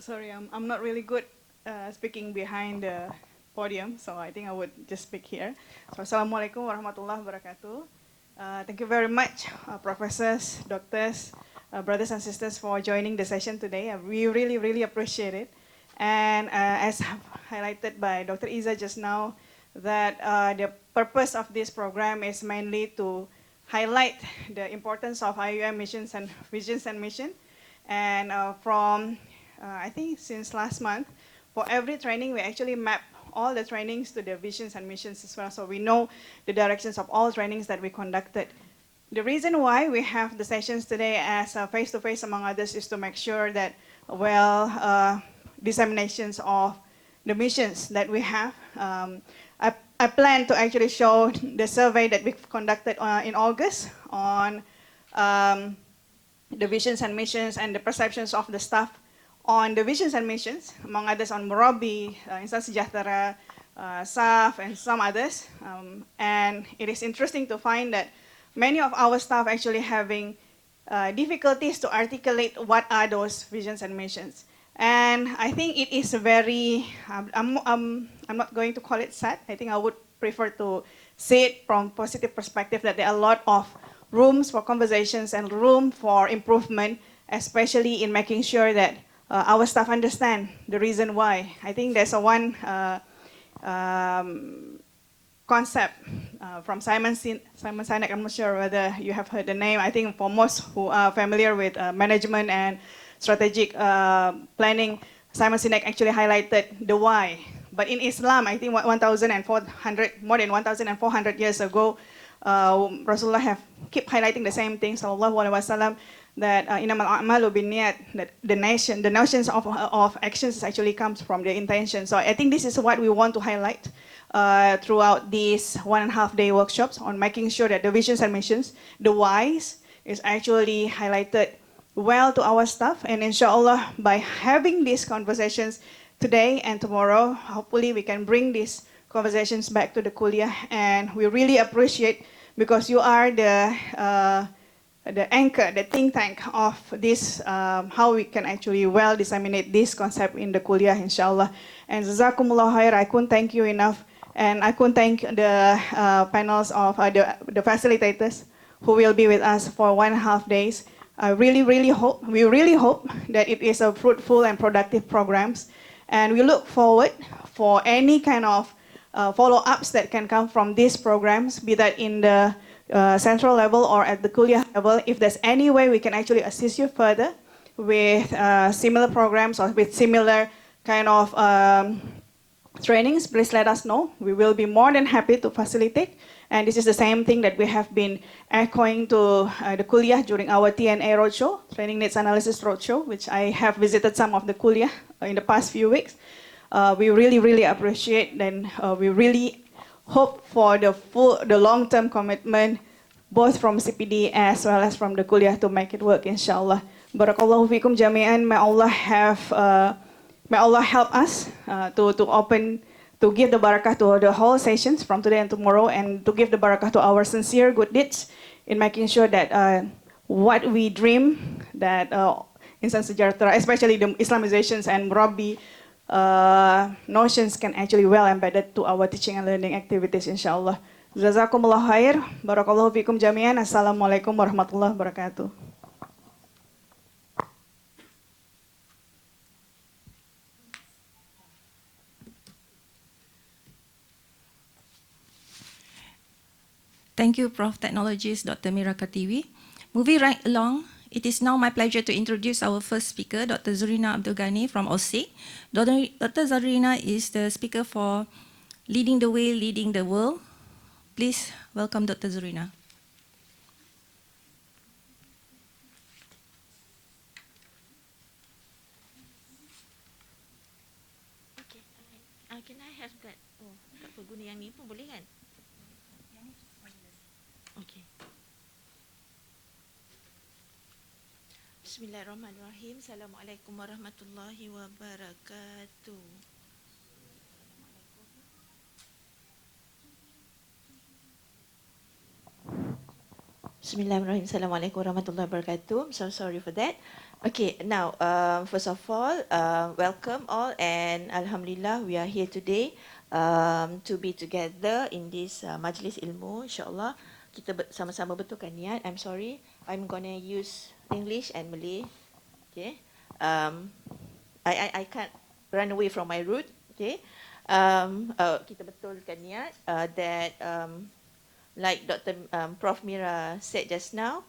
sorry, I'm not really good speaking behind the podium, so I think I would just speak here. So, Assalamualaikum warahmatullahi wabarakatuh. Thank you very much, professors, doctors, brothers and sisters, for joining the session today. We really appreciate it. And as highlighted by Dr. Iza just now, that the purpose of this program is mainly to highlight the importance of IUM missions and visions and mission. And I think since last month, for every training, we actually map all the trainings to the visions and missions as well. So we know the directions of all trainings that we conducted. The reason why we have the sessions today as face-to-face among others is to make sure that, disseminations of the missions that we have. I plan to actually show the survey that we conducted in August on the visions and missions and the perceptions of the staff on the visions and missions, among others on Murabi, Insan Sejahtera, SAF, and some others. And it is interesting to find that many of our staff actually having difficulties to articulate what are those visions and missions. And I think it is very, I'm not going to call it sad. I think I would prefer to see it from positive perspective that there are a lot of rooms for conversations and room for improvement, especially in making sure that our staff understand the reason why. I think there's one concept from Simon Sinek. I'm not sure whether you have heard the name. I think for most who are familiar with management and strategic planning, Simon Sinek actually highlighted the why. But in Islam, I think more than 1,400 years ago, Rasulullah have keep highlighting the same thing, sallallahu alaihi wasallam, that innamal a'malu binniyat, that the notions of actions actually comes from the intention. So I think this is what we want to highlight throughout these 1.5 day workshops on making sure that the visions and missions, the whys, is actually highlighted well to our staff. And inshallah, by having these conversations today and tomorrow, hopefully we can bring these conversations back to the kuliah. And we really appreciate, because you are the anchor, the think tank of this, how we can actually well disseminate this concept in the kuliah, inshallah. And jazakumullah khair, I couldn't thank you enough. And I couldn't thank the panels of the facilitators who will be with us for 1.5 days. I we really hope that it is a fruitful and productive programs. And we look forward for any kind of follow-ups that can come from these programs, be that in the central level or at the kuliah level. If there's any way we can actually assist you further with similar programs or with similar kind of trainings, please let us know. We will be more than happy to facilitate. And this is the same thing that we have been echoing to the kuliah during our TNA roadshow, Training Needs Analysis roadshow, which I have visited some of the kuliah in the past few weeks. We really appreciate, and we really hope for the long-term commitment, both from CPD as well as from the kuliah, to make it work, inshallah. Barakallahu fikum jami'an. May Allah help us to give the barakah to the whole sessions from today and tomorrow, and to give the barakah to our sincere good deeds in making sure that what we dream, that Insan Sejahtera, especially the Islamizations and Murabi notions, can actually well embedded to our teaching and learning activities, inshallah. Jazakumullah khair. Barakallahu fikum jami'an. Assalamualaikum warahmatullahi wabarakatuh. Thank you, Prof. Technologist Dr. Mira Katiwi. Moving right along, it is now my pleasure to introduce our first speaker, Dr. Zurina Abdul Ghani from OSIC. Dr. Zurina is the speaker for Leading the Way, Leading the World. Please welcome Dr. Zurina. Okay, can I have that? Oh, tak apa, guna yang ni pun boleh kan? Okay. Bismillahirrahmanirrahim. Assalamualaikum warahmatullahi wabarakatuh. Bismillahirrahmanirrahim. Assalamualaikum warahmatullahi wabarakatuh. I'm so sorry for that. Okay, now, first of all, welcome all, and Alhamdulillah, we are here today to be together in this Majlis Ilmu. InsyaAllah, kita sama-sama betulkan niat. I'm sorry, I'm gonna use English and Malay. Okay, I can't run away from my root. Okay, kita betulkan niat that like Dr. Prof. Mira said just now,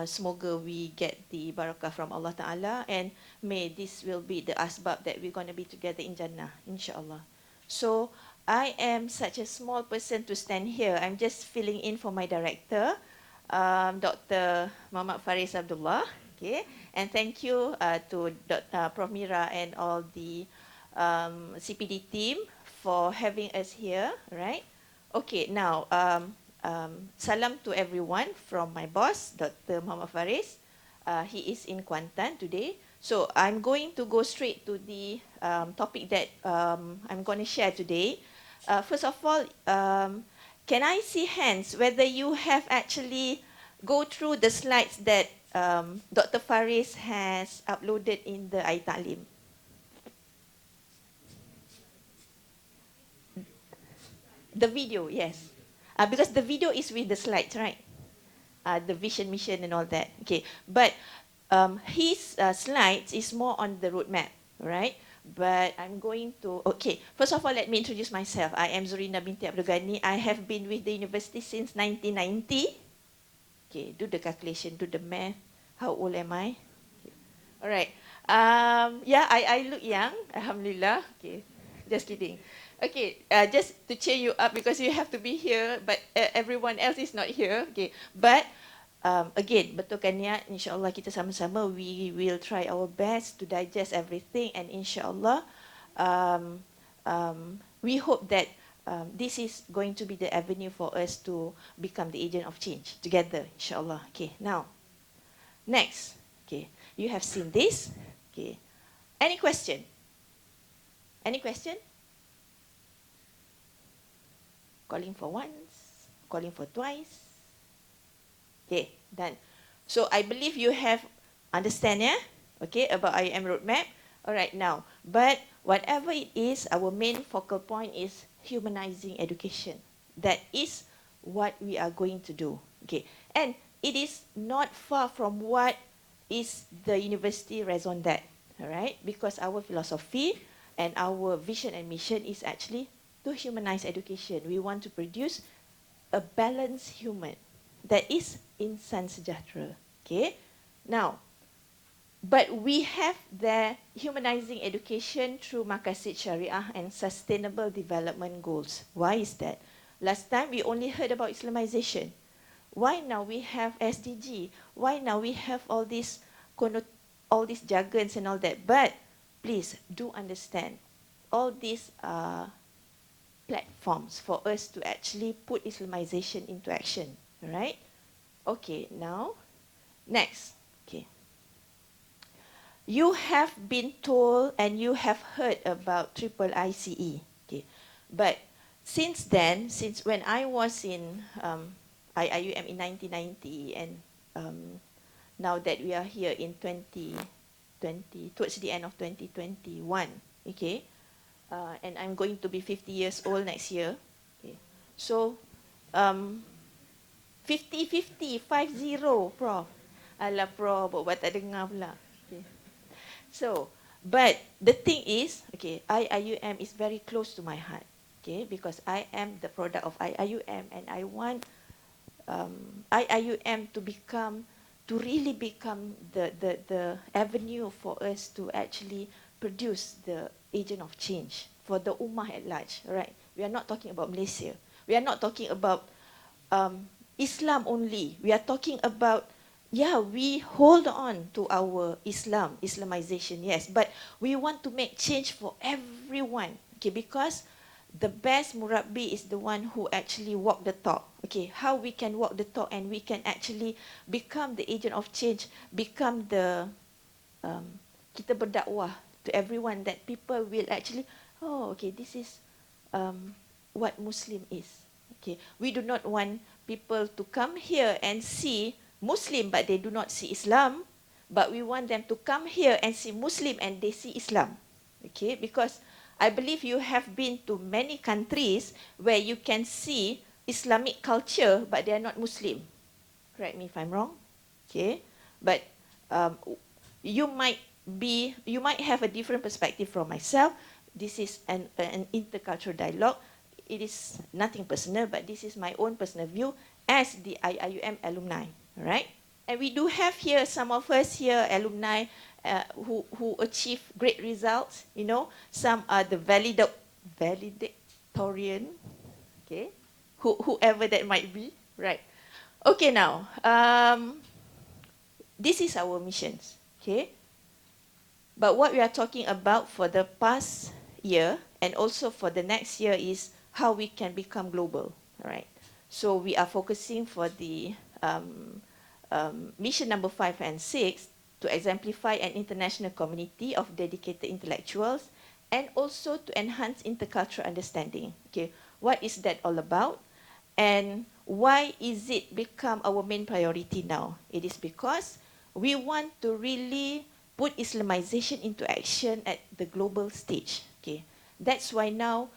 semoga we get the barakah from Allah Ta'ala, and may this will be the asbab that we're going to be together in Jannah, insyaAllah. So, I am such a small person to stand here. I'm just filling in for my director, Dr. Muhammad Faris Abdullah. Okay, and thank you to Prof. Mira and all the CPD team for having us here, right? Okay, now, salam to everyone from my boss, Dr. Muhammad Faris. He is in Kuantan today. So I'm going to go straight to the topic that I'm going to share today. First of all, can I see hands whether you have actually go through the slides that Dr. Faris has uploaded in the iTalim? The video, yes. Because the video is with the slides, right? The vision, mission, and all that. Okay, but his slides is more on the roadmap, right? But I'm going to, okay, first of all, let me introduce myself. I am Zurina binti Abdul Ghani. I have been with the university since 1990. Okay, do the calculation, do the math. How old am I? Okay. All right. Yeah, I look young, alhamdulillah. Okay, just kidding. Okay, just to cheer you up because you have to be here, but everyone else is not here. Okay, but again, betulkan niat, insyaAllah kita sama-sama, we will try our best to digest everything, and insyaAllah, we hope that this is going to be the avenue for us to become the agent of change together, insyaAllah. Okay, now, next, okay, you have seen this. Okay, any question? Any question? Calling for once, calling for twice. Okay, done. So I believe you have understand, yeah? Okay, about IM roadmap. All right, now, but whatever it is, our main focal point is humanizing education. That is what we are going to do. Okay, and it is not far from what is the university raison that. All right, because our philosophy and our vision and mission is actually to humanize education. We want to produce a balanced human that is Insan Sejahtera. Okay, now, but we have the humanizing education through Maqasid Syariah and Sustainable Development Goals. Why is that? Last time we only heard about Islamization. Why now we have SDG? Why now we have all these jargons and all that? But please do understand, all these platforms for us to actually put Islamization into action. Alright? Okay, now, next. Okay. You have been told and you have heard about triple ICE. Okay. But since then, since when I was in IUM in 1990, and now that we are here in 2020, towards the end of 2021, okay, and I'm going to be 50 years old next year. Okay. So, 50-50, 5-0, Prof. Alah, Prof, buat tak dengar pula. Okay. So, but the thing is, okay, IUM is very close to my heart. Okay, because I am the product of IUM, and I want IUM to become, to really become the avenue for us to actually produce the agent of change for the ummah at large, right? We are not talking about Malaysia. We are not talking about Islam only. We are talking about, yeah, we hold on to our Islamization, yes, but we want to make change for everyone, okay, because the best murabbi is the one who actually walk the talk. Okay, how we can walk the talk and we can actually become the agent of change, become the, kita berdakwah to everyone, that people will actually, oh, okay, this is what Muslim is. Okay, we do not want people to come here and see Muslim, but they do not see Islam, but we want them to come here and see Muslim and they see Islam. Okay, because I believe you have been to many countries where you can see Islamic culture, but they are not Muslim. Correct me if I'm wrong. Okay, but you might have a different perspective from myself. This is an intercultural dialogue. It is nothing personal, but this is my own personal view as the IIUM alumni, right? And we do have here, some of us here, alumni who achieve great results, you know. Some are the valedictorian, okay? Whoever that might be, right? Okay, now, this is our missions, okay? But what we are talking about for the past year and also for the next year is how we can become global, all right? So we are focusing for the mission number 5 and 6 to exemplify an international community of dedicated intellectuals and also to enhance intercultural understanding. Okay, what is that all about? And why is it become our main priority now? It is because we want to really put Islamization into action at the global stage. Okay, that's why now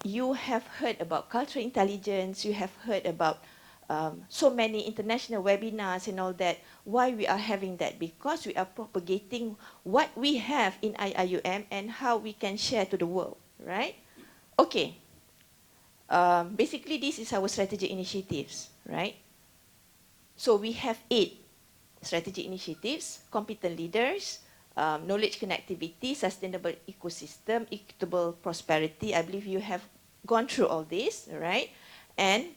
you have heard about cultural intelligence, you have heard about so many international webinars and all that. Why we are having that? Because we are propagating what we have in IIUM and how we can share to the world, right? Okay. Basically, this is our strategic initiatives, right? So we have 8 strategic initiatives: competent leaders, knowledge connectivity, sustainable ecosystem, equitable prosperity. I believe you have gone through all this, right? And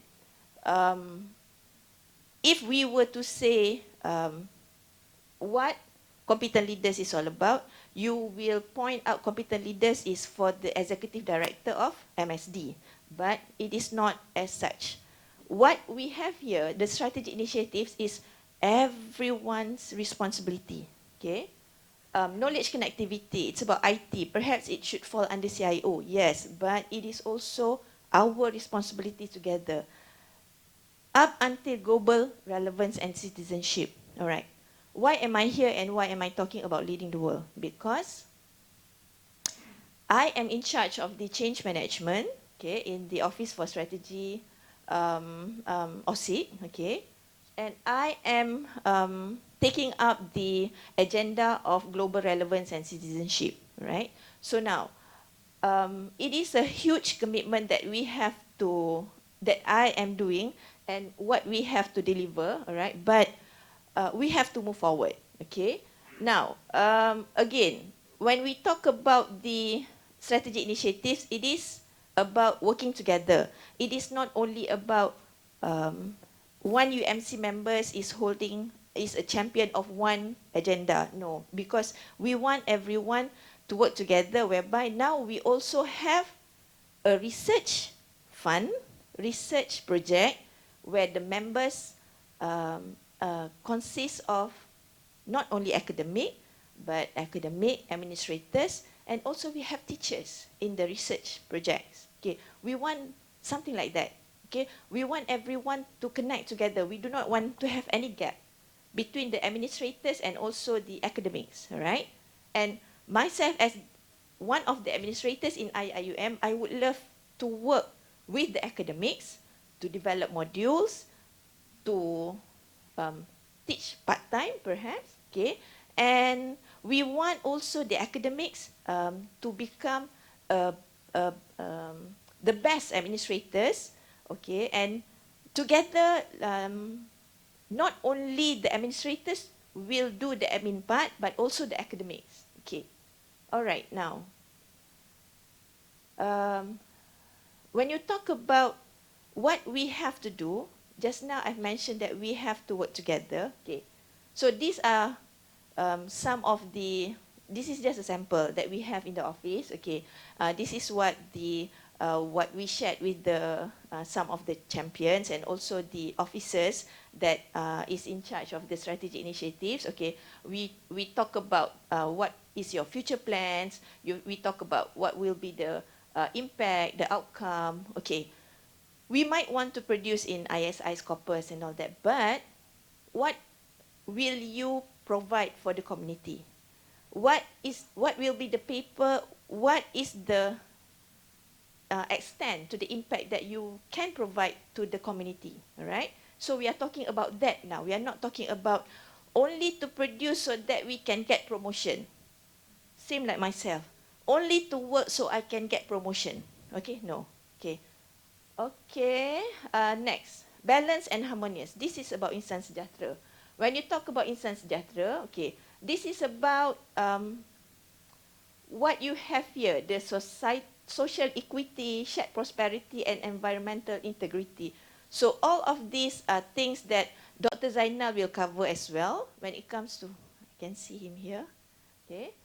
if we were to say what competent leaders is all about, you will point out competent leaders is for the executive director of MSD, but it is not as such. What we have here, the strategic initiatives, is everyone's responsibility, okay? Knowledge connectivity, it's about IT. Perhaps it should fall under CIO, yes, but it is also our responsibility together. Up until global relevance and citizenship, all right? Why am I here and why am I talking about leading the world? Because I am in charge of the change management, okay, in the Office for Strategy, OSIT, okay, and I am taking up the agenda of global relevance and citizenship, right? So now, it is a huge commitment that we have to, that I am doing, and what we have to deliver, all right? But we have to move forward, okay? Now, again, when we talk about the strategic initiatives, it is about working together. It is not only about one UMC members is a champion of one agenda. No, because we want everyone to work together, whereby now we also have a research fund, research project, where the members consist of not only academic, but academic, administrators, and also we have teachers in the research projects. Okay, we want something like that. Okay, we want everyone to connect together. We do not want to have any gap between the administrators and also the academics, all right? And myself as one of the administrators in IIUM, I would love to work with the academics to develop modules, to teach part-time perhaps, okay? And we want also the academics to become the best administrators, okay? And together, not only the administrators will do the admin part, but also the academics, okay? All right, now, when you talk about what we have to do, just now I've mentioned that we have to work together, okay? So these are some of the, this is just a sample that we have in the office, okay? This is what we shared with the some of the champions and also the officers that is in charge of the strategic initiatives, okay? We talk about what is your future plans, we talk about what will be the impact, the outcome, okay? we might want to produce in ISI's corpus and all that, but what will you provide for the community? What will be the paper? What is the extent to the impact that you can provide to the community? All right. So we are talking about that now. We are not talking about only to produce so that we can get promotion. Same like myself. Only to work so I can get promotion. Okay. No. Okay. Okay. Next. Balance and harmonious. This is about Insan Sejahtera. When you talk about Insan Sejahtera, okay, this is about what you have here, the social equity, shared prosperity, and environmental integrity. So all of these are things that Dr. Zainal will cover as well when it comes to, I can see him here, okay.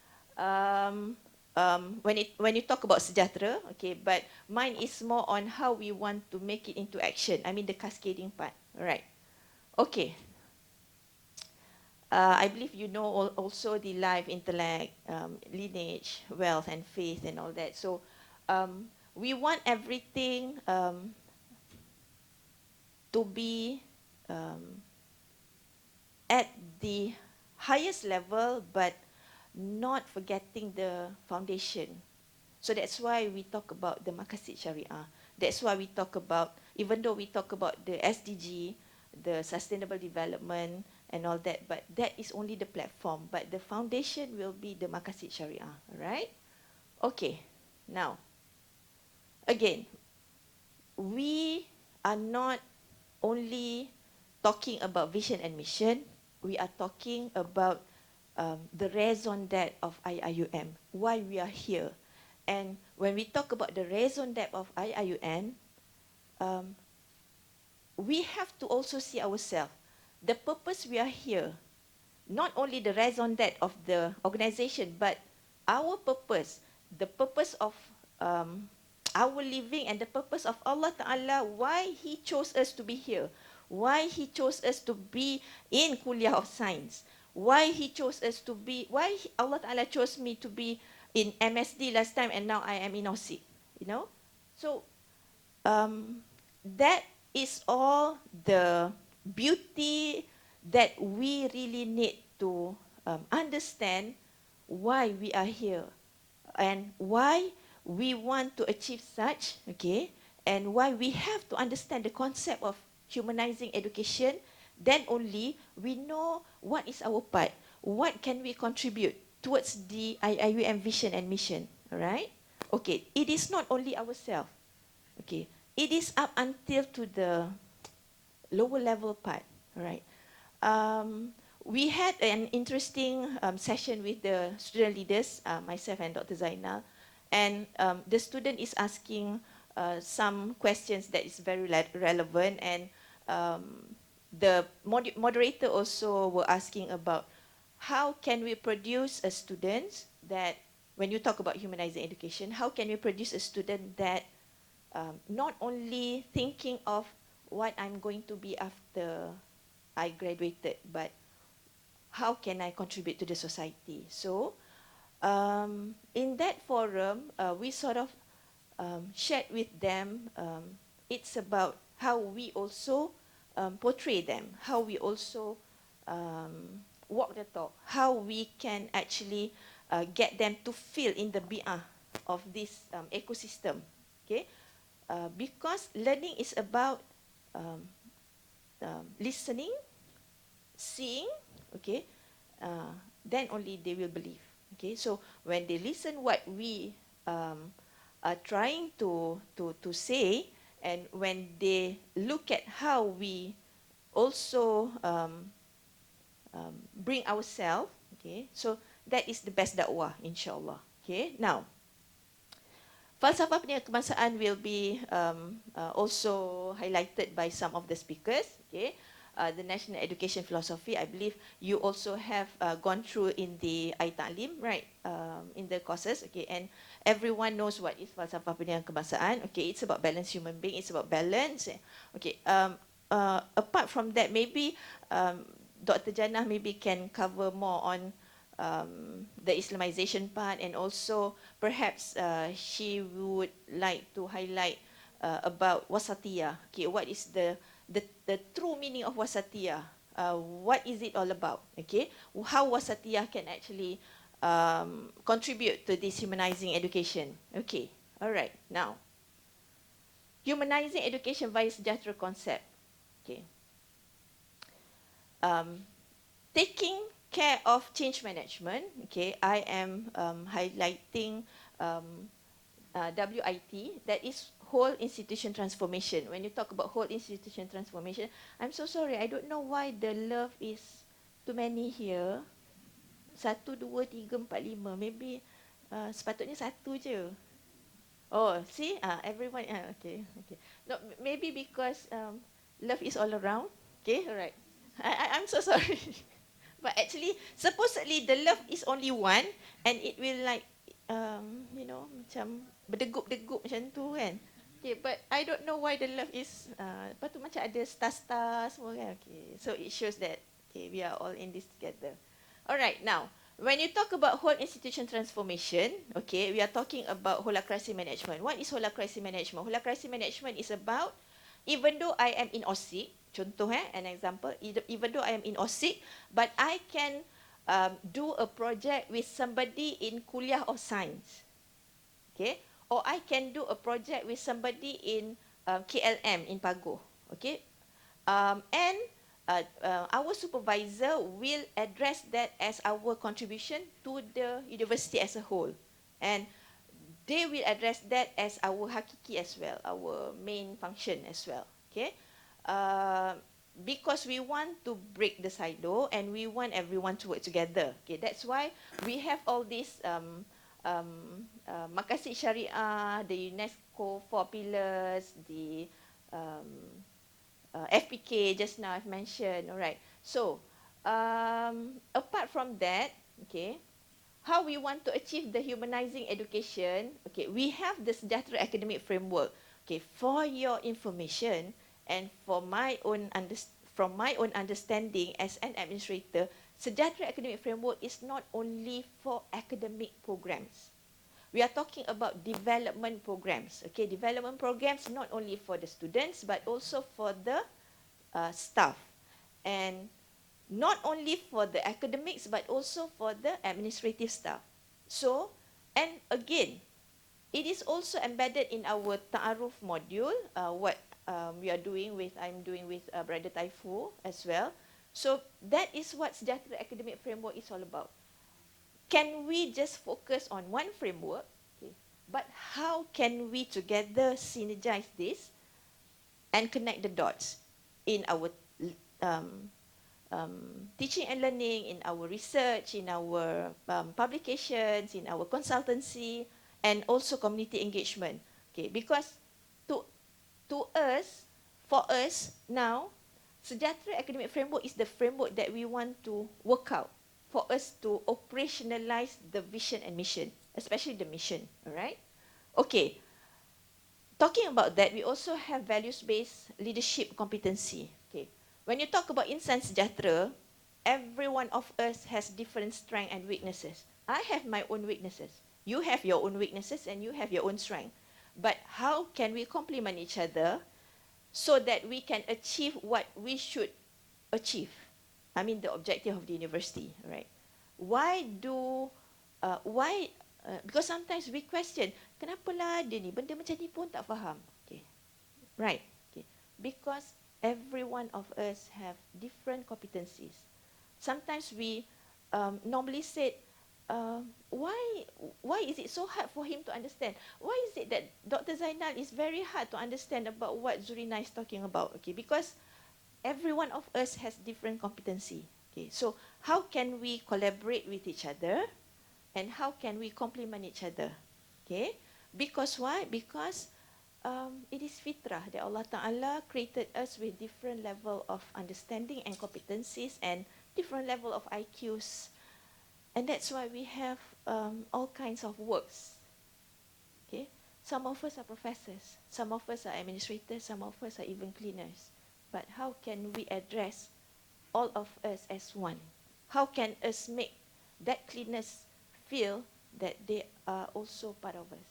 When you talk about Sejahtera, okay, but mine is more on how we want to make it into action. I mean the cascading part, all right. Okay. I believe you know also the life, intellect, lineage, wealth, and faith, and all that. So we want everything to be at the highest level, but not forgetting the foundation. So that's why we talk about the Maqasid Syariah. That's why we talk about, even though we talk about the SDG, the Sustainable Development, and all that, but that is only the platform, but the foundation will be the Maqasid Syariah, right? Okay, now, again, we are not only talking about vision and mission, we are talking about the raison d'etre of IIUM, why we are here. And when we talk about the raison d'etre of IIUM, we have to also see ourselves. The purpose we are here, not only the raison d'etre of the organization, but our purpose, the purpose of our living and the purpose of Allah Ta'ala, why He chose us to be here, why He chose us to be in Kuliah of Science, why He chose us to be, Allah Ta'ala chose me to be in MSD last time and now I am in OSIC, you know. So that is all the beauty that we really need to understand why we are here and why we want to achieve such, okay, and why we have to understand the concept of humanizing education. Then only we know what is our part, what can we contribute towards the IIUM vision and mission, all right? Okay, it is not only ourselves, okay, it is up until to the lower level part, all right? We had an interesting session with the student leaders, myself and Dr. Zainal, and the student is asking some questions that is very relevant, and the moderator also were asking about how can we produce a student that, when you talk about humanizing education, how can we produce a student that not only thinking of what I'm going to be after I graduated, but how can I contribute to the society? So in that forum, we sort of shared with them, it's about how we also portray them, how we also walk the talk, how we can actually get them to feel in the bi'ah of this ecosystem, okay? Because learning is about listening, seeing, okay, then only they will believe. Okay, so when they listen what we are trying to say, and when they look at how we also bring ourselves, okay, so that is the best dakwah, insyaAllah. Okay, now, falsafah pendidikan kebangsaan will be also highlighted by some of the speakers, okay. The national education philosophy, I believe you also have gone through in the I-Ta'lim, right, in the courses, okay, and everyone knows what is falsafah pendidikan kebangsaan, okay, it's about balanced human being, it's about balance, okay. Apart from that, maybe Dr. Jannah maybe can cover more on the Islamization part, and also perhaps she would like to highlight about wasatiyah. Okay, what is the true meaning of wasatiyah? What is it all about? Okay, how wasatiyah can actually contribute to this humanizing education. Okay, all right. Now, humanizing education via Sejahtera concept. Okay, taking care of change management. Okay, I am highlighting WIT, that is whole institution transformation. When you talk about whole institution transformation, I'm so sorry, I don't know why the love is too many here. 1, 2, 3, 4, 5. Maybe sepatutnya 1 je. Oh, see? Everyone, okay, okay. No, maybe because love is all around. Okay, alright. I'm so sorry. But actually, supposedly the love is only one, and it will like, macam berdegup-degup macam tu kan. Okay, but I don't know why the love is, lepas tu macam ada star-star semua kan. Okay, so it shows that, okay, we are all in this together. Alright, now, when you talk about whole institution transformation, okay, we are talking about holacracy management. What is holacracy management? Holacracy management is about, even though I am in OSIC, contoh an example, even though I am in OSIC, but I can do a project with somebody in kuliah of science, okay, or I can do a project with somebody in KLM in Pagoh, okay, and our supervisor will address that as our contribution to the university as a whole, and they will address that as our hakiki as well, our main function as well, okay. Because we want to break the silo and we want everyone to work together. Okay, that's why we have all these Maqasid Syariah, the UNESCO 4 pillars, the FPK just now I've mentioned. All right. So apart from that, okay, how we want to achieve the humanizing education? Okay, we have the Sejahtera academic framework. Okay, for your information and for from my own understanding as an administrator, Sejahtera academic framework is not only for academic programs. We are talking about development programs. Okay, development programs not only for the students but also for the staff, and not only for the academics but also for the administrative staff. So, and again, it is also embedded in our Ta'aruf module, what I'm doing with Brother Taifu as well. So that is what Sejahtera Academic Framework is all about. Can we just focus on one framework? Okay. But how can we together synergize this and connect the dots in our teaching and learning, in our research, in our publications, in our consultancy, and also community engagement. Okay, because to us, for us now, Sejahtera Academic Framework is the framework that we want to work out for us to operationalize the vision and mission, especially the mission. All right. Okay. Talking about that, we also have values-based leadership competency. Okay. When you talk about Insan Sejahtera, every one of us has different strengths and weaknesses. I have my own weaknesses. You have your own weaknesses and you have your own strength. But how can we complement each other so that we can achieve what we should achieve? I mean, the objective of the university, right? Because sometimes we question, kenapalah dia ni, benda macam ni pun tak faham. Okay. Right. Okay. Because every one of us have different competencies. Sometimes we normally say, why is it so hard for him to understand? Why is it that Dr. Zainal is very hard to understand about what Zurina is talking about? Okay, because every one of us has different competency. Okay, so how can we collaborate with each other, and how can we complement each other? Okay, because why? Because it is fitrah that Allah Ta'ala created us with different level of understanding and competencies and different level of IQs. And that's why we have all kinds of works. Okay, some of us are professors, some of us are administrators, some of us are even cleaners. But how can we address all of us as one? How can us make that cleaners feel that they are also part of us?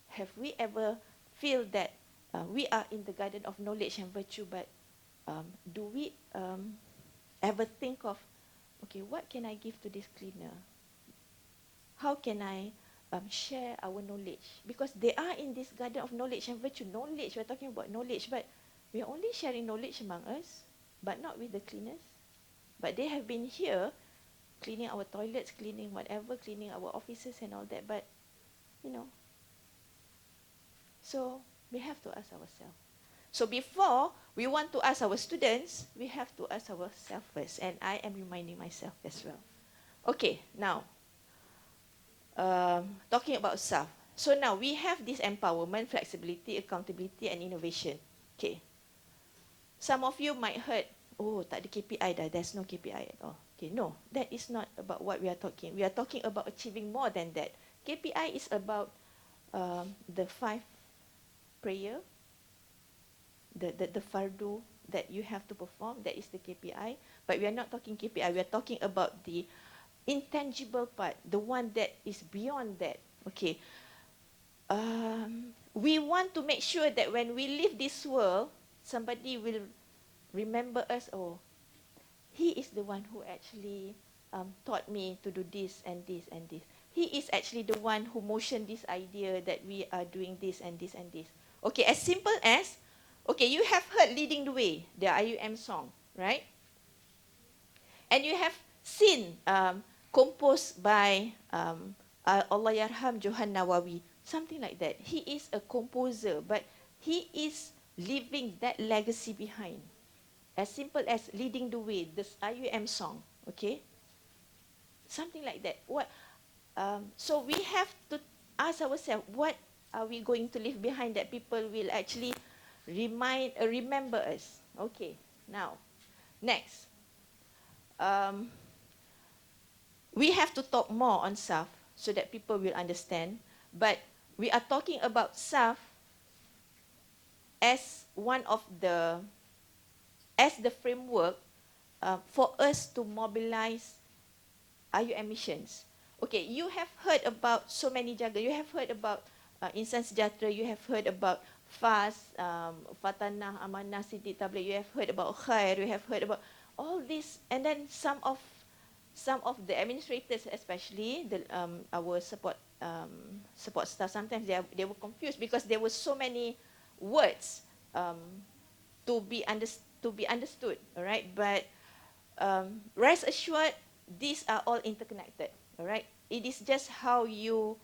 Have we ever feel that we are in the garden of knowledge and virtue, but do we ever think of, okay, what can I give to this cleaner? How can I share our knowledge? Because they are in this garden of knowledge and virtue. Knowledge, we're talking about knowledge, but we are only sharing knowledge among us, but not with the cleaners. But they have been here cleaning our toilets, cleaning whatever, cleaning our offices and all that. But, you know, so we have to ask ourselves. So before we want to ask our students, we have to ask ourselves first. And I am reminding myself as well. Okay, now, talking about self. So now we have this empowerment, flexibility, accountability, and innovation. Okay. Some of you might heard, oh, tak ada KPI dah, there's no KPI at all. Okay, no, that is not about what we are talking. We are talking about achieving more than that. KPI is about the 5 prayer, the fardu that you have to perform, that is the KPI. But we are not talking KPI, we are talking about the intangible part, the one that is beyond that. Okay. We want to make sure that when we leave this world, somebody will remember us, oh, he is the one who actually taught me to do this and this and this. He is actually the one who motioned this idea that we are doing this and this and this. Okay, as simple as, okay, you have heard Leading the Way, the IUM song, right? And you have seen composed by Allah Yarham Johan Nawawi, something like that. He is a composer, but he is leaving that legacy behind. As simple as Leading the Way, this IUM song, okay? Something like that. So we have to ask ourselves, what are we going to leave behind that people will actually remember us? Okay, now, next. We have to talk more on self so that people will understand. But we are talking about self as one of the, as the framework for us to mobilize IUM missions. Okay, you have heard about so many jaga. You have heard about Insan Sejahtera. You have heard about FAS, Fatanah, Amanah, Siddiq Tabligh. You have heard about Khair. You have heard about all this. And then some of the administrators, especially our support staff, sometimes they were confused because there were so many words to be understood. All right, but rest assured, these are all interconnected. All right, it is just how you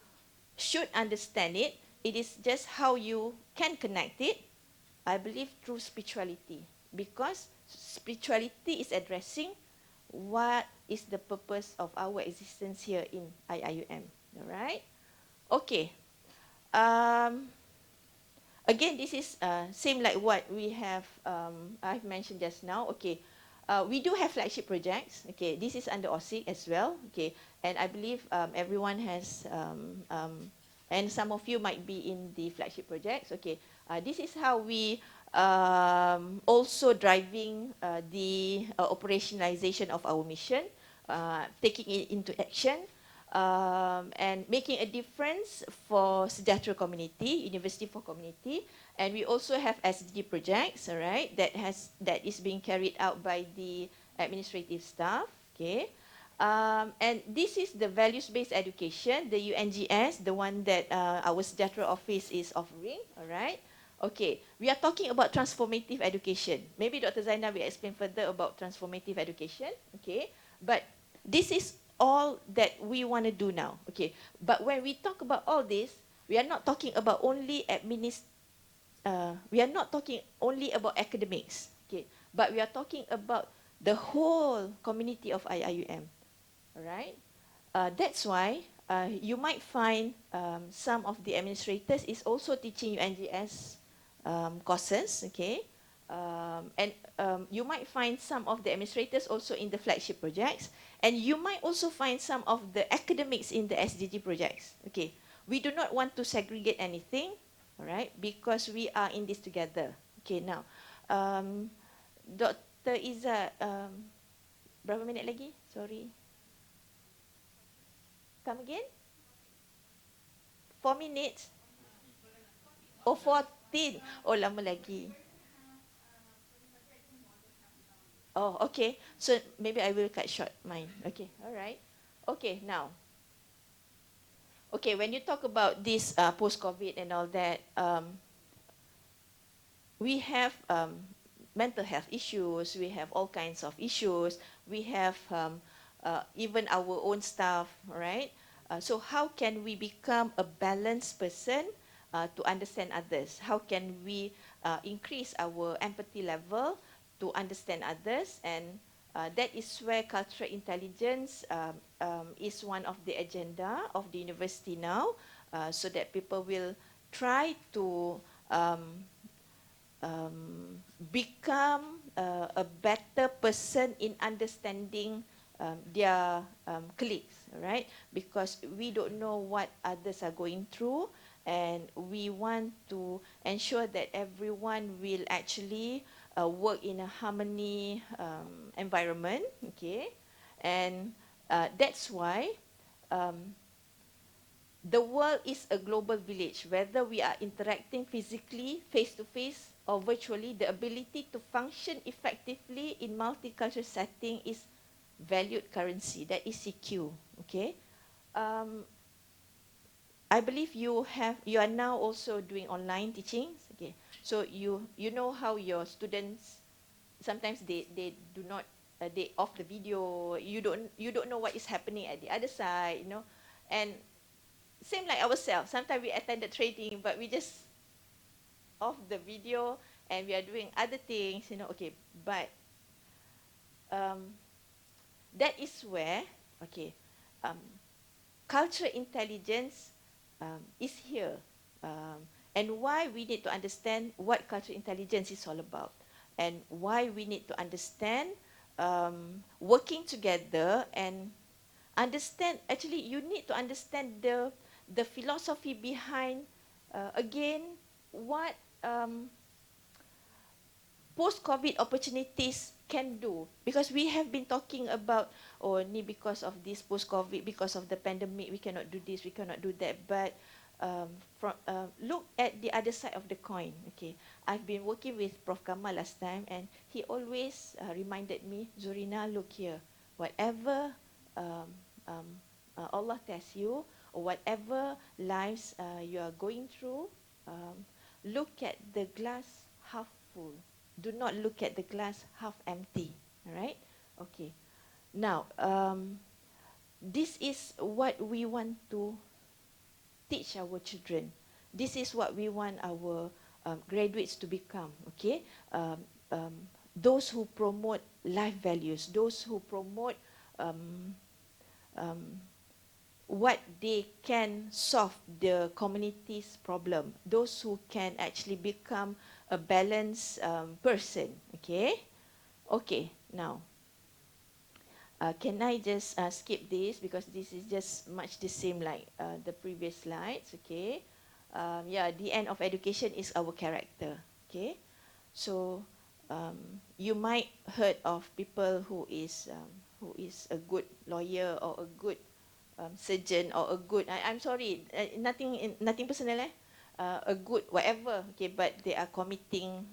should understand it. It is just how you can connect it. I believe through spirituality, because spirituality is addressing what is the purpose of our existence here in IIUM. All right. Okay. Again, this is same like what we have I've mentioned just now. Okay. We do have flagship projects. Okay, this is under OSIC as well. Okay, and I believe everyone has, and some of you might be in the flagship projects. Okay, this is how we also driving the operationalization of our mission, taking it into action, and making a difference for Sejahtera community, University for Community. And we also have SDG projects, all right, that is being carried out by the administrative staff. Okay, and this is the values-based education, the UNGS, the one that our Sejahtera office is offering. All right. Okay, we are talking about transformative education. Maybe Dr. Zainal will explain further about transformative education. Okay, but this is all that we want to do now. Okay, but when we talk about all this, we are not talking about only we are not talking only about academics, okay, but we are talking about the whole community of IIUM. All right, that's why you might find some of the administrators is also teaching UNGS courses, okay, and you might find some of the administrators also in the flagship projects, and you might also find some of the academics in the SDG projects. Okay, we do not want to segregate anything. All right, because we are in this together. Okay, now, Dr. Izzat, berapa minit lagi? Sorry. Come again? 4 minutes? Oh, 40 16. Oh, lama lagi. Oh, okay. So maybe I will cut short mine. Okay, all right. Okay, now. Okay, when you talk about this post-COVID and all that, we have mental health issues, we have all kinds of issues, we have even our own stuff, right? So how can we become a balanced person to understand others? How can we increase our empathy level to understand others? And that is where cultural intelligence is one of the agenda of the university now, so that people will try to become a better person in understanding their colleagues, right? Because we don't know what others are going through, and we want to ensure that everyone will actually work in a harmony environment, okay? And that's why the world is a global village. Whether we are interacting physically, face to face, or virtually, the ability to function effectively in multicultural setting is valued currency. That is CQ. Okay. Um, I believe you are now also doing online teachings. Okay. So you know how your students sometimes they do not they off the video. You don't know what is happening at the other side. And same like ourselves. Sometimes we attend the training, but we just off the video and we are doing other things. Okay, but um, that is where, okay, um, cultural intelligence is here. And why we need to understand what cultural intelligence is all about. And why we need to understand working together and understand, actually you need to understand the philosophy behind again what post-COVID opportunities can do, because we have been talking about, oh ni because of this post-COVID, because of the pandemic we cannot do this, we cannot do that, but look at the other side of the coin. Okay, I've been working with Prof Kamal last time, and he always reminded me, Zurina, look here, whatever um, um, Allah tests you, or whatever lives you are going through, look at the glass half full. Do not look at the glass half empty. All right? Okay. Now, this is what we want to teach our children. This is what we want our graduates to become. Okay? Those who promote life values, those who promote um, um, what they can solve the community's problem, those who can actually become a balanced person. Okay, now can I just skip this, because this is just much the same like the previous slides. Okay, yeah, the end of education is our character. Okay, so you might heard of people who is a good lawyer or a good surgeon or a good, I'm sorry, nothing personal, a good whatever, okay, but they are committing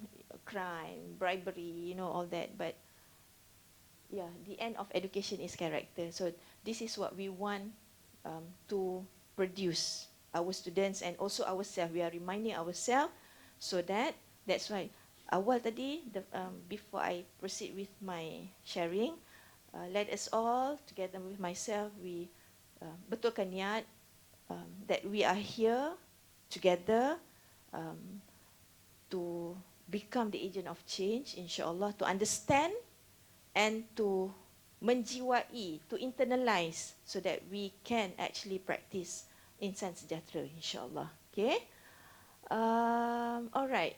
crime, bribery, all that. But yeah, the end of education is character. So this is what we want to produce our students and also ourselves. We are reminding ourselves, so that's why awal tadi, before I proceed with my sharing, let us all together with myself, we betulkan niat that we are here together um, to become the agent of change, insyaAllah, to understand and to menjiwai, to internalize, so that we can actually practice Insan Sejahtera, insyaAllah. Okay? All right.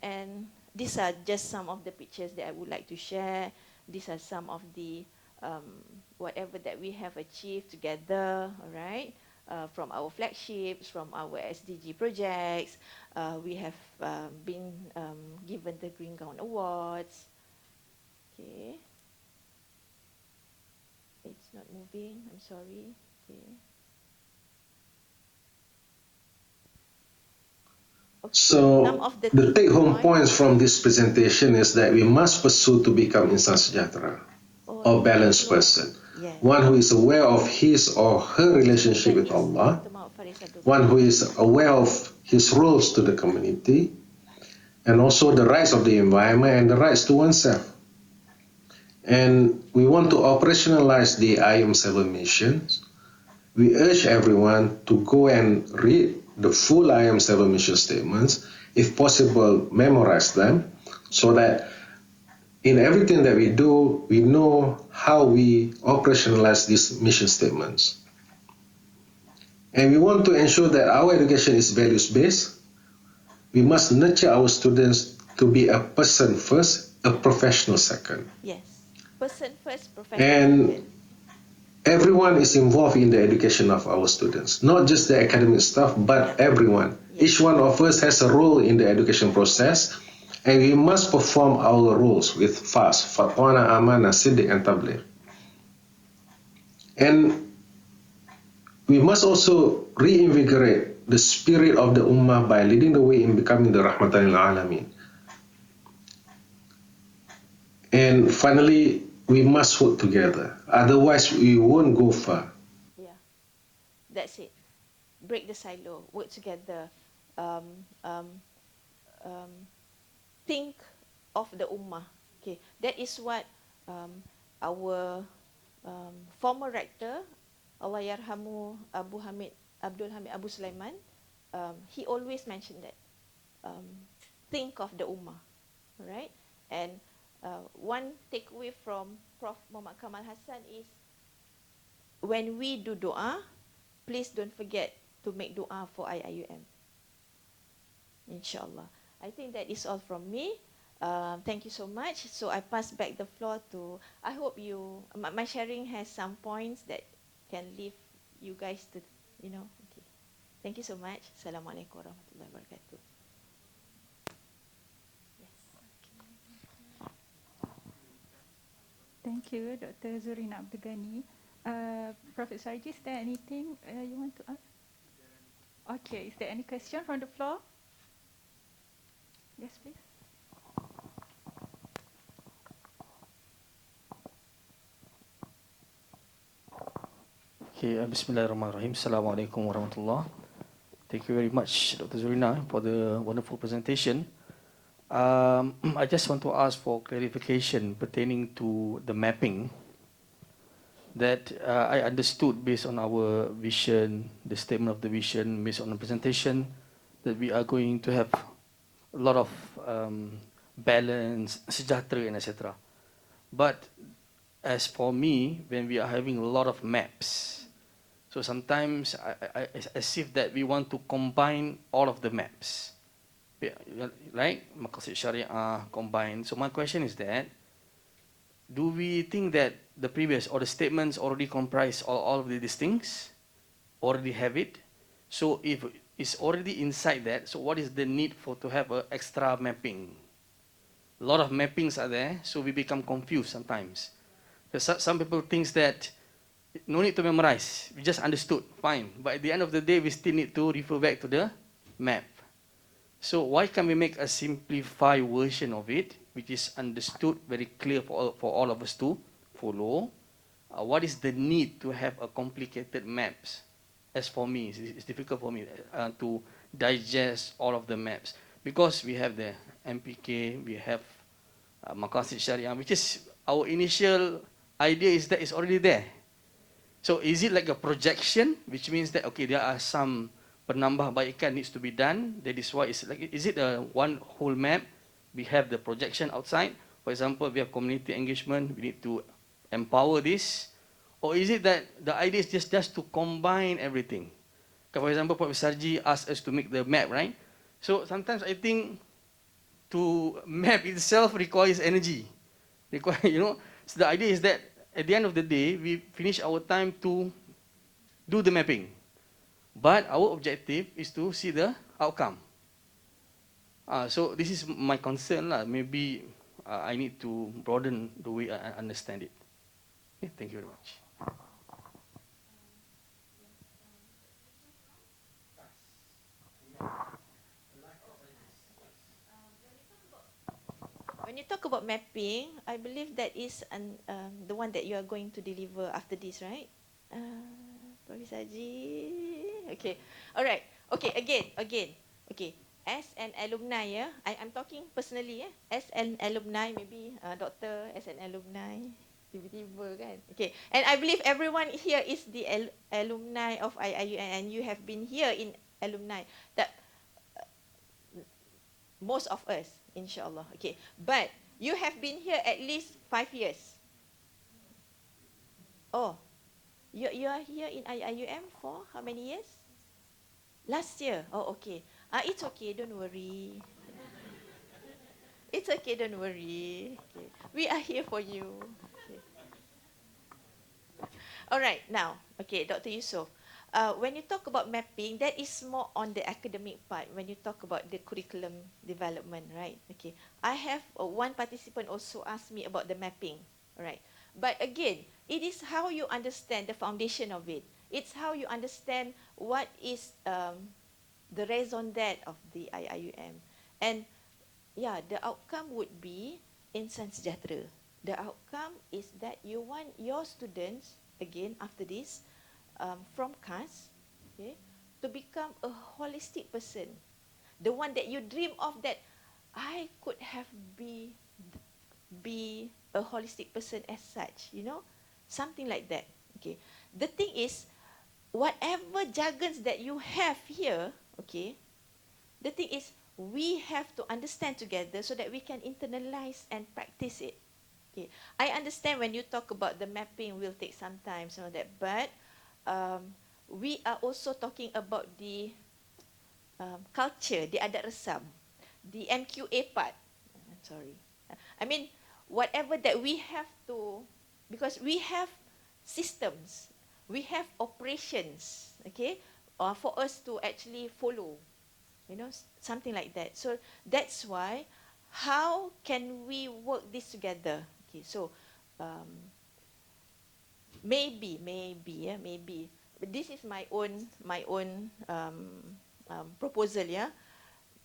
And these are just some of the pictures that I would like to share. These are some of the whatever that we have achieved together, all right? From our flagships, from our SDG projects. We have been given the Green Gown Awards. Okay. It's not moving, I'm sorry. Okay. Okay. Some So of the the take-home points. points from this presentation is that we must pursue to become Insan Sejahtera, or balanced person. Yes. One who is aware of his or her relationship with Allah, one who is aware of his roles to the community, and also the rights of the environment and the rights to oneself. And we want to operationalize the IM7 missions. We urge everyone to go and read the full IM7 mission statements, if possible, memorize them, so that in everything that we do, we know how we operationalize these mission statements. And we want to ensure that our education is values-based. We must nurture our students to be a person first, a professional second. Yes. Person first, professional And second. everyone is involved in the education of our students, not just the academic staff, but everyone. Each one of us has a role in the education process, and we must perform our roles with fast, fatwana, amana, siddiq, and tabligh. And we must also reinvigorate the spirit of the ummah by leading the way in becoming the rahmatan lil alamin. And finally, we must work together. Otherwise, we won't go far. Yeah. That's it. Break the silo. Work together. Um, um, um, think of the ummah. Okay. That is what our former rector, Allah yarhamu Abdul Hamid Abu Sulaiman, he always mentioned that. Um, think of the ummah, right? And one takeaway from Prof. Muhammad Kamal Hassan is when we do doa, please don't forget to make doa for IIUM. Inshallah. I think that is all from me. Thank you so much. So I pass back the floor to, I hope my sharing has some points that can leave you guys to, okay. Thank you so much. Assalamualaikum warahmatullahi wabarakatuh. Yes. Thank you, Dr. Zurina Abdul Professor Sarji, is there anything you want to ask? Okay, is there any question from the floor? Yes, please. Okay, Bismillahirrahmanirrahim. Assalamualaikum warahmatullahi. Thank you very much, Dr. Zurina, for the wonderful presentation. I just want to ask for clarification pertaining to the mapping that I understood based on our vision, the statement of the vision, based on the presentation, that we are going to have a lot of balance, sejahtera, and etc. But as for me, when we are having a lot of maps, so sometimes as if that we want to combine all of the maps, right? Maqasid Syariah combined. So my question is that, do we think that the previous or the statements already comprise all of these things? Already have it? So if it's already inside that, so what is the need for to have an extra mapping? A lot of mappings are there, so we become confused sometimes. Because some people think that no need to memorize, we just understood, fine. But at the end of the day, we still need to refer back to the map. So why can't we make a simplified version of it, which is understood, very clear for all of us to follow? What is the need to have a complicated maps? As for me, it's difficult for me to digest all of the maps. Because we have the MPK, we have Maqasid Syariah, which is our initial idea is that it's already there. So is it like a projection, which means that, okay, there are some penambahbaikan needs to be done. That is why it's like, is it a one whole map? We have the projection outside. For example, we have community engagement. We need to empower this. Or is it that the idea is just to combine everything? For example, Professor Sarji asked us to make the map, right? So sometimes I think to map itself requires energy. So the idea is that at the end of the day, we finish our time to do the mapping. But our objective is to see the outcome. So this is my concern. Maybe I need to broaden the way I understand it. Okay, thank you very much. when you talk about mapping, I believe that is the one that you are going to deliver after this, right? Professor Haji. Okay. All right. Okay. Again. Okay. As an alumni, yeah, I'm talking personally, yeah. As an alumni, maybe doctor as an alumni, tiba-tiba kan. Okay. And I believe everyone here is the alumni of IIUM, and you have been here in alumni. That most of us, inshallah. Okay. But you have been here at least 5 years. Oh, you are here in IIUM for how many years? Last year. Oh, okay. It's okay. Don't worry. It's okay. Don't worry. Okay. We are here for you. Okay. All right. Now, okay, Dr. Yusof. When you talk about mapping, that is more on the academic part. When you talk about the curriculum development, right? Okay. I have one participant also asked me about the mapping, right? But again, it is how you understand the foundation of it. It's how you understand what is the raison d'être of the IIUM. And yeah, the outcome would be Insan Sejahtera. The outcome is that you want your students, again, after this, from CAS, okay, to become a holistic person. The one that you dream of, that I could have be a holistic person as such, you know, something like that. Okay. The thing is, whatever jargons that you have here, okay, the thing is, we have to understand together so that we can internalize and practice it. Okay. I understand when you talk about the mapping will take some time, some of that, but we are also talking about the culture, the adat resam, the MQA part. Sorry. I mean, whatever that we have to, because we have systems, we have operations, okay, for us to actually follow, you know, something like that. So that's why, how can we work this together? Okay, so maybe, but this is my own proposal, yeah.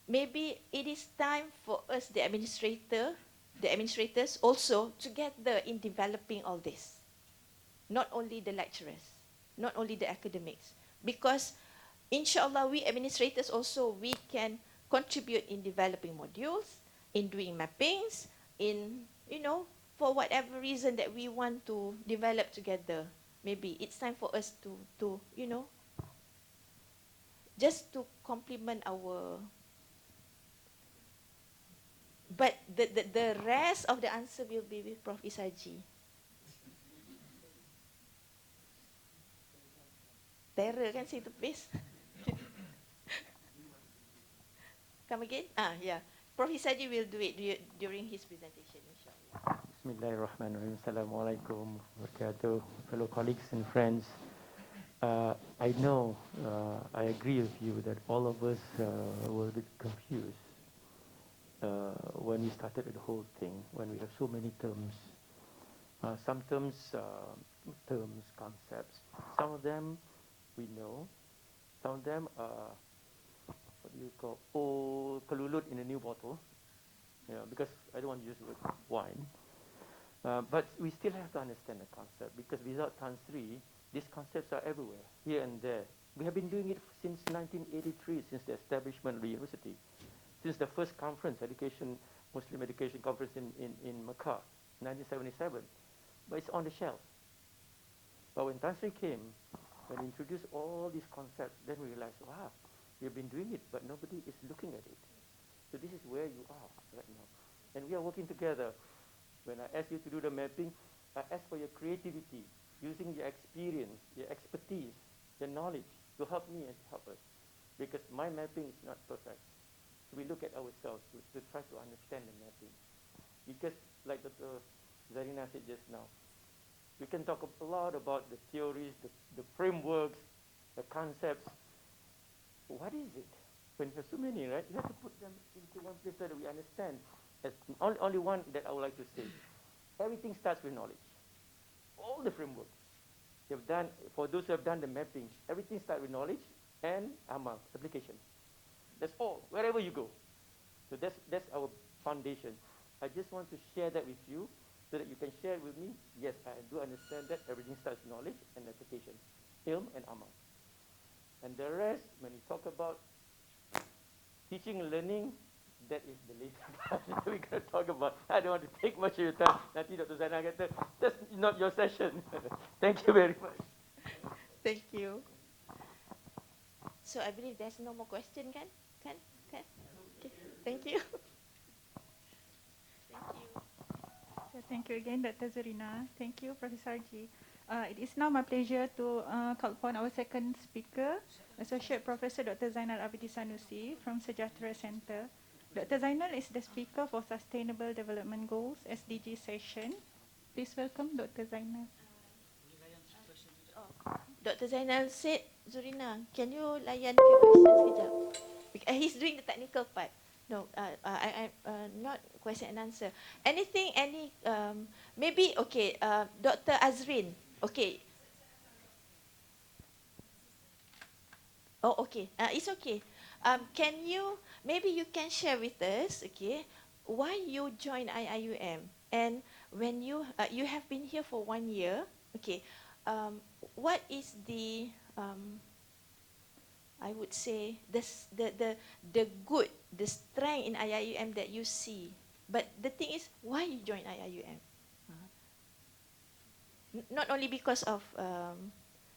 Maybe it is time for us, the administrators also together in developing all this. Not only the lecturers, not only the academics, because inshallah we administrators also, we can contribute in developing modules, in doing mappings, in, you know, for whatever reason that we want to develop together. Maybe it's time for us to you know, just to complement our. But the rest of the answer will be with Prof. Isaji. Terror kan si tepis. Come again? Yeah. Prof. Isaji will do it during his presentation, inshallah. Bismillahirrahmanirrahim. Assalamualaikum warahmatullahi wabarakatuh. Fellow colleagues and friends, I know, I agree with you that all of us were a bit confused when we started the whole thing, when we have so many terms. Some terms, concepts. Some of them we know. Some of them are, what do you call, old kalulut in a new bottle. Yeah, because I don't want to use the word wine. But we still have to understand the concept, because without Tansri, these concepts are everywhere, here and there. We have been doing it since 1983, since the establishment of the university, since the first conference, Muslim Education Conference in Mecca, 1977. But it's on the shelf. But when Tansri came, when he introduced all these concepts, then we realized, wow, we have been doing it, but nobody is looking at it. So this is where you are right now. And we are working together. When I ask you to do the mapping, I ask for your creativity, using your experience, your expertise, your knowledge to help me and to help us. Because my mapping is not perfect. We look at ourselves to try to understand the mapping. Because like Dr. Zarina said just now, we can talk a lot about the theories, the frameworks, the concepts. What is it? When you have so many, right? You have to put them into one place so that we understand. As only one that I would like to say. Everything starts with knowledge. All the frameworks you have done, for those who have done the mapping, everything starts with knowledge and amal, application. That's all, wherever you go. So that's our foundation. I just want to share that with you so that you can share it with me. Yes, I do understand that everything starts with knowledge and application, ilm and amal. And the rest, when you talk about teaching and learning, that is the later part that we're going to talk about. I don't want to take much of your time. Nanti Dr. Zainal kata, that's not your session. Thank you very much. Thank you. So I believe there's no more question, kan? Kan? Okay. Thank you. Thank you. So thank you again, Dr. Zurina. Thank you, Professor G. It is now my pleasure to call upon our second speaker, Associate Professor Dr. Zainal Abidin Sanusi from Sejahtera Center. Dr. Zainal is the speaker for Sustainable Development Goals SDG session. Please welcome Dr. Zainal. Dr. Zainal said, Zurina, can you layan few questions kejap? He's doing the technical part. No, I not question and answer. Anything, maybe, okay, Dr. Azrin, okay. Oh, okay, it's okay. Can you, maybe you can share with us, okay, why you joined IIUM? And when you have been here for 1 year, okay, what is the, I would say, the good, the strength in IIUM that you see? But the thing is, why you join IIUM? Not only because of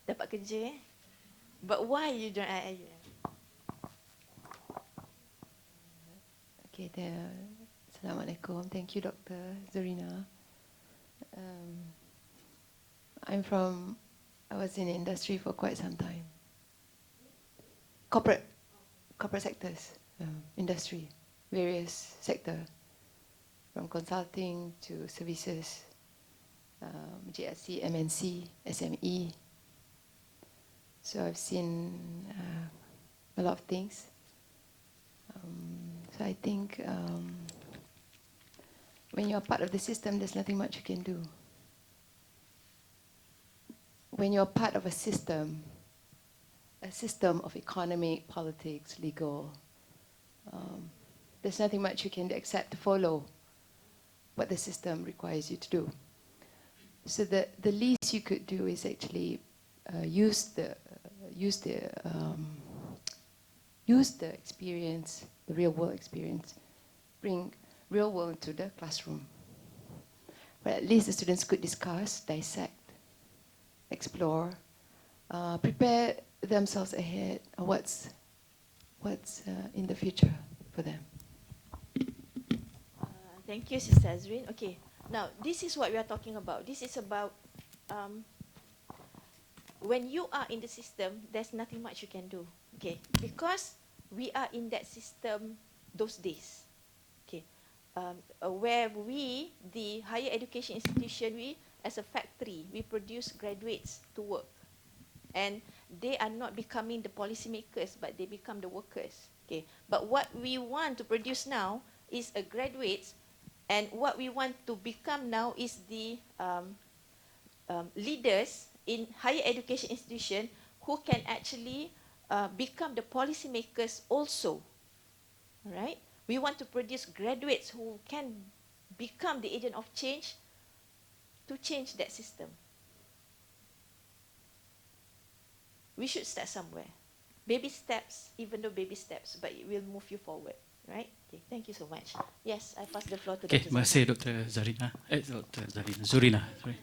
dapat kerja, but why you join IIUM? Okay, Assalamualaikum. Thank you, Dr. Zurina. I was in the industry for quite some time. Corporate sectors, industry, various sector, from consulting to services, GSC, MNC, SME. So I've seen a lot of things. So I think when you're part of the system, there's nothing much you can do. When you're part of a system of economic, politics, legal, there's nothing much you can do except to follow what the system requires you to do. So the least you could do is actually use the experience, the real world experience, bring real world into the classroom. But at least the students could discuss, dissect, explore, prepare themselves ahead of what's in the future for them. Thank you, Sister Azrin. Okay, now this is what we are talking about. This is about when you are in the system, there's nothing much you can do. Okay, because we are in that system those days. Okay, where we, the higher education institution, we as a factory, we produce graduates to work, and they are not becoming the policymakers, but they become the workers. Okay, but what we want to produce now is a graduates, and what we want to become now is the leaders in higher education institution who can actually become the policymakers also. All right, we want to produce graduates who can become the agent of change to change that system. We should start somewhere. Baby steps, even though baby steps, but it will move you forward, right? Okay, thank you so much. Yes, I pass the floor to Okay, Dr. terima kasih Dr. Zarina. Dr. Zarina. Zurina. Sorry.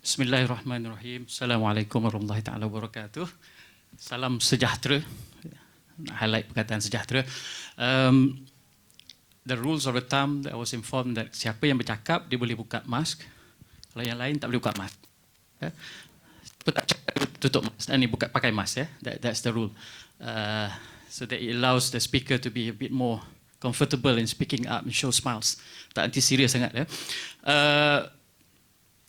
Bismillahirrahmanirrahim. Assalamualaikum warahmatullahi taala wabarakatuh. Salam sejahtera. Highlight perkataan sejahtera. The rules of the thumb, I was informed that siapa yang bercakap dia boleh buka mask. Kalau yang lain tak boleh buka mask. Tutup mask. Ini buka pakai mask ya. That's the rule. So that it allows the speaker to be a bit more comfortable in speaking up and show smiles. Tak anti serius sangat ya.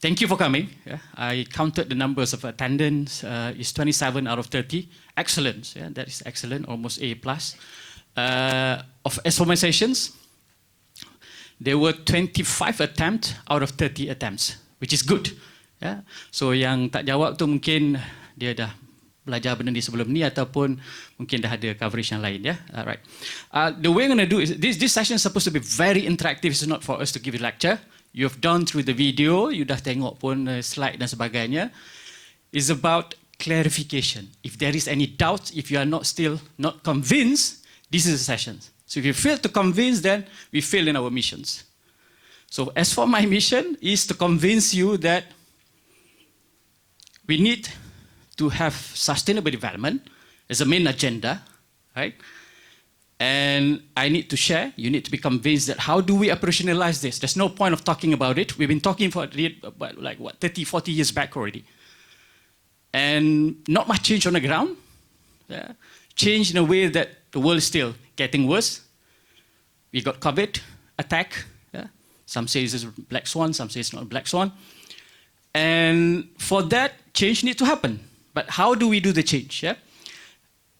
Thank you for coming. I counted the numbers of attendance. It's 27 out of 30. Excellent. Yeah, that is excellent. Almost A+. As for my sessions, there were 25 attempts out of 30 attempts, which is good. Yeah. So yang tak jawab tu mungkin dia dah belajar benda ni sebelum ni ataupun mungkin dah ada coverage yang lain, ya. Alright. The way I'm going to do is this session is supposed to be very interactive. It's not for us to give a lecture. You've done through the video, you dah tengok pun slide dan sebagainya. It's about clarification. If there is any doubt, if you are still not convinced, this is a session. So if you fail to convince, then we fail in our missions. So as for my mission is to convince you that we need to have sustainable development as a main agenda, right? And I need to share, you need to be convinced that how do we operationalize this? There's no point of talking about it. We've been talking for about like what, 30, 40 years back already. And not much change on the ground. Yeah? Change in a way that the world is still getting worse. We got COVID attack. Yeah? Some say it's a black swan, some say it's not a black swan. And for that, change needs to happen. But how do we do the change? Yeah?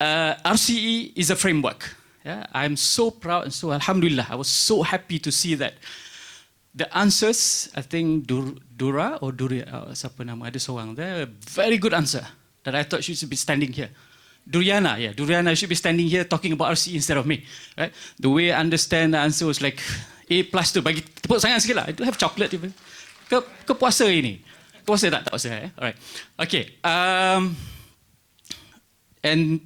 RCE is a framework. Yeah? I'm so proud and so alhamdulillah, I was so happy to see that the answers, I think Dura or Duria, siapa nama, ada seorang there, very good answer that I thought she should be standing here. Duriana, yeah, Duriana should be standing here talking about RCE instead of me. Right? The way I understand the answer was like A+ tu, bagi tepuk tangan sikit lah. I do have chocolate even. Ke puasa ini? Puasa tak? Tak puasa, eh? Alright. Okay. And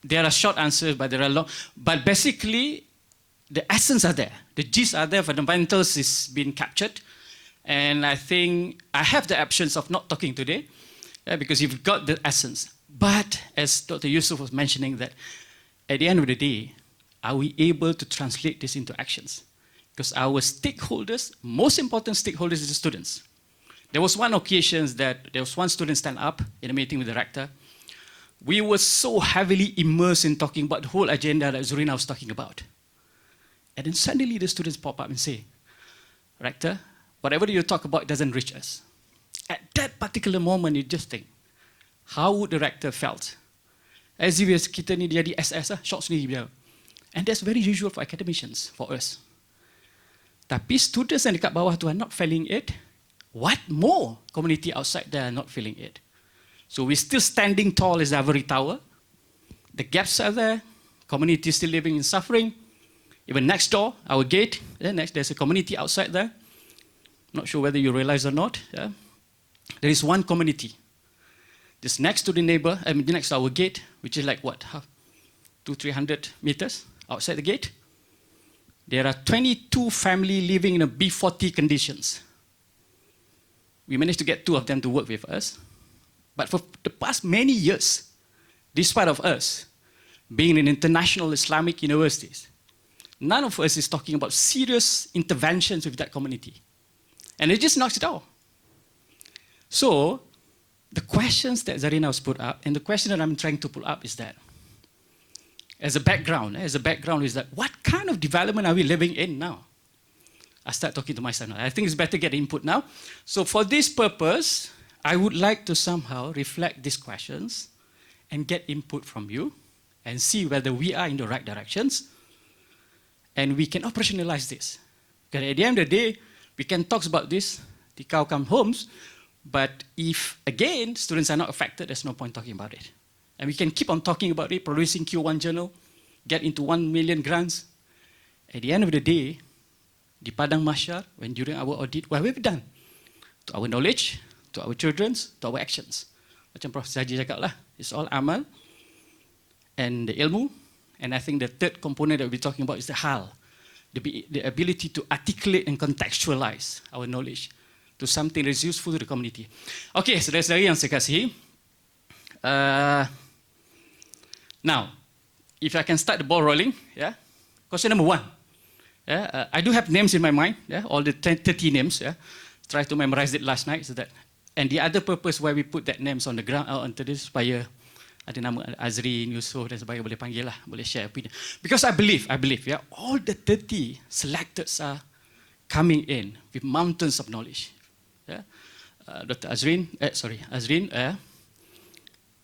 there are short answers, but there are long. But basically, the essence are there. The gist are there. Fundamentals is being captured. And I think I have the options of not talking today, because you've got the essence. But as Dr. Yusuf was mentioning that, at the end of the day, are we able to translate this into actions? Because our stakeholders, most important stakeholders is the students. There was one occasion that there was one student stand up in a meeting with the rector. We were so heavily immersed in talking about the whole agenda that Zurina was talking about. And then suddenly the students pop up and say, Rector, whatever you talk about doesn't reach us. At that particular moment, you just think, how would the rector felt? As if kita ni jadi SS, shock sendiri dia. And that's very usual for academicians, for us. Tapi students yang dekat bawah tu are not feeling it. What more community outside there are not feeling it? So we're still standing tall as Ivory Tower. The gaps are there. Community is still living in suffering. Even next door, our gate, there's a community outside there. Not sure whether you realize or not. Yeah? There is one community. Just next to the neighbor, next to our gate, which is like what, 200-300 meters outside the gate. There are 22 families living in a B40 conditions. We managed to get 2 of them to work with us. But for the past many years, despite of us being in international Islamic universities, none of us is talking about serious interventions with that community. And it just knocks it out. So, the questions that Zarina has put up, and the question that I'm trying to pull up is that, as a background is that, what kind of development are we living in now? I start talking to myself now. I think it's better to get input now. So for this purpose, I would like to somehow reflect these questions and get input from you and see whether we are in the right directions and we can operationalize this. Because at the end of the day, we can talk about this, the Kaukam homes, but if, again, students are not affected, there's no point talking about it. And we can keep on talking about it, producing Q1 journal, get into 1 million grants. At the end of the day, di Padang Mahsyar, when during our audit, what have we done? To our knowledge, to our children's, to our actions. Macam Prof. Saji cakap lah, it's all amal and the ilmu. And I think the third component that we'll be talking about is the hal, the ability to articulate and contextualize our knowledge to something that is useful to the community. Okay, saudara-saudari yang saya kasihi. Now, if I can start the ball rolling, yeah. Question number 1. Yeah, I do have names in my mind, yeah, all the 30 names. Yeah, try to memorize it last night so that. And the other purpose why we put that names on the ground, onto this, supaya ada nama Azrin, Yusuf dan sebagainya boleh panggil lah, boleh share opinion. Because I believe, yeah, all the 30 selected are coming in with mountains of knowledge. Yeah, Dr. Azrin,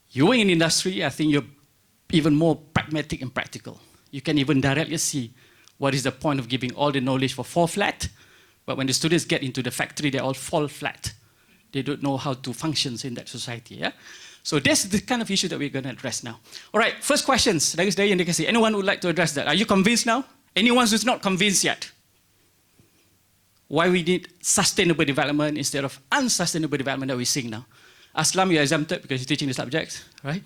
you were in industry. I think you're even more pragmatic and practical. You can even directly see what is the point of giving all the knowledge for fall flat, but when the students get into the factory, they all fall flat. They don't know how to function in that society. Yeah? So that's the kind of issue that we're going to address now. All right, first questions. Anyone would like to address that? Are you convinced now? Anyone who's not convinced yet? Why we need sustainable development instead of unsustainable development that we're seeing now? Aslam, you're exempted because you're teaching the subjects, right?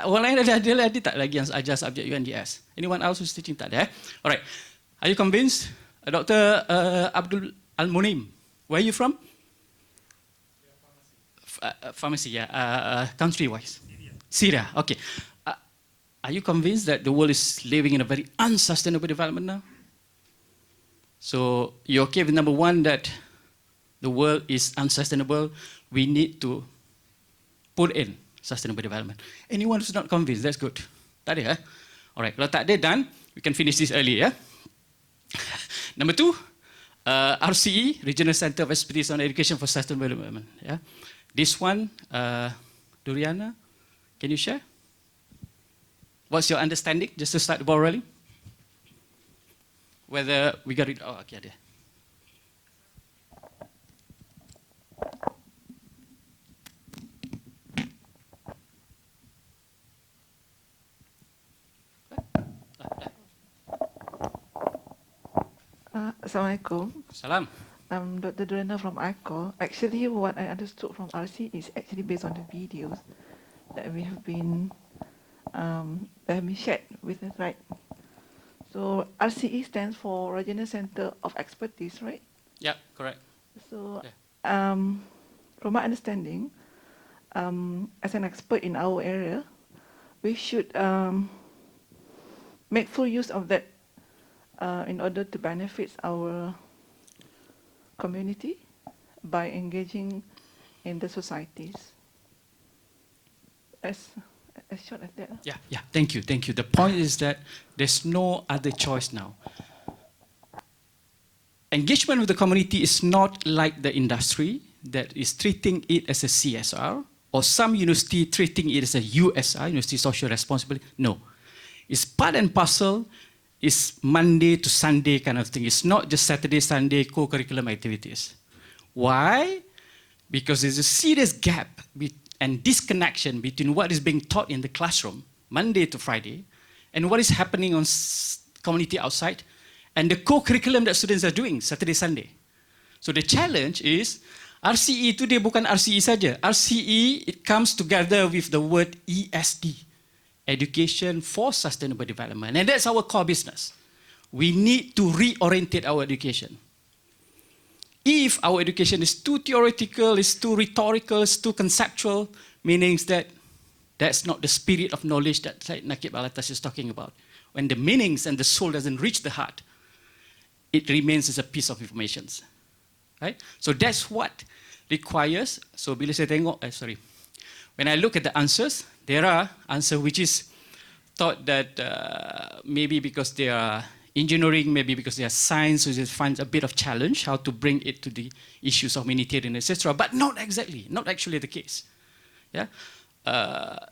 Orang lain ada tak lagi yang ajar subjek UNDS? Anyone else who's teaching tak ada? All right. Are you convinced? Dr. Abdul Al-Munim, where are you from? Pharmacy, yeah. Country-wise? Syria, okay. Are you convinced that the world is living in a very unsustainable development now? So you're okay with number one, that the world is unsustainable, we need to put in sustainable development. Anyone who's not convinced, that's good. Tak ada, eh? All right, kalau tak ada, done, we can finish this early, yeah? Number two, RCE, Regional Center of Expertise on Education for Sustainable Development. Yeah? This one, Duriana, can you share? What's your understanding, just to start the ball rolling? Whether we got it, oh, okay, ada. Assalamualaikum. Salam. I'm Dr. Durena from ICOR. Actually, what I understood from RC is actually based on the videos that we have been shared with us, right? So RCE stands for Regional Center of Expertise, right? Yeah, correct. So Yeah. from my understanding, as an expert in our area, we should make full use of that in order to benefit our community by engaging in the societies. As short as that. Yeah, thank you. The point is that there's no other choice now. Engagement with the community is not like the industry that is treating it as a CSR, or some university treating it as a USR, University Social Responsibility. No, it's part and parcel. It's Monday to Sunday kind of thing. It's not just Saturday, Sunday co-curriculum activities. Why? Because there's a serious gap and disconnection between what is being taught in the classroom, Monday to Friday, and what is happening on community outside, and the co-curriculum that students are doing, Saturday, Sunday. So the challenge is, RCE itu dia bukan RCE saja. RCE, it comes together with the word ESD. Education for Sustainable Development. And that's our core business. We need to reorientate our education. If our education is too theoretical, is too rhetorical, is too conceptual, meaning that that's not the spirit of knowledge that Syed Nakib Alatas is talking about. When the meanings and the soul doesn't reach the heart, it remains as a piece of information. Right? So that's what requires. So bila saya tengok, when I look at the answers, there are answers which is thought that maybe because they are engineering, maybe because they are science, which finds a bit of challenge how to bring it to the issues of humanitarian, etc. But not actually the case. Yeah,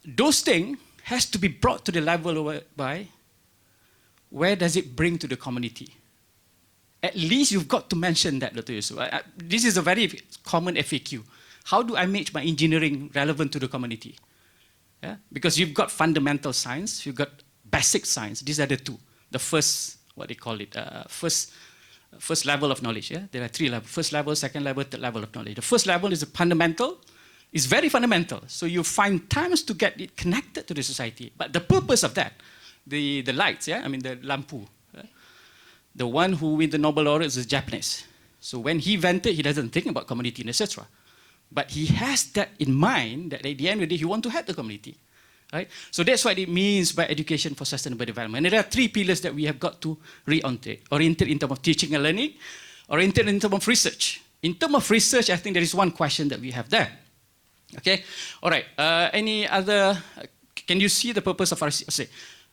those things has to be brought to the level by where does it bring to the community. At least you've got to mention that, Dr. Yusuf. This is a very common FAQ. How do I make my engineering relevant to the community? Yeah? Because you've got fundamental science, you've got basic science. These are the two. The first, what they call it, first level of knowledge. Yeah? There are three levels. First level, second level, third level of knowledge. The first level is the fundamental. It's very fundamental. So you find times to get it connected to the society. But the purpose of that, the lights, yeah? I mean the lampu. The one who wins the Nobel laureate is Japanese. So when he invented, he doesn't think about community, etc. But he has that in mind that at the end of the day, he wants to help the community. Right? So that's what it means by education for sustainable development. And there are three pillars that we have got to reorientate. Oriented in terms of teaching and learning, oriented in terms of research. In terms of research, I think there is one question that we have there. Okay? All right. Any other, can you see the purpose of RCE?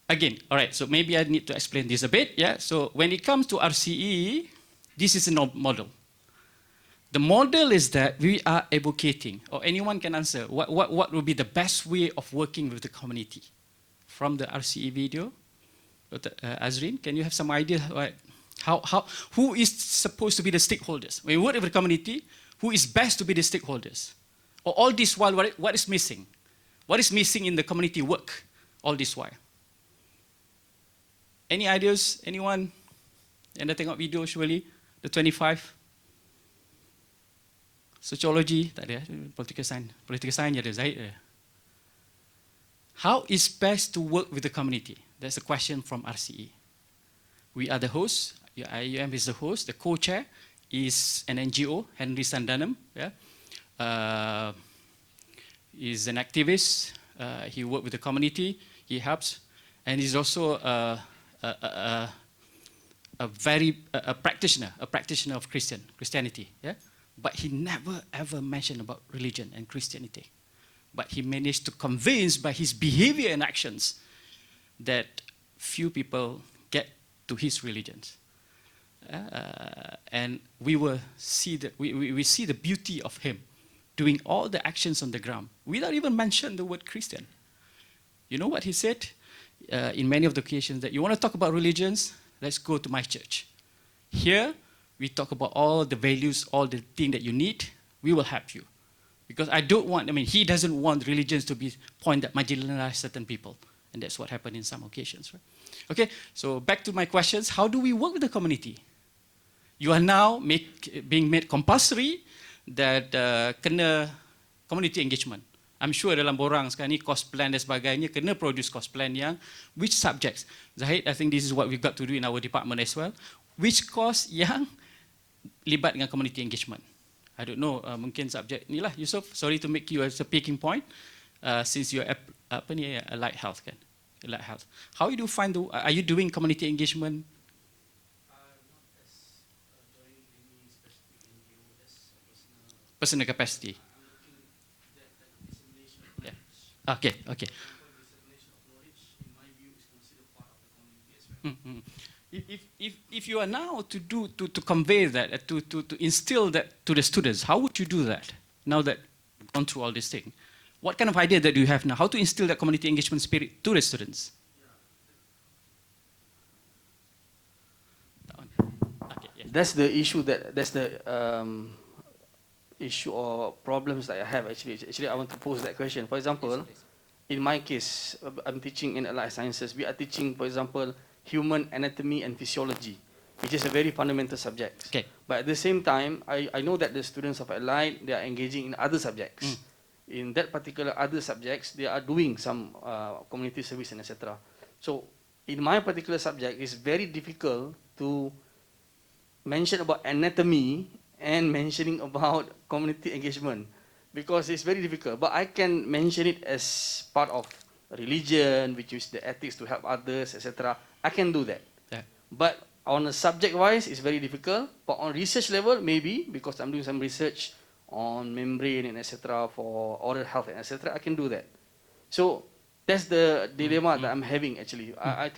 Again, all right, so maybe I need to explain this a bit. Yeah. So when it comes to RCE, this is a model. The model is that we are advocating, or anyone can answer, what would be the best way of working with the community? From the RCE video, Dr. Azrin, can you have some idea who is supposed to be the stakeholders? When you work with the community, who is best to be the stakeholders? Or all this while, what is missing? What is missing in the community work all this while? Any ideas? Anyone? Yang dah tengok video surely? The 25? Sociology? Tak ada. Political science. Political science je ada. Zahid ada. How is best to work with the community? That's a question from RCE. We are the host. IUM is the host. The co-chair is an NGO, Henry Sandanam. Yeah? He's an activist. He works with the community. He helps. And he's also a practitioner of Christianity. Yeah? But he never ever mentioned about religion and Christianity. But he managed to convince by his behavior and actions that few people get to his religions. And we see the beauty of him doing all the actions on the ground without even mentioning the word Christian. You know what he said in many of the occasions that you want to talk about religions, let's go to my church. Here, we talk about all the values, all the things that you need, we will help you. Because he doesn't want religions to be point that marginalize certain people. And that's what happened in some occasions. Right? Okay, so back to my questions. How do we work with the community? You are now being made compulsory that kena community engagement. I'm sure dalam borang sekarang ni cost plan dan sebagainya kena produce cost plan yang which subjects. Zahid, I think this is what we've got to do in our department as well. Which course yang libat dengan community engagement? I don't know, mungkin subjek ni lah, Yusof. Sorry to make you as a picking point, since you're allied health kan? Allied health. How you do find are you doing community engagement? Personal capacity. Yeah. Okay. If you are now to convey that, to instill that to the students, how would you do that now that you've gone through all this thing? What kind of idea that you have now? How to instill that community engagement spirit to the students? Okay, yeah. That's the issue issue or problems that I have actually. Actually, I want to pose that question. For example, in my case, I'm teaching in Allied Sciences. We are teaching, for example, human anatomy and physiology, which is a very fundamental subject. Okay. But at the same time, I know that the students of Allied, they are engaging in other subjects. In that particular other subjects, they are doing some community service and etc. So, in my particular subject, it's very difficult to mention about anatomy and mentioning about community engagement because it's very difficult. But I can mention it as part of religion, which is the ethics to help others, etc. I can do that. Yeah. But on a subject-wise, it's very difficult. But on research level, maybe, because I'm doing some research on membrane and etc. for oral health and etc. I can do that. So that's the dilemma that I'm having actually. I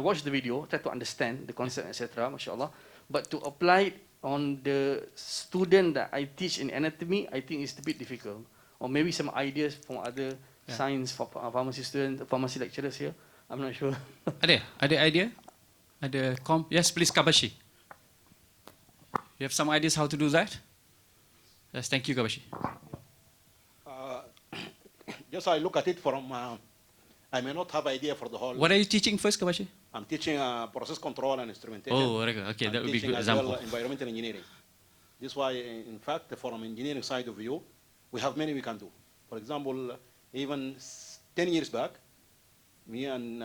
watched the video, try to understand the concept, etc. Mashallah. But to apply it on the student that I teach in anatomy, I think it's a bit difficult. Or maybe some ideas from other science for pharmacy students, pharmacy lecturers here. I'm not sure. Ada idea? Ada Yes, please, Kabashi. You have some ideas how to do that? Yes, thank you, Kabashi. Just I look at it from, I may not have idea for the whole. What are you teaching first, Kabashi? I'm teaching process control and instrumentation. Oh, okay, that would be a good example. Well, environmental engineering. This is why, in fact, from engineering side of view, we have many we can do. For example, even 10 years back, me and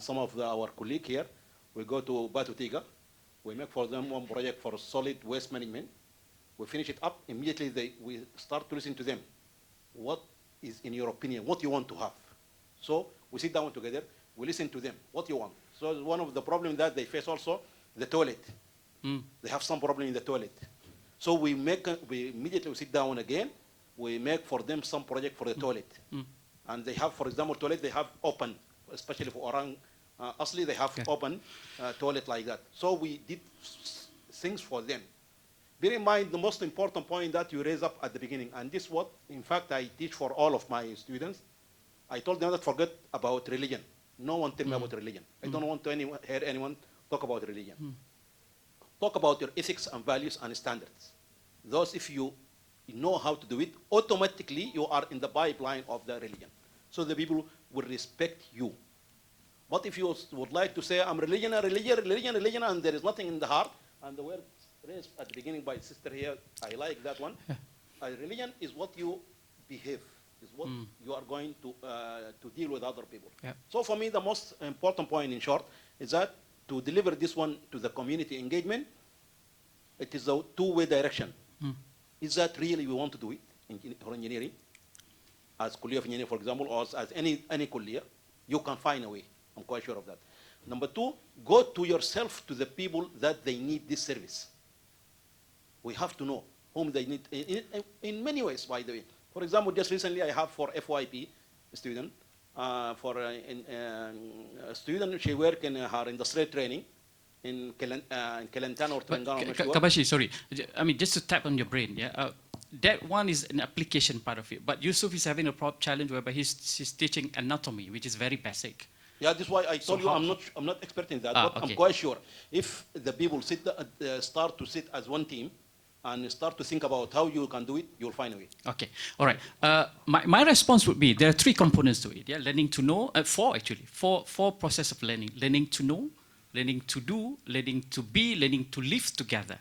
some of our colleagues here, we go to Batu Tiga. We make for them one project for solid waste management. We finish it up, immediately we start to listen to them. What is, in your opinion, what you want to have? So we sit down together, we listen to them, what you want. So one of the problems that they face also, the toilet. They have some problem in the toilet. So we immediately sit down again, we make for them some project for the toilet. And they have, for example, toilet, they have open, especially for orang asli, they have open toilet like that. So we did things for them. Bear in mind the most important point that you raise up at the beginning, and this is what, in fact, I teach for all of my students. I told them that forget about religion. No one tell me about religion. I don't want to hear anyone talk about religion. Talk about your ethics and values and standards. Those, if you know how to do it, automatically you are in the pipeline of the religion. So the people will respect you. But if you would like to say, I'm religion, and there is nothing in the heart, and the word raised at the beginning by sister here, I like that one. Religion is what you behave, is what you are going to deal with other people. Yeah. So for me, the most important point, in short, is that to deliver this one to the community engagement, it is a two-way direction. Is that really we want to do it for engineering, as Kuliya of Engineering, for example, or as any Kuliya, you can find a way. I'm quite sure of that. Number two, go to yourself to the people that they need this service. We have to know whom they need in many ways, by the way. For example, just recently I have for FYP student, for a student, she work in her industrial training in Kelantan or Terengganu. I'm not sure. Kabashi, sorry. I mean, just to tap on your brain, yeah. That one is an application part of it. But Yusuf is having a challenge whereby he's teaching anatomy, which is very basic. Yeah, that's why I told you I'm not expert in that, but okay. I'm quite sure if the people start to sit as one team and start to think about how you can do it, you'll find a way. Okay, all right. My response would be there are three components to it. Yeah, learning to know, four actually, four process of learning: learning to know, learning to do, learning to be, learning to live together.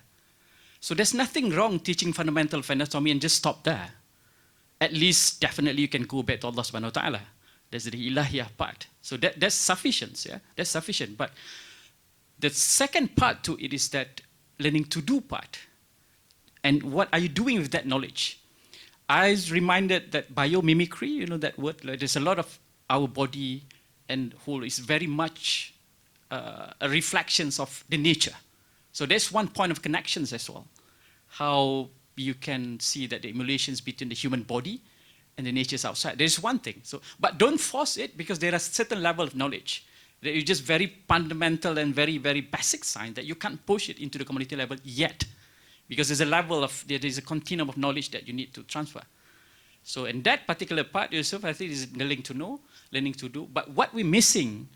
So there's nothing wrong teaching fundamental anatomy and just stop there. At least, definitely, you can go back to Allah Subhanahu wa Taala. There's the ilahiyah part. So that's sufficient, yeah? That's sufficient. But the second part to it is that learning to do part. And what are you doing with that knowledge? I was reminded that biomimicry, you know that word, like there's a lot of our body and whole is very much a reflections of the nature. So that's one point of connections as well. How you can see that the emulations between the human body and the nature's outside. There's one thing. So, but don't force it because there are certain level of knowledge that is just very fundamental and very, very basic science that you can't push it into the community level yet. Because there's a level of, there's a continuum of knowledge that you need to transfer. So in that particular part, Yusuf, I think is learning to know, learning to do. But what we're missing,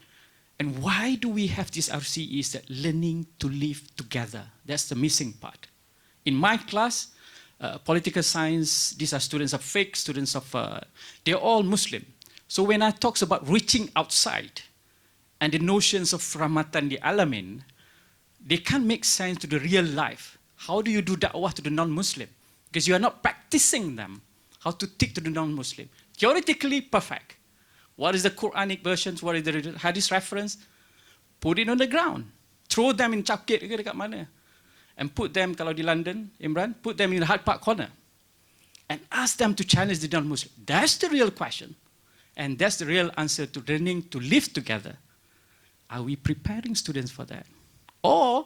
and why do we have this RCE, is that learning to live together. That's the missing part. In my class, political science, these are students of fiqh, students of, they're all Muslim. So when I talk about reaching outside and the notions of rahmatan di alamin, they can't make sense to the real life. How do you do da'wah to the non-Muslim? Because you are not practicing them, how to teach to the non-Muslim. Theoretically, perfect. What is the Quranic versions? What is the hadith reference? Put it on the ground. Throw them in Chapkit ke dekat mana. And put them, kalau di London, Imran, put them in the Hyde Park corner. And ask them to challenge the non-Muslim. That's the real question. And that's the real answer to learning to live together. Are we preparing students for that? Or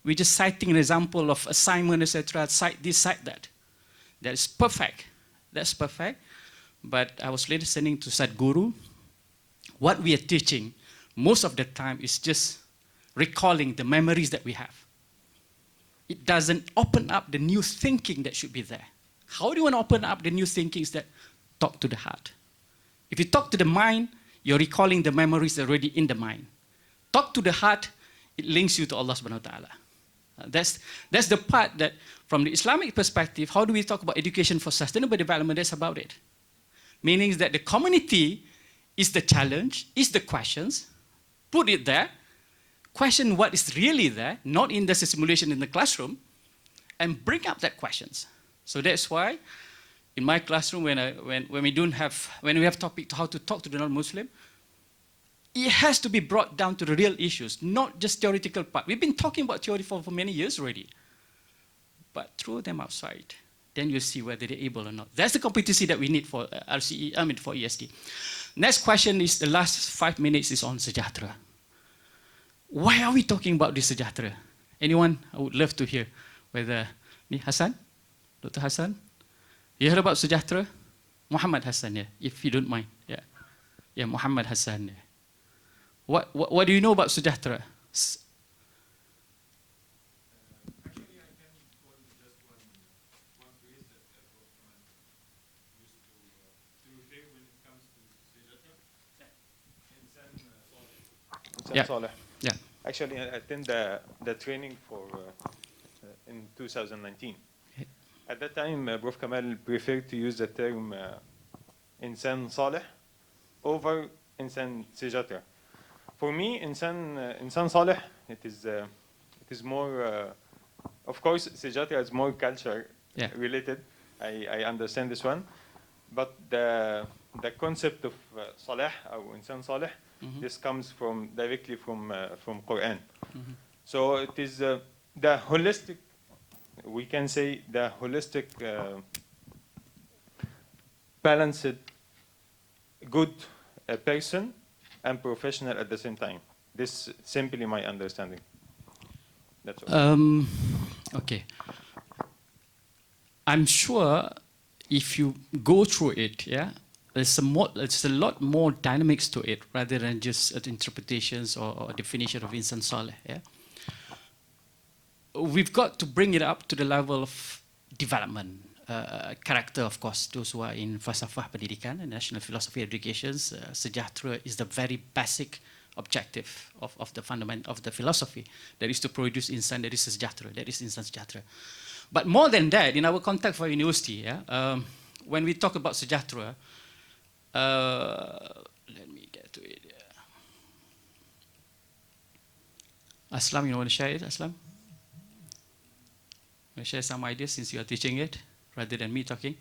we're just citing an example of assignment, etc., cite this, cite that. That is perfect. That's perfect. But I was listening to Sadhguru. What we are teaching most of the time is just recalling the memories that we have. It doesn't open up the new thinking that should be there. How do you want to open up the new thinkings that talk to the heart? If you talk to the mind, you're recalling the memories already in the mind. Talk to the heart, it links you to Allah Subhanahu wa Ta'ala. That's the part that, from the Islamic perspective, how do we talk about education for sustainable development? That's about it. Meaning that the community is the challenge, is the questions, put it there, question what is really there, not in the simulation in the classroom, and bring up that questions. So that's why, in my classroom, when we have topic to how to talk to the non-Muslim, it has to be brought down to the real issues, not just theoretical part. We've been talking about theory for many years already. But throw them outside, then you'll see whether they're able or not. That's the competency that we need for RCE, for ESD. Next question is, the last 5 minutes is on Sejahtera. Why are we talking about this Sejahtera? Anyone? I would love to hear whether, Hassan? Dr. Hassan? You heard about Sejahtera? Muhammad Hassan, yeah, if you don't mind. Yeah, yeah, Muhammad Hassan. Yeah. What do you know about Sejahtera? Yeah. Yeah. Actually, I attended the training for in 2019. At that time, Prof. Kamal preferred to use the term Insan Saleh over Insan Sejahtera. For me, Insan Saleh, it is more, of course, Sejahtera is more culture related. I understand this one. But the concept of Saleh or Insan Saleh, this comes directly from Quran. So it is the holistic, we can say the holistic, balanced, good person and professional at the same time. This is simply my understanding. That's all. Okay. I'm sure if you go through it, there's a lot more dynamics to it rather than just interpretations or definition of Insan Saleh. We've got to bring it up to the level of development, character, of course. Those who are in falsafah pendidikan and national philosophy educations, Sejahtera is the very basic objective of the fundament of the philosophy. That is to produce insan, that is Sejahtera, that is Insan Sejahtera. But more than that, in our context for university, when we talk about Sejahtera, let me get to it. Aslam, you want to share it, Aslam? Want to share some ideas since you are teaching it, rather than me talking?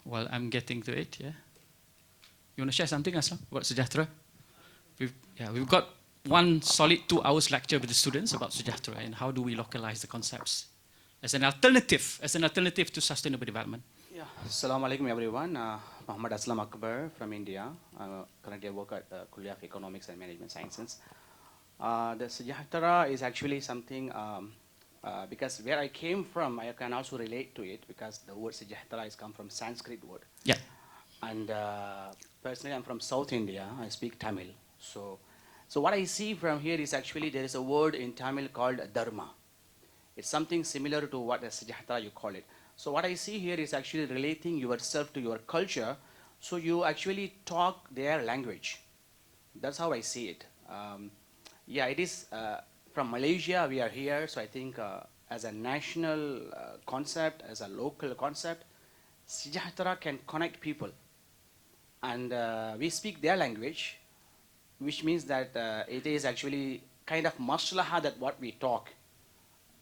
While I'm getting to it, You want to share something, Aslam, about Sejahtera? We've got one solid 2 hours lecture with the students about Sejahtera and how do we localize the concepts as an alternative to sustainable development. Assalamu alaikum everyone. Muhammad Aslam Akbar from India. Currently I work at Kuliah of Economics and Management Sciences. The Sejahtera is actually something, because where I came from, I can also relate to it because the word Sejahtera has come from Sanskrit word. And personally I'm from South India, I speak Tamil. So what I see from here is actually there is a word in Tamil called Dharma. It's something similar to what a Sejahtera you call it. So what I see here is actually relating yourself to your culture, so you actually talk their language. That's how I see it. It is from Malaysia, we are here, so I think as a national concept, as a local concept, Sejahtera can connect people. And we speak their language, which means that it is actually kind of maslaha that what we talk.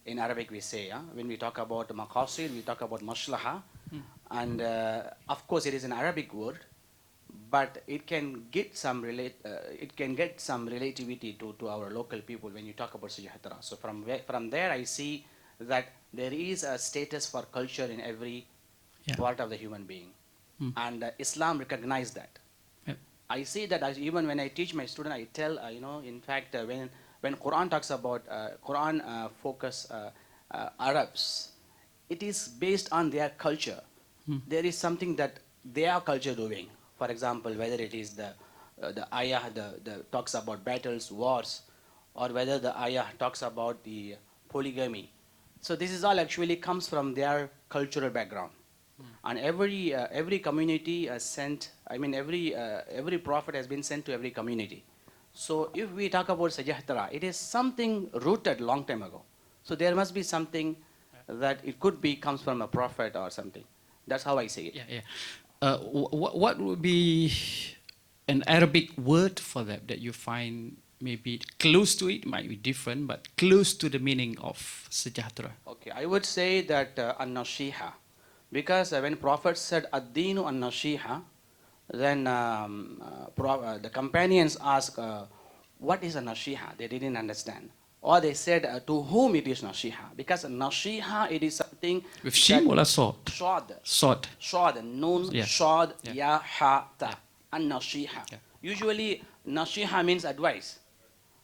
In Arabic we say, when we talk about maqasid, we talk about maslaha. And of course it is an Arabic word, but it can get some relativity to our local people when you talk about Sejahtera. So from there I see that there is a status for culture in every part of the human being. And Islam recognized that. I see that even when I teach my student, I tell, in fact, when Quran talks about, Quran focus Arabs, it is based on their culture. There is something that their culture doing. For example, whether it is the ayah talks about battles, wars, or whether the ayah talks about the polygamy. So this is all actually comes from their cultural background. And every community has sent, every prophet has been sent to every community. So if we talk about Sejahtera, it is something rooted long time ago. So there must be something that it could be comes from a prophet or something. That's how I see it. What would be an Arabic word for that you find maybe close to it, might be different, but close to the meaning of Sejahtera? Okay, I would say that an-nasiha. Because when Prophet said ad-dinu an-nasiha, then the companions asked, what is a nasiha? They didn't understand. Or they said, to whom it is nasiha? Because nasiha, it is something... With shim or sword? Sword. Sword. Nun, sword, ya, ha, ta. An-nasiha. Usually, nasiha means advice,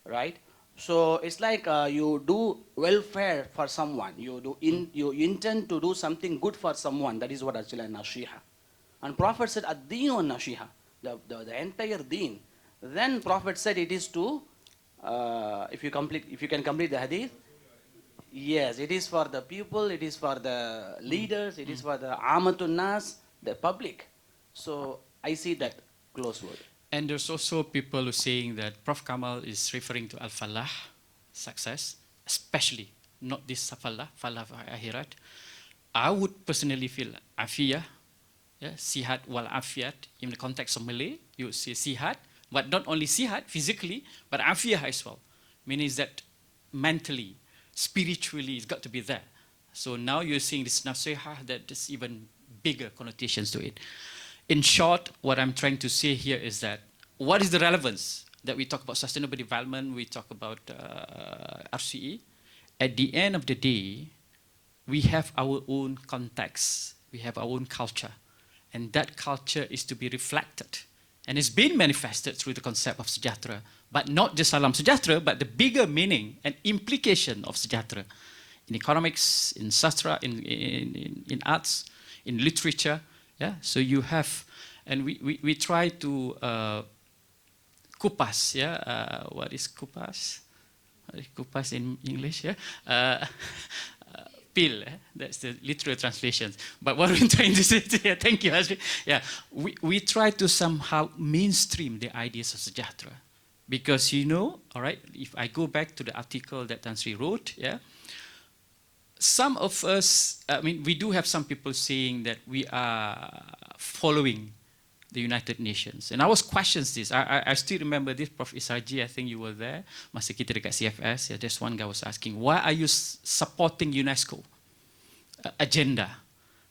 right? So it's like you do welfare for someone. You intend to do something good for someone. That is what actually nasiha. And Prophet said, ad-dinu an-nasiha, the entire deen. Then Prophet said it is to, if you can complete the hadith, yes, it is for the people, it is for the leaders, it is for the amatun nas, the public. So I see that close word. And there's also people who are saying that Prof. Kamal is referring to al-falah, success, especially not this falah, falah akhirat, I would personally feel afiyah, yeah, sihat wal afiat. In the context of Malay, you would say sihat, but not only sihat physically, but afiyah as well. Meaning that mentally, spiritually, it's got to be there. So now you're seeing this nasihah that there's even bigger connotations to it. In short, what I'm trying to say here is that what is the relevance that we talk about sustainable development, we talk about RCE. At the end of the day, we have our own context, we have our own culture, and that culture is to be reflected. And it's been manifested through the concept of sejahtera, but not just salam sejahtera, but the bigger meaning and implication of sejahtera in economics, in sastra, in arts, in literature. Yeah, so you have, and we try to kupas. Yeah, what is kupas? What is kupas in English? Yeah. Peel, that's the literal translations. But what we're trying to say, yeah, thank you, Asri. Yeah, we try to somehow mainstream the ideas of sejahtera. Because you know, all right, if I go back to the article that Tan Sri wrote, yeah, some of us, I mean, we do have some people saying that we are following the United Nations. And I was questions this. I still remember this, Prof. Isarji, I think you were there. Masa kita dekat CFS, yeah, there's one guy was asking, why are you supporting UNESCO agenda?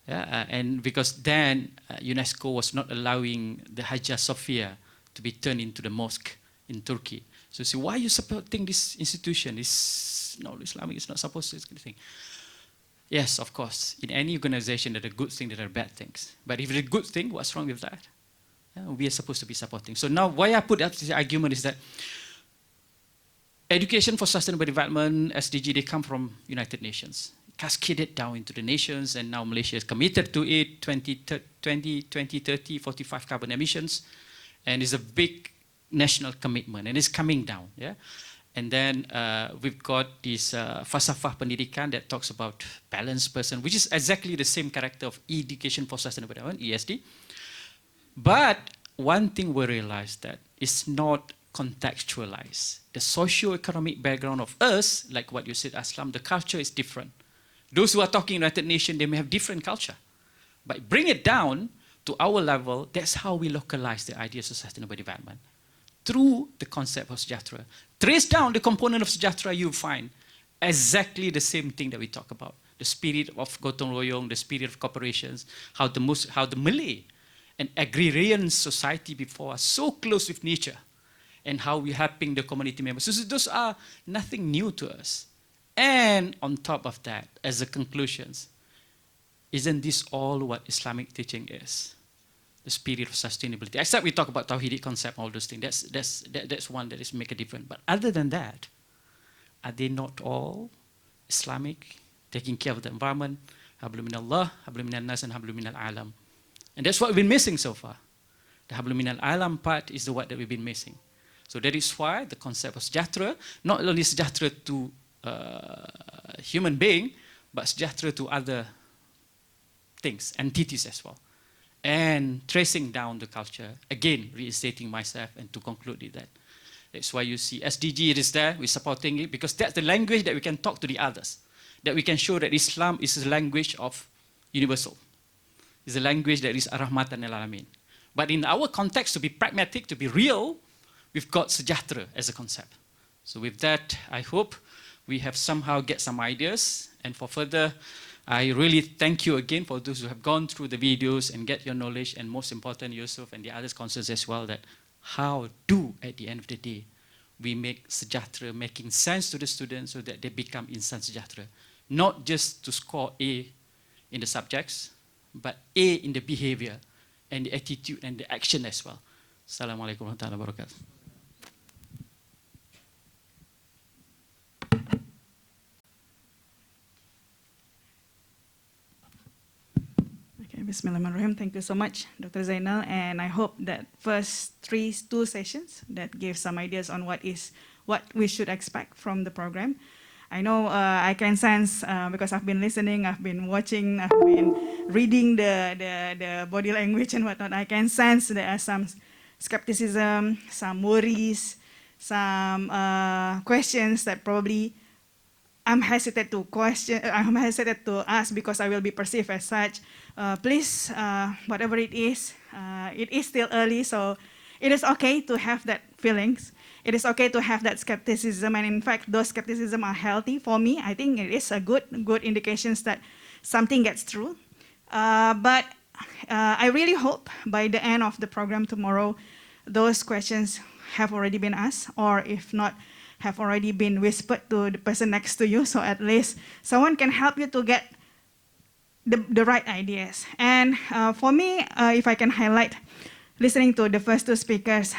Yeah, and because then UNESCO was not allowing the Hagia Sophia to be turned into the mosque in Turkey. So say, why are you supporting this institution? It's not Islamic, it's not supposed to, this kind of thing. Yes, of course. In any organization, there are good things, there are bad things. But if it's a good thing, what's wrong with that? Yeah, we are supposed to be supporting. So now, why I put up this argument is that education for sustainable development, SDG, they come from United Nations. Cascaded down into the nations, and now Malaysia is committed to it, 2030, 45 carbon emissions. And it's a big national commitment, and it's coming down. Yeah? And then we've got this falsafah pendidikan that talks about balanced person, which is exactly the same character of education for sustainable development, ESD. But one thing we realized that it's not contextualized. The socio-economic background of us, like what you said, Aslam, the culture is different. Those who are talking United Nations, they may have different culture. But bring it down to our level, that's how we localize the ideas of sustainable development. Through the concept of sejahtera. Trace down the component of sejahtera, you find exactly the same thing that we talk about. The spirit of gotong royong, the spirit of corporations, how the Malay and agrarian society before are so close with nature, and how we're helping the community members. So those are nothing new to us. And on top of that, as a conclusions, isn't this all what Islamic teaching is? The spirit of sustainability. Except we talk about Tawhidi concept, all those things. That's one that is make a difference. But other than that, are they not all Islamic, taking care of the environment? Hablum minallah, hablum minan nas, and hablum minal alam. And that's what we've been missing so far. The hablum minal alam part is the one that we've been missing. So that is why the concept of sejahtera, not only sejahtera to human being, but sejahtera to other things, entities as well. And tracing down the culture, again, reinstating myself, and to conclude with that. That's why you see SDG, it is there, we're supporting it, because that's the language that we can talk to the others, that we can show that Islam is a language of universal. It's a language that is ar-rahmatan lil alamin. But in our context, to be pragmatic, to be real, we've got sejahtera as a concept. So with that, I hope we have somehow get some ideas, and for further, I really thank you again for those who have gone through the videos and get your knowledge, and most important, Yusuf and the others concerns as well, that how do, at the end of the day, we make sejahtera making sense to the students so that they become Insan sejahtera. Not just to score A in the subjects, but A in the behavior and the attitude and the action as well. Assalamualaikum warahmatullahi wabarakatuh. Bismillahirrahmanirrahim. Thank you so much, Dr. Zainal, and I hope that first two sessions that gave some ideas on what we should expect from the program. I know I can sense because I've been listening, I've been watching, I've been reading the body language and whatnot. I can sense there are some skepticism, some worries, some questions that probably I'm hesitant to question, I'm hesitant to ask because I will be perceived as such. Please, whatever it is still early, so it is okay to have that feelings. It is okay to have that skepticism, and in fact, those skepticism are healthy for me. I think it is a good indications that something gets through. But I really hope by the end of the program tomorrow, those questions have already been asked, or if not, have already been whispered to the person next to you, so at least someone can help you to get the right ideas. And for me, if I can highlight, listening to the first two speakers,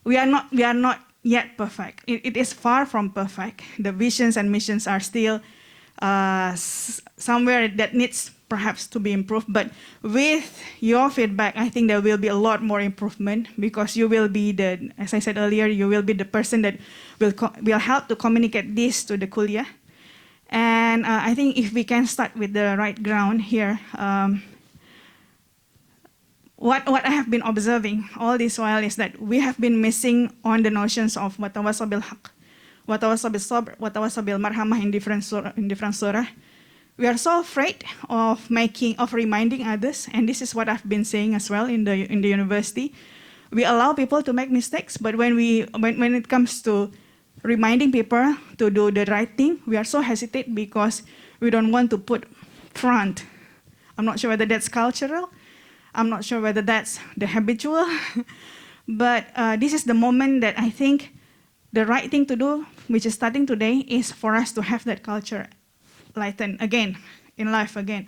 we are not yet perfect. It is far from perfect. The visions and missions are still somewhere that needs perhaps to be improved, but with your feedback, I think there will be a lot more improvement, because you will be the, as I said earlier, you will be the person that will help to communicate this to the kuliah. And I think if we can start with the right ground here, what I have been observing all this while is that we have been missing on the notions of watawasau bil haq, watawasau bil sabr, watawasau bil marhamah in different surah. We are so afraid of reminding others, and this is what I've been saying as well in the university. We allow people to make mistakes, but when it comes to reminding people to do the right thing, we are so hesitant because we don't want to put front. I'm not sure whether that's cultural. I'm not sure whether that's the habitual. But this is the moment that I think the right thing to do, which is starting today, is for us to have that culture lighten again, in life again.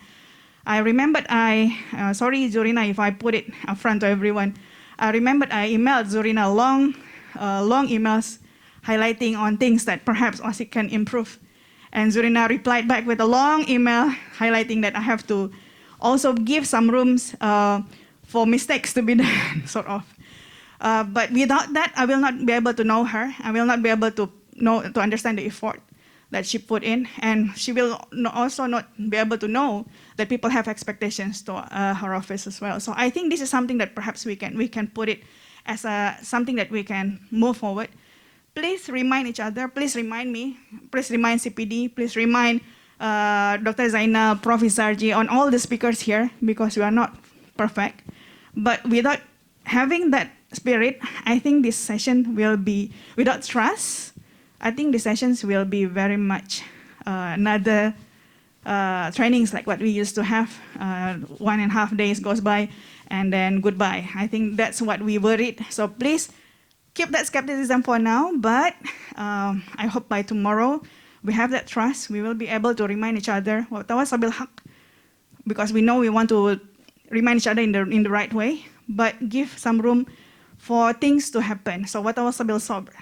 I remembered sorry Zorina if I put it up front to everyone. I remembered I emailed Zorina long emails highlighting on things that perhaps OSIC can improve. And Zorina replied back with a long email highlighting that I have to also give some rooms for mistakes to be done, sort of. But without that, I will not be able to know her. I will not be able to understand the effort that she put in, and she will also not be able to know that people have expectations to her office as well. So I think this is something that perhaps we can put it as something that we can move forward. Please remind each other. Please remind me. Please remind CPD. Please remind Dr. Zainal, Prof. Sarji, on all the speakers here, because we are not perfect. But without having that spirit, I think this session will be without trust. I think the sessions will be very much another trainings like what we used to have. 1.5 days goes by and then goodbye. I think that's what we worried. So please keep that skepticism for now, but I hope by tomorrow we have that trust. We will be able to remind each other watawasau bil haq, because we know we want to remind each other in the right way, but give some room for things to happen. So watawasau bil sabr.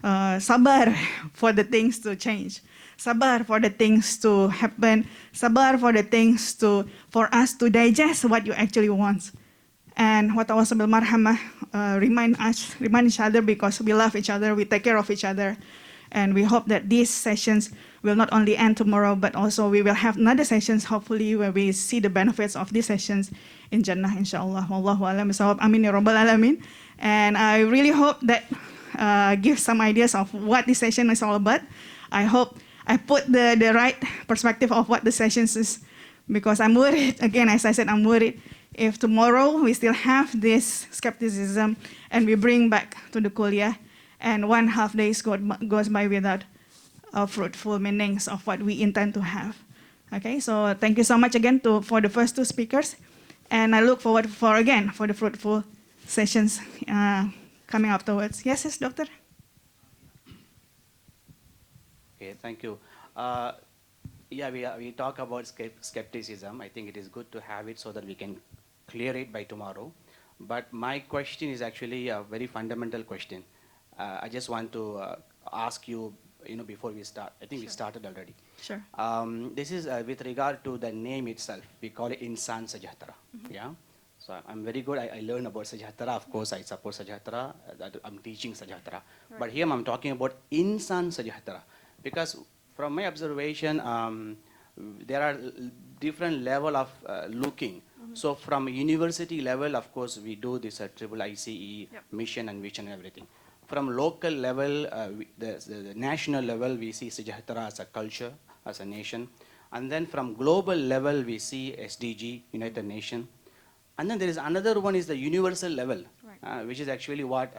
Sabar for the things to change, sabar for the things to happen, sabar for the things for us to digest what you actually want. And watawasau bil marhamah, remind each other, because we love each other, we take care of each other, and we hope that these sessions will not only end tomorrow, but also we will have another sessions, hopefully, where we see the benefits of these sessions in Jannah, inshallah. Wallahu a'lam bishawab. Amin ya rabbal alamin. And I really hope that give some ideas of what this session is all about. I hope I put the right perspective of what the sessions is, because I'm worried, again, as I said, I'm worried if tomorrow we still have this skepticism and we bring back to the kuliah and 1.5 days goes by without fruitful meanings of what we intend to have. Okay, so thank you so much again for the first two speakers, and I look forward for the fruitful sessions coming afterwards. Yes, doctor? Okay, thank you. Yeah, we talk about skepticism. I think it is good to have it so that we can clear it by tomorrow. But my question is actually a very fundamental question. I just want to ask you, before we start. I think we started already. Sure. This is with regard to the name itself. We call it Insan Sejahtera. Yeah. So I'm very good. I learned about Sejahtera. Of course, I support Sejahtera. I'm teaching Sejahtera. Right. But here I'm talking about Insan Sejahtera, because from my observation, there are different level of looking. So from university level, of course, we do this triple ICE mission and vision and everything. from local level, the national level, we see Sejahtera as a culture, as a nation. And then from global level, we see SDG, United Nations. And then there is another one is the universal level, which is actually what,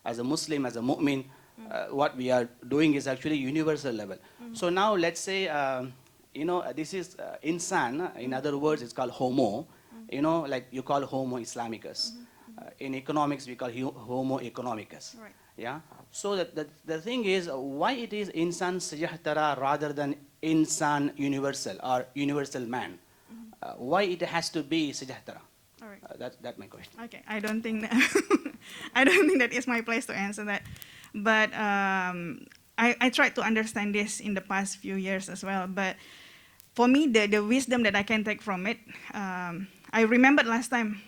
as a Muslim, as a mu'min, what we are doing is actually universal level. So now let's say, this is Insan, in other words, it's called Homo, like you call Homo Islamicus. In economics, we call Homo economicus. Right. Yeah. So the thing is, why it is Insan Sejahtera rather than Insan universal or universal man? Why it has to be Sejahtera? All right. That's my question. Okay, I don't think that I don't think that is my place to answer that, but I tried to understand this in the past few years as well. But for me, the wisdom that I can take from it, I remembered last time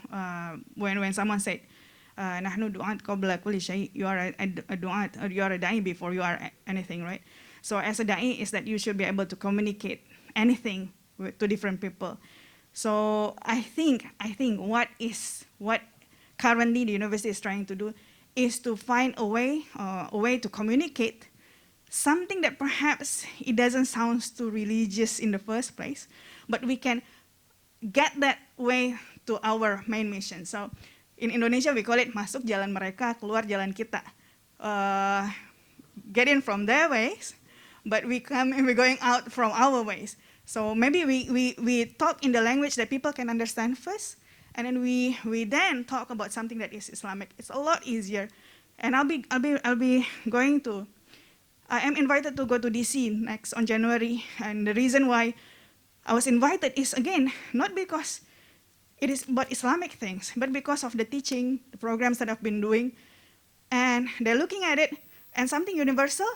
when someone said, "Nahnu du'at qabla kulli shay." You are a du'at, or you are a da'i before you are anything, right? So as a da'i is that you should be able to communicate anything to different people. So I think what currently the university is trying to do is to find a way to communicate something that perhaps it doesn't sound too religious in the first place, but we can get that way to our main mission. So in Indonesia we call it masuk jalan mereka, keluar jalan kita. Get in from their ways, but we're going out from our ways. So maybe we talk in the language that people can understand first, and then we then talk about something that is Islamic. It's a lot easier. And I'll be going to. I am invited to go to DC next on January, and the reason why I was invited is again not because it is about Islamic things, but because of the teaching, the programs that I've been doing, and they're looking at it and something universal.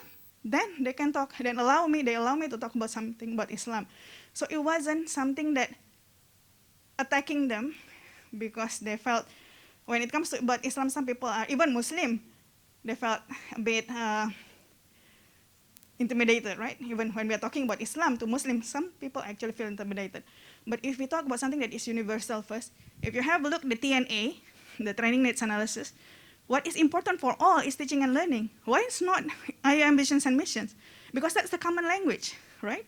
Then they can talk. Then they allow me to talk about something about Islam. So it wasn't something that attacking them, because they felt when it comes to about Islam, some people are even Muslim. They felt a bit intimidated, right? Even when we are talking about Islam to Muslims, some people actually feel intimidated. But if we talk about something that is universal first, if you have a look at the TNA, the Training Needs Analysis, what is important for all is teaching and learning. Why is not IAM visions and missions? Because that's the common language, right?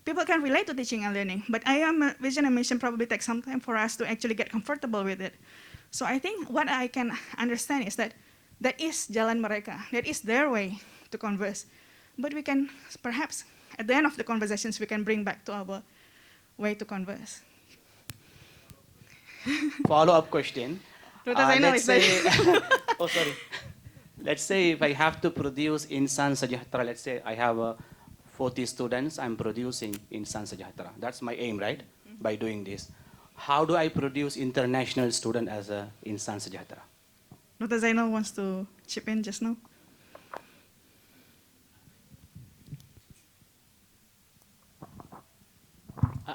People can relate to teaching and learning, but IAM vision and mission probably takes some time for us to actually get comfortable with it. So I think what I can understand is that is jalan mereka, that is their way to converse. But we can perhaps, at the end of the conversations, we can bring back to our way to converse. Follow-up question. Let's say, oh sorry. Let's say if I have to produce Insan Sejahtera, let's say I have 40 students, I'm producing Insan Sejahtera. That's my aim, right? By doing this. How do I produce international student as a Insan Sejahtera? Dr. Zainal wants to chip in just now.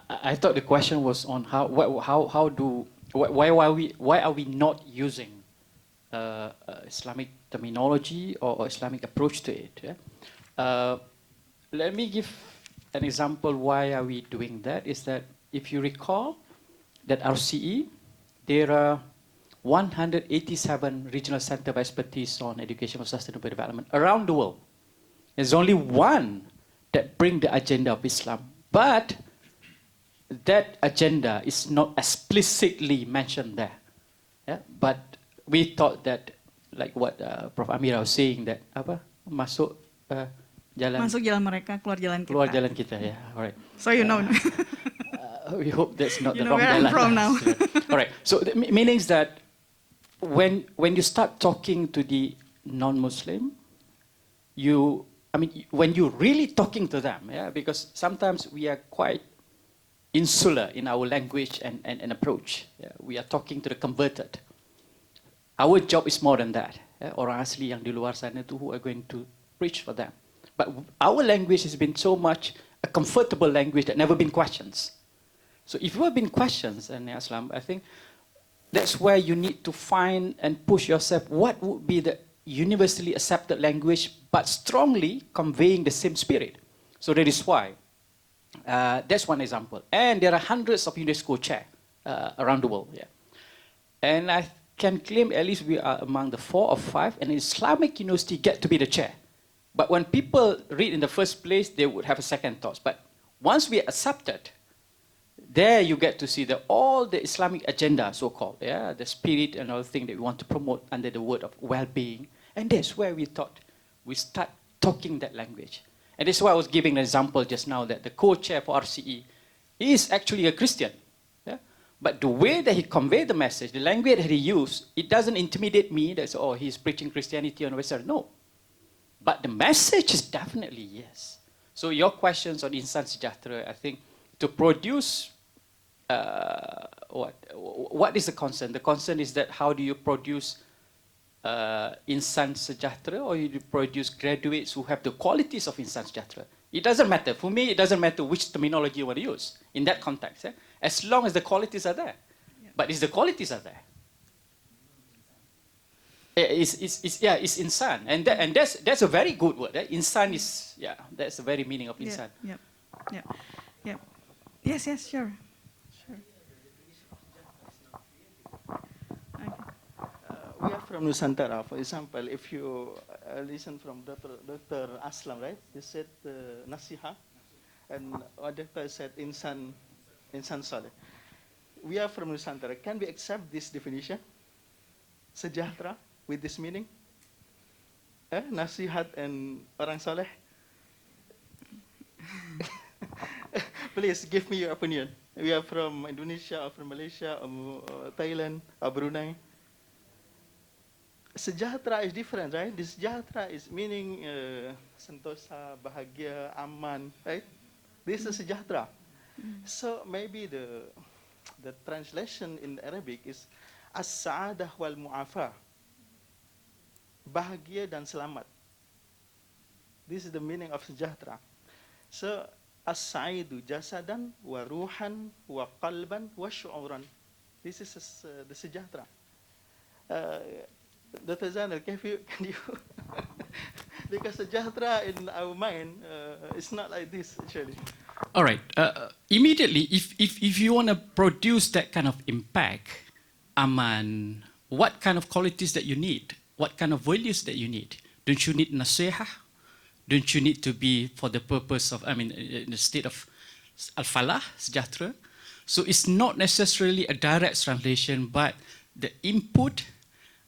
I thought the question was on why are we not using Islamic terminology or Islamic approach to it? Yeah? Let me give an example. Why are we doing that? Is that if you recall that RCE, there are 187 regional centers of expertise on education for sustainable development around the world. There's only one that brings the agenda of Islam, but that agenda is not explicitly mentioned there. Yeah? But we thought that, like what Prof. Amira was saying, that masuk jalan mereka, keluar jalan kita. Keluar jalan kita, yeah. All right. So you know. We hope that's not you the know wrong where jalan. I'm from now. Yeah. All right. So the meaning is that when you start talking to the non-Muslim, when you're really talking to them, yeah, because sometimes we are quite insular in our language and approach. Yeah? We are talking to the converted. Our job is more than that. Yeah? Orang asli yang di luar sana tu who are going to preach for them. But our language has been so much a comfortable language that never been questions. So if you have been questions in Islam, I think that's where you need to find and push yourself. What would be the universally accepted language, but strongly conveying the same spirit? So that is why. That's one example. And there are hundreds of UNESCO chairs around the world. Yeah. And can claim at least we are among the 4 or 5, and Islamic university get to be the chair. But when people read in the first place, they would have a second thought. But once we are accepted, there you get to see all the Islamic agenda, so-called, yeah, the spirit and all the thing that we want to promote under the word of well-being. And that's where we thought we start talking that language. And that's why I was giving an example just now that the co-chair for RCE is actually a Christian. Yeah? But the way that he conveyed the message, the language that he used, it doesn't intimidate me that, oh, he's preaching Christianity on Western. No. But the message is definitely yes. So your questions on Insan Sejahtera, I think, to produce, what is the concern? The concern is that how do you produce Insan Sejahtera, or you produce graduates who have the qualities of Insan Sejahtera? It doesn't matter. For me, it doesn't matter which terminology you want to use in that context, as long as the qualities are there. Yeah. But is the qualities are there? It's Insan, and that's a very good word. Insan is, that's the very meaning of Insan. Yeah. Yes, sure. We are from Nusantara. For example, if you listen from Dr. Aslam, right? He said Nasiha, and Dr. said Insan Saleh. We are from Nusantara. Can we accept this definition? Sejahtera with this meaning? Nasihat and orang saleh? Please give me your opinion. We are from Indonesia, or from Malaysia, or Thailand, or Brunei. Sejahtera is different, right? This sejahtera is meaning sentosa, bahagia, aman, right? This is sejahtera. So maybe the translation in Arabic is as-sa'adah wal mu'afa. Bahagia dan selamat. This is the meaning of sejahtera. So as-sa'idu jasadan wa ruhan wa qalban wa syu'uran. This is the sejahtera. Dr. Zainal, can you because sejahtera in our mind it's not like this actually. All right. Immediately, if you want to produce that kind of impact, aman, what kind of qualities that you need? What kind of values that you need? Don't you need nasiha? Don't you need to be for the purpose of, in the state of al-falah, sejahtera? So it's not necessarily a direct translation, but the input,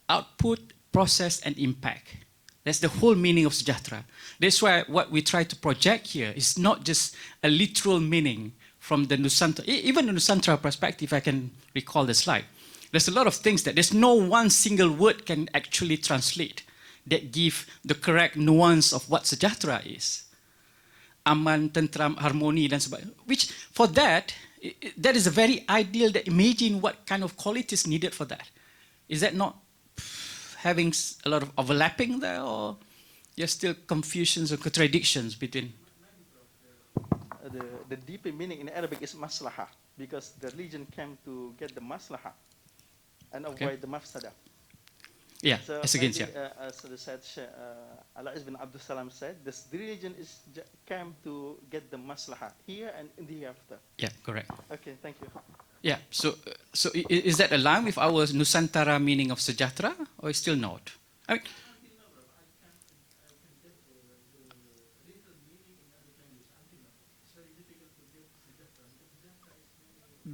output, process, and impact. That's the whole meaning of sejahtera. That's why what we try to project here is not just a literal meaning from the Nusantara, even the Nusantara perspective, I can recall the slide. There's a lot of things that there's no one single word can actually translate that give the correct nuance of what sejahtera is. Aman, tentram, harmony, dan sebagainya. Which, for that, that is a very ideal, that imagine what kind of qualities needed for that. Is that not having a lot of overlapping there, or there's still confusions or contradictions between? The deeper meaning in Arabic is maslahah, because the religion came to get the maslahah and avoid the mafsadah. Yeah, so as against, as the said, Al-Aziz bin Abdul Salam said, this religion came to get the maslahah here and in the hereafter. Yeah, correct. Okay, thank you. Yeah, so is that aligned with our Nusantara meaning of sejahtera, or is still not? I mean,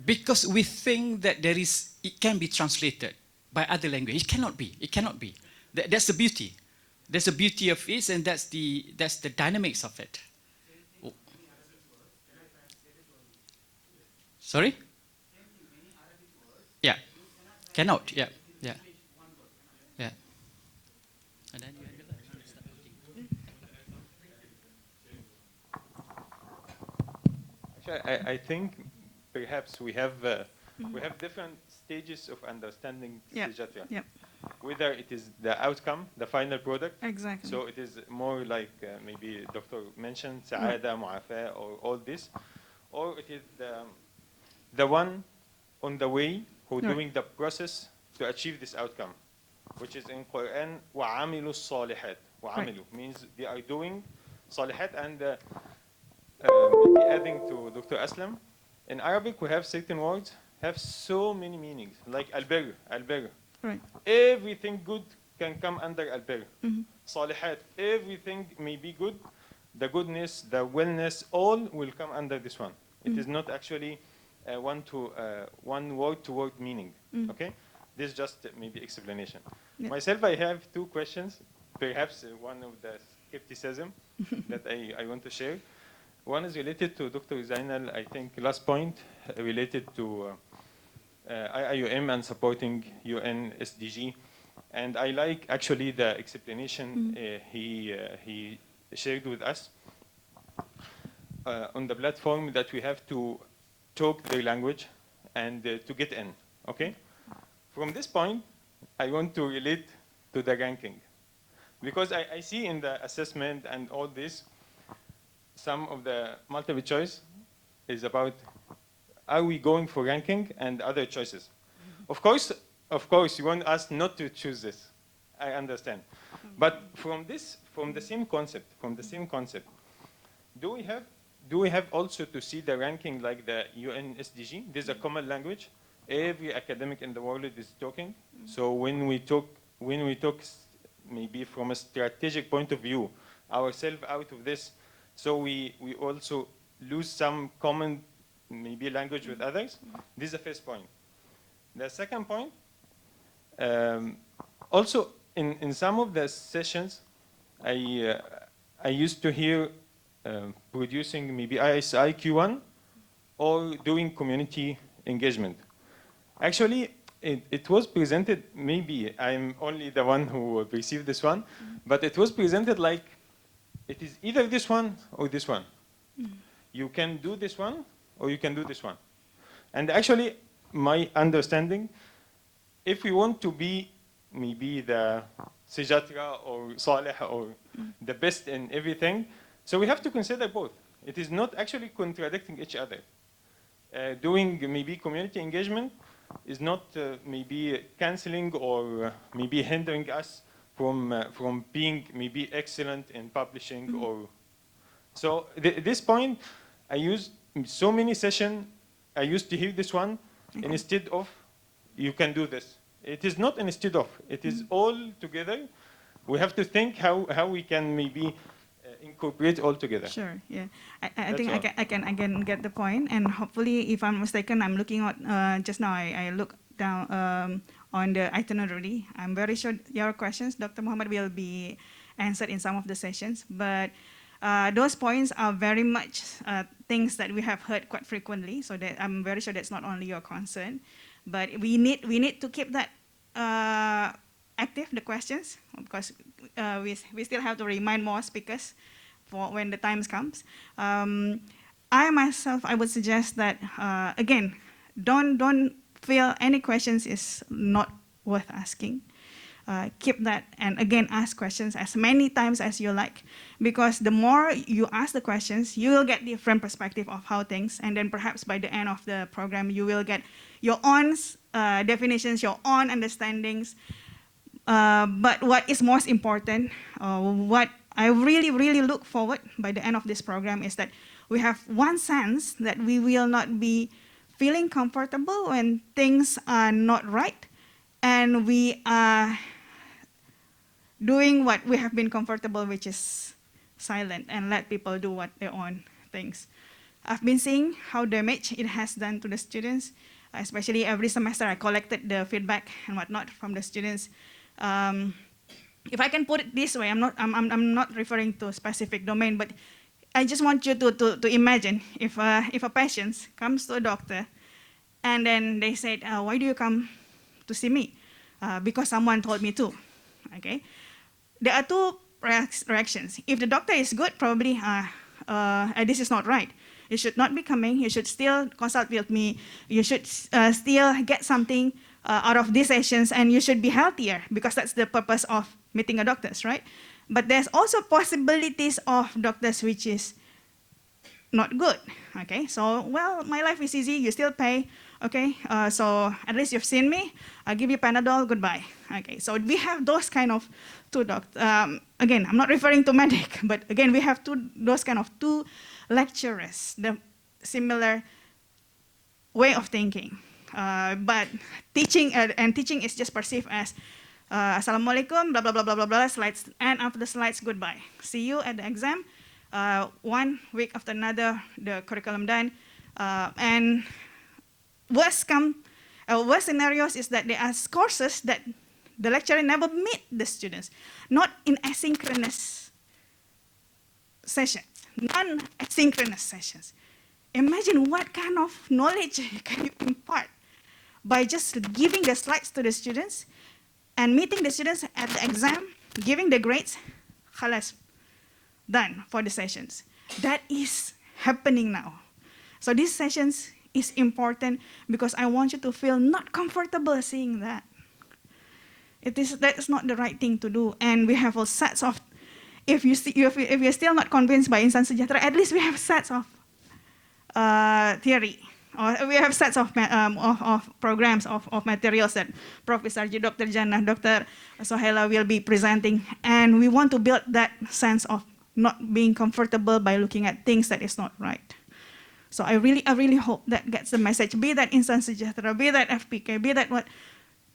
because we think that it can be translated by other language. It cannot be. It cannot be. That's the beauty. That's the beauty of it, and that's the dynamics of it. Oh. Sorry? Yeah. Cannot. Yeah. Yeah. Yeah. And then Actually, I think perhaps we have different stages of understanding sejahtera. Yeah. Whether it is the outcome, the final product. Exactly. So it is more like maybe Doctor mentioned Sa'ada, Mu'afa, or all this, or it is the one on the way who doing the process to achieve this outcome, which is in Quran, وَعَمِلُوا الصَّالِحَاتِ. وَعَمِلُوا means they are doing salihat, and maybe adding to Dr. Aslam, in Arabic we have certain words have so many meanings, like al-bir. Right. Everything good can come under al-bir. Mhm. Salihat, everything may be good. The goodness, the wellness, all will come under this one. It is not actually one word to word meaning. Mm. Okay, this is just maybe explanation. Yeah. Myself, I have two questions. Perhaps one of the skepticism that I want to share. One is related to Dr. Zainal. I think last point related to IIUM and supporting UN SDG. And I like actually the explanation he shared with us on the platform that we have to talk their language and to get in, okay? From this point, I want to relate to the ranking. Because I see in the assessment and all this, some of the multiple choice is about, are we going for ranking and other choices? Of course, you want us not to choose this. I understand. But from the same concept, do we have also to see the ranking like the UN SDG? There's a common language. Every academic in the world is talking. So when we talk maybe from a strategic point of view, ourselves out of this, so we also lose some common maybe language with others. This is the first point. The second point, also in some of the sessions, I used to hear producing maybe ISIQ1 or doing community engagement. Actually, it was presented, maybe I'm only the one who received this one, but it was presented like it is either this one or this one. You can do this one or you can do this one. And actually, my understanding, if we want to be maybe the Sejahtera or Saleh or the best in everything, so we have to consider both. It is not actually contradicting each other. Doing maybe community engagement is not maybe canceling or maybe hindering us from being maybe excellent in publishing or. So this point, I used so many sessions. I used to hear this one instead of you can do this. It is not instead of. It is all together. We have to think how we can maybe incorporate all together. Sure. Yeah. I think all. I can get the point, and hopefully, if I'm mistaken, I'm looking at just now. I look down on the itinerary. I'm very sure your questions, Dr. Muhammad, will be answered in some of the sessions, but. Those points are very much things that we have heard quite frequently. So that I'm very sure that's not only your concern, but we need to keep that active, the questions, because we still have to remind more speakers for when the time comes. I myself, I would suggest that again, don't feel any questions is not worth asking. Keep that, and again, ask questions as many times as you like, because the more you ask the questions, you will get different perspective of how things, and then perhaps by the end of the program, you will get your own definitions, your own understandings. But what is most important, what I really look forward by the end of this program is that we have one sense that we will not be feeling comfortable when things are not right, and we are doing what we have been comfortable, which is silent and let people do what their own things. I've been seeing how damage it has done to the students, especially every semester I collected the feedback and whatnot from the students. If I can put it this way, I'm not referring to a specific domain, but I just want you to imagine if a patient comes to a doctor and then they said, why do you come to see me? Because someone told me to, okay? There are two reactions. If the doctor is good, probably this is not right. You should not be coming. You should still consult with me. You should still get something out of these sessions, and you should be healthier, because that's the purpose of meeting a doctor, right? But there's also possibilities of doctors which is not good, okay? So, well, my life is easy. You still pay, okay? So at least you've seen me. I'll give you Panadol, goodbye. Okay, so we have those kind of two doctors. Again, I'm not referring to medic, but again, we have those kind of two lecturers, the similar way of thinking. but teaching and teaching is just perceived as Assalamualaikum, blah, blah, blah, blah, blah, blah, slides, and after the slides, goodbye. See you at the exam. 1 week after another, the curriculum done. And worst scenarios is that there are courses that the lecturer never meet the students, not in asynchronous sessions, non-asynchronous sessions. Imagine what kind of knowledge can you impart by just giving the slides to the students and meeting the students at the exam, giving the grades, khalas, done for the sessions. That is happening now. So these sessions is important because I want you to feel not comfortable seeing that. That's not the right thing to do. And we have a sets of, if you're still not convinced by Insan Sejahtera, at least we have sets of theory, or we have sets of programs of materials that Professor G, Dr. Jannah, Dr. Sohaila will be presenting, and we want to build that sense of not being comfortable by looking at things that is not right. So I really hope that gets the message. Be that Insan Sejahtera, be that FPK, be that what,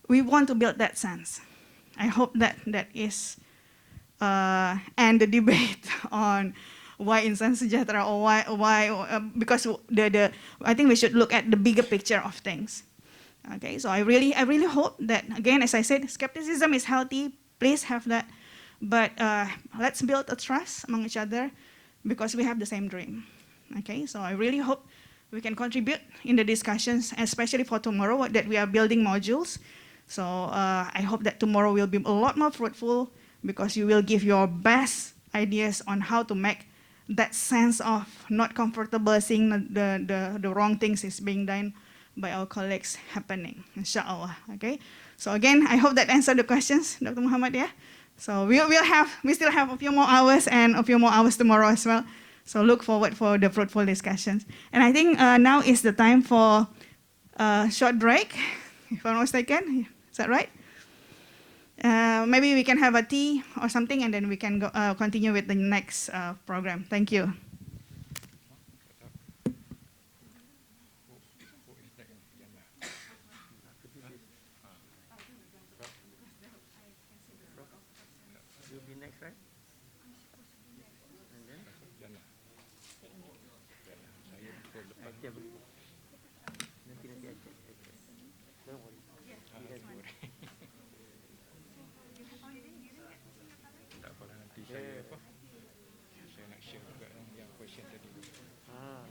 we want to build that sense. I hope that is, and the debate on why Insan Sejahtera or why because I think we should look at the bigger picture of things. Okay, so I really hope that, again, as I said, skepticism is healthy. Please have that, but let's build a trust among each other because we have the same dream. Okay, so I really hope we can contribute in the discussions, especially for tomorrow that we are building modules. So I hope that tomorrow will be a lot more fruitful because you will give your best ideas on how to make that sense of not comfortable seeing the wrong things is being done by our colleagues happening, inshallah. Okay, so again, I hope that answered the questions, Dr. Muhammad. Yeah, so we still have a few more hours and a few more hours tomorrow as well. So look forward for the fruitful discussions. And I think now is the time for a short break, if I'm not mistaken. Is that right? Maybe we can have a tea or something, and then we can go, continue with the next program. Thank you. You'll be next, right? And then? Nanti I check. Don't worry. You guys worry. Tak apalah, nanti saya nak share juga yang question tadi.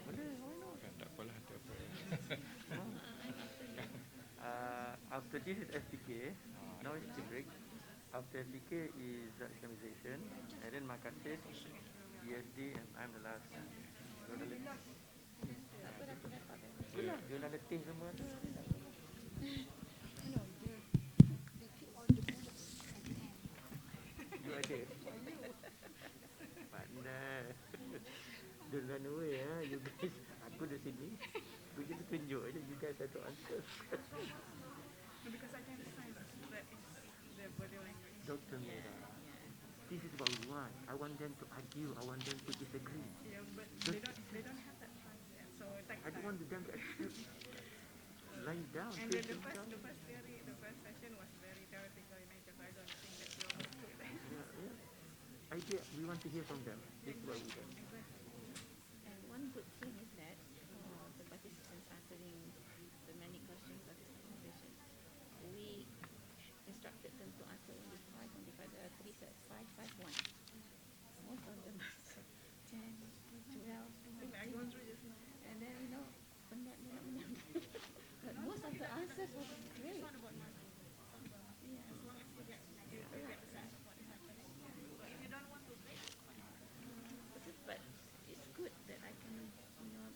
Boleh, why not? Tak apalah, tak apa. After this is FPK, now it's tea break. After FPK is Islamization, and then Makassar, ESD, and I'm the last. Dia dah letih semua tu. You ada? Partner. Don't run away, you guys. Aku di sini. Aku just tunjuk aja. You guys have to answer. Because I can sense that is the body language. Dr. Mira, this is what we want. I want them to argue. I want them to disagree. Yeah, but they don't have that chance yet. So I don't want them to accept. Lying down. And then the first theory, the first session was very theoretical in nature, so I don't think that you'll go through that. Idea. We want to hear from them. This is what we do. And one good thing is that the participants answering the many questions of this conversation, we instructed them to answer only 3 sets, 5, 1. Most of them 10, 12, 15. And then, but most of the answers were great. But it's good that I can,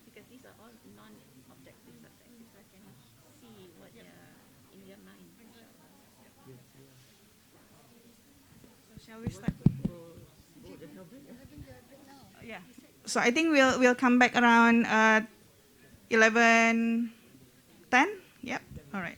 because these are all non-objective subjects, so I can see what they're in their mind. So shall we start? Yeah. So I think we'll come back around 11:10. Yep. All right.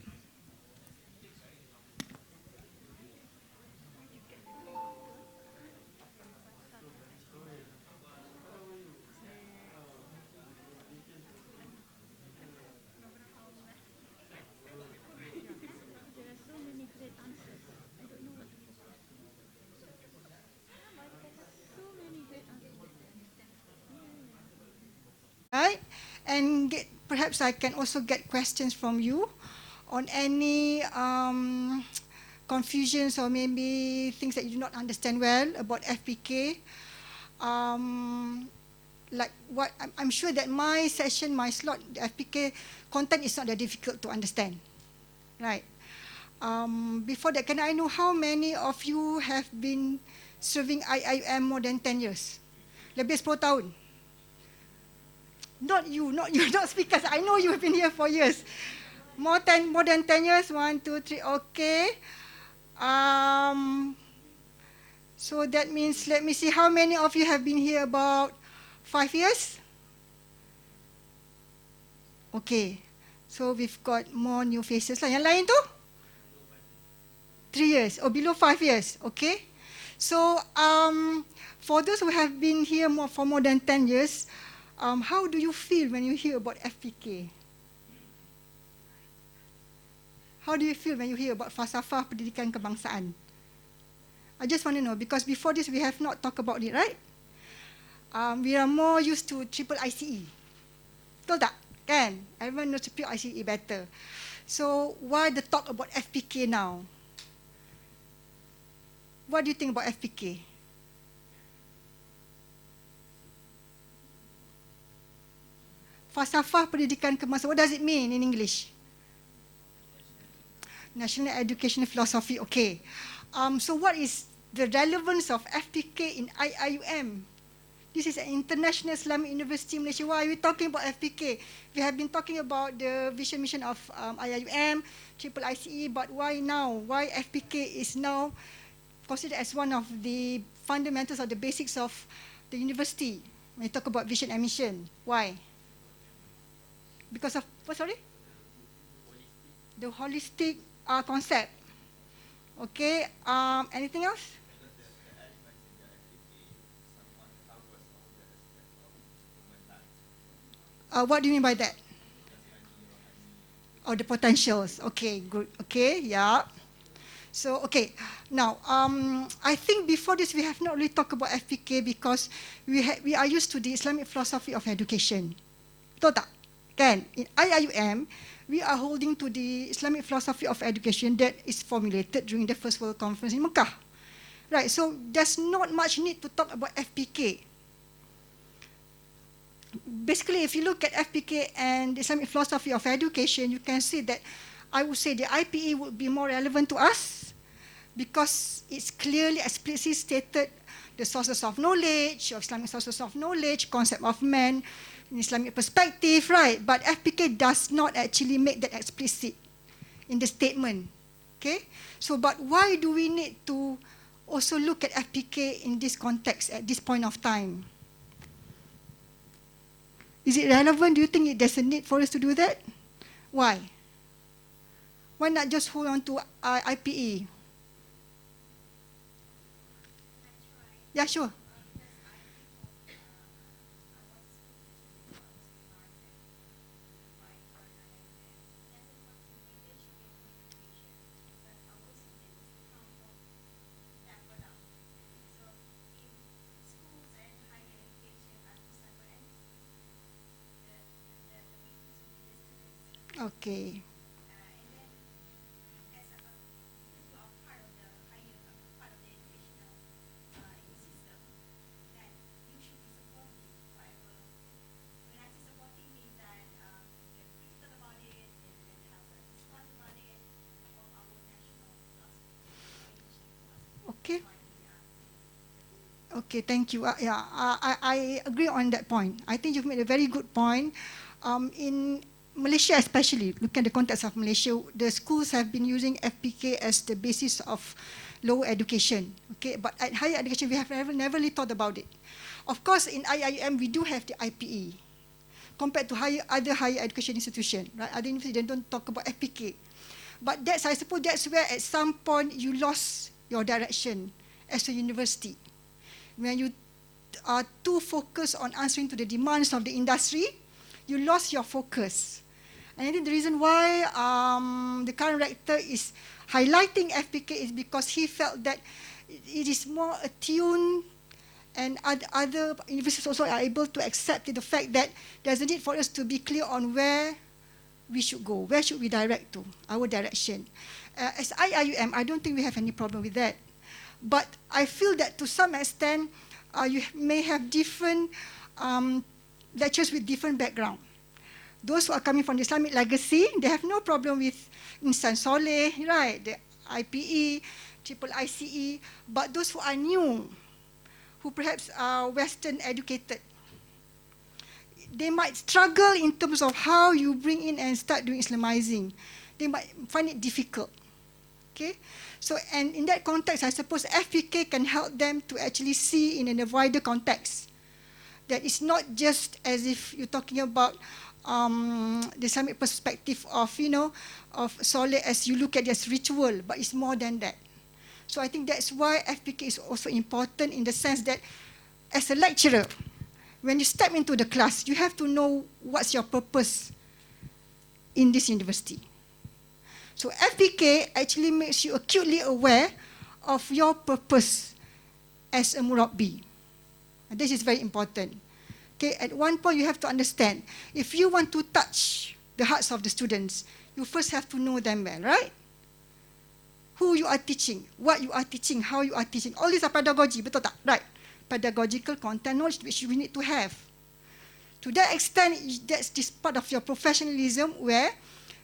and perhaps I can also get questions from you on any confusions or maybe things that you do not understand well about FPK. Like what I'm sure that my session, my slot, the FPK content is not that difficult to understand, right? Before that, can I know how many of you have been serving IIM more than 10 years? Lebih 10 tahun. Not you, not speakers. I know you have been here for years. More than 10 years. 1, 2, 3. Okay. So that means, let me see, how many of you have been here about 5 years? Okay. So we've got more new faces lah. Yang lain tu? 3 years. Oh, below 5 years. Okay. So for those who have been here for more than 10 years, how do you feel when you hear about FPK? How do you feel when you hear about falsafah pendidikan kebangsaan? I just want to know, because before this we have not talked about it, right? We are more used to triple ICE. Betul tak? Kan? Everyone knows triple ICE better. So why the talk about FPK now? What do you think about FPK? Falsafah pendidikan kebangsaan. What does it mean in English? National Educational Philosophy. Okay. So what is the relevance of FPK in IIUM? This is an international Islamic University in Malaysia. Why are we talking about FPK? We have been talking about the vision mission of IIUM, triple ICE, but why now? Why FPK is now considered as one of the fundamentals or the basics of the university when you talk about vision and mission? Why? Because of, what, sorry? The holistic concept. Okay, anything else? What do you mean by that? Oh, the potentials. Okay, good. Okay, yeah. So, okay, now, I think before this we have not really talked about FPK because we are used to the Islamic philosophy of education. Betul tak? Kan? In IIUM, we are holding to the Islamic philosophy of education that is formulated during the First World Conference in Mecca. Right, so there's not much need to talk about FPK. Basically, if you look at FPK and the Islamic philosophy of education, you can see that I would say the IPE would be more relevant to us because it's clearly explicitly stated the sources of knowledge, of Islamic sources of knowledge, concept of man, in Islamic perspective, right? But FPK does not actually make that explicit in the statement, okay? So, but why do we need to also look at FPK in this context at this point of time? Is it relevant? Do you think there's a need for us to do that? Why? Why not just hold on to IPE? Yeah, sure. Okay. Okay. Okay, thank you. I agree on that point. I think you've made a very good point. In Malaysia especially, looking at the context of Malaysia, the schools have been using FPK as the basis of lower education. Okay, but at higher education, we have never really thought about it. Of course, in IIM, we do have the IPE. Compared to other higher education institutions, right? Other universities, they don't talk about FPK. But I suppose that's where at some point you lost your direction as a university. When you are too focused on answering to the demands of the industry, you lost your focus. And I think the reason why the current rector is highlighting FPK is because he felt that it is more attuned and other universities also are able to accept the fact that there's a need for us to be clear on where we should go, where should we direct to, our direction. As IIUM, I don't think we have any problem with that. But I feel that to some extent, you may have different lecturers with different background. Those who are coming from the Islamic legacy, they have no problem with Insan Soleh, right? The IPE, triple ICE. But those who are new, who perhaps are Western educated, they might struggle in terms of how you bring in and start doing Islamizing. They might find it difficult. Okay? So, and in that context, I suppose FPK can help them to actually see in a wider context. That it's not just as if you're talking about the Islamic perspective of, of Soleh as you look at it as ritual, but it's more than that. So I think that's why FPK is also important in the sense that as a lecturer, when you step into the class, you have to know what's your purpose in this university. So FPK actually makes you acutely aware of your purpose as a Murabbi. And this is very important. Okay, at one point you have to understand, if you want to touch the hearts of the students, you first have to know them well, right? Who you are teaching, what you are teaching, how you are teaching. All these are pedagogy, betul tak? Right. Pedagogical content knowledge which we need to have. To that extent, that's this part of your professionalism where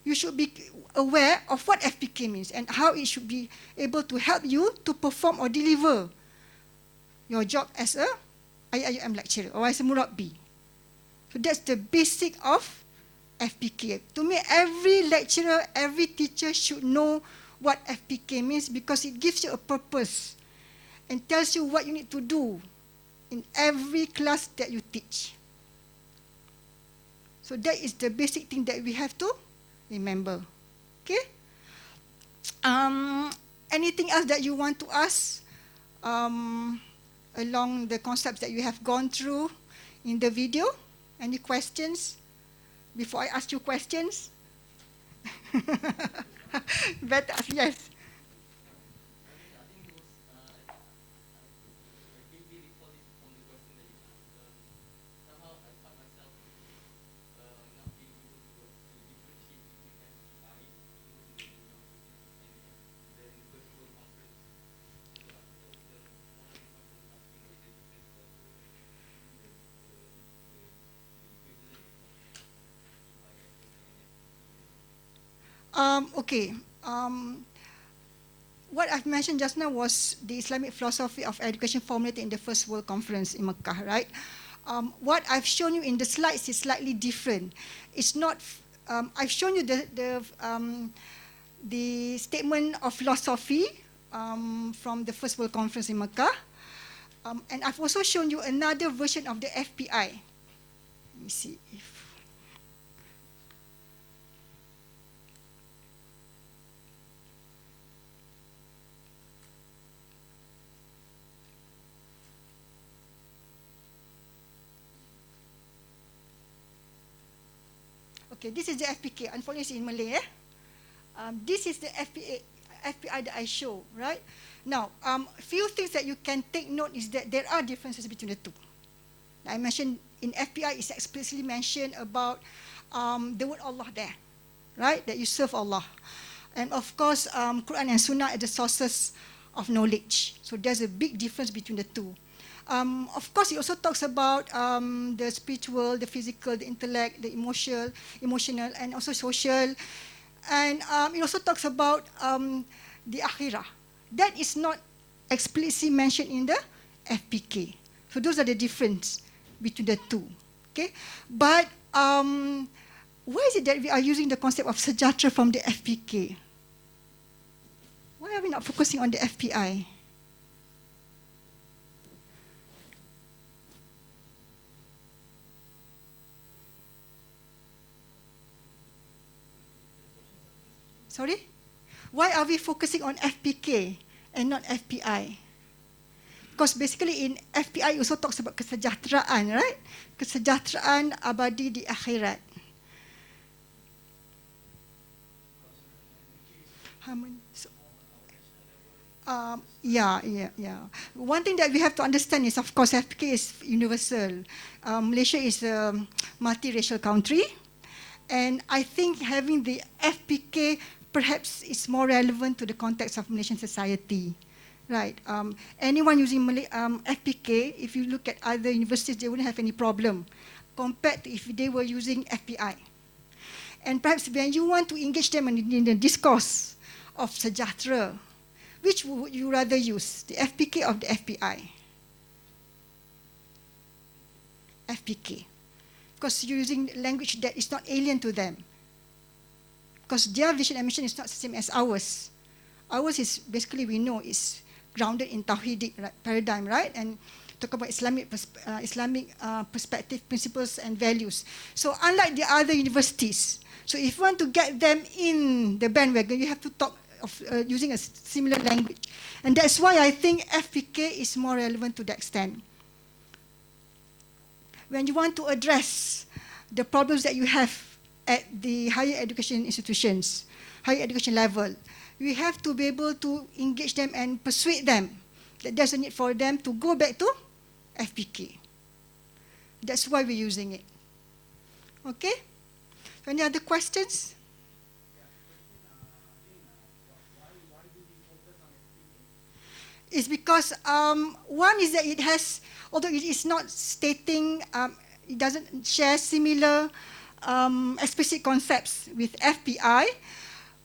you should be aware of what FPK means and how it should be able to help you to perform or deliver your job as a IIUM lecturer or as a Murabbi. So that's the basic of FPK. To me, every lecturer, every teacher should know what FPK means because it gives you a purpose and tells you what you need to do in every class that you teach. So that is the basic thing that we have to remember. Okay? Anything else that you want to ask along the concepts that you have gone through in the video? Any questions? Before I ask you questions? Better, yes. Okay. What I've mentioned just now was the Islamic philosophy of education formulated in the First World Conference in Mecca, right? What I've shown you in the slides is slightly different. It's not. I've shown you the statement of philosophy from the First World Conference in Mecca, and I've also shown you another version of the FPI. Let me see if. Okay, this is the FPK. Unfortunately, it's in Malay. This is the FPI that I show, right? Now, few things that you can take note is that there are differences between the two. I mentioned in FPI, it's explicitly mentioned about the word Allah there, right? That you serve Allah. And of course, Quran and Sunnah are the sources of knowledge. So there's a big difference between the two. Of course, it also talks about the spiritual, the physical, the intellect, the emotional, and also social. And it also talks about the akhirah. That is not explicitly mentioned in the FPK. So those are the difference between the two. Okay, but why is it that we are using the concept of sejahtera from the FPK? Why are we not focusing on the FPI? Sorry? Why are we focusing on FPK and not FPI? Because basically in FPI also talks about kesejahteraan, right? Kesejahteraan abadi di akhirat. Yeah. One thing that we have to understand is, of course, FPK is universal. Malaysia is a multiracial country, and I think having the FPK perhaps is more relevant to the context of Malaysian society. Right. Anyone using FPK, if you look at other universities, they wouldn't have any problem compared to if they were using FPI. And perhaps when you want to engage them in the discourse of Sejahtera, which would you rather use, the FPK or the FPI? FPK. Because you're using language that is not alien to them. Because their vision and mission is not the same as ours. Ours is basically, we know, is grounded in Tawhidic paradigm, right? And talk about Islamic perspective, principles and values. So unlike the other universities, so if you want to get them in the bandwagon, you have to talk of using a similar language. And that's why I think FPK is more relevant to that extent. When you want to address the problems that you have at the higher education institutions, higher education level, we have to be able to engage them and persuade them that there's a need for them to go back to FPK. That's why we're using it. Okay? Any other questions? It's because one is that it has, although it is not stating, it doesn't share similar explicit concepts with FPI,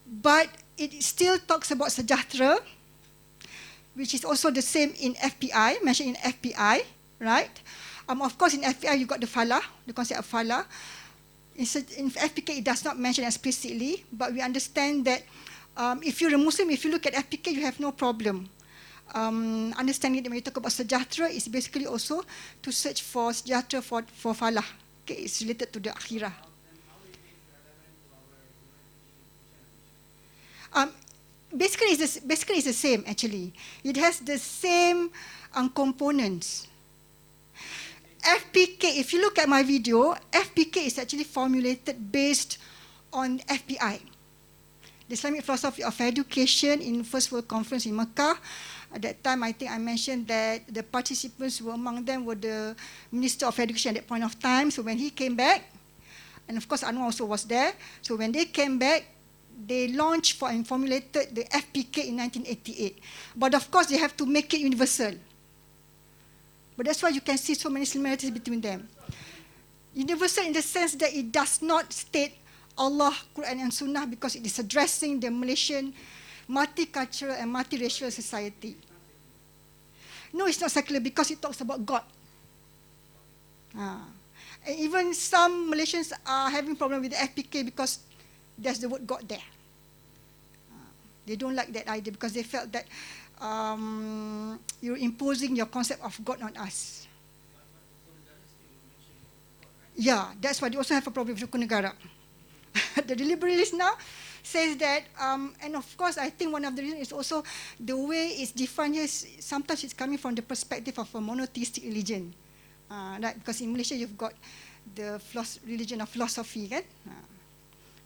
but it still talks about Sejahtera, which is also the same in FPI, mentioned in FPI, right? Of course, in FPI, you got the falah, the concept of falah. In FPK, it does not mention explicitly, but we understand that if you're a Muslim, if you look at FPK, you have no problem. Understanding that when you talk about Sejahtera, it's basically also to search for Sejahtera for falah. Okay, it's related to the akhirah. Basically, it's the same, actually. It has the same components. FPK, if you look at my video, FPK is actually formulated based on FPI. The Islamic Philosophy of Education in First World Conference in Mecca. At that time, I think I mentioned that the participants were among them were the Minister of Education at that point of time. So when he came back, and of course Anwar also was there. So when they came back, they launched and formulated the FPK in 1988. But of course, they have to make it universal. But that's why you can see so many similarities between them. Universal in the sense that it does not state Allah, Quran and Sunnah because it is addressing the Malaysian multicultural and multiracial society. No, it's not secular because it talks about God. And even some Malaysians are having problem with the FPK because there's the word God there. They don't like that idea because they felt that you're imposing your concept of God on us. Yeah, that's why they also have a problem with Rukun Negara. The liberalist now says that, and of course, I think one of the reasons is also the way it's defined here. Sometimes it's coming from the perspective of a monotheistic religion, right? Because in Malaysia you've got the religion of philosophy, kan?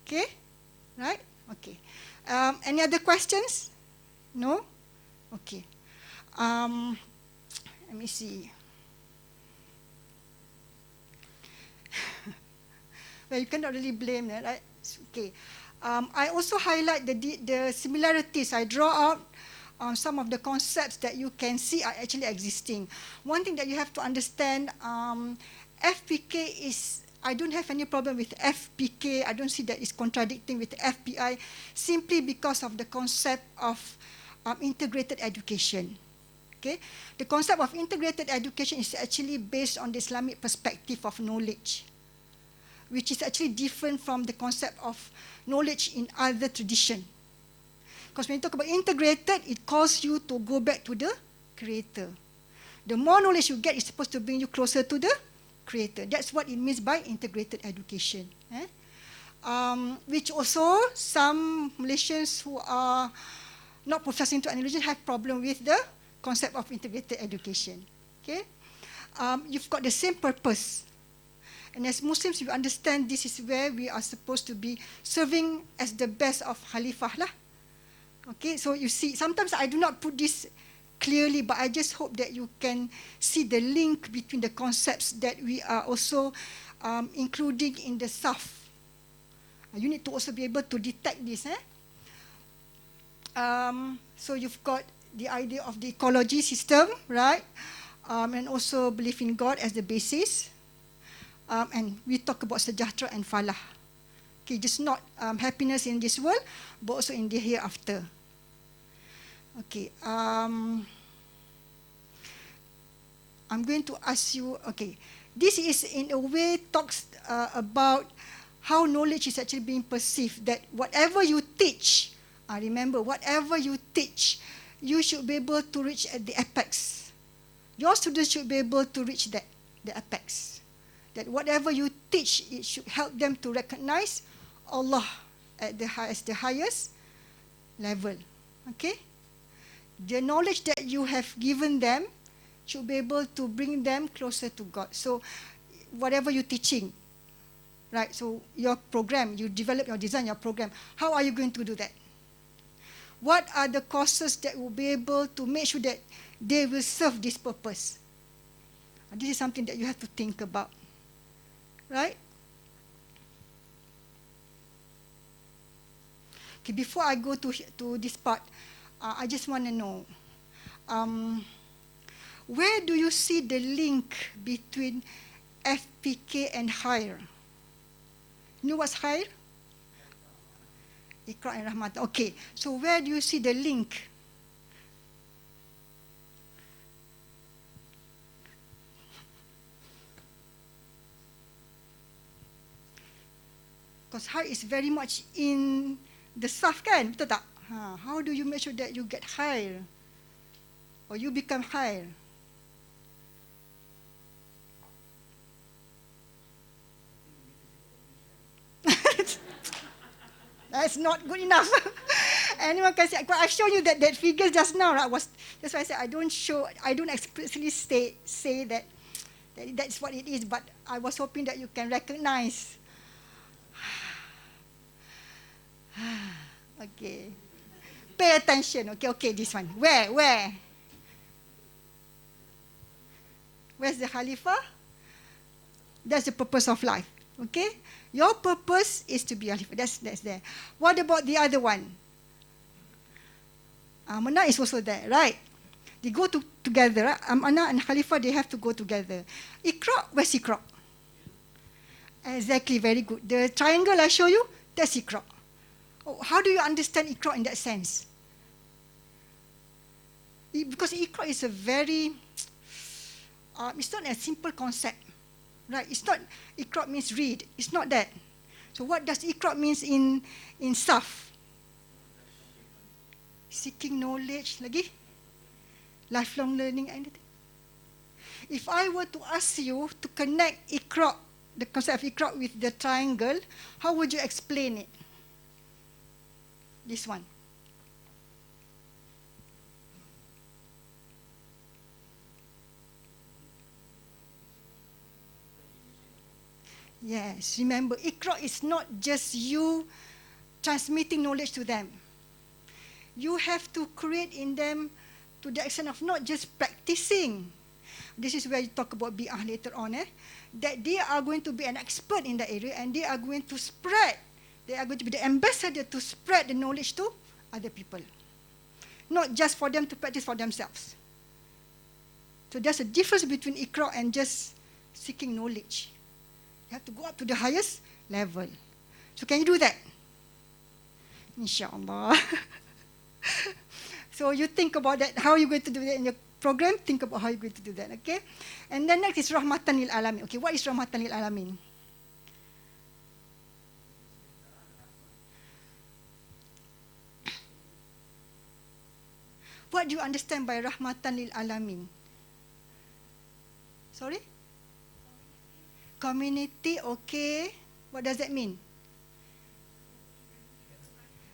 Okay, right? Okay. Any other questions? No? Okay. Let me see. Well, you cannot really blame that, right? Okay. I also highlight the similarities. I draw out some of the concepts that you can see are actually existing. One thing that you have to understand, FPK is, I don't have any problem with FPK. I don't see that it's contradicting with FPI simply because of the concept of integrated education. Okay? The concept of integrated education is actually based on the Islamic perspective of knowledge, which is actually different from the concept of knowledge in other tradition. Because when you talk about integrated, it calls you to go back to the Creator. The more knowledge you get, it's supposed to bring you closer to the Creator. That's what it means by integrated education. Which also some Malaysians who are not professing to any religion have problem with the concept of integrated education. Okay, you've got the same purpose. And as Muslims, you understand this is where we are supposed to be serving as the best of Khalifah lah. Okay, so you see, sometimes I do not put this clearly, but I just hope that you can see the link between the concepts that we are also including in the SAF. You need to also be able to detect this. So you've got the idea of the ecology system, right? And also belief in God as the basis. And we talk about sejahtera and falah. Okay, just not happiness in this world, but also in the hereafter. Okay, I'm going to ask you, okay, this is in a way talks about how knowledge is actually being perceived, that whatever you teach, remember, whatever you teach, you should be able to reach at the apex. Your students should be able to reach that, the apex. That whatever you teach, it should help them to recognize Allah at the highest level. Okay? The knowledge that you have given them should be able to bring them closer to God. So whatever you're teaching, right? So your program, you develop, your design, your program, how are you going to do that? What are the courses that will be able to make sure that they will serve this purpose? This is something that you have to think about, right? Okay, before I go to this part, I just want to know, where do you see the link between FPK and higher? You know what's higher? Iqra and Rahmat. Okay, so where do you see the link? Because higher is very much in the SAF, kan? Betul tak? How do you make sure that you get higher? Or you become higher? That's not good enough. Anyone can say, I've shown you that figure just now. Right? That's why I said I don't explicitly say that that's what it is, but I was hoping that you can recognize. Okay. Pay attention. Okay, this one. Where? Where's the Khalifah? That's the purpose of life. Okay? Your purpose is to be a Khalifah. That's there. What about the other one? Amanah is also there, right? They go together. Right? Amanah and Khalifah, they have to go together. Iqra, where's Iqra? Exactly, very good. The triangle I show you, that's Iqra. Oh, how do you understand Iqra in that sense? Because Iqra is a very, it's not a simple concept. Right? It's not, Iqra means read. It's not that. So what does Iqra means in SAF? Seeking knowledge, lagi? Lifelong learning, anything? If I were to ask you to connect Iqra, the concept of Iqra with the triangle, how would you explain it? This one. Yes, remember, Iqra is not just you transmitting knowledge to them. You have to create in them to the extent of not just practicing. This is where you talk about bi'ah later on, that they are going to be an expert in the area and they are going to spread. They are going to be the ambassador to spread the knowledge to other people. Not just for them to practice for themselves. So there's a difference between Iqra and just seeking knowledge. You have to go up to the highest level. So can you do that? Inshallah. So you think about that, how are you going to do that in your program? Think about how you're going to do that, okay? And then next is Rahmatan lil Alamin. Okay, what is Rahmatan lil Alamin? What do you understand by Rahmatan lil Alamin? Sorry? Community, okay. What does that mean?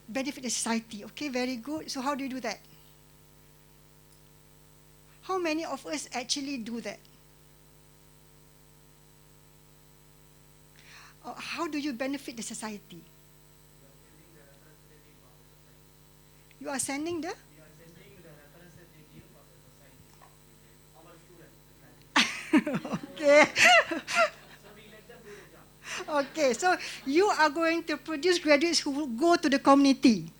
Benefit the society. Okay, very good. So how do you do that? How many of us actually do that? How do you benefit the society? You are sending the? Okay. Okay, so you are going to produce graduates who will go to the community.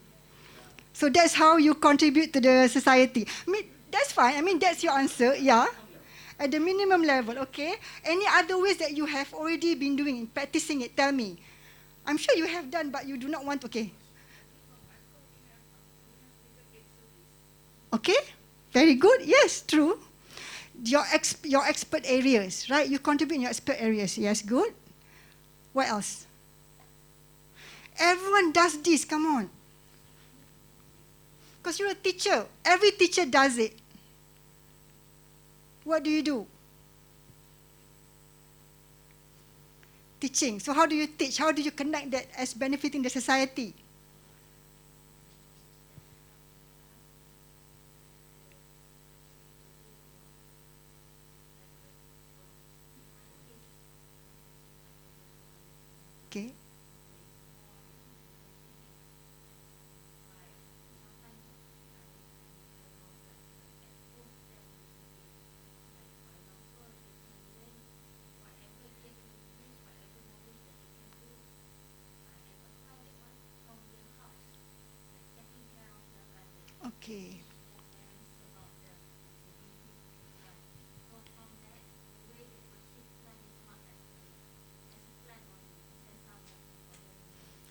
So that's how you contribute to the society. I mean, that's fine. I mean, that's your answer, yeah. At the minimum level, okay. Any other ways that you have already been doing, practicing it, tell me. I'm sure you have done, but you do not want, okay. Okay, very good. Yes, true. Your expert areas, right? You contribute in your expert areas. Yes, good. What else? Everyone does this, come on. Because you're a teacher. Every teacher does it. What do you do? Teaching. So how do you teach? How do you connect that as benefiting the society? Okay. Okay.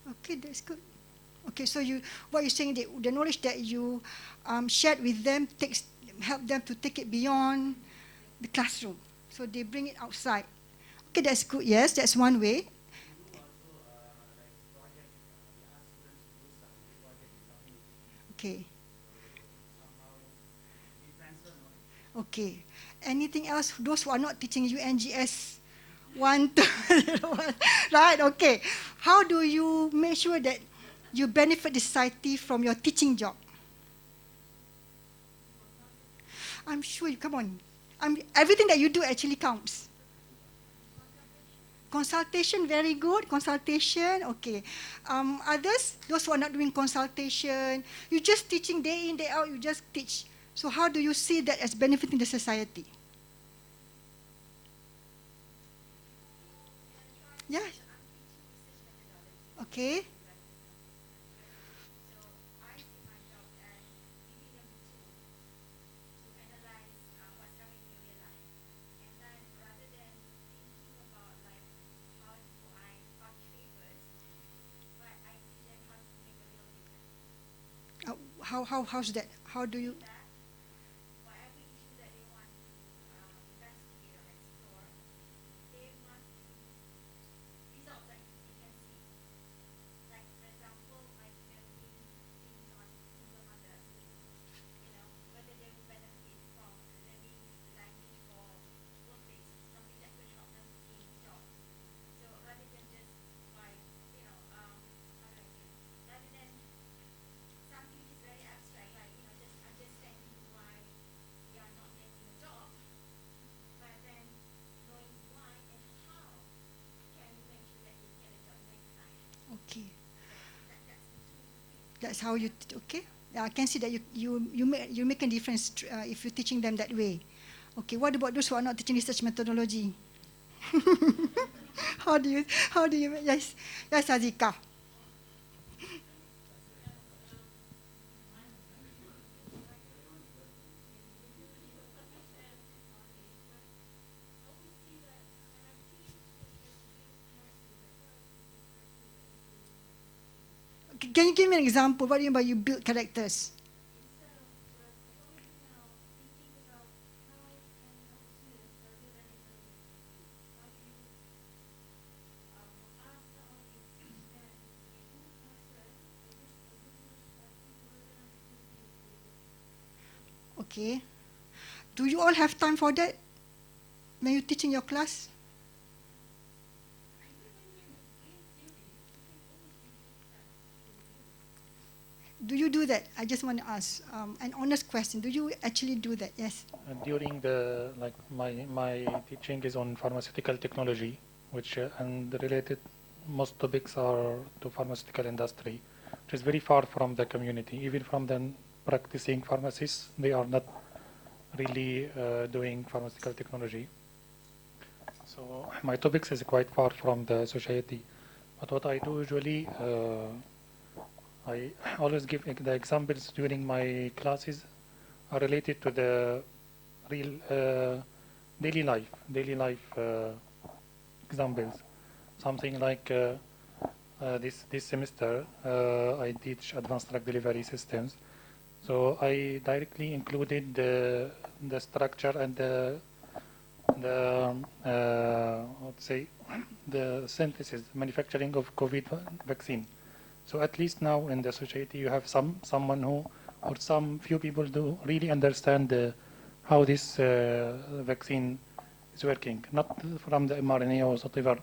Okay, that's good. Okay, so what you're saying, the knowledge that you shared with them help them to take it beyond the classroom. So they bring it outside. Okay, that's good. Yes, that's one way. Okay. Okay. Anything else? Those who are not teaching UNGS 1, 2, 1, right? Okay. How do you make sure that you benefit the society from your teaching job? I'm sure you, come on. Everything that you do actually counts. Consultation, very good. Consultation, okay. Others, those who are not doing consultation, you just teaching day in, day out, you just teach. So how do you see that as benefiting the society? Yeah. Okay. How's that? How do you? Okay. That's how you, okay? Yeah, I can see that you make a difference if you're teaching them that way. Okay, what about those who are not teaching research methodology? how do you, yes, Azika. Can you give me an example? What do you mean by you build characters? Okay. Do you all have time for that when you teach in your class? Do you do that? I just want to ask an honest question. Do you actually do that? Yes. During my teaching is on pharmaceutical technology, which and related most topics are to pharmaceutical industry. which is very far from the community. Even from the practicing pharmacists, they are not really doing pharmaceutical technology. So my topics is quite far from the society. But what I do usually, I always give the examples during my classes are related to the real daily life examples. Something like this semester I teach advanced drug delivery systems. So I directly included the structure and the let's say the synthesis, manufacturing of COVID vaccine. So at least now in the society you have someone who, or some few people do really understand how this vaccine is working, not from the mRNA or whatever,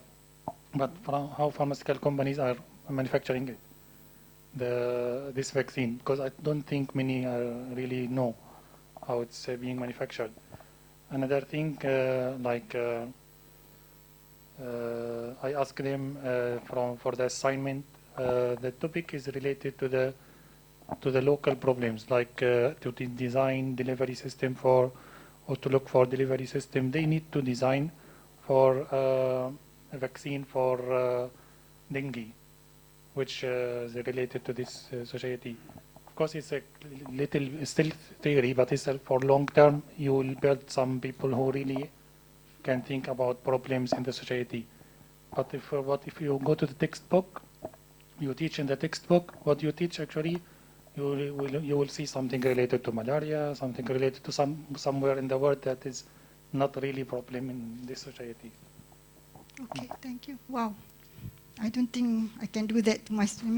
but from how pharmaceutical companies are manufacturing it, this vaccine, because I don't think many really know how it's being manufactured. Another thing, I ask them for the assignment. The topic is related to the local problems, like to design delivery system or to look for delivery system. They need to design for a vaccine for dengue, which is related to this society. Of course, it's a little still theory, but it's for long term. You will build some people who really can think about problems in the society. But if you go to the textbook, you teach in the textbook, what you teach actually, you will see something related to malaria, something related to somewhere in the world that is not really a problem in this society. Okay, thank you. Wow. I don't think I can do that to myself.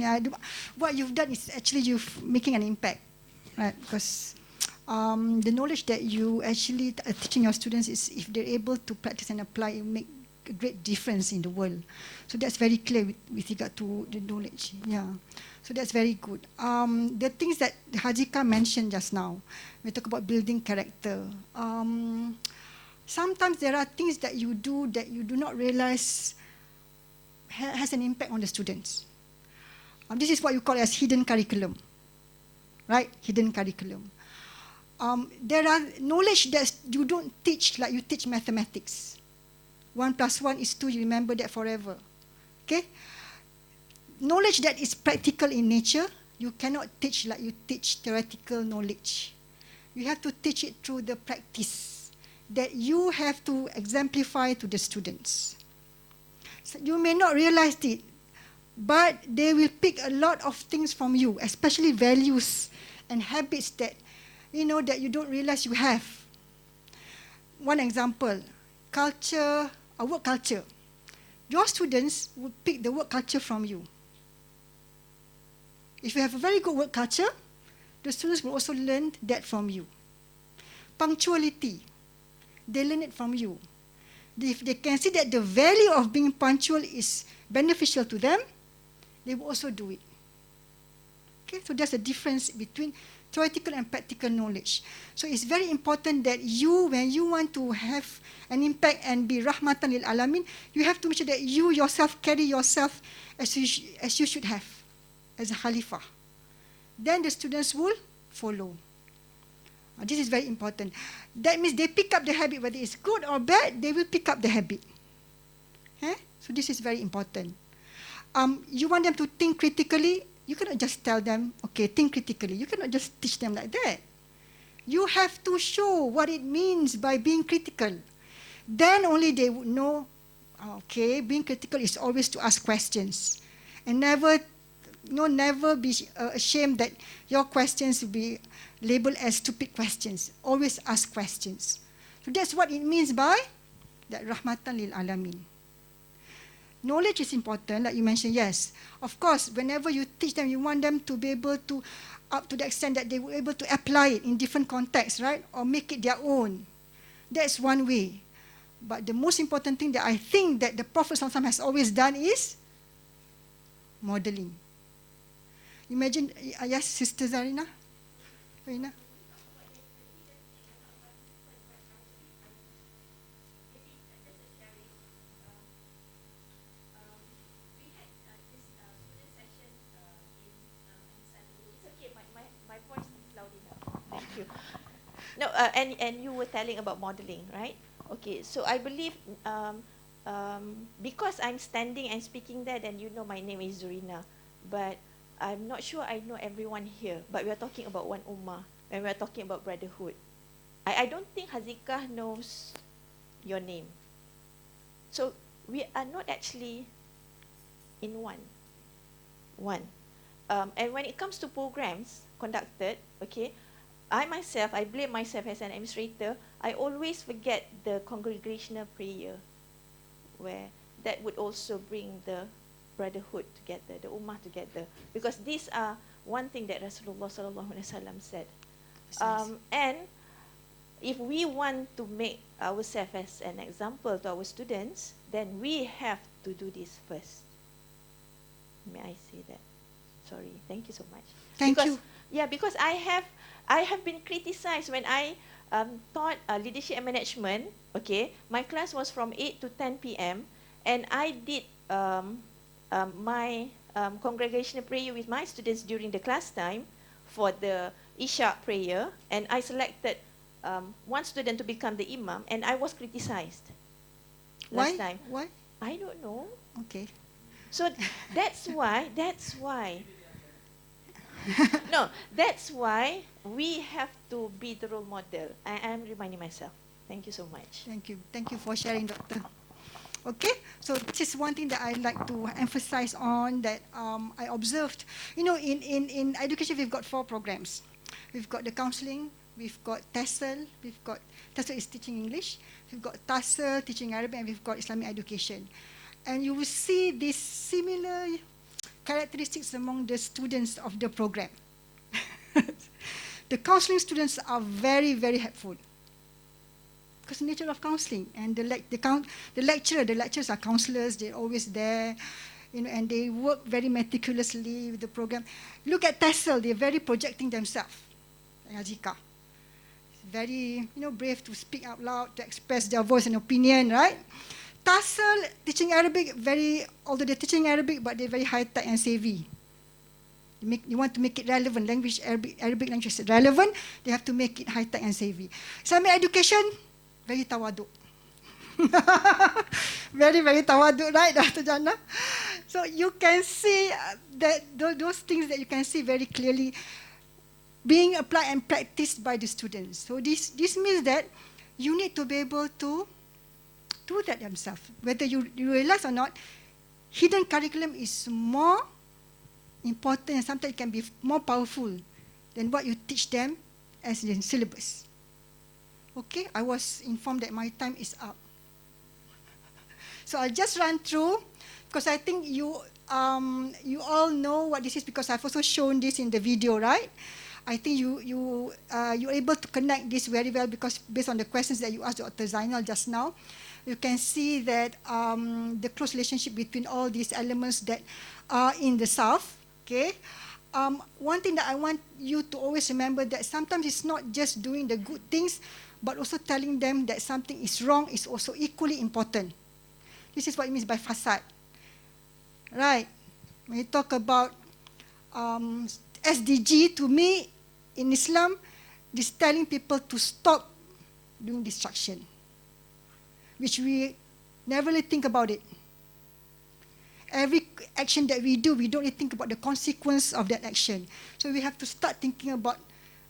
What you've done is actually you're making an impact, right? Because the knowledge that you actually are teaching your students is, if they're able to practice and apply, it make a great difference in the world. So that's very clear with regard to the knowledge. Yeah. So that's very good. The things that Hajika mentioned just now, we talk about building character. Sometimes there are things that you do that you do not realize has an impact on the students. This is what you call as hidden curriculum, right? Hidden curriculum. There are knowledge that you don't teach, like you teach mathematics. 1 + 1 = 2, you remember that forever. Okay? Knowledge that is practical in nature, you cannot teach like you teach theoretical knowledge. You have to teach it through the practice that you have to exemplify to the students. So you may not realize it, but they will pick a lot of things from you, especially values and habits that that you don't realize you have. One example, culture, work culture. Your students will pick the work culture from you. If you have a very good work culture, the students will also learn that from you. Punctuality, they learn it from you. If they can see that the value of being punctual is beneficial to them, they will also do it. Okay, so there's a difference between theoretical and practical knowledge. So it's very important that you, when you want to have an impact and be rahmatan lil alamin, you have to make sure that you yourself carry yourself as you should have, as a Khalifah. Then the students will follow. This is very important. That means they pick up the habit, whether it's good or bad, they will pick up the habit. So this is very important. You want them to think critically, you cannot just tell them, okay, think critically. You cannot just teach them like that. You have to show what it means by being critical. Then only they would know, okay, being critical is always to ask questions. And never be ashamed that your questions will be labeled as stupid questions. Always ask questions. So that's what it means by that rahmatan lil alamin. Knowledge is important, like you mentioned, yes. Of course, whenever you teach them, you want them to be able to, up to the extent that they were able to apply it in different contexts, right? Or make it their own. That's one way. But the most important thing that I think that the Prophet ﷺ has always done is modeling. Imagine, yes, Sister Zarina? Zarina? you. No, and you were telling about modeling, right? Okay, so I believe because I'm standing and speaking there, then you know my name is Zurina, but I'm not sure I know everyone here. But we are talking about one ummah, and we are talking about brotherhood. I don't think Hazikah knows your name. So we are not actually in one. And when it comes to programs conducted, okay, I blame myself as an administrator. I always forget the congregational prayer, where that would also bring the brotherhood together, the ummah together, because these are one thing that Rasulullah sallallahu alaihi wasallam said. And if we want to make ourselves as an example to our students, then we have to do this first. May I say that? Sorry. Thank you so much. Thank you. Yeah, because I have been criticized when I taught leadership and management. Okay, my class was from 8 to 10 p.m. and I did my congregational prayer with my students during the class time for the Isha prayer, and I selected one student to become the imam, and I was criticized last time. Why? I don't know. Okay. So that's why. No, that's why we have to be the role model. I am reminding myself. Thank you so much. Thank you. Thank you for sharing, Doctor. Okay, so this is one thing that I like to emphasize on that I observed. You know, in education, we've got 4 programs. We've got the counseling, we've got TESOL, TESOL is teaching English, we've got TASL, teaching Arabic, and we've got Islamic education. And you will see these similar characteristics among the students of the program. The counseling students are very, very helpful, because the nature of counseling, and the lecturers are counselors. They're always there, you know, and they work very meticulously with the program. Look at TESOL; they're very projecting themselves. Azika, very, you know, brave to speak out loud, to express their voice and opinion, right? TASL, teaching Arabic, although they're teaching Arabic, but they're very high-tech and savvy. You want to make it relevant, Arabic language is relevant, they have to make it high-tech and savvy. Islamic education, very tawaduk. Very, very tawaduk, right, Dr. Jannah? So you can see that those things that you can see very clearly being applied and practiced by the students. So this means that you need to be able to do that themselves. Whether you realize or not, hidden curriculum is more important and sometimes it can be more powerful than what you teach them as in syllabus. Okay, I was informed that my time is up. So I'll just run through, because I think you all know what this is, because I've also shown this in the video, right? I think you're able to connect this very well, because based on the questions that you asked Dr. Zainal just now, you can see that the close relationship between all these elements that are in the South. Okay, one thing that I want you to always remember, that sometimes it's not just doing the good things, but also telling them that something is wrong is also equally important. This is what it means by fasad. Right? When you talk about SDG, to me, in Islam, this telling people to stop doing destruction, which we never really think about it. Every action that we do, we don't really think about the consequence of that action. So we have to start thinking about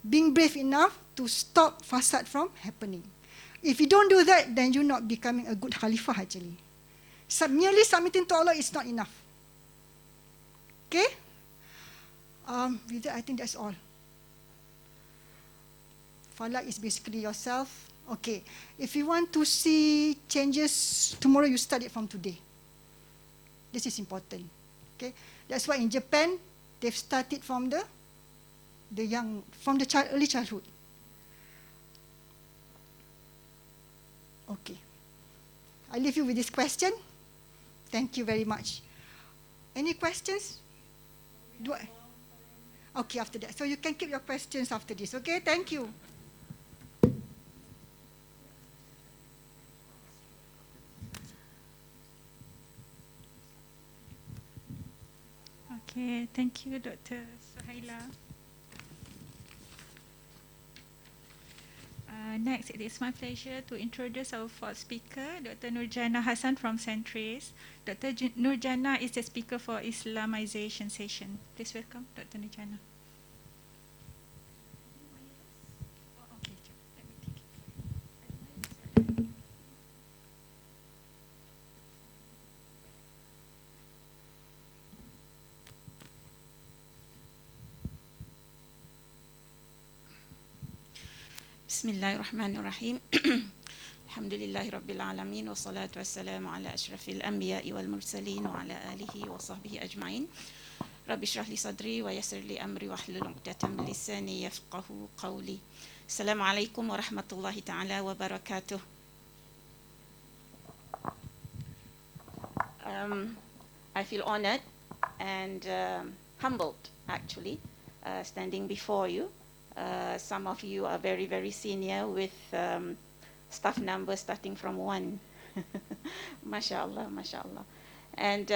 being brave enough to stop fasad from happening. If you don't do that, then you're not becoming a good Khalifah actually. Merely submitting to Allah is not enough. Okay? With that, I think that's all. Falak is basically yourself. Okay. If you want to see changes tomorrow, you start it from today. This is important. Okay. That's why in Japan, they've started from early childhood. Okay. I leave you with this question. Thank you very much. Any questions? Okay, after that. So you can keep your questions after this. Okay, thank you. Okay, thank you, Dr. Suhaila. next, it is my pleasure to introduce our fourth speaker, Dr. Nurjana Hassan from Centris. Nurjana is the speaker for Islamization session. Please welcome Dr. Nurjana. Bismillahirrahmanirrahim. Alhamdulillahi Rabbil Alamin. Wassalatu wassalamu ala ashrafil anbiya'i wal mursalin wa ala alihi wa sahbihi ajma'in. Rabbi shrah li sadri wa yassir li amri wa hlul 'uqdatam min lisani yafqahu qawli. Assalamualaikum warahmatullahi ta'ala wabarakatuh. I feel honored and humbled actually standing before you. Some of you are very, very senior with staff numbers starting from 1. MashaAllah, MashaAllah. And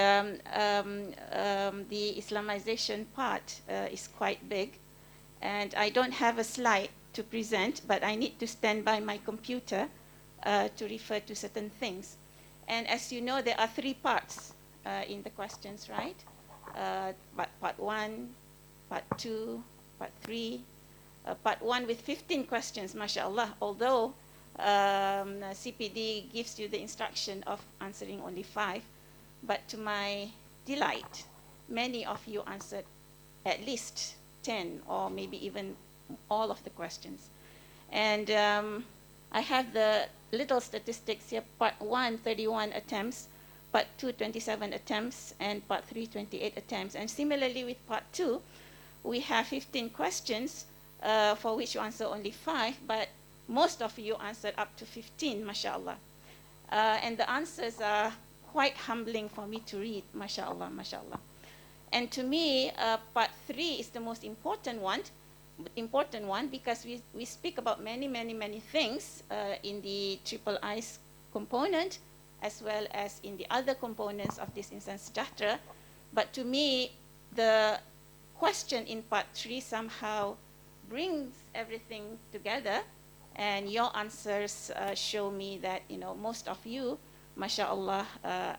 the Islamization part is quite big. And I don't have a slide to present, but I need to stand by my computer to refer to certain things. And as you know, there are 3 parts in the questions, right? Part 1, part 2, part 3. Part 1 with 15 questions, mashallah, although CPD gives you the instruction of answering only 5, but to my delight, many of you answered at least 10 or maybe even all of the questions. And I have the little statistics here. Part 1, 31 attempts, part 2, 27 attempts, and part 3, 28 attempts. And similarly with part 2, we have 15 questions, for which you answer only 5, but most of you answered up to 15, mashallah. And the answers are quite humbling for me to read, mashallah, mashallah. And to me, part 3 is the most important one because we speak about many, many, many things in the triple I's component as well as in the other components of this Insan Sejahtera. But to me, the question in part 3 somehow brings everything together, and your answers show me that most of you, mashallah,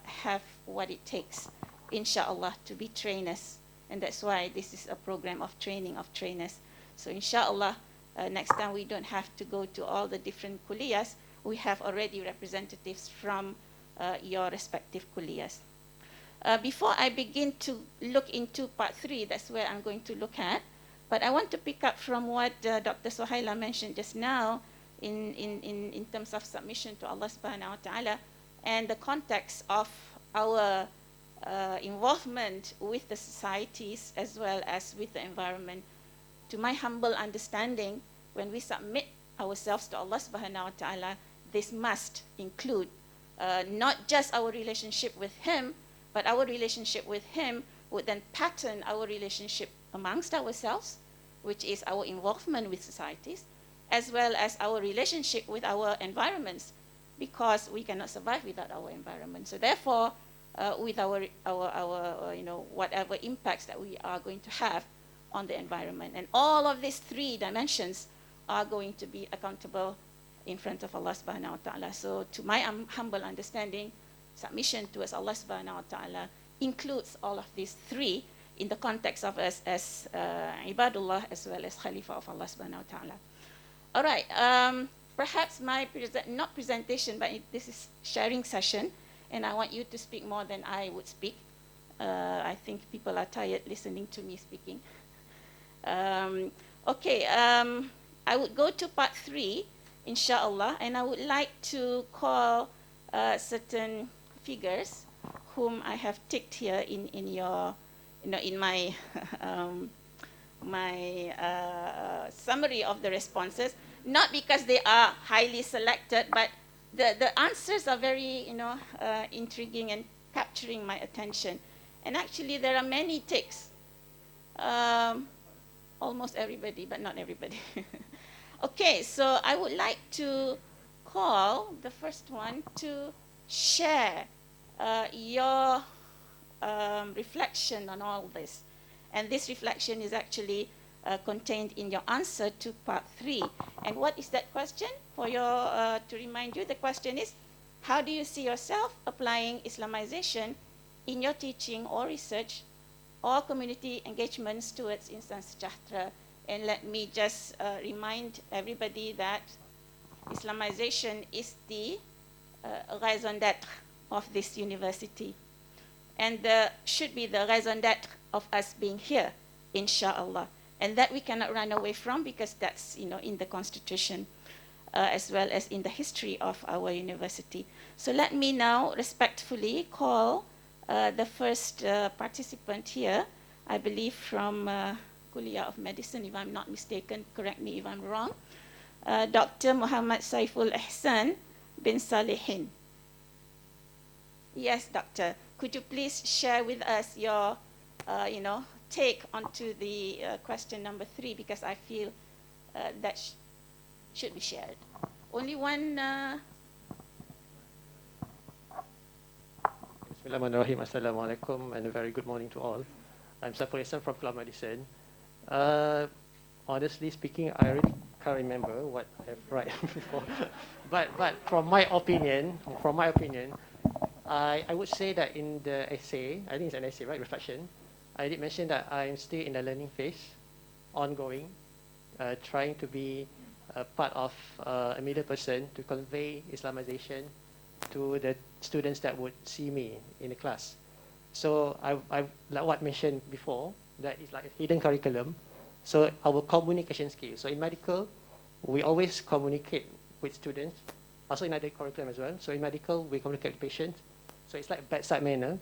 have what it takes, inshallah, to be trainers, and that's why this is a program of training of trainers. So inshallah, next time we don't have to go to all the different kulliyas. We have already representatives from your respective kulliyas. Before I begin to look into part 3, that's where I'm going to look at. But I want to pick up from what Dr. Suhaila mentioned just now in terms of submission to Allah subhanahu wa ta'ala and the context of our involvement with the societies as well as with the environment. To my humble understanding, when we submit ourselves to Allah subhanahu wa ta'ala, this must include not just our relationship with Him, but our relationship with Him would then pattern our relationship amongst ourselves, which is our involvement with societies, as well as our relationship with our environments, because we cannot survive without our environment. So therefore, with our whatever impacts that we are going to have on the environment. And all of these 3 dimensions are going to be accountable in front of Allah subhanahu wa ta'ala. So to my humble understanding, submission towards Allah subhanahu wa ta'ala includes all of these 3 in the context of us as ibadullah as well as Khalifa of Allah subhanahu wa ta'ala. All right, perhaps my not presentation, but this is sharing session, and I want you to speak more than I would speak. I think people are tired listening to me speaking. Okay, I would go to part 3, inshallah, and I would like to call certain figures whom I have ticked here in your, in my summary of the responses. Not because they are highly selected, but the answers are very, intriguing and capturing my attention. And actually, there are many ticks. Almost everybody, but not everybody. Okay, so I would like to call the first one to share your reflection on all this. And this reflection is actually contained in your answer to part 3. And what is that question? For your, to remind you, the question is, how do you see yourself applying Islamization in your teaching or research or community engagements towards Insan Sejahtera? And let me just remind everybody that Islamization is the raison d'être of this university, and should be the raison d'être of us being here, inshallah. And that we cannot run away from, because that's, you know, in the constitution as well as in the history of our university. So let me now respectfully call the first participant here, I believe from Kuliah of Medicine, if I'm not mistaken, correct me if I'm wrong, Dr. Muhammad Saiful Ihsan bin Salihin. Yes, doctor. Could you please share with us your, take onto the question number 3, because I feel that should be shared. Only one. Bismillahirrahmanirrahim. Assalamualaikum and a very good morning to all. I'm Saiful Ihsan from Club Medicine. Honestly speaking, I really can't remember what I've written before. but from my opinion, I would say that in the essay, I think it's an essay, right? Reflection. I did mention that I'm still in the learning phase, ongoing, trying to be a part of a middle person to convey Islamization to the students that would see me in the class. So I've like what mentioned before, that is like a hidden curriculum. So our communication skills. So in medical, we always communicate with students, also in other curriculum as well. So in medical, we communicate with patients. So it's like bedside manner.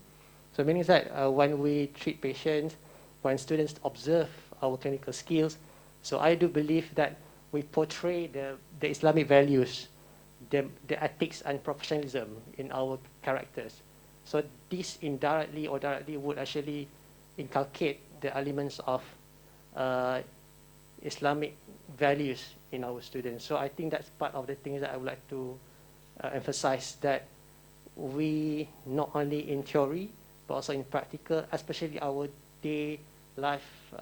So meaning that when we treat patients, when students observe our clinical skills, so I do believe that we portray the Islamic values, the ethics and professionalism in our characters. So this indirectly or directly would actually inculcate the elements of Islamic values in our students. So I think that's part of the things that I would like to emphasize, that we not only in theory but also in practical, especially our day life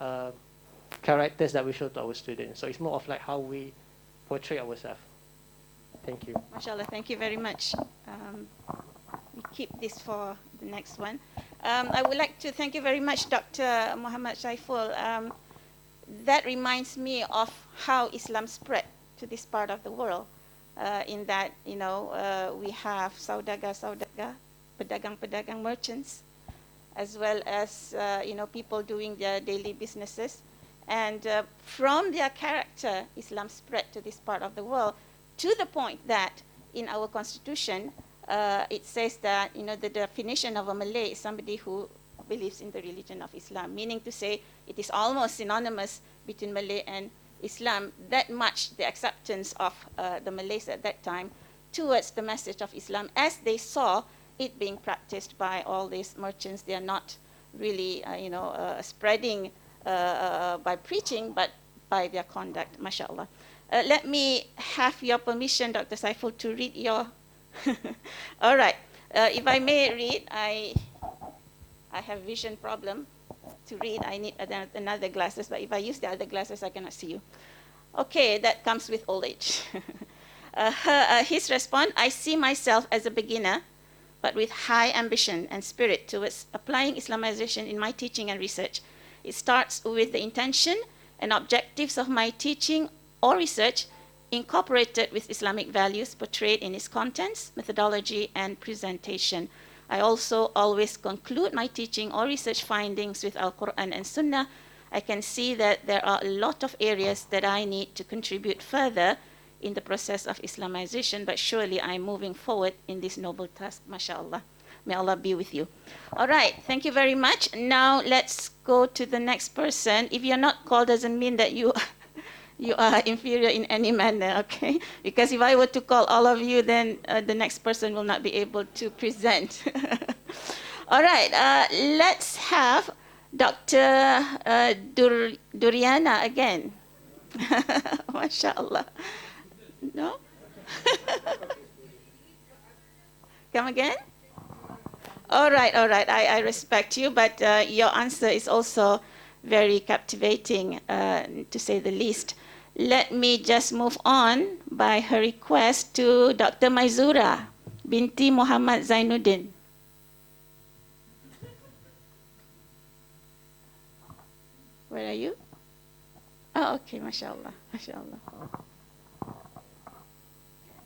characters that we show to our students. So it's more of like how we portray ourselves. Thank you. MashaAllah, thank you very much. We keep this for the next one. I would like to thank you very much, Dr. Muhammad Saiful. That reminds me of how Islam spread to this part of the world. In that, we have saudagar, pedagang-pedagang, merchants, as well as, people doing their daily businesses. And from their character, Islam spread to this part of the world, to the point that in our constitution, it says that, the definition of a Malay is somebody who believes in the religion of Islam, meaning to say it is almost synonymous between Malay and Islam. That much the acceptance of the Malays at that time towards the message of Islam, as they saw it being practiced by all these merchants. They are not really, spreading by preaching, but by their conduct, mashallah. Let me have your permission, Dr. Saiful, to read your... All right. If I may read, I have vision problem. To read, I need another glasses, but if I use the other glasses, I cannot see you. Okay, that comes with old age. His response, I see myself as a beginner, but with high ambition and spirit towards applying Islamization in my teaching and research. It starts with the intention and objectives of my teaching or research incorporated with Islamic values portrayed in its contents, methodology, and presentation. I also always conclude my teaching or research findings with Al-Quran and Sunnah. I can see that there are a lot of areas that I need to contribute further in the process of Islamization, but surely I'm moving forward in this noble task, mashallah. May Allah be with you. All right, thank you very much. Now let's go to the next person. If you're not called, doesn't mean that you are inferior in any manner, okay? Because if I were to call all of you, then the next person will not be able to present. All right, let's have Dr. Duriana again. MashaAllah. No? Come again? All right, I respect you, but your answer is also very captivating, to say the least. Let me just move on by her request to Dr. Maizura binti Muhammad Zainuddin. Where are you? Oh, okay, mashallah, mashallah.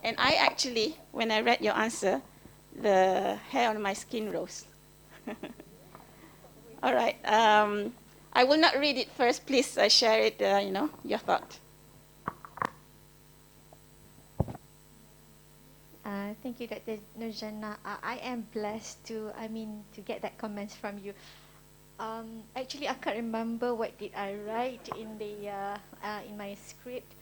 And I actually, when I read your answer, the hair on my skin rose. All right. I will not read it first. Please share it, your thought. Thank you, Dr. Nurjana. I am blessed to get that comments from you. Actually, I can't remember what did I write in my script.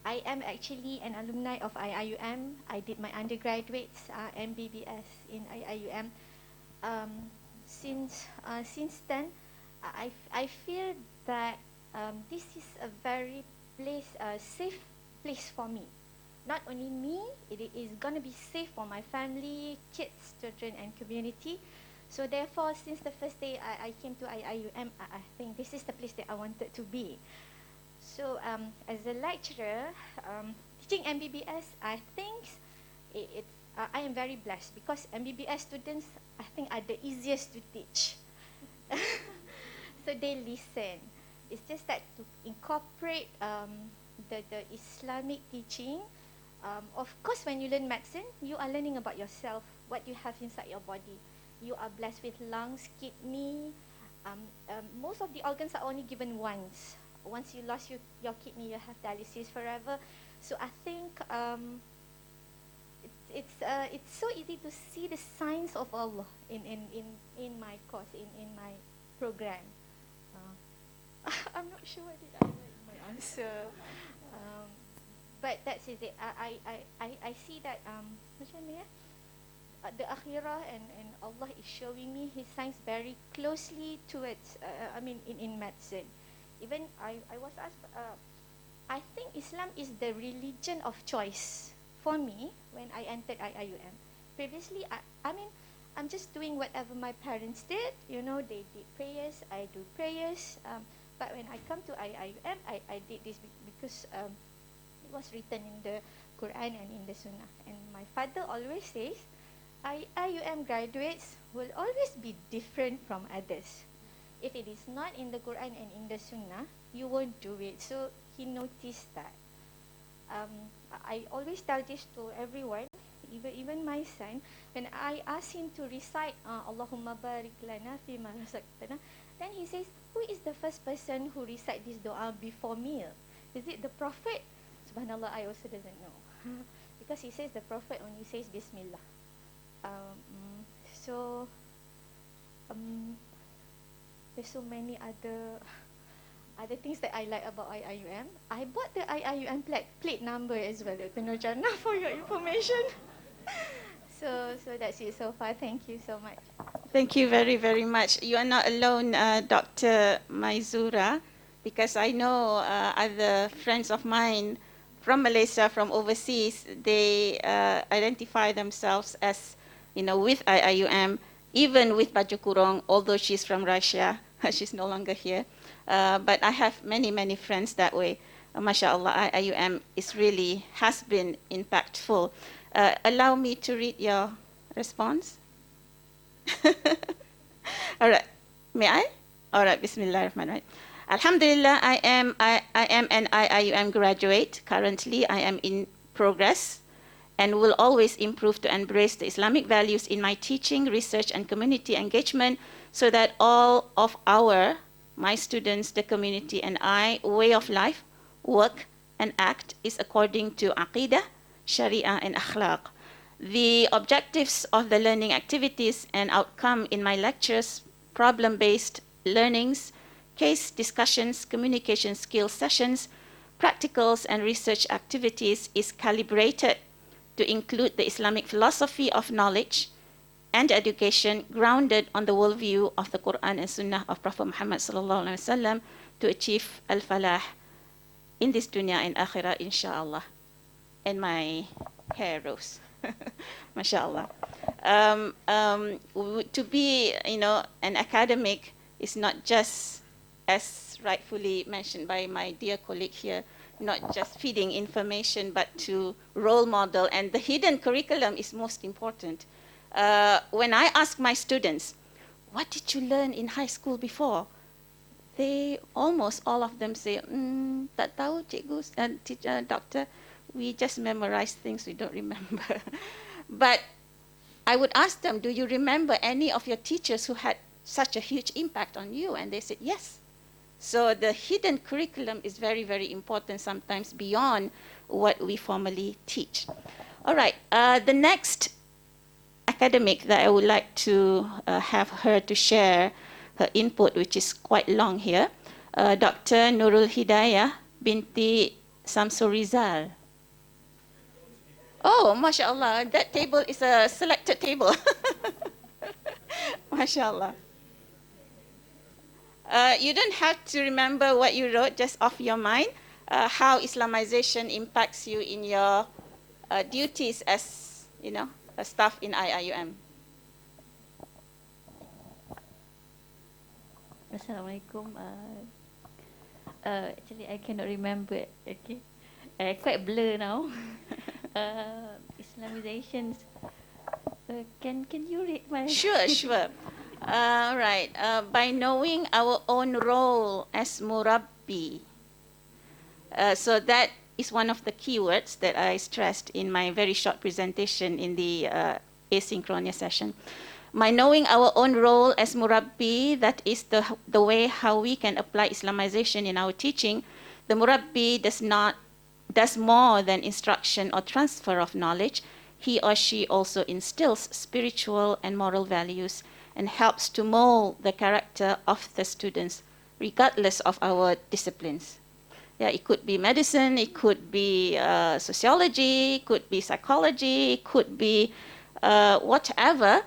I am actually an alumni of IIUM. I did my undergraduates MBBS in IIUM. Since then, I feel that this is a very safe place for me. Not only me, it is going to be safe for my family, kids, children, and community. So therefore, since the first day I came to IIUM, I think this is the place that I wanted to be. So as a lecturer, teaching MBBS, I think I am very blessed because MBBS students, I think, are the easiest to teach. So they listen. It's just that to incorporate the Islamic teaching. Of course, when you learn medicine, you are learning about yourself, what you have inside your body. You are blessed with lungs, kidney. Most of the organs are only given once. Once you lost your kidney, you have dialysis forever. So I think it's so easy to see the signs of Allah in my course, in my program. I'm not sure what did I write in my answer. But that's it. I see that macam ni the akhirah and Allah is showing me His signs very closely towards in medicine. Even I was asked, I think Islam is the religion of choice for me when I entered IIUM. Previously, I'm just doing whatever my parents did. You know, they did prayers, I do prayers. But when I come to IIUM, I did this because it was written in the Quran and in the Sunnah. And my father always says, IIUM graduates will always be different from others. If it is not in the Quran and in the Sunnah, you won't do it. So he noticed that. I always tell this to everyone, even my son. When I ask him to recite Allahumma barik lana fima razaqtana, then he says, who is the first person who recite this dua before meal? Is it the Prophet? Subhanallah, I also doesn't know. Because he says the Prophet only says Bismillah. There's so many other things that I like about IIUM. I bought the IIUM plate number as well, Dr. Nurjana, for your information. So that's it so far. Thank you so much. Thank you very, very much. You are not alone, Dr. Maizura, because I know other friends of mine from Malaysia, from overseas, they identify themselves as, with IIUM, even with Baju Kurong, although she's from Russia. She's no longer here. But I have many, many friends that way. MashaAllah, IIUM has been impactful. Allow me to read your response. All right. May I? All right. Bismillahirrahmanirrahim. Alhamdulillah, I am an IIUM graduate. Currently, I am in progress and will always improve to embrace the Islamic values in my teaching, research, and community engagement so that all of my students, the community, and way of life, work, and act is according to Aqidah, Sharia, and Akhlaq. The objectives of the learning activities and outcome in my lectures, problem-based learnings, case discussions, communication skills sessions, practicals, and research activities is calibrated to include the Islamic philosophy of knowledge and education grounded on the worldview of the Quran and Sunnah of Prophet Muhammad ﷺ to achieve al-falah in this dunya and akhirah, inshallah. And my hair rose. MashaAllah. To be, an academic is not just as rightfully mentioned by my dear colleague here, not just feeding information, but to role model. And the hidden curriculum is most important. When I ask my students, what did you learn in high school before? They almost all of them say, tak tahu cikgu, teacher, doctor, we just memorize things we don't remember. But I would ask them, do you remember any of your teachers who had such a huge impact on you? And they said, yes. So the hidden curriculum is very, very important, sometimes beyond what we formally teach. All right, the next academic that I would like to have her to share her input, which is quite long here, Dr. Nurul Hidayah binti Samsul Rizal. Oh, mashallah, that table is a selected table. Mashallah. You don't have to remember what you wrote, just off your mind, how Islamization impacts you in your duties as, a staff in IIUM. Assalamualaikum. Actually, I cannot remember. Okay, quite blur now. Islamizations. Can you read my? Sure. Right. By knowing our own role as murabbi. So that is one of the keywords that I stressed in my very short presentation in the asynchronous session. By knowing our own role as murabbi, that is the way how we can apply Islamization in our teaching. The murabbi does more than instruction or transfer of knowledge. He or she also instills spiritual and moral values and helps to mold the character of the students, regardless of our disciplines. Yeah, it could be medicine, it could be sociology, it could be psychology, it could be whatever,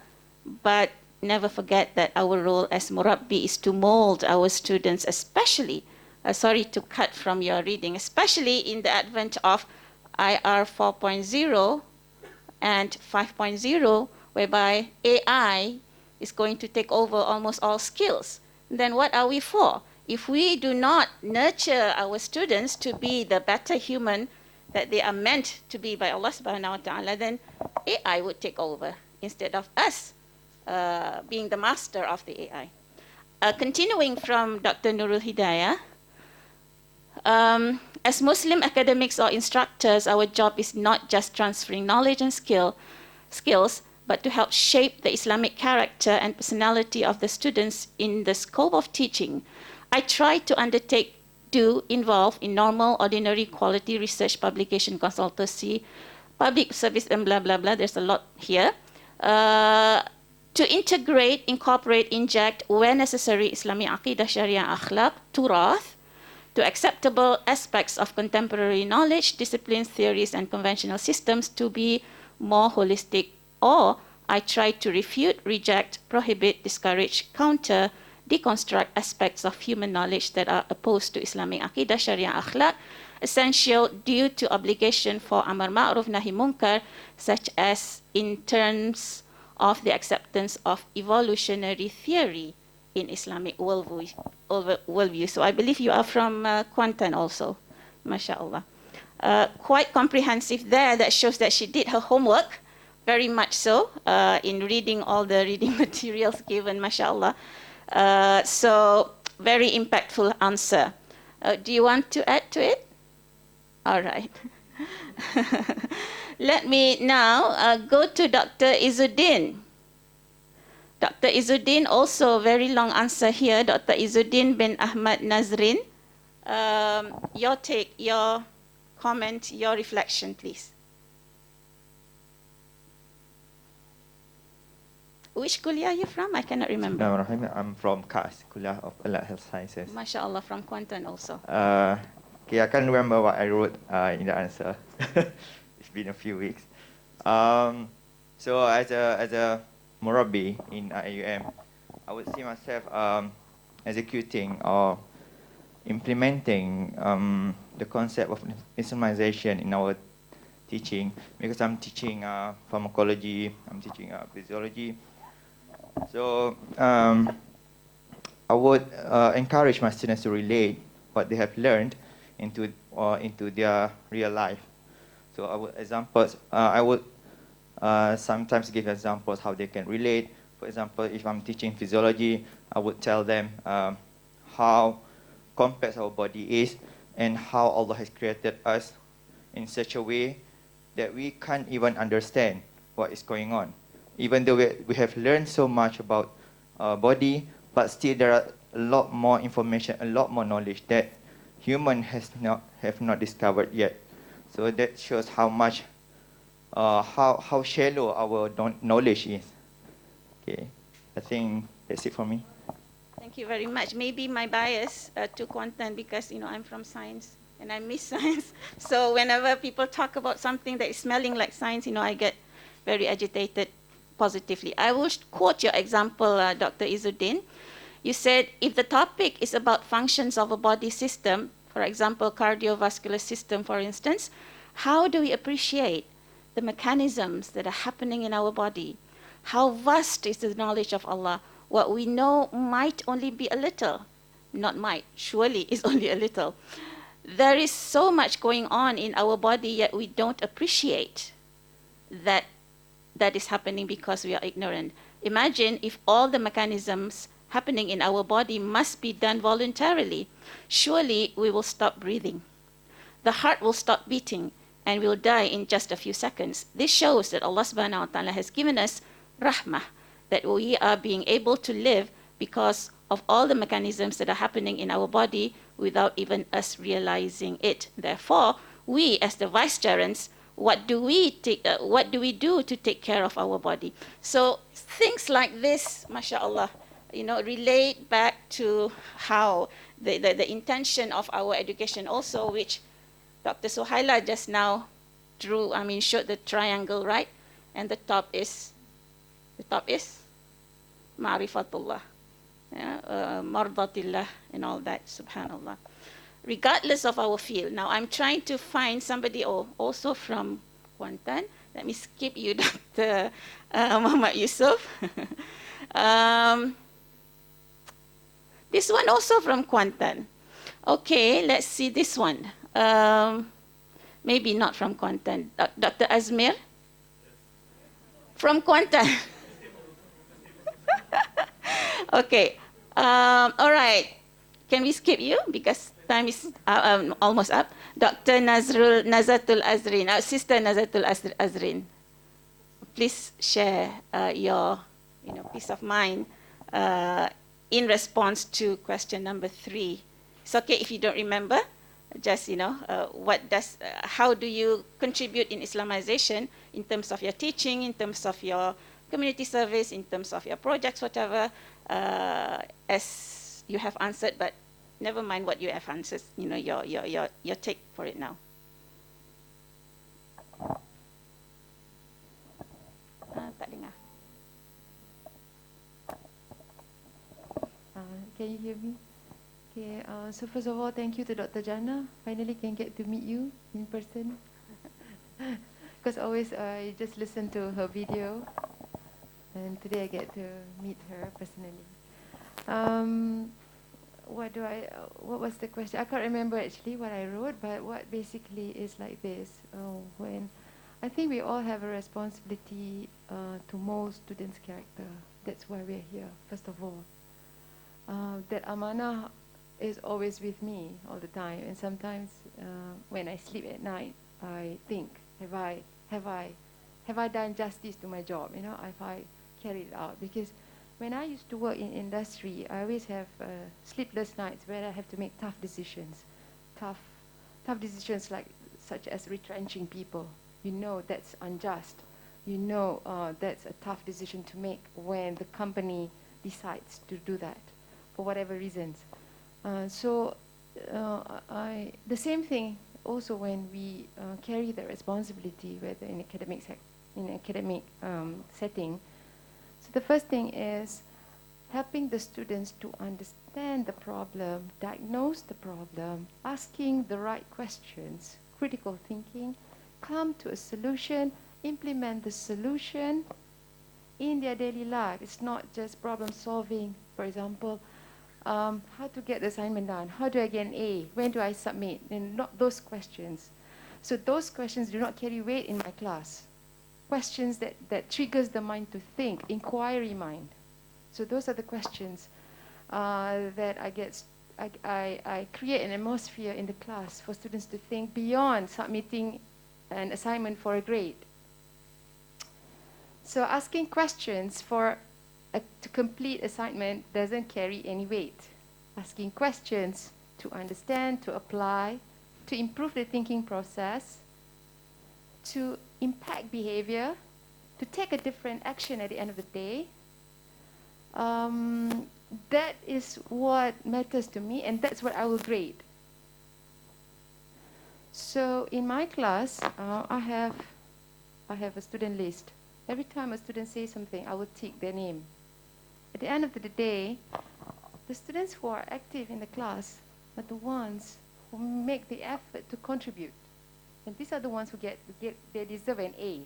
but never forget that our role as murabbi is to mold our students, especially, sorry to cut from your reading, especially in the advent of IR 4.0 and 5.0, whereby AI is going to take over almost all skills. Then what are we for? If we do not nurture our students to be the better human that they are meant to be by Allah subhanahu wa ta'ala, then AI would take over instead of us being the master of the AI. Continuing from Dr. Nurul Hidayah, as Muslim academics or instructors, our job is not just transferring knowledge and skills, but to help shape the Islamic character and personality of the students in the scope of teaching. I try to involve in normal, ordinary quality research, publication, consultancy, public service, and blah, blah, blah. There's a lot here. To integrate, incorporate, inject, where necessary, Islamic aqidah, sharia, akhlaq, turath, to acceptable aspects of contemporary knowledge, disciplines, theories, and conventional systems to be more holistic. Or I try to refute, reject, prohibit, discourage, counter, deconstruct aspects of human knowledge that are opposed to Islamic aqidah, sharia, akhlaq, essential due to obligation for amar ma'ruf nahi munkar, such as in terms of the acceptance of evolutionary theory in Islamic worldview. So I believe you are from Kuantan also, mashallah. Quite comprehensive there. That shows that she did her homework, very much so, in reading all the reading materials given, mashallah. So very impactful answer. Do you want to add to it? All right. Let me now go to Dr. Izzuddin. Dr. Izzuddin, also very long answer here. Dr. Izzuddin bin Ahmad Nazrin. Your take, your comment, your reflection, please. Which kuliah are you from? I cannot remember. I'm from KAS, Kuliah of Allied Health Sciences. MashaAllah, from Kuantan also. Okay, I can't remember what I wrote in the answer. It's been a few weeks. So as a murabbi in IUM, I would see myself executing or implementing the concept of Islamization in our teaching, because I'm teaching pharmacology, I'm teaching physiology. So I would encourage my students to relate what they have learned into their real life. So I would sometimes give examples how they can relate. For example, if I'm teaching physiology, I would tell them how complex our body is and how Allah has created us in such a way that we can't even understand what is going on. Even though we have learned so much about our body, but still there are a lot more information, a lot more knowledge that human have not discovered yet. So that shows how much, how shallow our knowledge is. Okay, I think that's it for me. Thank you very much. Maybe my bias to content because I'm from science and I miss science. So whenever people talk about something that is smelling like science, I get very agitated positively. I will quote your example, Dr. Izzuddin. You said if the topic is about functions of a body system, for example, cardiovascular system, for instance, how do we appreciate the mechanisms that are happening in our body? How vast is the knowledge of Allah? What we know might only be a little, not might, surely is only a little. There is so much going on in our body, yet we don't appreciate that is happening because we are ignorant. Imagine if all the mechanisms happening in our body must be done voluntarily. Surely we will stop breathing. The heart will stop beating and we'll die in just a few seconds. This shows that Allah subhanahu wa ta'ala has given us rahmah, that we are being able to live because of all the mechanisms that are happening in our body without even us realizing it. Therefore, we as the vicegerents, what do we do to take care of our body? So things like this, mashallah, relate back to how the intention of our education also, which Dr. Suhaila just now showed the triangle, right? And the top is Ma'rifatullah, Mardatillah, and all that, subhanallah. Regardless of our field. Now I'm trying to find somebody also from Kuantan. Let me skip you, Dr. Muhammad Yusuf. This one also from Kuantan. Okay, let's see this one. Maybe not from Kuantan. Dr. Azmir? From Kuantan. Okay. All right. Can we skip you? Because time is almost up. Dr. Nazatul Azrin, Sister Nazatul Azrin. Please share your peace of mind in response to question number 3. It's okay if you don't remember. Just, how do you contribute in Islamization in terms of your teaching, in terms of your community service, in terms of your projects, whatever, as you have answered, but never mind what you have answered, your take for it now. Tak dengar. Can you hear me? Okay, so first of all, thank you to Dr. Jana. Finally can get to meet you in person. Because always I just listen to her video. And today I get to meet her personally. What was the question? I can't remember actually what I wrote, but what basically is like this. When I think we all have a responsibility to mold students' character. That's why we're here, first of all. That amanah is always with me all the time, and sometimes when I sleep at night, I think, have I done justice to my job? If I carried it out? Because when I used to work in industry, I always have sleepless nights where I have to make tough decisions, tough decisions such as retrenching people. That's unjust. That's a tough decision to make when the company decides to do that for whatever reasons. The same thing also when we carry the responsibility, whether in academic setting. So the first thing is helping the students to understand the problem, diagnose the problem, asking the right questions, critical thinking, come to a solution, implement the solution in their daily life. It's not just problem solving. For example, How to get the assignment done? How do I get an A? When do I submit? And not those questions. So those questions do not carry weight in my class. Questions that triggers the mind to think, inquiry mind. So those are the questions that I create an atmosphere in the class for students to think beyond submitting an assignment for a grade. So asking questions to complete assignment doesn't carry any weight. Asking questions to understand, to apply, to improve the thinking process, to impact behavior, to take a different action at the end of the day, that is what matters to me, and that's what I will grade. So in my class, I have a student list. Every time a student says something, I will tick their name. At the end of the day, the students who are active in the class are the ones who make the effort to contribute. And these are the ones who they deserve an A.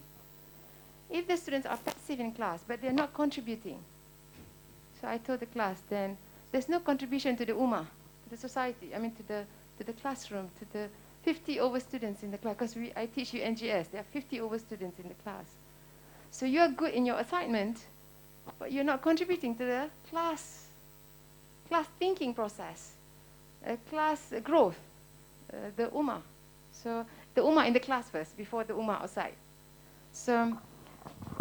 If the students are passive in class, but they're not contributing, so I told the class, then there's no contribution to the ummah, to the society, to the classroom, to the 50 over students in the class, because I teach you NGS, there are 50 over students in the class. So you're good in your assignment, but you're not contributing to the class thinking process, class growth, the ummah. So the ummah in the class first, before the ummah outside. So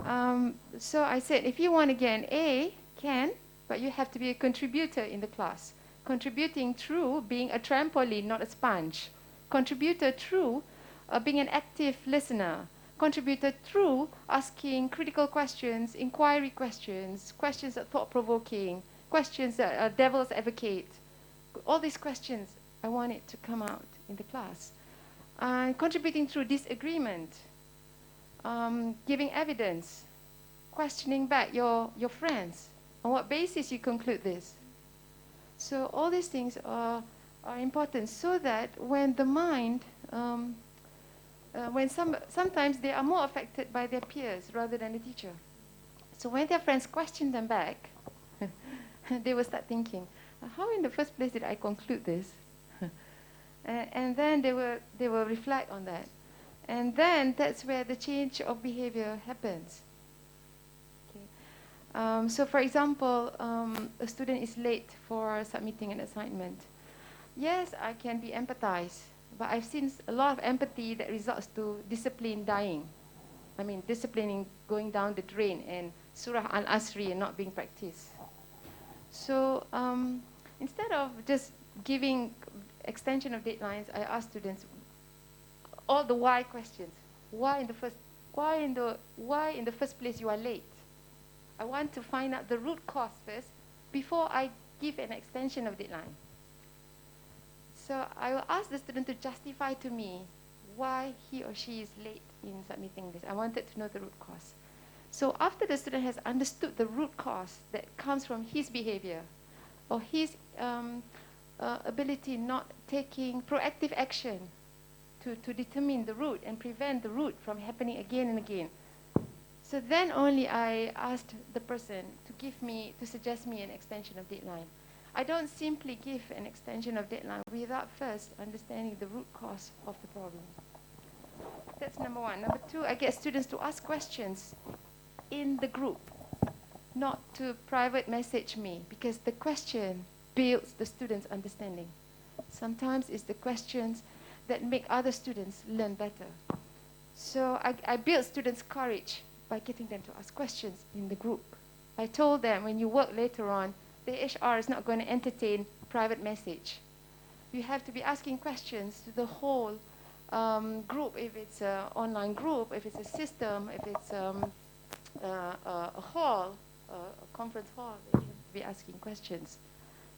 I said, if you want to get an A, can, but you have to be a contributor in the class. Contributing through being a trampoline, not a sponge. Contributor through being an active listener. Contributor through asking critical questions, inquiry questions, questions that are thought-provoking, questions that are devil's advocate. All these questions, I want it to come out in the class. Contributing through disagreement, giving evidence, questioning back your friends. On what basis you conclude this? So all these things are important, so that when the mind, sometimes they are more affected by their peers rather than the teacher. So when their friends question them back, they will start thinking, how in the first place did I conclude this? And then they will reflect on that. And then that's where the change of behavior happens. Okay. So for example, a student is late for submitting an assignment. Yes, I can be empathized, but I've seen a lot of empathy that results to discipline dying. Disciplining going down the drain and Surah Al-Asri and not being practiced. So instead of just giving extension of deadlines, I ask students all the why questions. Why in the first place you are late? I want to find out the root cause first before I give an extension of deadline. So I will ask the student to justify to me why he or she is late in submitting this. I wanted to know the root cause. So after the student has understood the root cause that comes from his behavior or his ability not taking proactive action to determine the root and prevent the root from happening again and again. So then only I asked the person to suggest me an extension of deadline. I don't simply give an extension of deadline without first understanding the root cause of the problem. That's number one. Number two, I get students to ask questions in the group, not to private message me, because the question builds the students' understanding. Sometimes it's the questions that make other students learn better. So I build students' courage by getting them to ask questions in the group. I told them, when you work later on, the HR is not going to entertain private message. You have to be asking questions to the whole group, if it's an online group, if it's a system, if it's a hall, a conference hall, you have to be asking questions.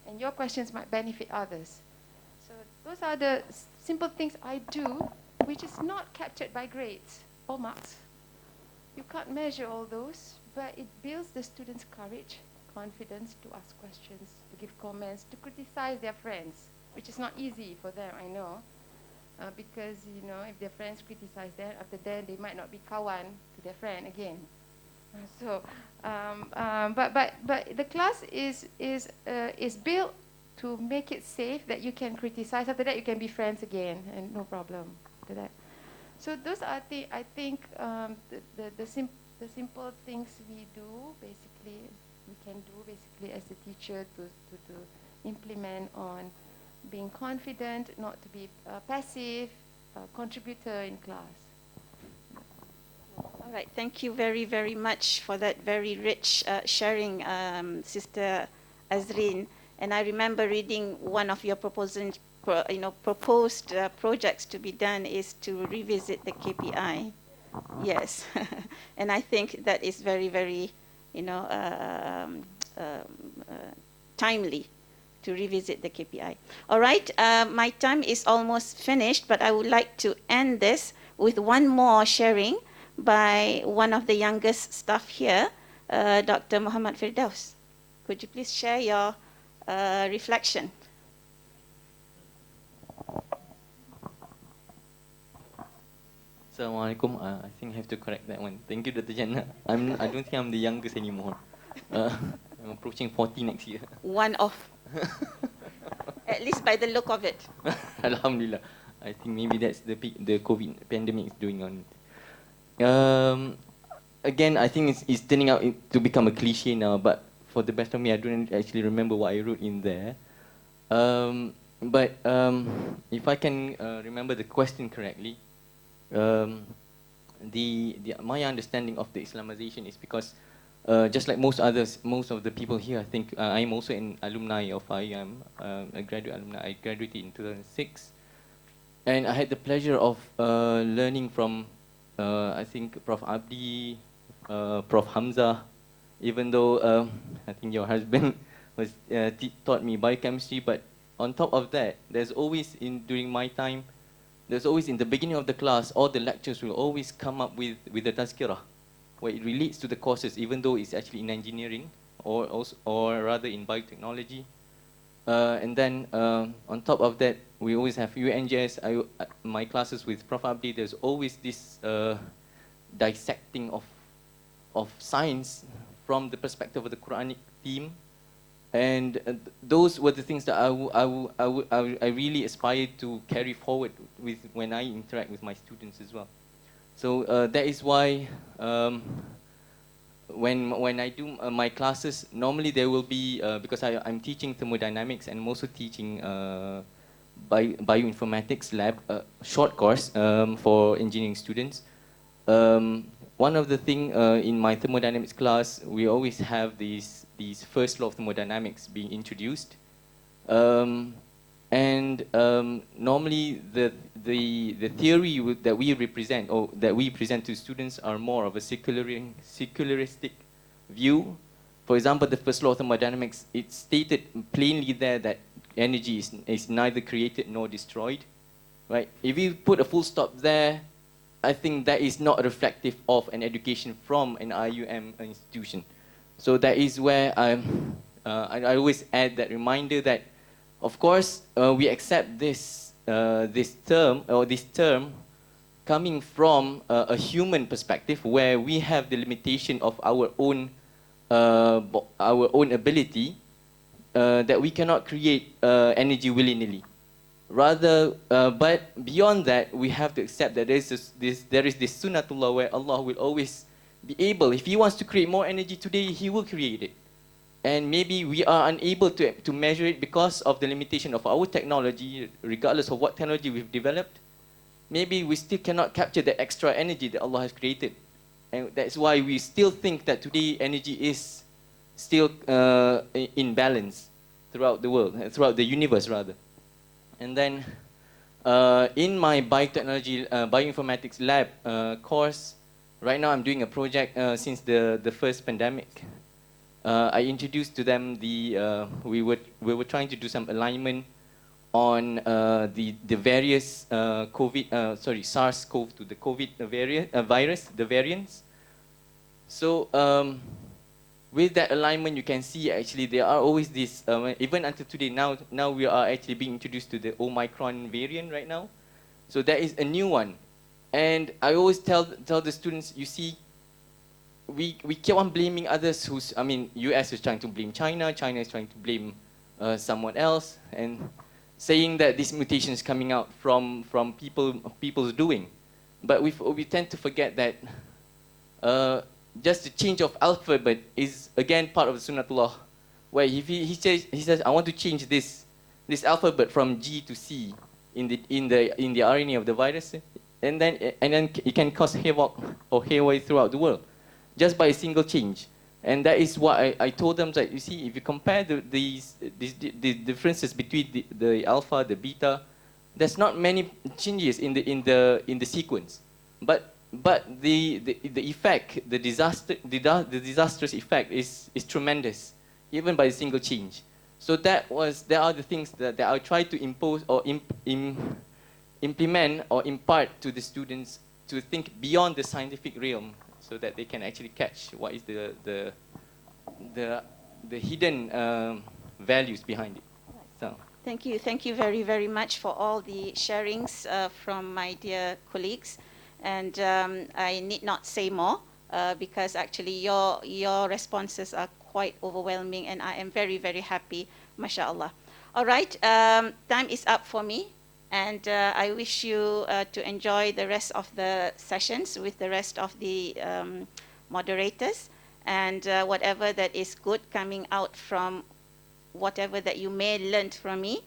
And your questions might benefit others. So those are the simple things I do, which is not captured by grades or marks. You can't measure all those, but it builds the students' courage, confidence to ask questions, to give comments, to criticize their friends, which is not easy for them, I know, because if their friends criticize them, after that they might not be kawan to their friend again. So, but the class is built to make it safe that you can criticize. After that, you can be friends again, and no problem to that. So those are I think the simple things we do basically we can do basically as a teacher to implement on being confident, not to be passive contributor in class. All right, thank you very, very much for that very rich sharing, Sister Azreen. And I remember reading one of your proposed projects to be done is to revisit the KPI. Yes, and I think that is very, very, timely to revisit the KPI. All right, my time is almost finished, but I would like to end this with one more sharing by one of the youngest staff here, Dr. Muhammad Firdaus. Could you please share your reflection? Assalamualaikum. I think I have to correct that one. Thank you, Dr. Jannah. I don't think I'm the youngest anymore. I'm approaching 40 next year. One of. At least by the look of it. Alhamdulillah. I think maybe that's the COVID pandemic is doing on. Again, I think it's turning out to become a cliche now, but for the best of me, I don't actually remember what I wrote in there. But if I can remember the question correctly, my understanding of the Islamization is because just like most of the people here, I think I'm also an alumni of IUM, a graduate alumni. I graduated in 2006, and I had the pleasure of learning from I think Prof. Abdi, Prof. Hamza, even though I think your husband was taught me biochemistry, but on top of that, there's always during my time, there's always in the beginning of the class, all the lectures will always come up with a tazkirah, where it relates to the courses, even though it's actually in engineering or rather in biotechnology. And then on top of that, we always have UNJS. My classes with Prof. Abdi, there's always this dissecting of science from the perspective of the Quranic theme. And those were the things that I really aspire to carry forward with when I interact with my students as well. So that is why when I do my classes, normally there will be, because I'm teaching thermodynamics and I'm also teaching bioinformatics lab, short course for engineering students. One of the things in my thermodynamics class, we always have these first law of thermodynamics being introduced. Normally the theory that we represent or that we present to students are more of a secularistic view. For example, the first law of thermodynamics, it's stated plainly there that energy is neither created nor destroyed, right? If you put a full stop there, I think that is not reflective of an education from an IUM institution. So that is where I always add that reminder that, of course, we accept this term coming from a human perspective, where we have the limitation of our own ability, that we cannot create energy willy-nilly. Rather, but beyond that, we have to accept that there is this sunnatullah where Allah will always be able, if He wants to create more energy today, He will create it. And maybe we are unable to measure it because of the limitation of our technology, regardless of what technology we've developed. Maybe we still cannot capture the extra energy that Allah has created. And that's why we still think that today energy is still in balance throughout the world, throughout the universe rather. And then in my bioinformatics lab course, right now I'm doing a project since the first pandemic. I introduced to them we were trying to do some alignment on the various SARS-CoV-2, the COVID virus, the variants. So with that alignment, you can see actually there are always these, even until today, now we are actually being introduced to the Omicron variant right now. So that is a new one. And I always tell the students, you see, we keep on blaming others US is trying to blame China is trying to blame someone else, and saying that this mutation is coming out from people's doing. But we tend to forget that just the change of alphabet is again part of the Sunnatullah, where if he says I want to change this alphabet from G to C in the RNA of the virus, and then it can cause havoc or haywire throughout the world, just by a single change. And that is what I told them, that you see, if you compare the differences between the alpha, the beta, there's not many changes in the sequence, but the effect, the disastrous effect is tremendous, even by a single change. So there are the things that I try to impose or implement or impart to the students, to think beyond the scientific realm, so that they can actually catch what is the hidden values behind it. So. Thank you very, very much for all the sharings from my dear colleagues. And I need not say more because actually your responses are quite overwhelming, and I am very, very happy, mashallah. All right, time is up for me, and I wish you to enjoy the rest of the sessions with the rest of the moderators, and whatever that is good coming out from whatever that you may learn from me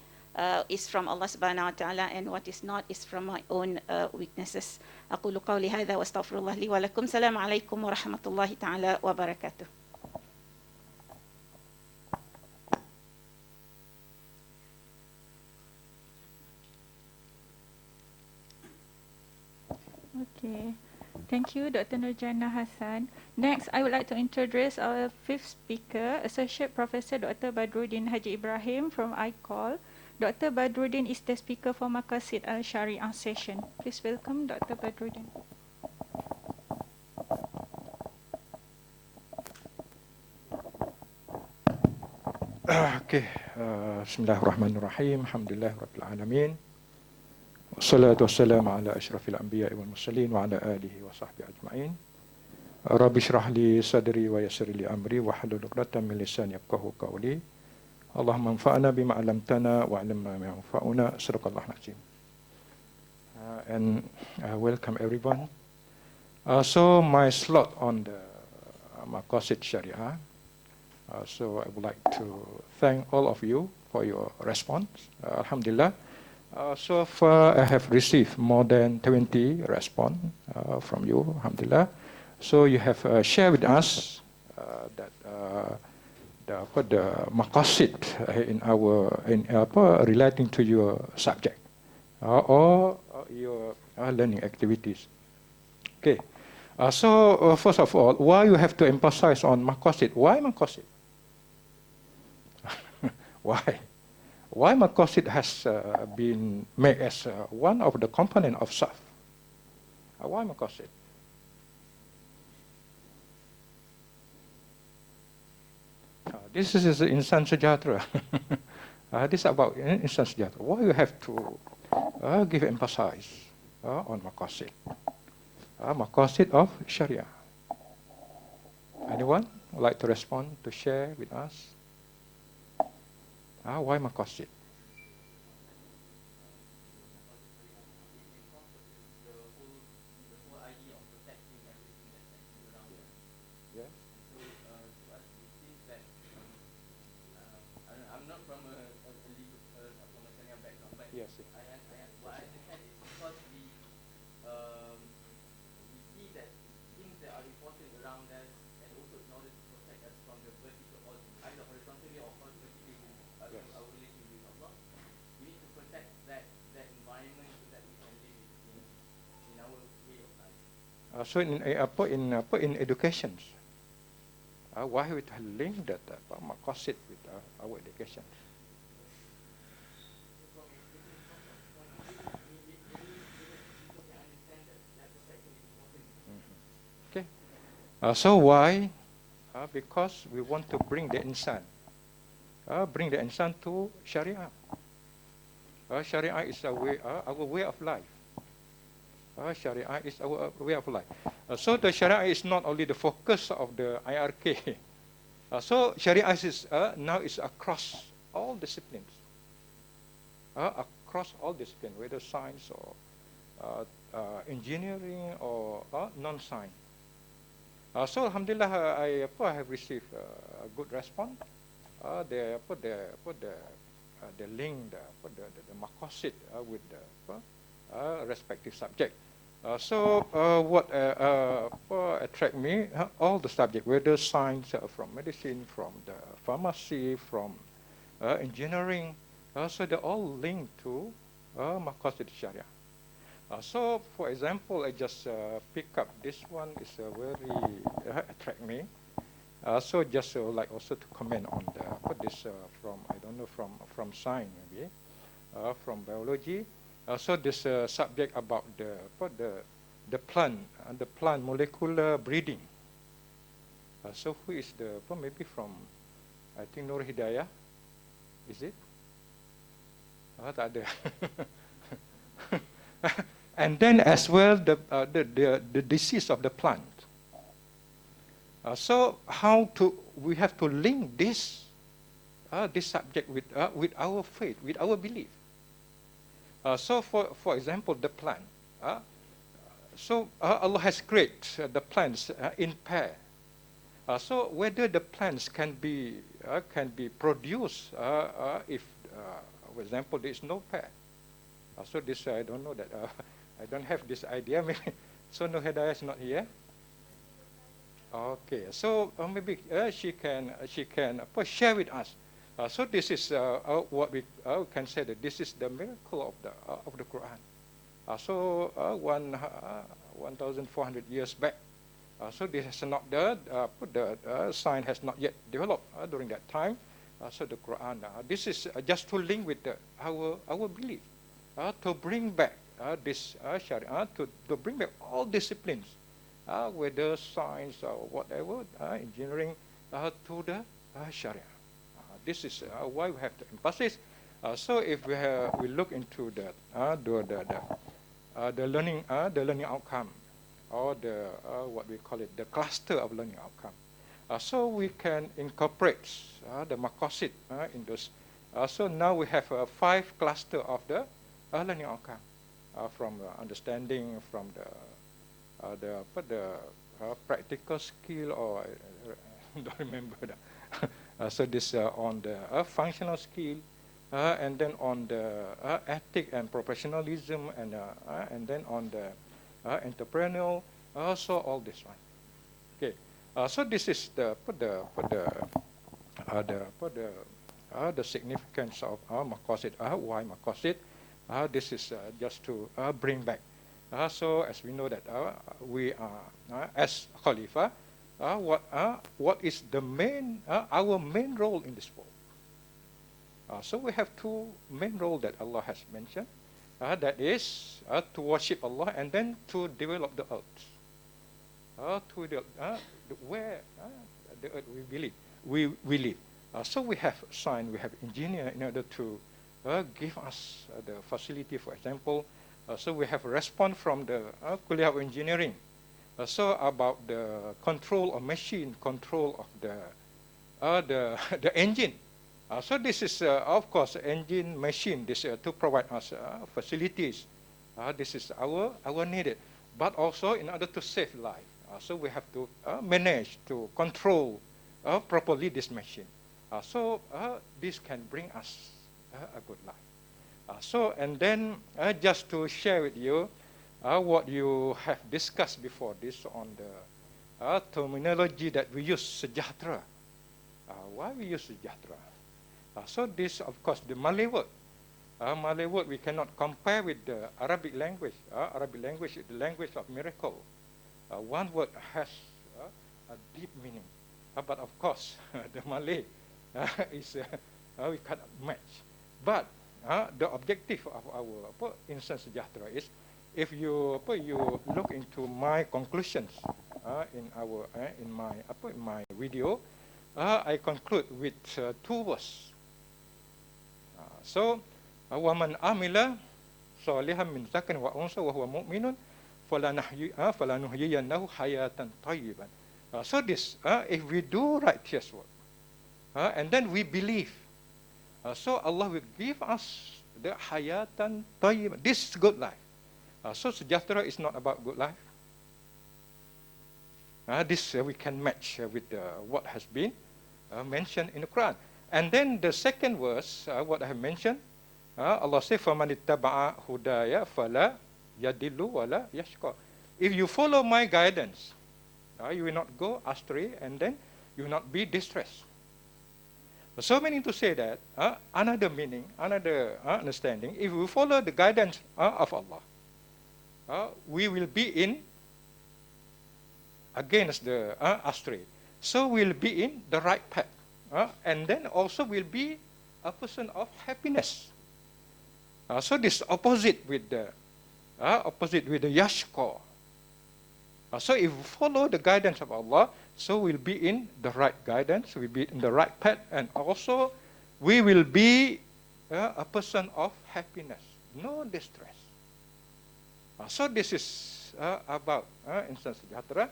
is from Allah subhanahu wa ta'ala, and what is not is from my own weaknesses. أقول قولي هذا واستغفر الله لي ولكم. السلام عليكم ورحمة الله تعالى وبركاته. Okay. Thank you, Dr. Nurjana Hassan. Next, I would like to introduce our fifth speaker, Associate Professor Dr. Badruddin Haji Ibrahim from ICOL. Dr. Badruddin is the speaker for Maqasid Al-Shari'ah session. Please welcome Dr. Badruddin. Okay. Bismillahirrahmanirrahim. Alhamdulillah Rabbil Alamin. Wassalatu wassalamu ala ashrafil anbiya wal mursalin wa ala alihi wa sahbihi ajma'in. Rabbi shrah li sadri wa yassir li amri wa hlul 'uqdatam min lisani yafqahu qawli. Allahumma anfa'na bima 'allamtana wa 'allimna ma yanfa'una. Sadaqallahu al-'azim. And welcome everyone. So my slot on the Maqasid Sharia. So I would like to thank all of you for your response. Alhamdulillah. So far I have received more than 20 response from you, alhamdulillah. So you have shared with us that the maqasid relating to your subject or your learning activities. Okay. So first of all, why you have to emphasize on maqasid? Why maqasid? Why? Why maqasid has been made as one of the component of SAF? Why maqasid? This is Insan Sejahtera. This is about Insan Sejahtera. Why you have to give emphasis on maqasid? Maqasid of Sharia. Anyone would like to respond, to share with us? Why maqasid? I'm not from a Syariah background, but yes. What I understand is because we see that things that are important around us, and also in order to protect us from the vertical, or either horizontally or vertically, our relation with Allah, we need to protect that environment so that we can live in our way of life. So in education, why we link that maqasid with our education? Okay. So why? Because we want to bring the Insan to Sharia. Sharia is our way of life. Sharia is our way of life. So the Sharia is not only the focus of the IRK. So Sharia is now is across all disciplines, across all disciplines, whether science or engineering or non-science. So Alhamdulillah, I have received a good response. They put the link, the maqasid with the respective subject. So what attract me, all the subject, whether science, from medicine, from the pharmacy, from engineering, so they're all linked to maqasid Sharia. So, for example, I just pick up this one. Is very attract me. So just like also to comment on this from, I don't know, from science maybe, from biology. So this subject about the plant molecular breeding. So who is the maybe from, I think Nur Hidayah, is it? Tak ada. And then as well the disease of the plant. So we have to link this subject with our faith, with our belief. So for example, the plant. So Allah has created the plants in pair. So whether the plants can be produced if, for example, there is no pair. So this I don't know that. I don't have this idea. Maybe so. No, Hidayah is not here. Okay, so maybe she can share with us. So this is what we can say, that this is the miracle of the Quran. So 1,400 years back. So this is not the science has not yet developed during that time. So the Quran. This is just to link with our belief, to bring back this Sharia, to bring back all disciplines, whether science or whatever, engineering, to the Sharia. This is why we have to emphasize. So if we look into the learning outcome, or what we call it, the cluster of learning outcome. So we can incorporate the maqasid in those. So now we have 5 cluster of the learning outcome, from understanding, from the practical skill, or I don't remember that. So this on the functional skill, and then on the ethic and professionalism, and then on the entrepreneurial. So all this one. Okay. So this is the significance of maqasid. Why maqasid? This is just to bring back. So as we know that we are as Khalifa, what is the main our main role in this world? So we have 2 main roles that Allah has mentioned. That is to worship Allah, and then to develop the earth. To the where the earth we live. So we have science, we have engineer in order to give us the facility. For example, so we have a response from the Kuliah of Engineering. So about the control of machine, control of the engine. So this is of course engine, machine. This to provide us facilities. This is our needed, but also in order to save life. So we have to manage to control properly this machine. So this can bring us a good life. So and then just to share with you what you have discussed before this on the terminology that we use, sejahtera. Why we use sejahtera? So this, of course, the Malay word. Malay word we cannot compare with the Arabic language. Arabic language is the language of miracle. One word has a deep meaning. But of course, the Malay is we cannot match. But the objective of our Insan Sejahtera is, if you look into my conclusions in my video, I conclude with 2 words. So, وَمَنْ عَمِلَ صَالِحًا مِنْ ذَكَرٍ وَأُنْثَىٰ وَهُوَ مُؤْمِنٌ فَلَنُحْيِيَنَّهُ حَيَاةً طَيِّبًا. So this, if we do righteous work, and then we believe, So Allah will give us the hayatan tayyib. This is good life. So sejahtera is not about good life. This we can match with what has been mentioned in the Quran. And then the second verse, what I have mentioned, Allah says, فَمَنِ اتَّبَعَ هُدَايَ فَلَا يَدِلُّ وَلَا يَشْقَى. If you follow my guidance, you will not go astray, and then you will not be distressed. So meaning to say that, another meaning, another understanding, if we follow the guidance of Allah, we will be in against the astray. So we'll be in the right path. And then also will be a person of happiness. So this opposite with the yashqa. So if we follow the guidance of Allah, so we'll be in the right guidance, we'll be in the right path, and also we will be a person of happiness, no distress. So this is about Insan Sejahtera.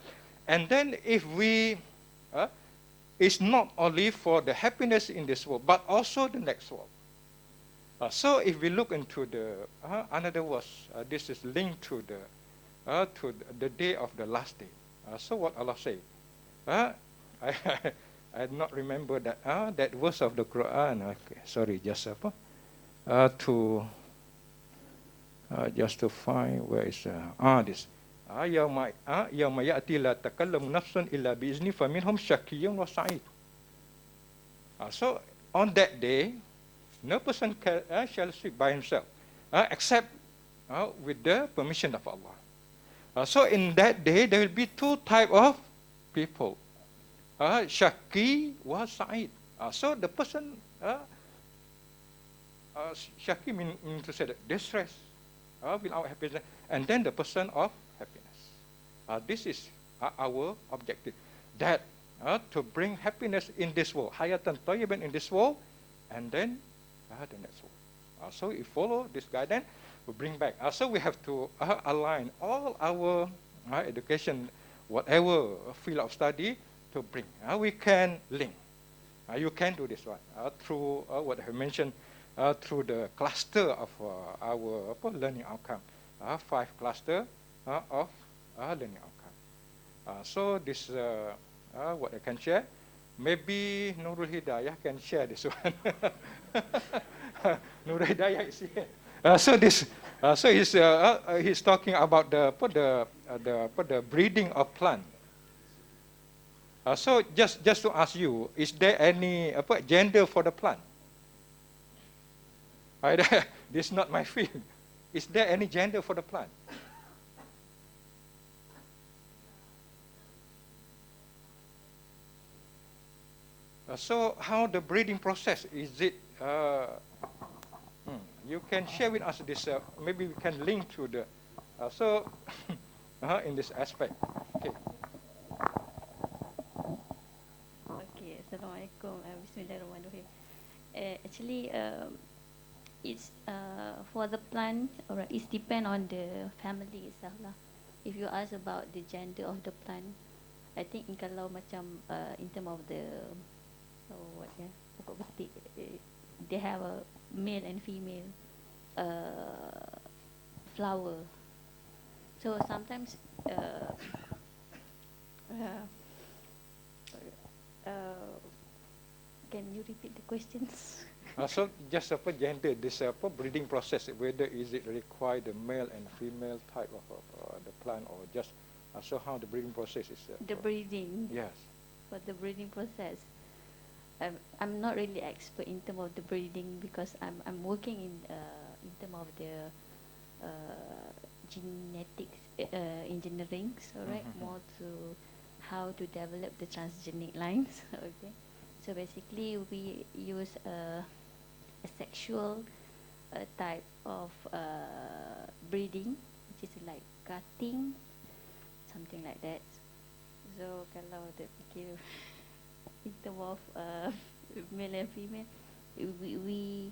And then if we, it's not only for the happiness in this world, but also the next world. So if we look into the another verse, this is linked to the day of the last day. So what Allah say? I not remember that that verse of the Quran. Okay, sorry, just just to find where is this. يوم يأتي لا تكلم نفس إلا بإذنه فمنهم شقي وسعيد. So on that day, no person shall speak by himself except with the permission of Allah. So in that day, there will be two types of people. Shaqi wa sa'id. So the person, shaqi means to say that distress, without happiness, and then the person of happiness. This is our objective, that to bring happiness in this world, hayatan tayyiban in this world, and then the next world. So if follow this guidance, we bring back. So we have to align all our education, whatever field of study, to bring. We can link. You can do this one through what I mentioned, through the cluster of our learning outcome. 5 cluster of learning outcome. So this what I can share. Maybe Nurul Hidayah can share this one. Nurul Hidayah is here. So this, so he's talking about the breeding of plant. So just to ask you, is there any gender for the plant? This is not my field. Is there any gender for the plant? So how the breeding process, is it, you can share with us this, maybe we can link to the, in this aspect. Okay. Okay, Assalamualaikum, Bismillahirrahmanirrahim. Actually, it's for the plant, or it's depend on the family itself lah. If you ask about the gender of the plant, I think kalau macam in term of the they have a male and female flower. So sometimes can you repeat the questions? So just gender, this breeding process, whether is it require the male and female type of the plant, or just so how the breeding process is? The breeding. Yes. For the breeding process, I'm not really expert in terms of the breeding, because I'm working in terms of the genetics engineering, so right, more to how to develop the transgenic lines. Okay, so basically we use a sexual type of breeding, which is like cutting, something like that. So kalau the fikir in terms of male and female, we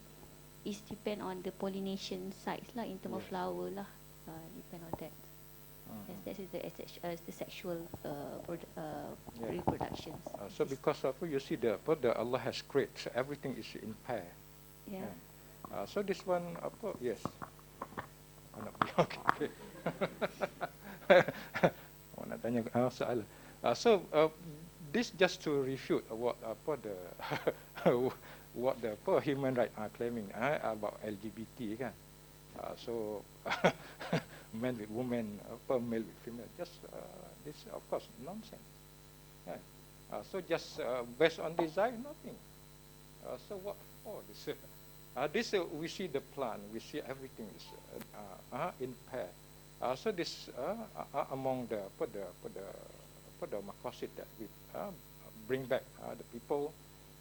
is depend on the pollination sites lah, in terms of flower lah, depend on that. Yes, that is the sexual reproductions. So because of you see the Allah has created, so everything is in pair. Yeah. So this one, yes. Okay. Nak tanya soalan. This just to refute what the what the human rights are claiming about LGBT kan. Men with women, male with female, just this of course nonsense. Yeah. Just based on desire, nothing. So what for this? This we see the plan, we see everything is in pair. This among the maqasid that we bring back the people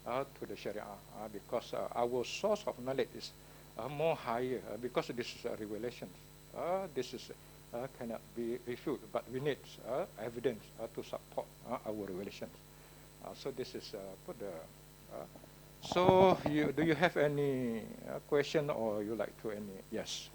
to the Sharia because our source of knowledge is more higher because this is revelations. This is cannot be refuted, but we need evidence to support our revelations. This is so do you have any question or you like to any? Yes.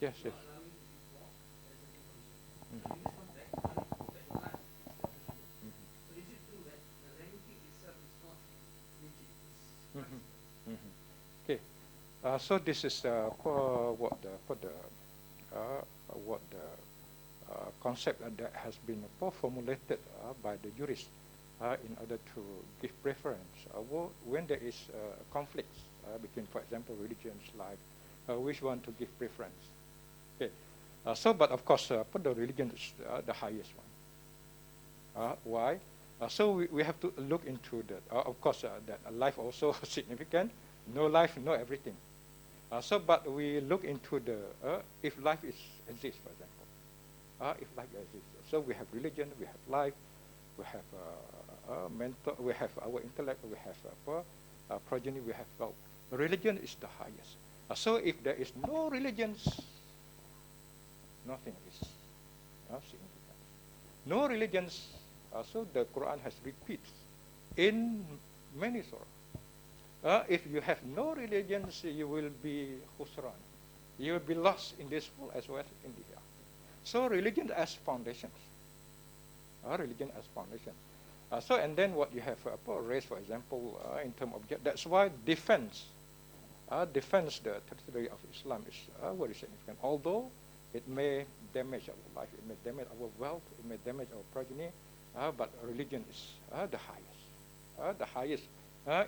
Yes, yes. Okay, so this is what the concept that has been formulated by the jurists in order to give preference when there is conflicts between, for example, religions, like which one to give preference. Okay, but of course, the religion is the highest one. Why? So we have to look into that. Of course, that life also significant. No life, no everything. But we look into the if life exists, for example. If life exists, so we have religion, we have life, we have mental, we have our intellect, we have progeny, we have well. Religion is the highest. So if there is no religions, nothing is significant. No religions. So the Quran has repeats in many surahs. If you have no religions, you will be khusran. You will be lost in this world as well as in the hereafter. So religion as foundations. Religion as foundation. So and then what you have raised, for example, in terms of that's why defense the territory of Islam is very significant. Although it may damage our life, it may damage our wealth, it may damage our progeny, but religion is the highest. The highest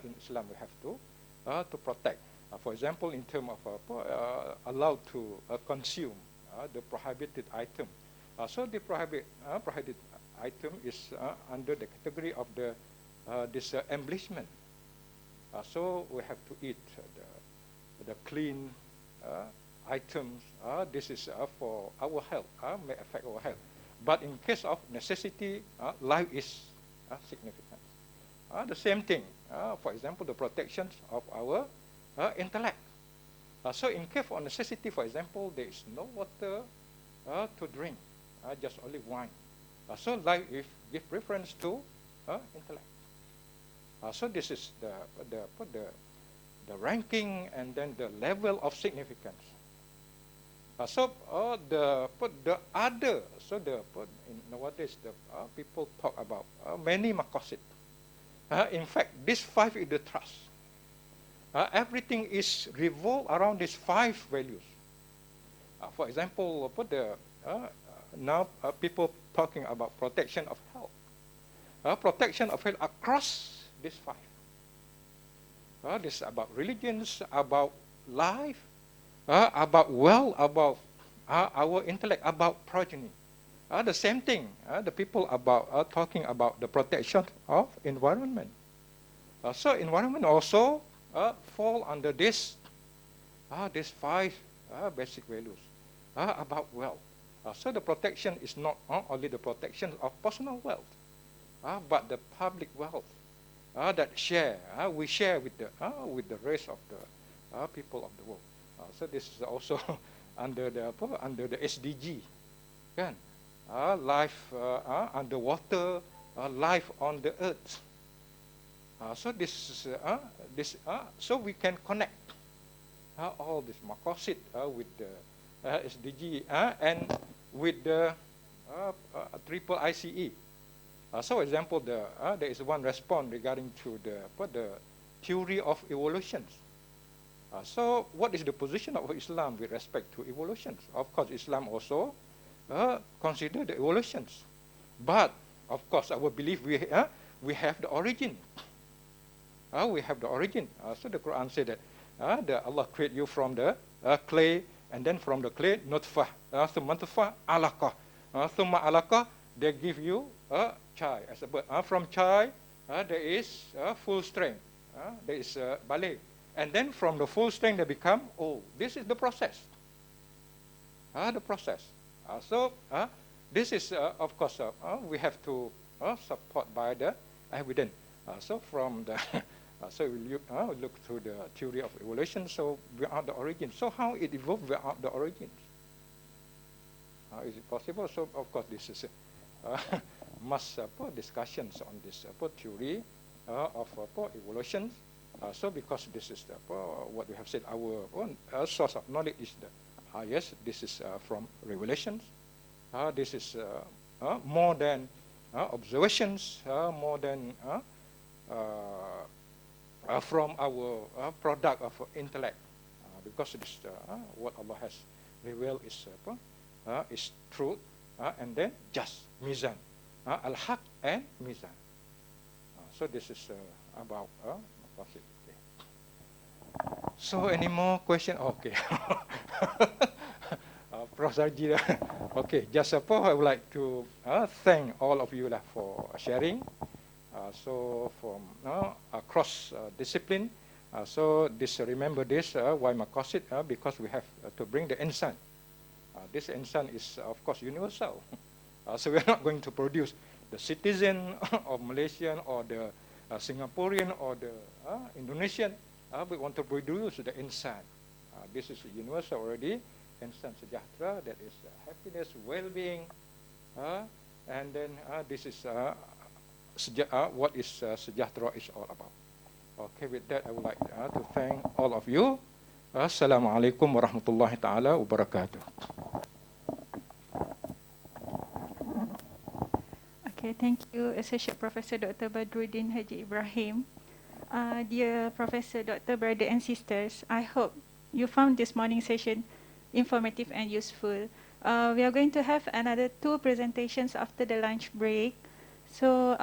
in Islam we have to protect. For example, in terms of allowed to consume the prohibited item. So the prohibited item is under the category of the this embellishment. So we have to eat the clean items. This is for our health, may affect our health. But in case of necessity, life is significant. The same thing, for example, the protections of our intellect. So in case of necessity, for example, there is no water to drink, just only wine. So life give preference to intellect. So this is the ranking and then the level of significance. So the other, so nowadays the people talk about many maqasid. In fact, this 5 is the trust. Everything is revolved around these 5 values. For example, now people talking about protection of health. Protection of health across these 5. This is about religions, about life, about wealth, about our intellect, about progeny. The same thing, the people about talking about the protection of environment. So environment also fall under these 5 basic values. about wealth. So the protection is not only the protection of personal wealth, but the public wealth that we share with the rest of the people of the world. So this is also under the SDG, kan? Life underwater, life on the earth. So so we can connect all this maqasid with the SDG and with the triple ICE. So, example, there is one response regarding to the theory of evolutions. So, what is the position of Islam with respect to evolutions? Of course, Islam also consider the evolutions, but of course, our belief we have the origin. We have the origin. So the Quran said that Allah create you from the clay, and then from the clay nutfah, thumma nutfah alaqah, thumma alaqah they give you a child as a birth. From child there is full strength. There is ballet, and then from the full strength they become old. This is the process. The process. So this is of course we have to support by the evidence. So from the so we look to the theory of evolution. So without the origin, so how it evolved without the origins? Is it possible? So of course this is must discussions on this theory of evolution. So because this is what we have said, our source of knowledge is the highest. This is from revelations. This is more than observations, more than from our product of intellect, because this, what Allah has revealed is truth, and then just mizan, al-haq and mizan. So this is about maqasid. So any more question? Okay. Prof. Sarji, okay, just I would like to thank all of you for sharing. So from across discipline, so this remember this why maqasid, because we have to bring the Insan. This Insan is of course universal. So we are not going to produce the citizen of Malaysian or the Singaporean or the Indonesian. We want to produce the Insan. This is universal already. Insan Sejahtera, that is happiness, well-being, and then this is what is Sejahtera is all about. Okay, with that I would like to thank all of you. Assalamualaikum warahmatullahi taala wabarakatuh. Okay, thank you, Associate Professor Dr. Badruddin Haji Ibrahim. Dear Professor, Dr. Brother and sisters, I hope you found this morning session informative and useful. We are going to have another 2 presentations after the lunch break. So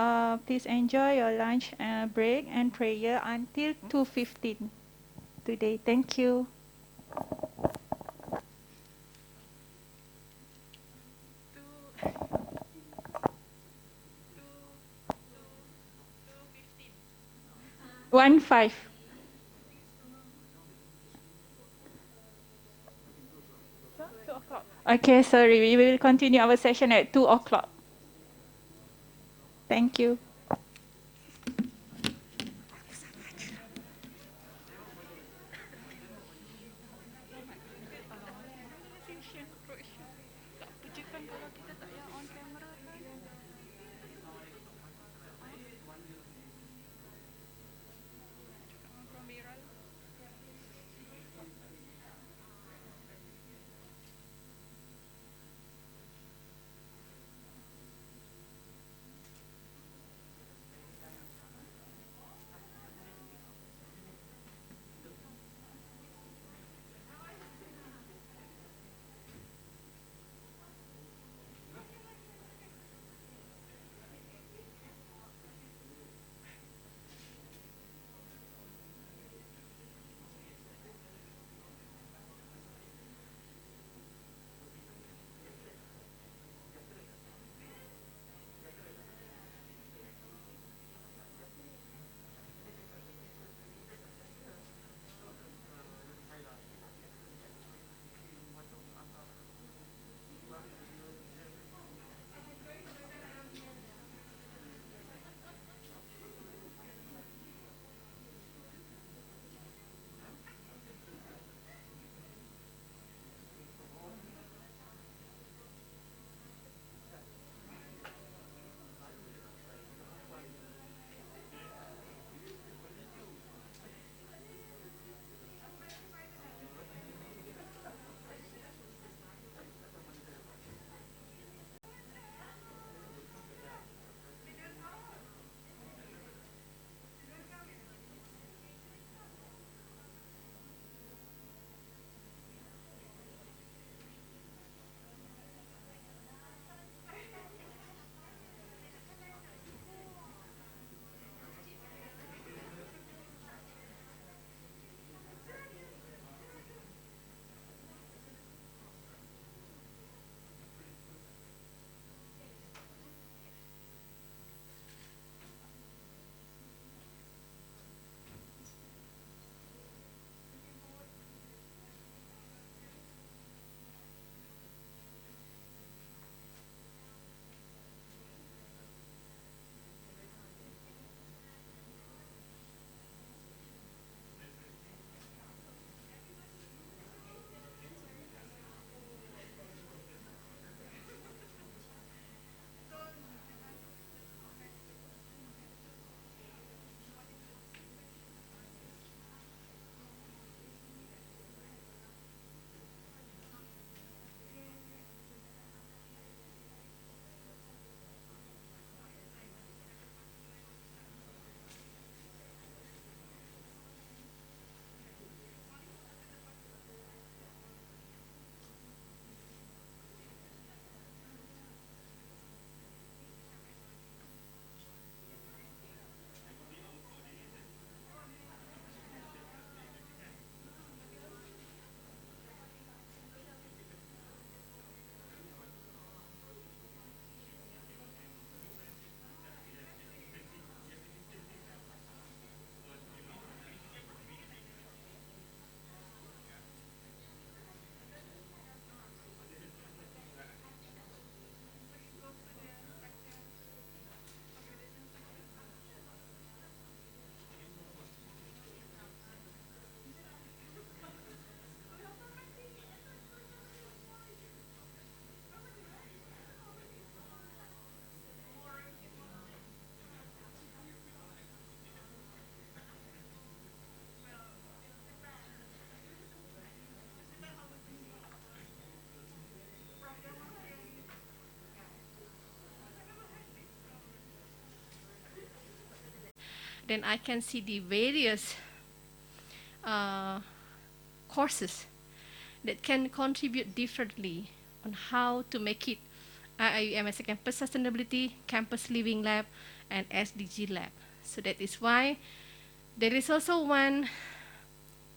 please enjoy your lunch break and prayer until 2:15 today. Thank you. One five. Okay, sorry. We will continue our session at 2 o'clock. Thank you. then I can see the various courses that can contribute differently on how to make it IIUM as a campus sustainability, campus living lab, and SDG lab. So that is why there is also one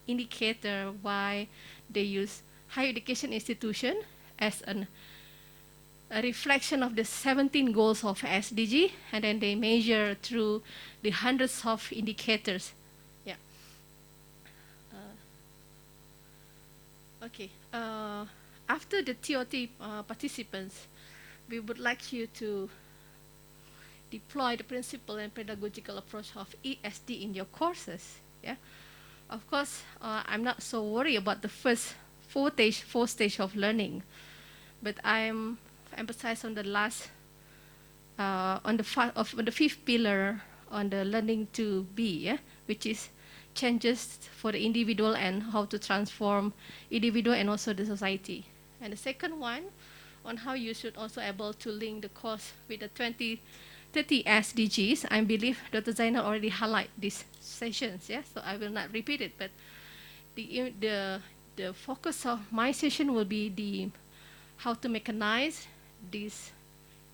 indicator why they use higher education institution as a reflection of the 17 goals of SDG, and then they measure through the hundreds of indicators. Yeah. Okay. After the TOT participants, we would like you to deploy the principle and pedagogical approach of ESD in your courses. Yeah. Of course, I'm not so worried about the first four stage of learning, but I'm emphasize on the last, on the fifth pillar, on the learning to be, yeah, which is changes for the individual and how to transform individual and also the society. And the second one, on how you should also able to link the course with the 2030 SDGs. I believe Dr. Zainal already highlight these sessions, yeah, so I will not repeat it, but the focus of my session will be the how to mechanize this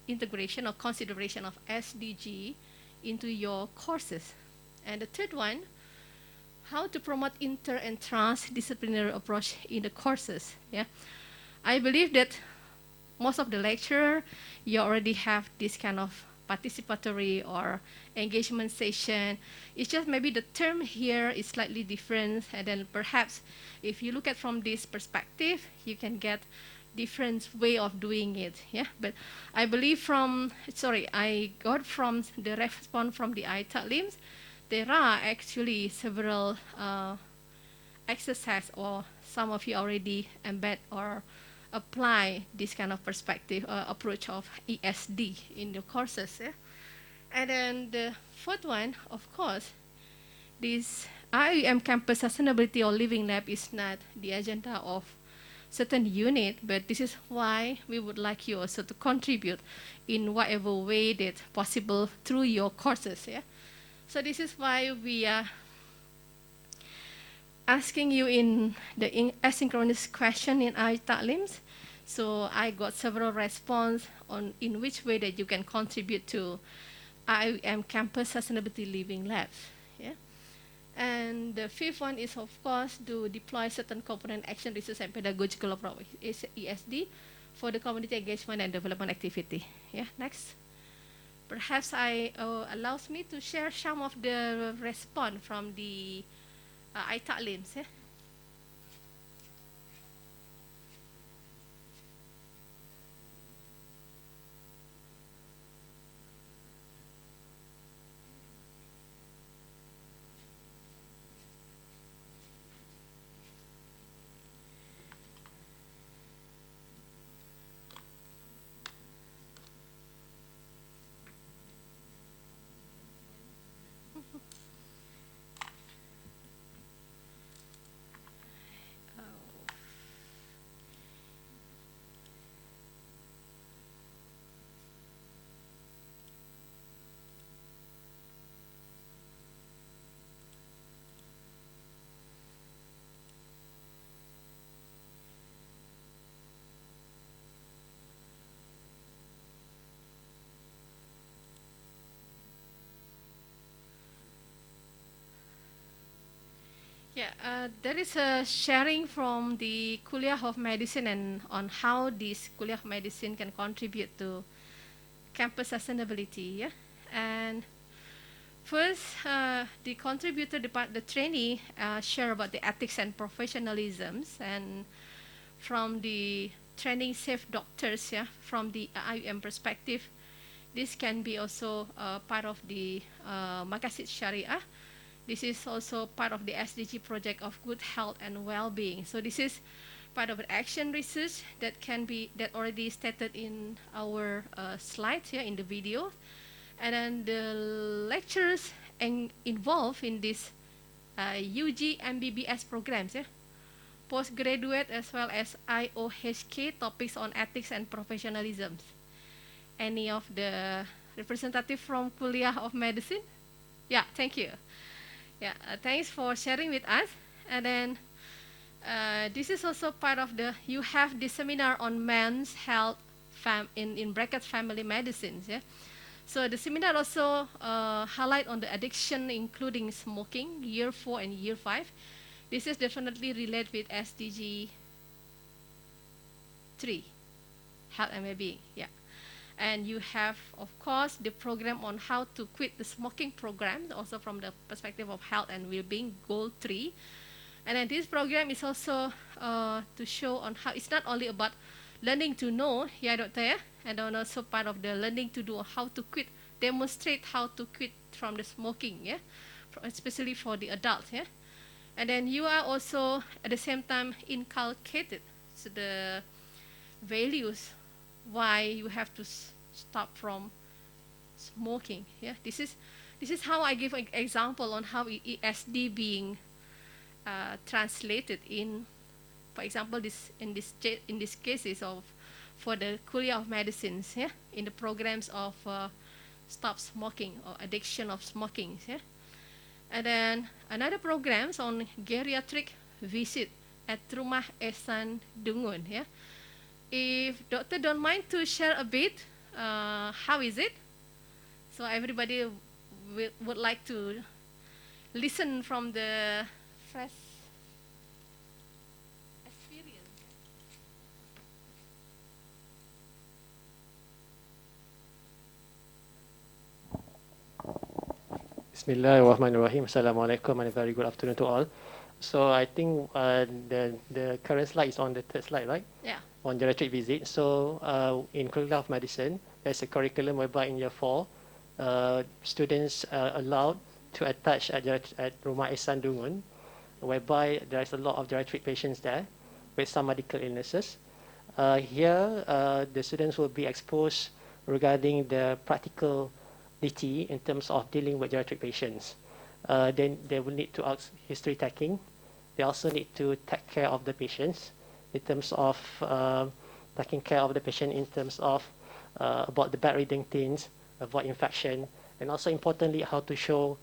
integration or consideration of SDG into your courses. And the third one, how to promote inter and transdisciplinary approach in the courses. Yeah, I believe that most of the lecturer, you already have this kind of participatory or engagement session. It's just maybe the term here is slightly different, and then perhaps if you look at from this perspective, you can get different way of doing it. Yeah, but I believe I got from the response from the ITALIMS, there are actually several exercise, or some of you already embed or apply this kind of perspective approach of ESD in your courses. Yeah? And then the fourth one, of course, this IIUM campus sustainability or living lab is not the agenda of certain unit, but this is why we would like you also to contribute in whatever way that possible through your courses. Yeah. So this is why we are asking you in the asynchronous question in our ta'lims. So I got several response on in which way that you can contribute to IIUM campus sustainability living labs. Yeah. And the fifth one is, of course, to deploy certain component action research and pedagogical approach, ESD, for the community engagement and development activity. Yeah, next. Perhaps allows me to share some of the response from the ITALIMS. Yeah? Yeah, there is a sharing from the Kuliah of Medicine and on how this Kuliah of Medicine can contribute to campus sustainability. Yeah, and first, the contributor, the trainee, share about the ethics and professionalisms, and from the training safe doctors. Yeah, from the IUM perspective, this can be also part of the Maqasid Syariah. This is also part of the SDG project of good health and well-being. So this is part of the action research that already stated in our slides here in the video. And then the lecturers involved in this UG MBBS programs, yeah, postgraduate as well as IOHK topics on ethics and professionalism. Any of the representative from Kuliah of Medicine? Yeah, thank you. Yeah, thanks for sharing with us. And then this is also part of the, you have the seminar on men's health, in brackets family medicines. Yeah. So the seminar also highlight on the addiction, including smoking, year 4 and year 5. This is definitely related with SDG 3, health and well-being. Yeah. And you have, of course, the program on how to quit the smoking program, also from the perspective of health and well-being, goal 3. And then this program is also to show on how it's not only about learning to know, yeah, doctor, yeah? And then also part of the learning to do, how to quit, demonstrate how to quit from the smoking, yeah, especially for the adults, yeah. And then you are also at the same time inculcated so the values why you have to stop from smoking. Yeah, this is how I give an example on how ESD being translated in, for example, in this cases of for the Kuliah of Medicines. Yeah, in the programs of stop smoking or addiction of smoking. Yeah, and then another programs on geriatric visit at Rumah Ihsan Dungun. Yeah. If doctor don't mind to share a bit, how is it? So everybody would like to listen from the first experience. Bismillahirrahmanirrahim. Assalamualaikum and a very good afternoon to all. So I think the current slide is on the third slide, right? Yeah. On geriatric visit. So in Kuliah of Medicine, there's a curriculum whereby in year 4, students are allowed to attach at Rumah Ihsan Dungun, whereby there's a lot of geriatric patients there with some medical illnesses. Here, the students will be exposed regarding the practicality in terms of dealing with geriatric patients. Then they will need to ask history taking. They also need to take care of the patients in terms of taking care of the patient in terms of about the bedridden things, avoid infection, and also importantly how to show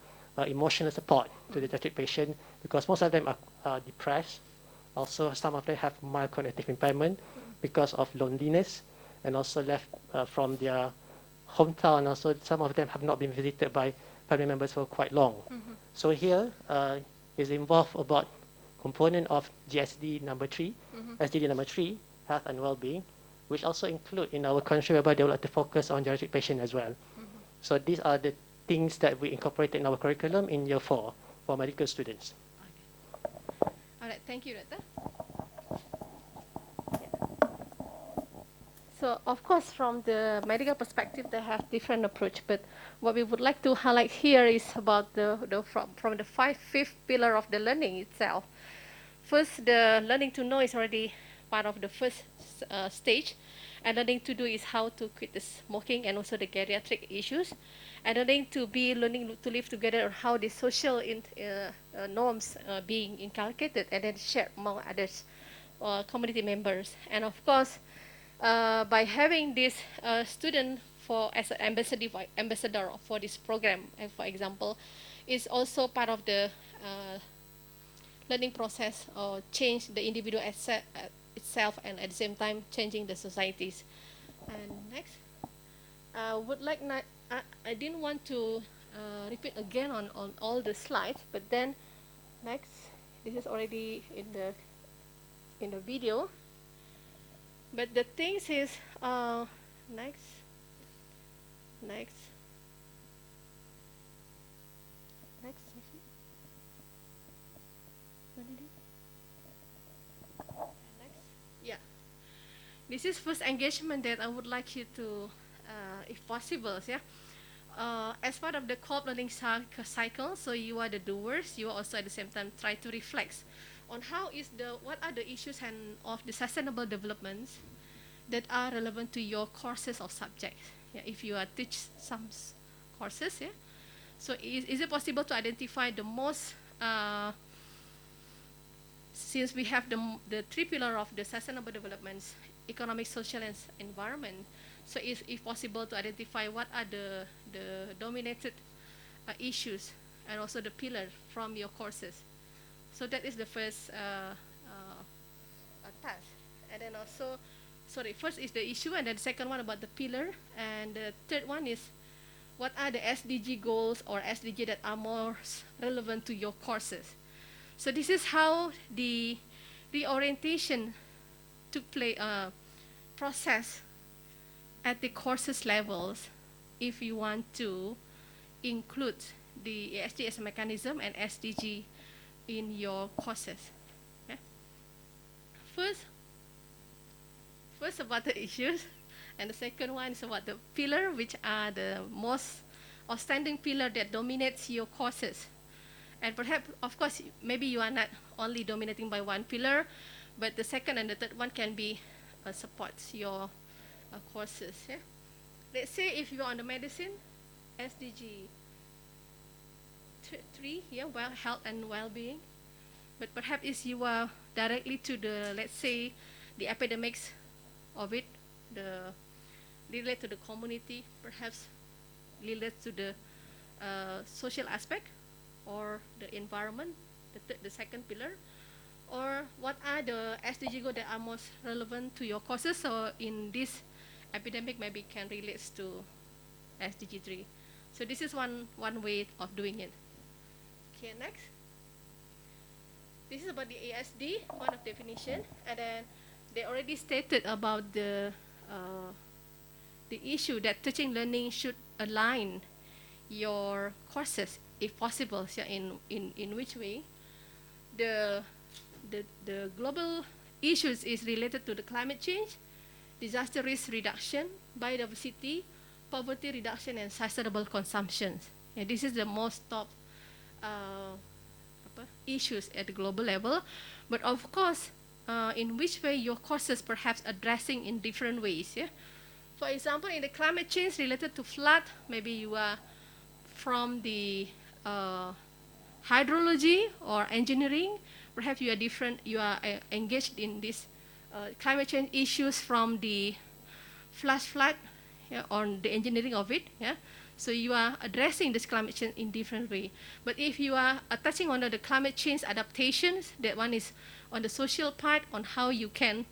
emotional support to the geriatric patient, because most of them are depressed. Also, some of them have mild cognitive impairment because of loneliness, and also left from their hometown. Also, some of them have not been visited by family members for quite long. So here is involved about component of GSD number 3, SDD number 3, health and well-being, which also include in our country whereby they would like to focus on geriatric patient as well. So these are the things that we incorporated in our curriculum in year 4 for medical students. All right, thank you, Doctor. So, of course, from the medical perspective, they have different approach. But what we would like to highlight here is about from the fifth pillar of the learning itself. First, the learning to know is already part of the first stage. And learning to do is how to quit the smoking and also the geriatric issues. And learning to to live together, or how the social norms being inculcated and then shared among others, community members. And of course, by having this student as an ambassador for this program, for example, is also part of the learning process or change the individual itself, and at the same time changing the societies. And next, I didn't want to repeat again on all the slides, but then next, this is already in the video. But the thing is, next. Next. Yeah. This is first engagement that I would like you to, if possible, yeah. As part of the co-op learning cycle, so you are the doers, you also at the same time try to reflect on what are the issues and of the sustainable developments that are relevant to your courses of subjects. Yeah, if you are teach some courses, yeah. So is it possible to identify the most, since we have the 3 pillars of the sustainable developments, economic, social, and environment. So if possible to identify what are the dominated issues and also the pillar from your courses. So that is the first task. And then also, sorry, first is the issue, and then the second one about the pillar, and the third one is what are the SDG goals or SDG that are more relevant to your courses. So this is how the reorientation took place, process at the courses levels if you want to include the ESG as a mechanism and SDG in your courses. Okay? First about the issues, and the second one is about the pillar, which are the most outstanding pillar that dominates your courses. And perhaps, of course, maybe you are not only dominating by one pillar, but the second and the third one can be supports your courses. Yeah? Let's say if you are on the medicine, SDG 3, yeah, well, health and well-being. But perhaps if you are directly to the, let's say, the epidemics of it, the relate to the community, perhaps relate to the social aspect or the environment, the second pillar, or what are the SDG goals that are most relevant to your courses? So in this epidemic, maybe can relate to SDG 3. So this is one way of doing it. Okay, next. This is about the ASD, one of definition, and then they already stated about the issue that teaching learning should align your courses if possible. So in which way? The global issues is related to the climate change, disaster risk reduction, biodiversity, poverty reduction, and sustainable consumption. And this is the most top issues at the global level. But of course, in which way your courses perhaps addressing in different ways. Yeah? For example, in the climate change related to flood, maybe you are from the hydrology or engineering. Perhaps you are different. You are engaged in this climate change issues from the flash flood, yeah, on the engineering of it. Yeah. So you are addressing this climate change in different way. But if you are touching on the climate change adaptations, that one is on the social part, on how you can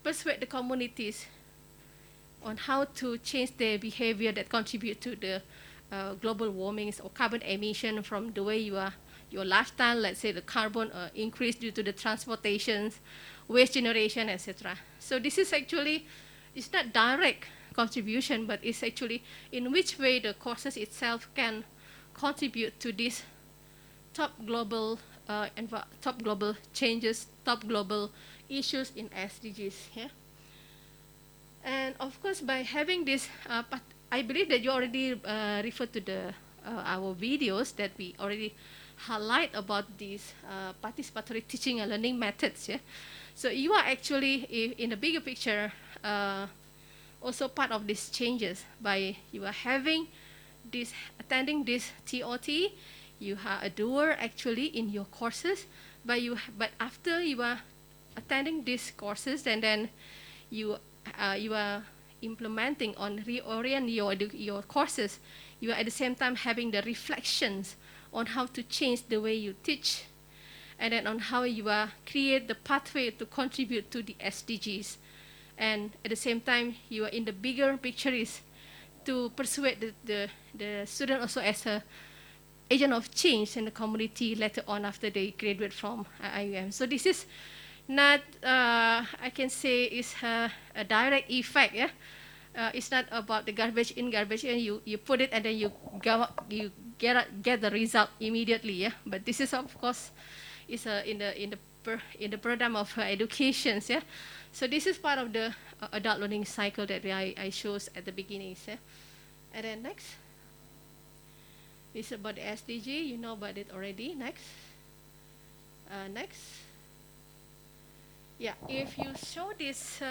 persuade the communities on how to change their behavior that contribute to the global warming or carbon emission from the way you are, your lifestyle, let's say the carbon increase due to the transportations, waste generation, etc. So this is actually, it's not direct contribution, but it's actually in which way the courses itself can contribute to this top global changes, top global issues in SDGs. Yeah? And of course, by having this, I believe that you already referred to the our videos that we already highlight about these participatory teaching and learning methods. Yeah? So you are actually, in the bigger picture, also part of these changes by you are having this, attending this TOT, you are a doer actually in your courses, but after you are attending these courses and then you are implementing on reorient your courses, you are at the same time having the reflections on how to change the way you teach, and then on how you create the pathway to contribute to the SDGs. And at the same time, you are in the bigger picture is to persuade the student also as a agent of change in the community later on after they graduate from IUM. So this is not, I can say, is a direct effect. Yeah, it's not about the garbage in, garbage in. You put it and then you get the result immediately. Yeah, but this is of course is in the program of education. Yeah, so this is part of the adult learning cycle that I shows at the beginning. Yeah, and then next. This is about the SDG. You know about it already. Next. Next. Yeah, if you show this,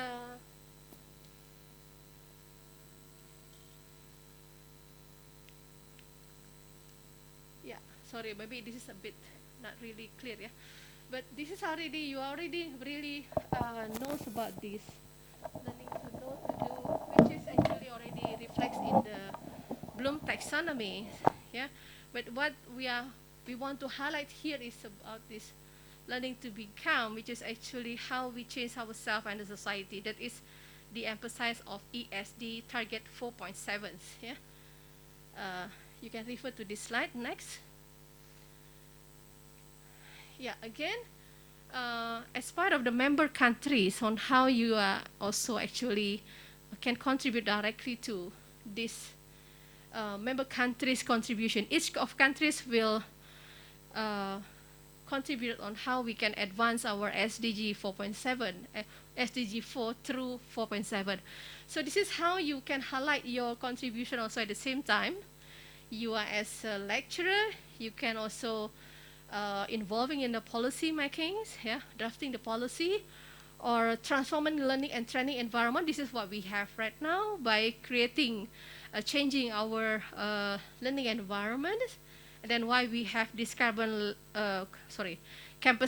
yeah, sorry, maybe this is a bit not really clear, yeah. But this is already, you already really knows about this, learning to know to do, which is actually already reflects in the Bloom taxonomy. Yeah, but what we want to highlight here is about this learning to become, which is actually how we change ourselves and the society. That is the emphasis of ESD target 4.7. Yeah, you can refer to this slide next. Yeah, again, as part of the member countries on how you also actually can contribute directly to this member countries' contribution. Each of countries will contribute on how we can advance our SDG 4.7, SDG 4 through 4.7. So this is how you can highlight your contribution also at the same time. You are as a lecturer, you can also involving in the policy makings, yeah, drafting the policy, or transforming learning and training environment. This is what we have right now by creating, changing our learning environment. And then why we have this campus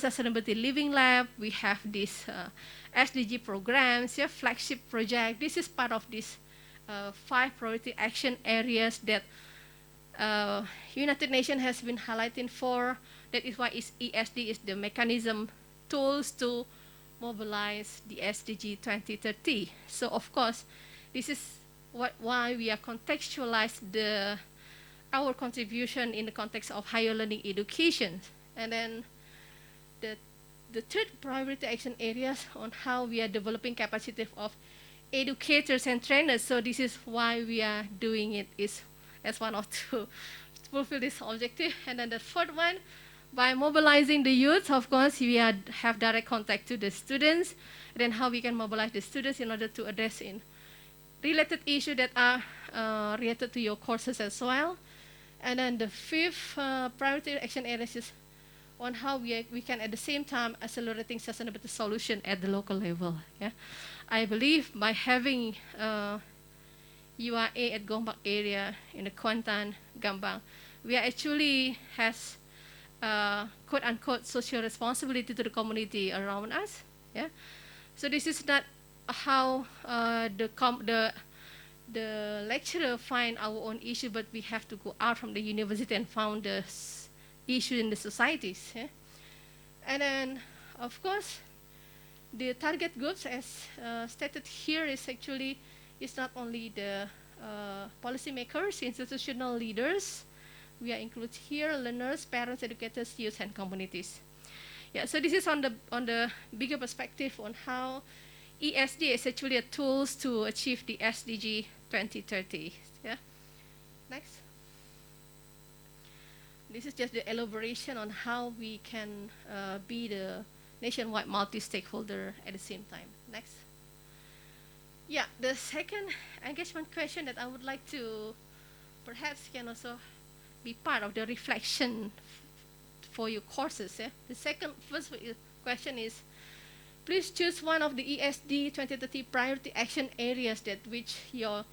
sustainability living lab. We have this SDG programs, yeah, flagship project. This is part of these 5 priority action areas that United Nations has been highlighting for. That is why ESD is the mechanism, tools to mobilize the SDG 2030. So of course, this is why we are contextualize our contribution in the context of higher learning education. And then the third priority action areas on how we are developing capacity of educators and trainers. So this is why we are doing it is as one of to fulfill this objective. And then the fourth one, by mobilizing the youth, of course, we have direct contact to the students, and then how we can mobilize the students in order to address in related issues that are related to your courses as well. And then the fifth priority action areas is on how we can at the same time accelerating sustainability solution at the local level. Yeah, I believe by having URA at Gombak area in the Kuantan, Gambang, we are actually has quote unquote social responsibility to the community around us. Yeah, so this is not how the lecturer find our own issue, but we have to go out from the university and found the issue in the societies. Yeah? And then, of course, the target groups, as stated here, is actually not only the policymakers, institutional leaders. We are included here, learners, parents, educators, youth, and communities. Yeah, so this is on the bigger perspective on how ESD is actually a tools to achieve the SDG 2030. Yeah. Next. This is just the elaboration on how we can be the nationwide multi-stakeholder at the same time. Next. Yeah, the second engagement question that I would like to perhaps can also be part of the reflection for your courses. Yeah? The first question is, please choose one of the ESD 2030 priority action areas that which your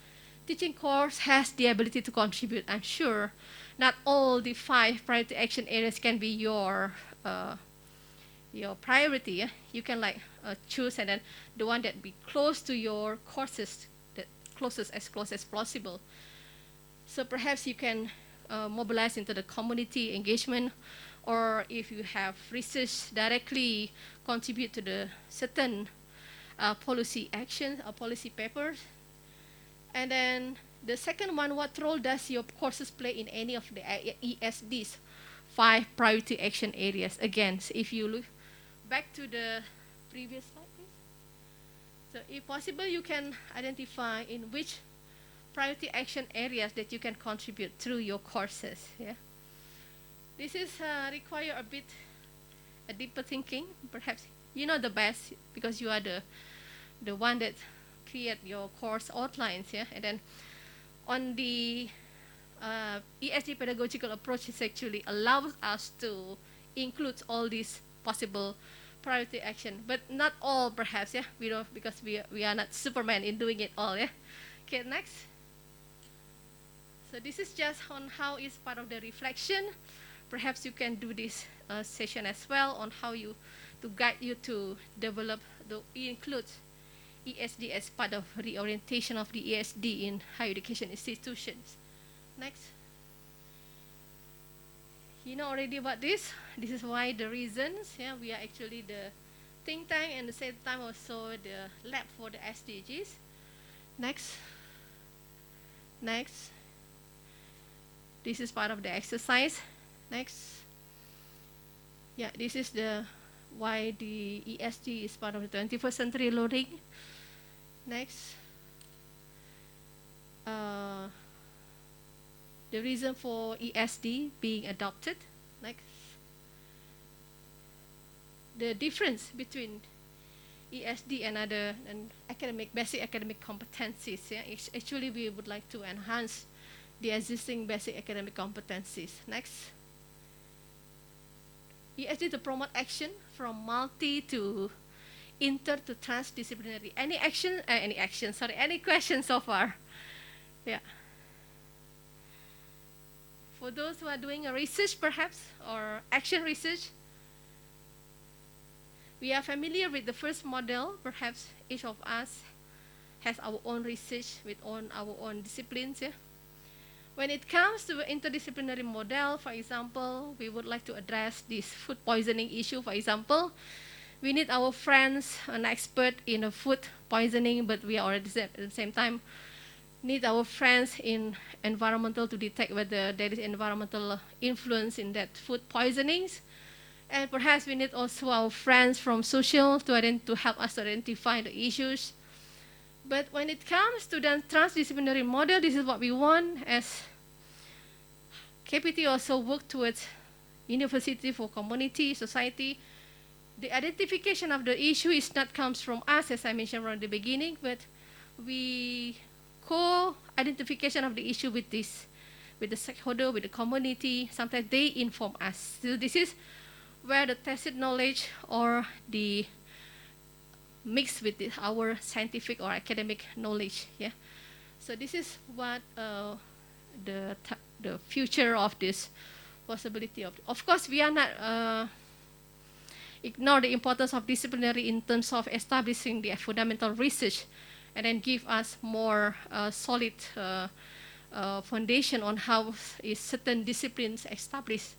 teaching course has the ability to contribute. I'm sure not all the 5 priority action areas can be your priority. Yeah? You can like choose and then the one that be close to your courses, that close as possible. So perhaps you can mobilize into the community engagement, or if you have research directly contribute to the certain policy actions or policy papers. And then the second one, what role does your courses play in any of the ESD's 5 priority action areas? Again, so if you look back to the previous slide, please. So if possible, you can identify in which priority action areas that you can contribute through your courses. Yeah. This is require a deeper thinking. Perhaps you know the best because you are the one that create your course outlines. Yeah, and then on the ESG pedagogical approach is actually allows us to include all these possible priority action, but not all perhaps. Yeah, we don't because we are not Superman in doing it all. Yeah. Okay, next. So this is just on how it's part of the reflection. Perhaps you can do this session as well on how to guide you to develop, include ESD as part of reorientation of the ESD in higher education institutions. Next. You know already about this. This is why the reasons, yeah, we are actually the think tank and at the same time also the lab for the SDGs. Next. Next. This is part of the exercise. Next. Yeah, this is the why the ESG is part of the 21st century learning. Next. The reason for ESD being adopted. Next. The difference between ESD and other basic academic competencies. Yeah, actually we would like to enhance the existing basic academic competencies. Next. ESD to promote action from multi to inter to transdisciplinary. Any questions so far? Yeah. For those who are doing a research perhaps, or action research, we are familiar with the first model. Perhaps each of us has our own research with our own disciplines. Yeah? When it comes to interdisciplinary model, for example, we would like to address this food poisoning issue. For example, we need our friends, an expert in food poisoning, but we are at the same time need our friends in environmental to detect whether there is environmental influence in that food poisonings. And perhaps we need also our friends from social to help us identify the issues. But when it comes to the transdisciplinary model, this is what we want as KPT also work towards university for community, society. The identification of the issue is not comes from us, as I mentioned from the beginning, but we co-identification of the issue with the stakeholder, with the community. Sometimes they inform us. So this is where the tacit knowledge or the mixed with our scientific or academic knowledge. Yeah. So this is what the future of this possibility of. Of course, we are not ignore the importance of disciplinary in terms of establishing the fundamental research, and then give us more solid foundation on how is certain disciplines established.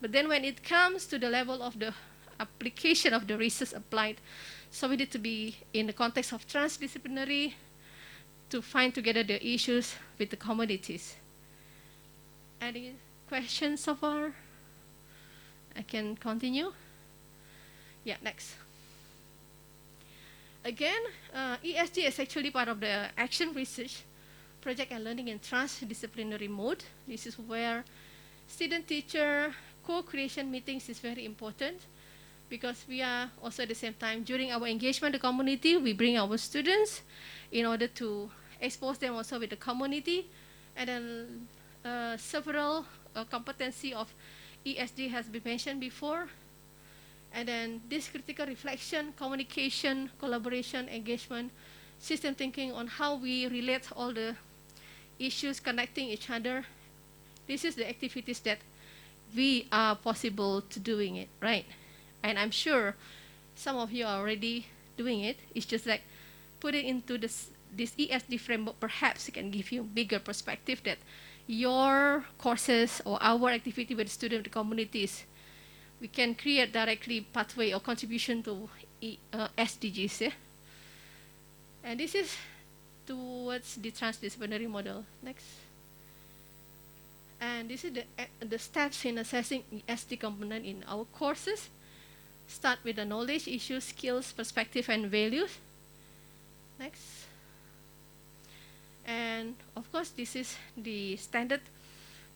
But then when it comes to the level of the application of the research applied, so we need to be in the context of transdisciplinary to find together the issues with the communities. Any questions so far? I can continue. Yeah, next. Again, ESG is actually part of the action research, project and learning in transdisciplinary mode. This is where student-teacher co-creation meetings is very important, because we are also at the same time, during our engagement with the community, we bring our students in order to expose them also with the community. And then several competency of ESG has been mentioned before. And then this critical reflection, communication, collaboration, engagement, system thinking on how we relate all the issues connecting each other. This is the activities that we are possible to doing it, right? And I'm sure some of you are already doing it. It's just like put it into this ESG framework. Perhaps it can give you a bigger perspective that your courses or our activity with student communities, we can create directly pathway or contribution to SDGs. Yeah? And this is towards the transdisciplinary model. Next. And this is the steps in assessing ESG component in our courses. Start with the knowledge, issues, skills, perspective, and values. Next. And of course, this is the standard.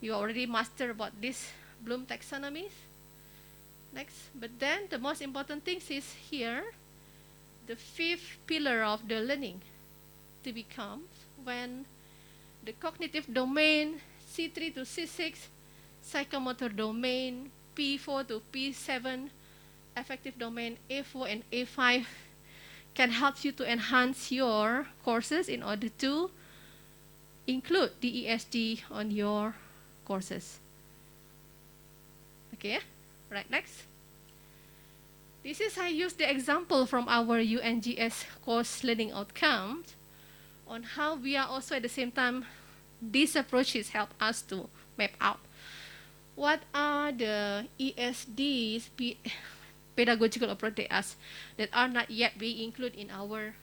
You already mastered about this Bloom taxonomies. Next. But then the most important thing is here, the fifth pillar of the learning to become when the cognitive domain, C3 to C6, psychomotor domain, P4 to P7, affective domain, A4 and A5 can help you to enhance your courses in order to include the ESG on your courses. Okay, right, next. This is, I use the example from our UNGS course learning outcomes on how we are also at the same time these approaches help us to map out what are the ESD's pedagogical approaches that are not yet being included in our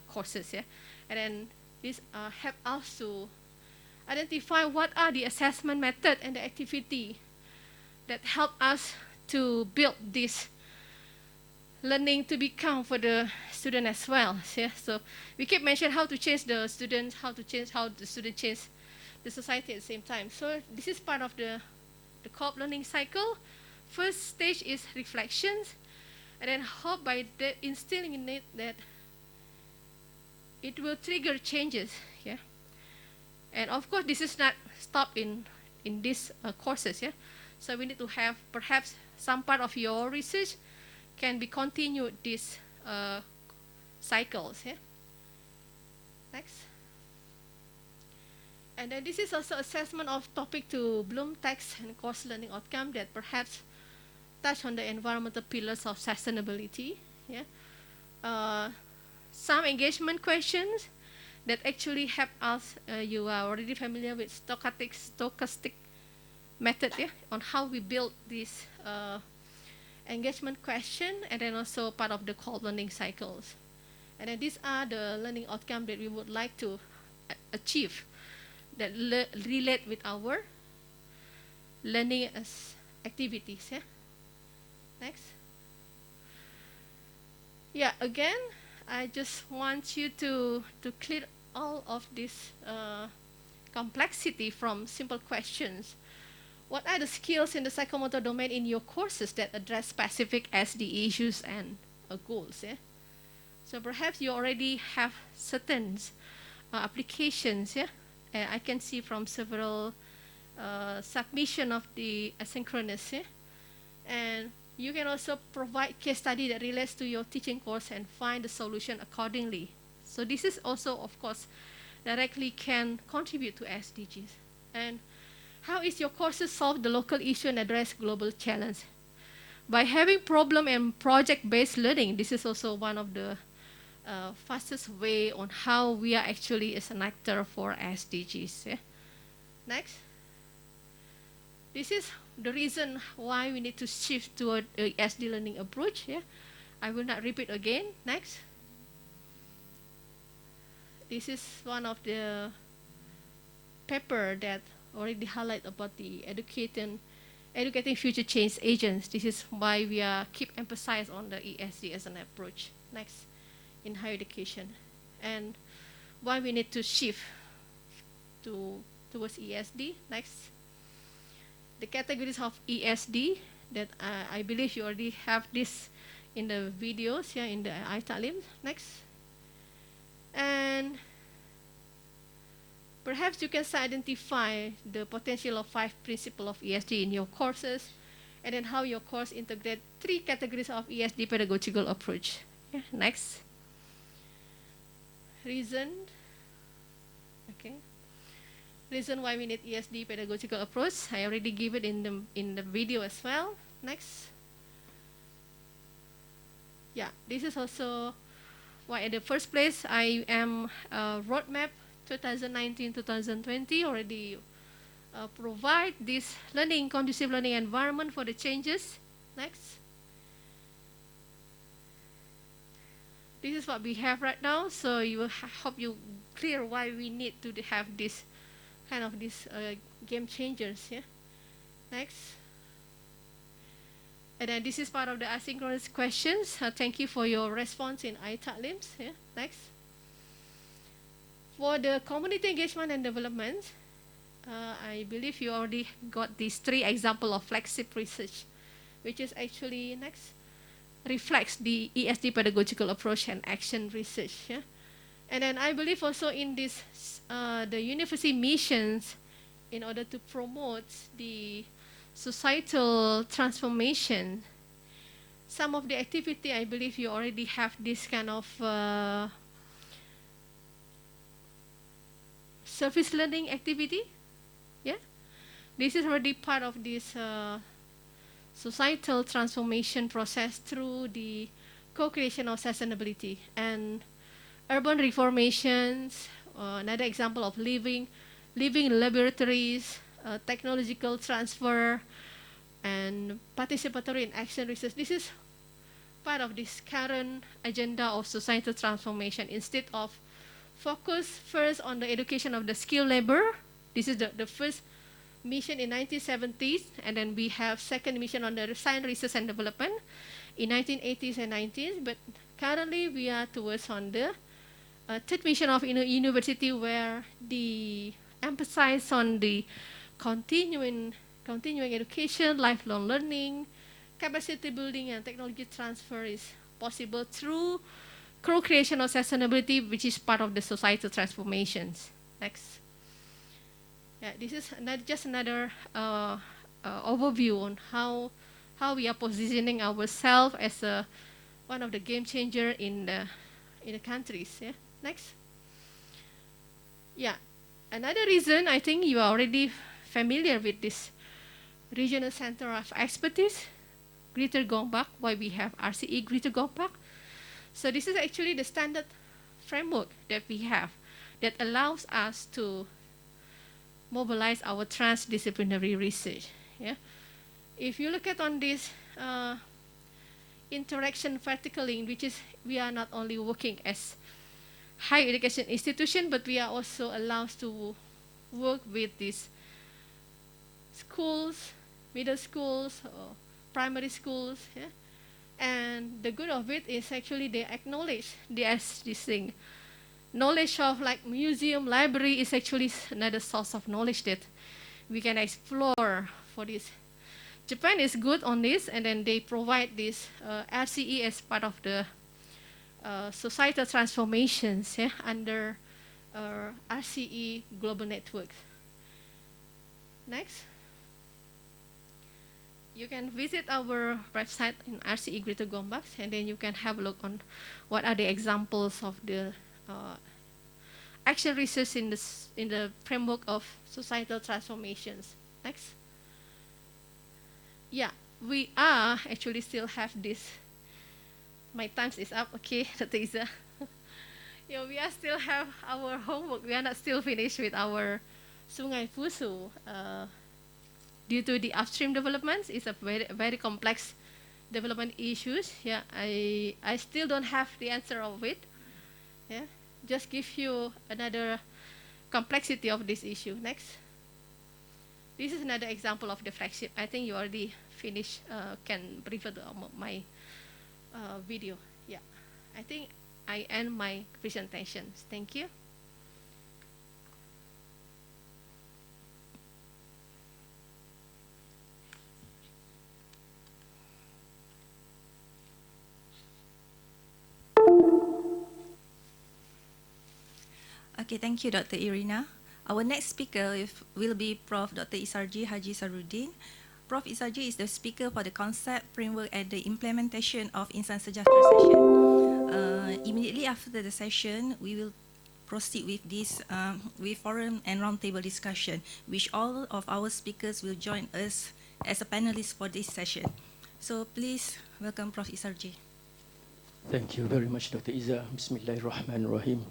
courses. Yeah? And then this help us to identify what are the assessment method and the activity that help us to build this learning to become for the student as well. Yeah? So we keep mentioning how to change the students, how the student change the society at the same time. So this is part of the co-op learning cycle. First stage is reflections, and then hope by instilling in it that it will trigger changes. Yeah, and of course this is not stopped in these courses. Yeah, so we need to have perhaps some part of your research can be continued these cycles. Yeah. Next. And then this is also assessment of topic to Bloom text and course learning outcome that perhaps touch on the environmental pillars of sustainability. Yeah. Some engagement questions that actually help us. You are already familiar with stochastic method, yeah, on how we build this engagement question, and then also part of the co-op learning cycles. And then these are the learning outcome that we would like to achieve that relate with our learning as activities. Yeah. Next. Yeah. Again, I just want you to clear all of this complexity from simple questions. What are the skills in the psychomotor domain in your courses that address specific SD issues and goals? Yeah. So perhaps you already have certain applications. Yeah. I can see from several submission of the asynchronous. Yeah? And you can also provide case study that relates to your teaching course and find the solution accordingly. So this is also, of course, directly can contribute to SDGs. And how is your courses solve the local issue and address global challenge? By having problem and project-based learning, this is also one of the fastest way on how we are actually as an actor for SDGs. Yeah? Next. This is the reason why we need to shift to a SD learning approach. Yeah? I will not repeat again. Next. This is one of the paper that already highlight about the educating future change agents. This is why we are keep emphasize on the ESD as an approach. Next. In higher education, and why we need to shift towards ESD. Next, the categories of ESD that I believe you already have this in the videos here in the iTalim. Next, and perhaps you can identify the potential of 5 principles of ESD in your courses, and then how your course integrate 3 categories of ESD pedagogical approach. Yeah, next. Reason why we need ESD pedagogical approach. I already give it in the video as well. Next. Yeah, this is also why in the first place I am roadmap 2019-2020 already provide this conducive learning environment for the changes. Next. This is what we have right now, so you will hope you clear why we need to have this kind of game changers. Yeah. Next. And then this is part of the asynchronous questions. Thank you for your response in iTallims. Yeah. Next. For the community engagement and development, I believe you already got these 3 examples of flagship research, which is actually next. Reflects the ESD pedagogical approach and action research. Yeah? And then I believe also in this, the university missions, in order to promote the societal transformation, some of the activity, I believe you already have this kind of service learning activity. Yeah, this is already part of this societal transformation process through the co-creation of sustainability and urban reformations. Another example of living living laboratories, technological transfer, and participatory and action research. This is part of this current agenda of societal transformation. Instead of focus first on the education of the skilled labor, this is the first mission in 1970s, and then we have second mission on the science research and development in 1980s and 90s, but currently we are towards on the third mission of university, where the emphasis on the continuing education, lifelong learning, capacity building, and technology transfer is possible through co-creation of sustainability, which is part of the societal transformations. Next. Yeah, this is just another overview on how we are positioning ourselves as one of the game changer in the countries. Yeah. Next. Yeah. Another reason, I think you are already familiar with this regional center of expertise, Greater Gombak, why we have RCE Greater Gombak. So this is actually the standard framework that we have that allows us to mobilize our transdisciplinary research. Yeah. If you look at on this interaction vertically, in which is we are not only working as higher education institution, but we are also allowed to work with these schools, middle schools, or primary schools. Yeah. And the good of it is actually they acknowledge this thing. Knowledge of like museum, library is actually another source of knowledge that we can explore for this. Japan is good on this, and then they provide this RCE as part of the societal transformations, yeah, under RCE Global Network. Next. You can visit our website in RCE Greater Gombak, and then you can have a look on what are the examples of the action research in the framework of societal transformations. Next. Yeah, we are actually still have this. My time is up. Okay, Dr. Iza. Yeah, we are still have our homework. We are not still finished with our Sungai Pusu. Due to the upstream developments, it's a very complex development issues. Yeah, I still don't have the answer of it. Yeah, just give you another complexity of this issue. Next. This is another example of the flagship. I think you already finished. Can refer to my video. Yeah, I think I end my presentation. Thank you. Okay, thank you, Dr. Irina. Our next speaker will be Prof. Dr. Isarji Haji Sarudin. Prof. Isarji is the speaker for the concept, framework, and the implementation of Insan Sejahtera session. Immediately after the session, we will proceed with this with forum and roundtable discussion, which all of our speakers will join us as a panelist for this session. So please welcome Prof. Isarji. Thank you very much, Dr. Iza. Bismillahirrahmanirrahim.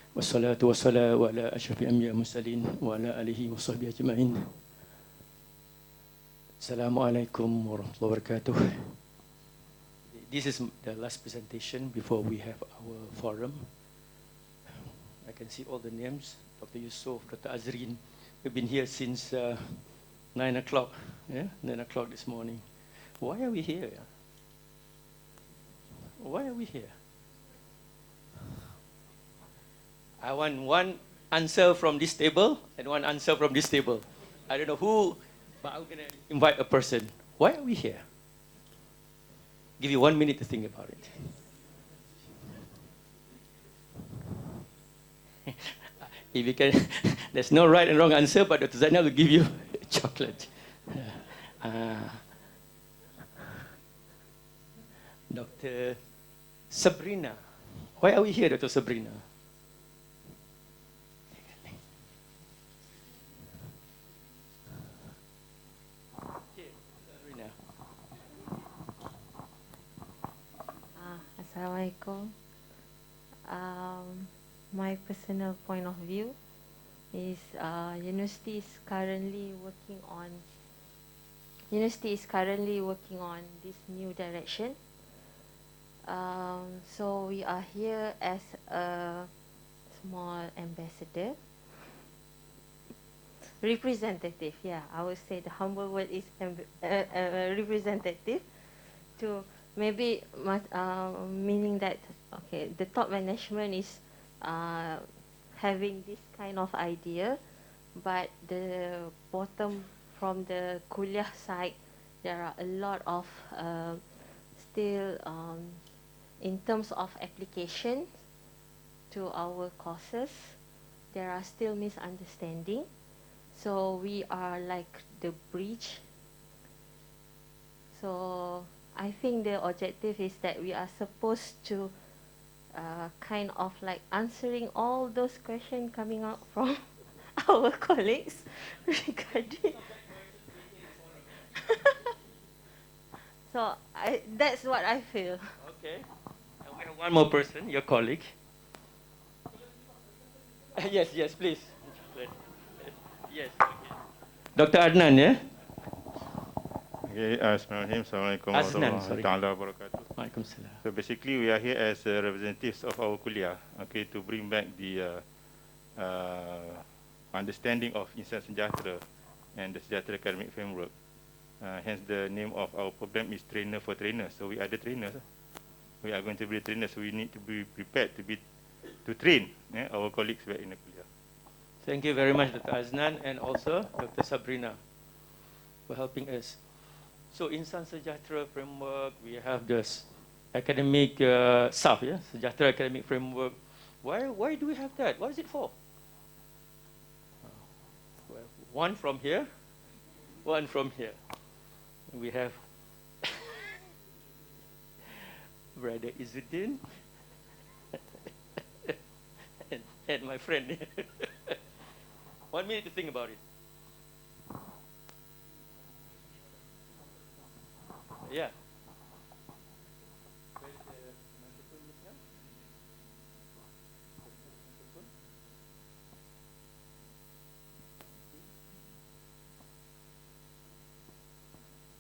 Wassalatu wassalamu ala ashrafil anbiya mursalin wa ala alihi wa sahbihi ajma'in. Assalamualaikum warahmatullahi wabarakatuh. This is the last presentation before we have our forum. I can see all the names. Dr. Yusuf, Dr. Azrin. We've been here since 9 o'clock. Yeah, 9 o'clock this morning. Why are we here? Why are we here? I want one answer from this table and one answer from this table. I don't know who, but I'm going to invite a person. Why are we here? Give you 1 minute to think about it. If you can, there's no right and wrong answer, but Dr. Zainal will give you chocolate. Dr. Sabrina. Why are we here, Dr. Sabrina? Assalamualaikum. My personal point of view, is university is currently working on this new direction. So we are here as a small ambassador, representative. Yeah, I would say the humble word is representative. To maybe meaning that okay, the top management is having this kind of idea, but the bottom from the kuliah side, there are a lot of still in terms of application to our courses, there are still misunderstanding. So we are like the bridge. So I think the objective is that we are supposed to kind of like answering all those questions coming out from our colleagues regarding. So that's what I feel. Okay. And we have one more person, your colleague. Yes, yes, please. Yes. Okay. Dr. Adnan, yeah? Okay, Assalamualaikum warahmatullahi wabarakatuh. Waalaikumsalam. So basically, we are here as representatives of our kuliah, okay, to bring back the understanding of Insan Sejahtera and the Sejahtera academic framework. Hence, the name of our program is Trainer for Trainers. So we are the trainers. We are going to be trainers. So we need to be prepared to train our colleagues back in the kuliah. Thank you very much, Dr. Aznan, and also Dr. Sabrina for helping us. So Insan Sejahtera framework, we have this academic staff, yeah, Sejahtera academic framework. Why do we have that? What is it for? Well, one from here, one from here. We have Brother Izzuddin and my friend. 1 minute to think about it. Yeah.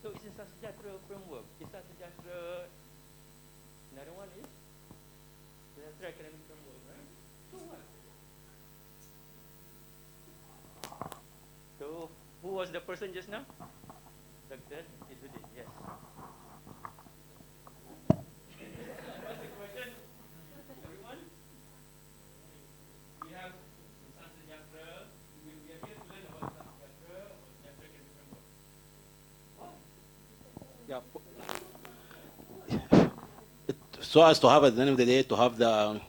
So it's Insan Sejahtera framework. Insan Sejahtera, another one is Sejahtera academic framework, right? So what? So who was the person just now? Dr. Izzuddin, yes. What's the question? Everyone? We have Insan Sejahtera. We are here to learn about Insan Sejahtera or Sejahtera academic framework. What? Yeah. So as to have at the end of the day to have the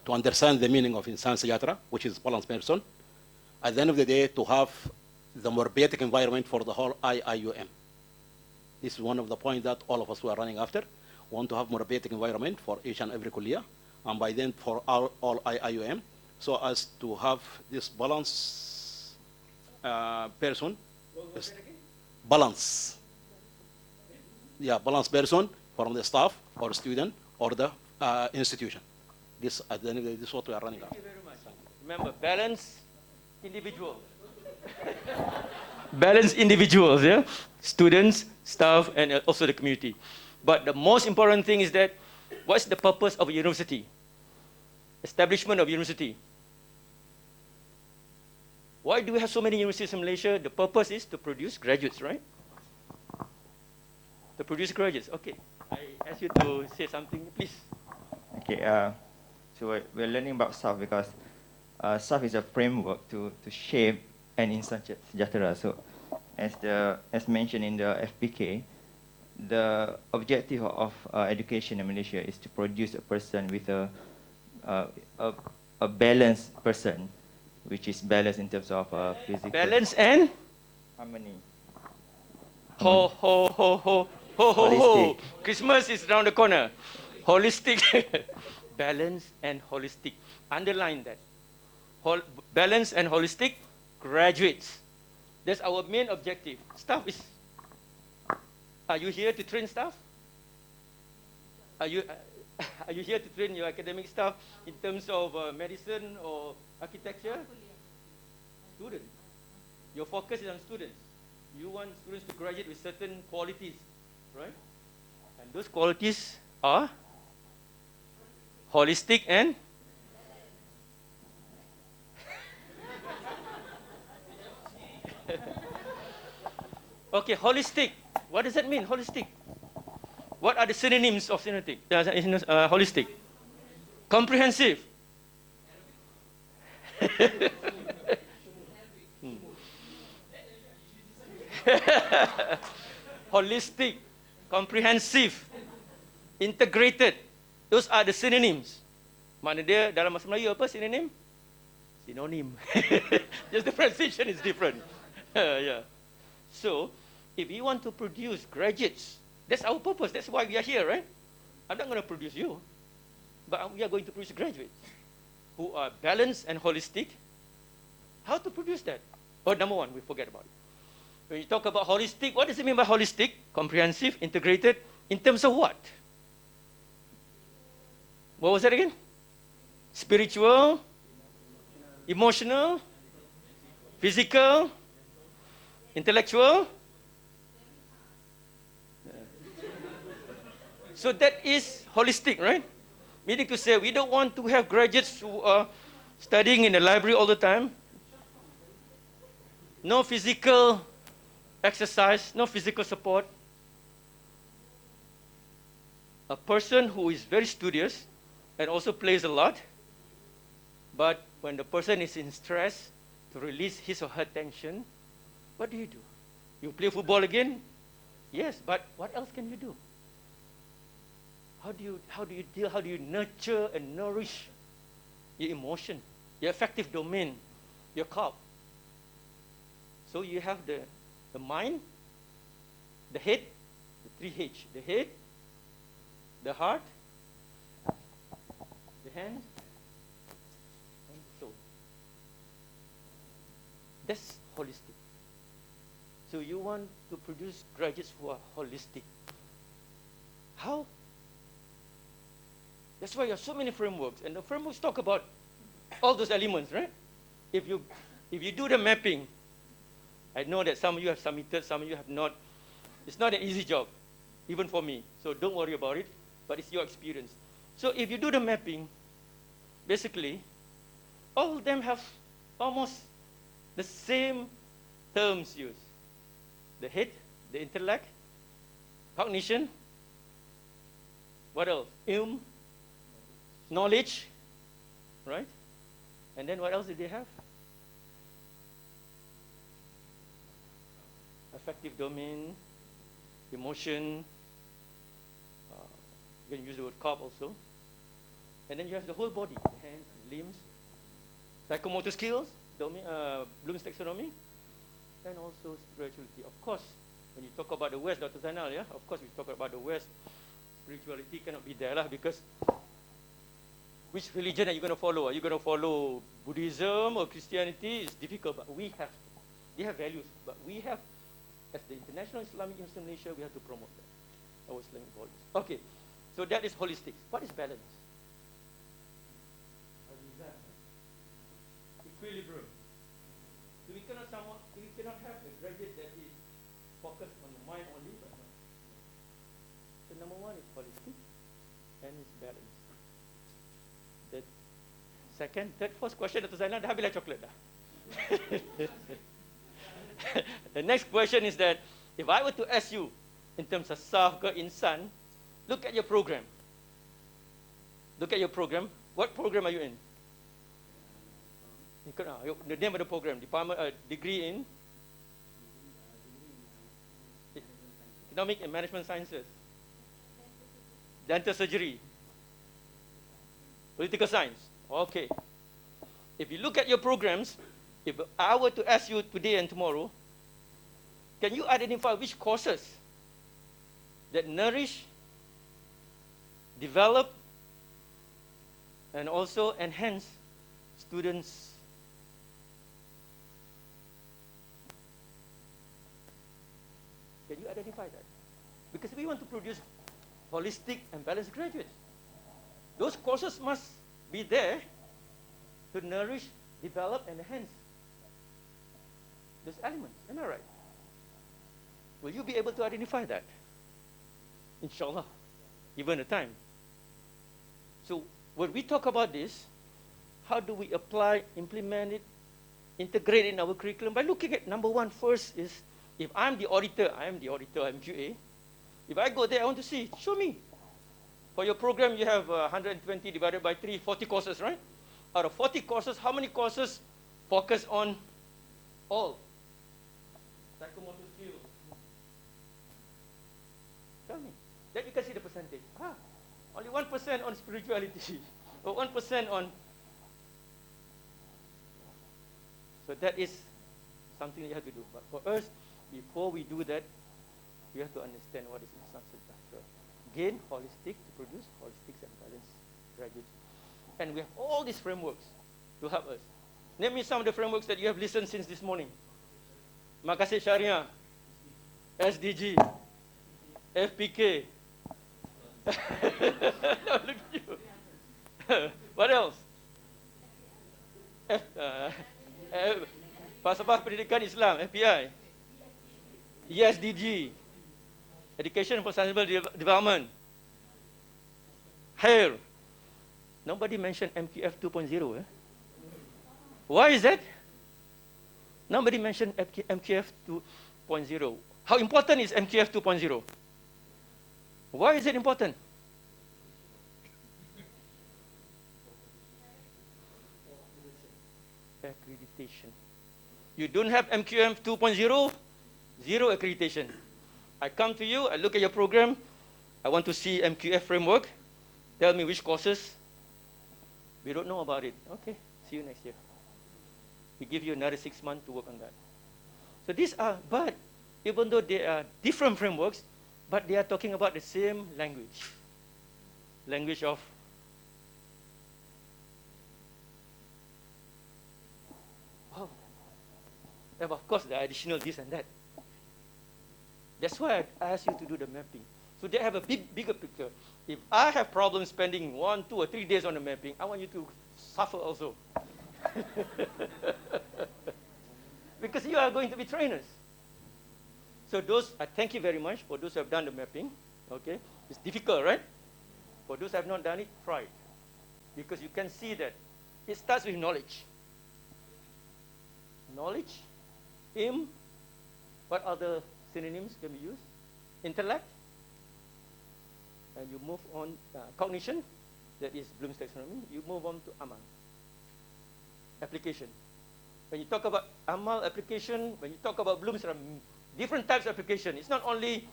to understand the meaning of Insan Sejahtera, which is balanced person. At the end of the day, to have the more basic environment for the whole IIUM. This is one of the points that all of us were running after. We want to have more basic environment for each and every kuliah, and by then for all IIUM, so as to have this balance person, balance. Yeah, balance person from the staff or student or the institution. This at the end of the day, this is what we are running after. Thank you very much. Remember, balance individuals. Balance individuals, yeah? Students, staff, and also the community. But the most important thing is that what's the purpose of a university? Establishment of university. Why do we have so many universities in Malaysia? The purpose is to produce graduates, right? To produce graduates. Okay. I ask you to say something, please. Okay. So we're learning about SAF because SAF is a framework to shape an Insan Sejahtera. So, as mentioned in the FPK, the objective of education in Malaysia is to produce a person with a balanced person, which is balanced in terms of physical balance and harmony. Ho ho ho ho ho ho ho. Christmas is around the corner. Holistic, balance and holistic. Underline that. Balance and holistic graduates. That's our main objective. Staff is. Are you here to train staff? Are you? Are you here to train your academic staff in terms of medicine or architecture? Students. Your focus is on students. You want students to graduate with certain qualities, right? And those qualities are holistic and okay, holistic. What does that mean, holistic? What are the synonyms of synotic, holistic? Comprehensive. Holistic, comprehensive, integrated. Those are the synonyms. Mana dia dalam bahasa Melayu apa synonym? Synonym. Just the pronunciation is different. Yeah. So, if you want to produce graduates, that's our purpose. That's why we are here, right? I'm not going to produce you, but we are going to produce graduates who are balanced and holistic. How to produce that? Oh, number one, we forget about it. When you talk about holistic, what does it mean by holistic? Comprehensive, integrated, in terms of what? What was that again? Spiritual, emotional, physical, intellectual. So that is holistic, right? Meaning to say, we don't want to have graduates who are studying in the library all the time. No physical exercise, no physical support. A person who is very studious and also plays a lot, but when the person is in stress, to release his or her tension, what do? You play football again? Yes, but what else can you do? How do you deal, how do you nurture and nourish your emotion, your affective domain, your cup? So you have the mind, the head, the 3H, the head, the heart, the hands, and the soul. That's holistic. So you want to produce graduates who are holistic. How? That's why you have so many frameworks, and the frameworks talk about all those elements, right? If you do the mapping, I know that some of you have submitted, some of you have not. It's not an easy job, even for me. So don't worry about it, but it's your experience. So if you do the mapping, basically, all of them have almost the same terms used. The head, the intellect, cognition, what else? Knowledge, right? And then what else did they have? Affective domain, emotion, you can use the word corp also. And then you have the whole body, the hands, limbs, psychomotor skills, Bloom's taxonomy, and also spirituality. Of course, when you talk about the West, Dr. Zainal, yeah, of course we talk about the West, spirituality cannot be there lah, because which religion are you going to follow? Are you going to follow Buddhism or Christianity? It's difficult, but we have to. They have values, but we have, as the International Islamic Institute of Malaysia, we have to promote that, our Islamic values. Okay, so that is holistic. What is balance? Equilibrium. So we cannot have a graduate that is focused on the mind only, but not. So number one is holistic and is balance. The second, third, fourth question, Dr. Zainal, dah habislah coklat dah. The next question is that, if I were to ask you, in terms of SAF ke Insan, look at your program. Look at your program. What program are you in? The name of the program, degree in Economic and Management Sciences, Dental Surgery, Political Science. Okay. If you look at your programs, if I were to ask you today and tomorrow, can you identify which courses that nourish, develop, and also enhance students' Can you identify that? Because we want to produce holistic and balanced graduates. Those courses must be there to nourish, develop, and enhance those elements. Am I right? Will you be able to identify that? Inshallah, given the time. So when we talk about this, how do we apply, implement it, integrate it in our curriculum? By looking at number one first is, if I'm the auditor, I'm QA. If I go there, I want to see, show me. For your program, you have 120 divided by 3, 40 courses, right? Out of 40 courses, how many courses focus on all? Psychomotor skills. Tell me. Then you can see the percentage. Only 1% on spirituality, or 1% on. So that is something you have to do. But for us, before we do that, we have to understand what is Insan Sejahtera. Again, holistic to produce holistic and balanced graduates. And we have all these frameworks to help us. Name me some of the frameworks that you have listened since this morning. Maqasid Syariah, SDG, FPK. Look at you. What else? Falsafah Pendidikan Islam, FPI. ESDG, Education for Sustainable Development. HAIR. Nobody mentioned MQF 2.0. Why is that? Nobody mentioned MQF 2.0. How important is MQF 2.0? Why is it important? Accreditation. You don't have MQF 2.0, zero accreditation. I come to you, I look at your program, I want to see MQF framework, tell me which courses. We don't know about it. Okay, see you next year. We give you another 6 months to work on that. So these are, but even though they are different frameworks, but they are talking about the same language. Language of and of course, there are additional this and that. That's why I asked you to do the mapping. So they have a bigger picture. If I have problems spending 1, 2, or 3 days on the mapping, I want you to suffer also. Because you are going to be trainers. So those, I thank you very much for those who have done the mapping. Okay, it's difficult, right? For those who have not done it, try it. Because you can see that it starts with knowledge. Knowledge, what other synonyms can be used? Intellect, and you move on, cognition, that is Bloom's taxonomy, you move on to amal, application. When you talk about amal application, when you talk about Bloom's, there are different types of application. It's not only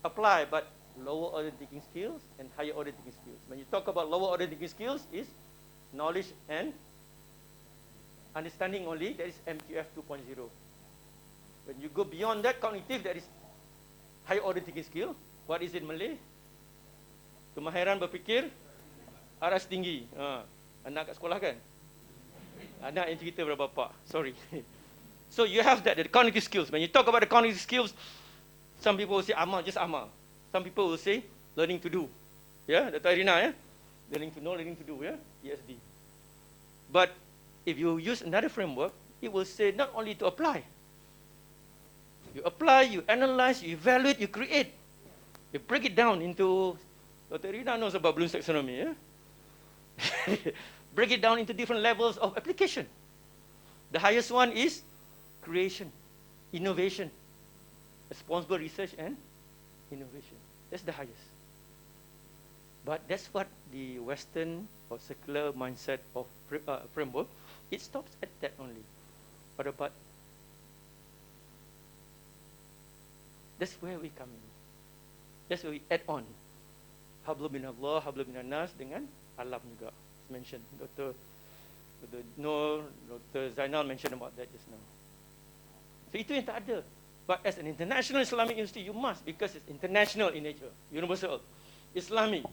apply, but lower order thinking skills and higher order thinking skills. When you talk about lower order thinking skills, is knowledge and understanding only, that is MQF 2.0. When you go beyond that, cognitive, that is high order thinking skill. What is it in Malay? Kemahiran berfikir aras tinggi. Anak kat sekolah kan? Anak yang cerita pada bapa. Sorry. So you have that, the cognitive skills. When you talk about the cognitive skills, some people will say amal, just amal. Some people will say learning to do. Yeah, Dr. Irina, yeah? Learning to know, learning to do, yeah? ESD. But if you use another framework, it will say not only to apply. You apply, you analyze, you evaluate, you create. You break it down into, Dr. Irina knows about Bloom's taxonomy, yeah? Break it down into different levels of application. The highest one is creation, innovation, responsible research and innovation. That's the highest. But that's what the Western or secular mindset of framework, it stops at that only. What about? That's where we come in. That's where we add on. Hablu min Allah, hablu min nas dengan alam juga. It's mentioned. Dr. Noor, Dr. Zainal mentioned about that just now. So itu yang tak ada. But as an international Islamic university, you must, because it's international in nature, universal, Islamic.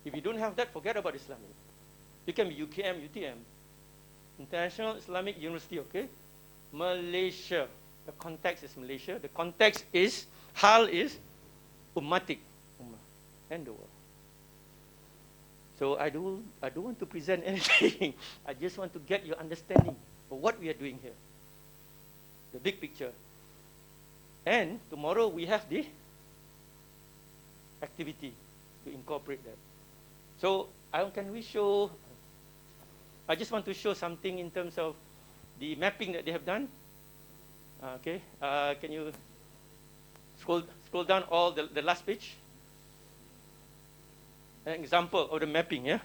If you don't have that, forget about Islamic. You can be UKM, UTM, International Islamic University, okay? Malaysia. The context is Malaysia. The context is, hal is ummatik, ummah, and the world. So I don't want to present anything. I just want to get your understanding of what we are doing here, the big picture. And tomorrow we have the activity to incorporate that. So can we show? I just want to show something in terms of the mapping that they have done. Okay, can you scroll down all the last page? An example of the mapping, yeah?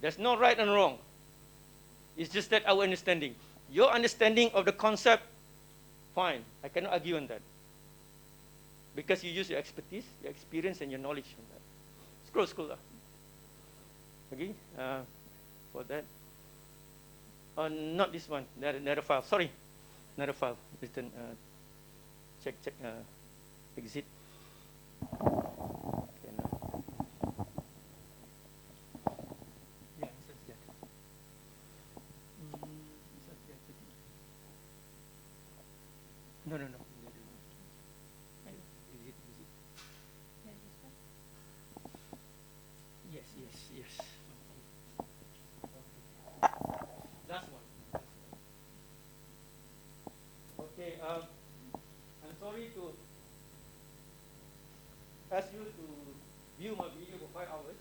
There's no right and wrong. It's just that our understanding. Your understanding of the concept, fine. I cannot argue on that. Because you use your expertise, your experience, and your knowledge on that. Scroll up. Okay, for that. Not this one, another file. Sorry, another file. Written, check, exit. No. Yes. Last one. Okay, I'm sorry to ask you to view my video for 5 hours.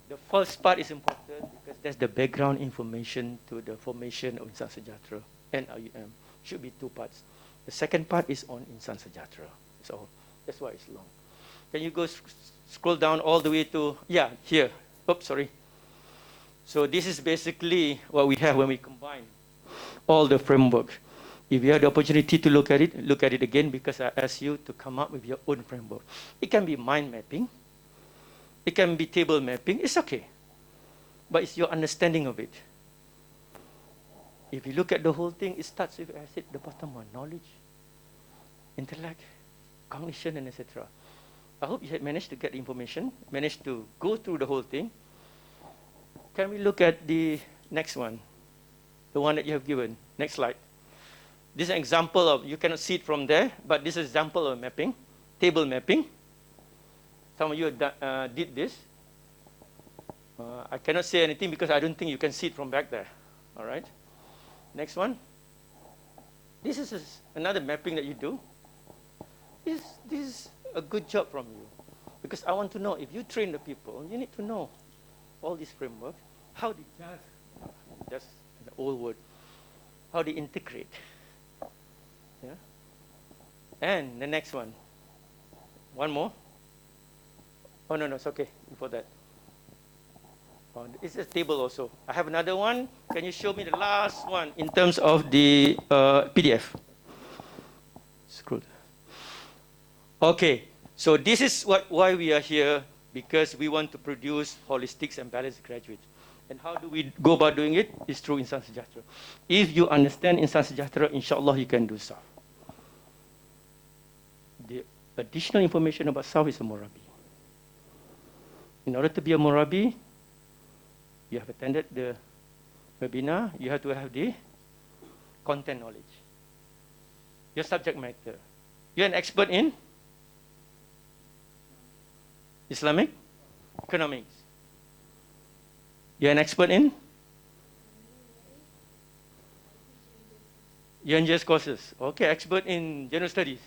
The first part is important because that's the background information to the formation of Insan Sejahtera and IUM. Should be 2 parts. The second part is on Insan Sejahtera. So that's why it's long. Can you go scroll down all the way to, here. Oops, sorry. So this is basically what we have when we combine all the framework. If you have the opportunity to look at it again, because I asked you to come up with your own framework. It can be mind mapping. It can be table mapping. It's okay. But it's your understanding of it. If you look at the whole thing, it starts with, I said, the bottom one, knowledge, intellect, cognition, and etc. I hope you had managed to get the information, managed to go through the whole thing. Can we look at the next one? The one that you have given. Next slide. This is an example of, you cannot see it from there, but this is an example of mapping, table mapping. Some of you did this. I cannot say anything because I don't think you can see it from back there. All right. Next one. This is another mapping that you do. This is a good job from you, because I want to know, if you train the people, you need to know all these frameworks, how they just the old word, how they integrate. Yeah. And the next one. One more. Oh, no, it's okay before that. It's a table also. I have another one. Can you show me the last one in terms of the PDF? Scroll. Okay, so this is why we are here, because we want to produce holistics and balanced graduates. And how do we go about doing it? It's through Insan Sejahtera. If you understand Insan Sejahtera, inshallah, you can do SAF. The additional information about SAF is a Morabi. In order to be a Morabi, you have attended the webinar, you have to have the content knowledge, your subject matter. You're an expert in Islamic economics. You're an expert in UNJS courses. Okay, expert in general studies.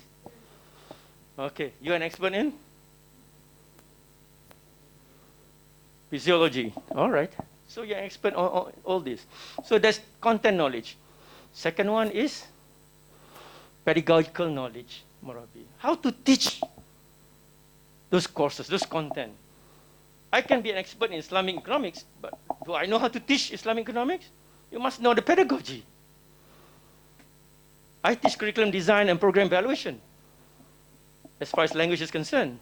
Okay, you're an expert in physiology. All right. So you're an expert on all this. So that's content knowledge. Second one is pedagogical knowledge, Morabi. How to teach those courses, those content. I can be an expert in Islamic economics, but do I know how to teach Islamic economics? You must know the pedagogy. I teach curriculum design and program evaluation, as far as language is concerned.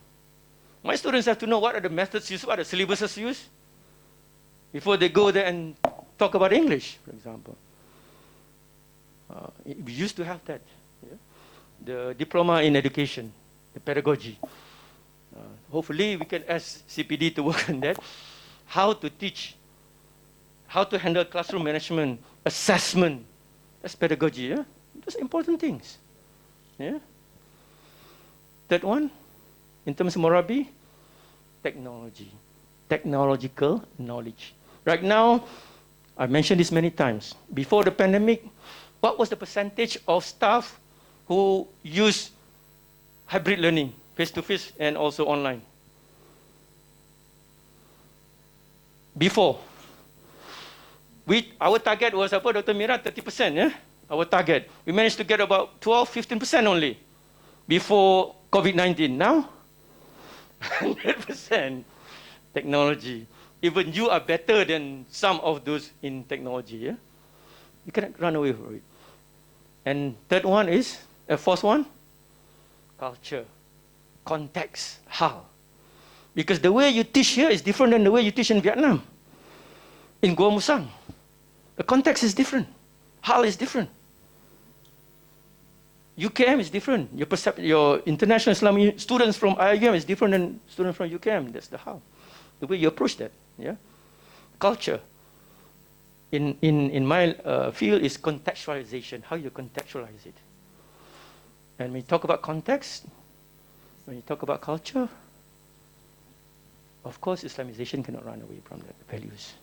My students have to know what are the methods used, what are the syllabuses used, before they go there and talk about English, for example. We used to have that. Yeah? The diploma in education, the pedagogy. Hopefully we can ask CPD to work on that. How to teach, how to handle classroom management, assessment. That's pedagogy, yeah? Those are important things. Yeah? Third one in terms of Morabi? Technology, technological knowledge. Right now, I mentioned this many times. Before the pandemic, what was the percentage of staff who use hybrid learning, face-to-face and also online? Before. Our target was apa, Dr. Mira? 30%, yeah? Our target. We managed to get about 12-15% only before COVID-19. Now, 100% technology. Even you are better than some of those in technology, yeah? You cannot run away from it. And third one is, fourth one, culture, context, how. Because the way you teach here is different than the way you teach in Vietnam, in Gua Musang. The context is different. Hal is different. UKM is different. Your international Islamic students from IUM is different than students from UKM. That's the how. The way you approach that. Yeah. Culture. In my field is contextualization. How you contextualize it. And when you talk about context, when you talk about culture, of course, Islamization cannot run away from the values.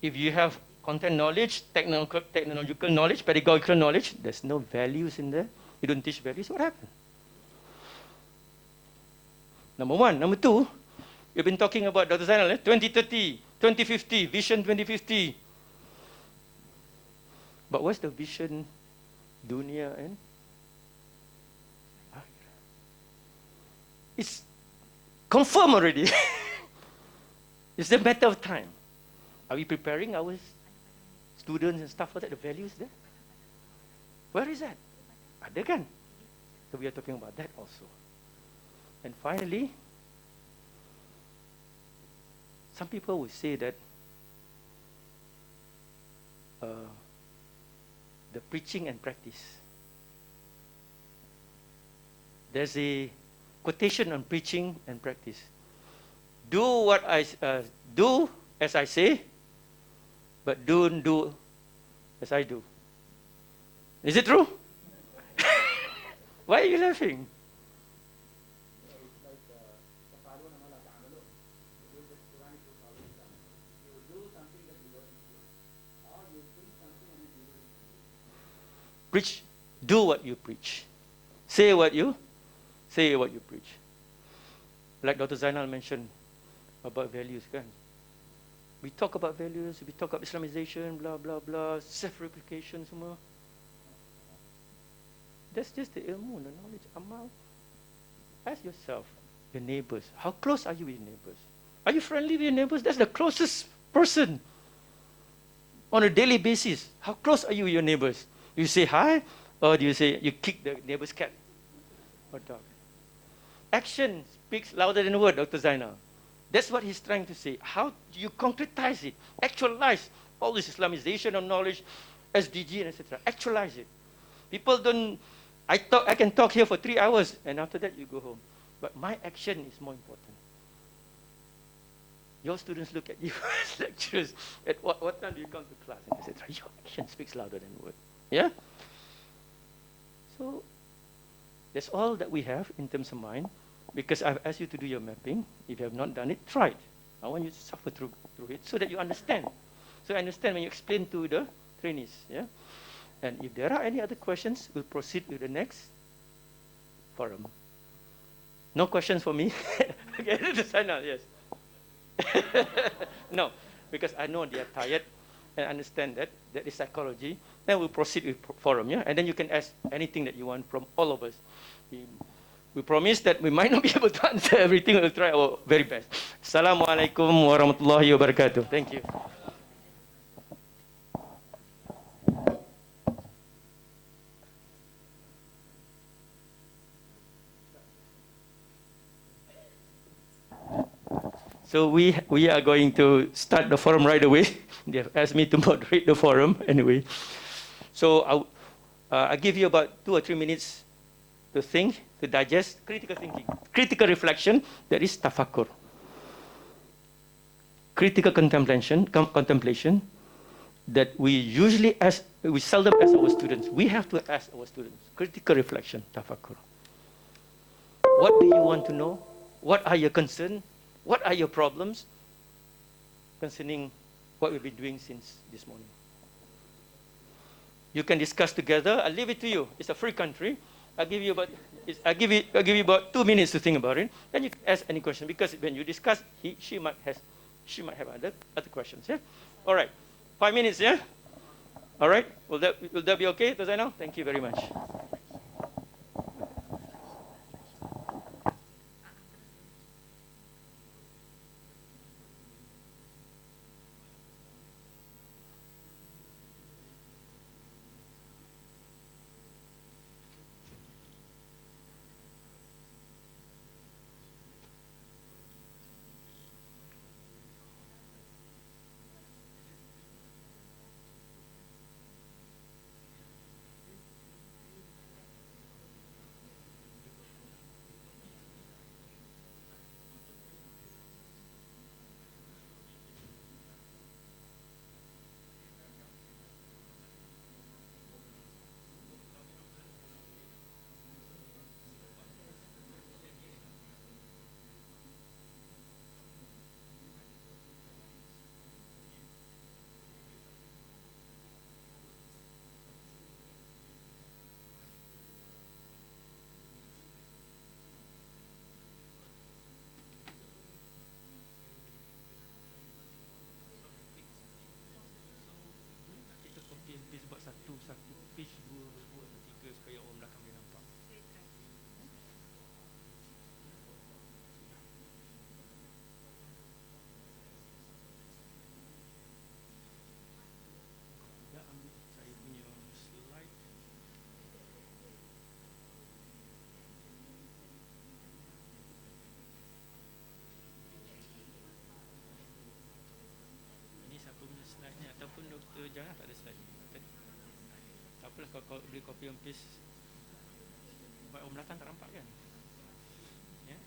If you have content knowledge, technological knowledge, pedagogical knowledge, there's no values in there. You don't teach values, what happened? Number one. Number two, you've been talking about, Dr. Zainal, 2030, 2050, Vision 2050. But what's the vision, dunya and akhirah? It's confirmed already. It's a matter of time. Are we preparing our students and stuff for that, the values there? Where is that? Ada kan? So we are talking about that also. And finally, some people will say that the preaching and practice. There's a quotation on preaching and practice. Do what I do as I say, but don't do as I do. Is it true? Why are you laughing? Preach, do what you preach. Say what you preach. Like Dr. Zainal mentioned about values, kan? We talk about values, we talk about Islamization, blah, blah, blah, self-replication semua. That's just the ilmu, the knowledge, amal. Ask yourself, your neighbors, how close are you with your neighbors? Are you friendly with your neighbors? That's the closest person on a daily basis. How close are you with your neighbors? You say hi, or do you say you kick the neighbor's cat or dog? Action speaks louder than word, Dr. Zainal. That's what he's trying to say. How do you concretize it? Actualize all this Islamization of knowledge, SDG, and etc. Actualize it. People don't. I can talk here for 3 hours, and after that you go home. But my action is more important. Your students look at you as lecturers. At what time do you come to class, and etc. Your action speaks louder than word. Yeah. So that's all that we have in terms of mind. Because I've asked you to do your mapping. If you have not done it, try it. I want you to suffer through it so that you understand. So I understand when you explain to the trainees. Yeah? And if there are any other questions, we'll proceed with the next forum. No questions for me? Okay, the final, yes. No, because I know they are tired and understand that. That is psychology. Then we'll proceed with forum, yeah? And then you can ask anything that you want from all of us. We promise that we might not be able to answer everything. We'll try our very best. Assalamualaikum warahmatullahi wabarakatuh. Thank you. So we are going to start the forum right away. They have asked me to moderate the forum anyway. So I'll give you about 2 or 3 minutes to think, to digest, critical thinking, critical reflection, that is tafakkur. Critical contemplation that we usually ask, we seldom ask our students. We have to ask our students. Critical reflection, tafakkur. What do you want to know? What are your concerns? What are your problems concerning what we've been doing since this morning? You can discuss together. I'll leave it to you. It's a free country. I'll give you about 2 minutes to think about it. Then you can ask any question, because when you discuss, she might have other questions. Yeah. All right. 5 minutes. Yeah. All right. Will that be okay, Zainal? Thank you very much. Satu page dua atau tiga supaya orang belakang dia nampak. Ya, ambil saya punya slide. Ini siapa punya slide ni, ataupun Dr. Jana tak ada slide ni? Tak apalah, kalau boleh copy and paste. Buat orang belakang tak nampak kan? Ya.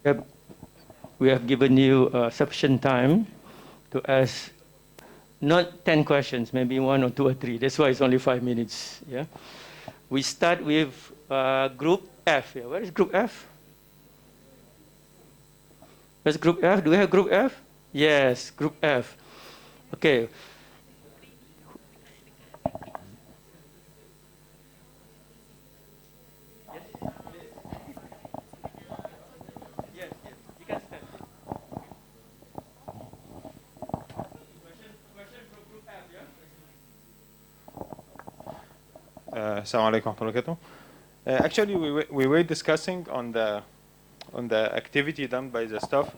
Yep. We have given you sufficient time to ask not 10 questions, maybe 1 or 2 or 3. That's why it's only 5 minutes. Yeah. We start with group F. Yeah. Where is group F? Where's group F? Do we have group F? Yes, group F. Okay. Assalamu alaikum wa rahmatullahi wa barakatuh. Actually, we were discussing on the activity done by the staff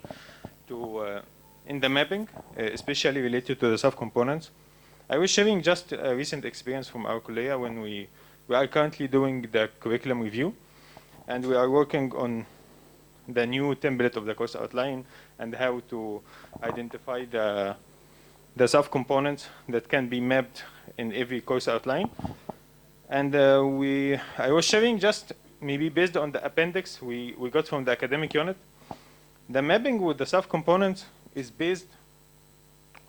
to in the mapping, especially related to the subcomponents. I was sharing just a recent experience from our kulliyah when we are currently doing the curriculum review, and we are working on the new template of the course outline and how to identify the subcomponents that can be mapped in every course outline. And I was sharing just maybe based on the appendix we got from the academic unit. The mapping with the subcomponents is based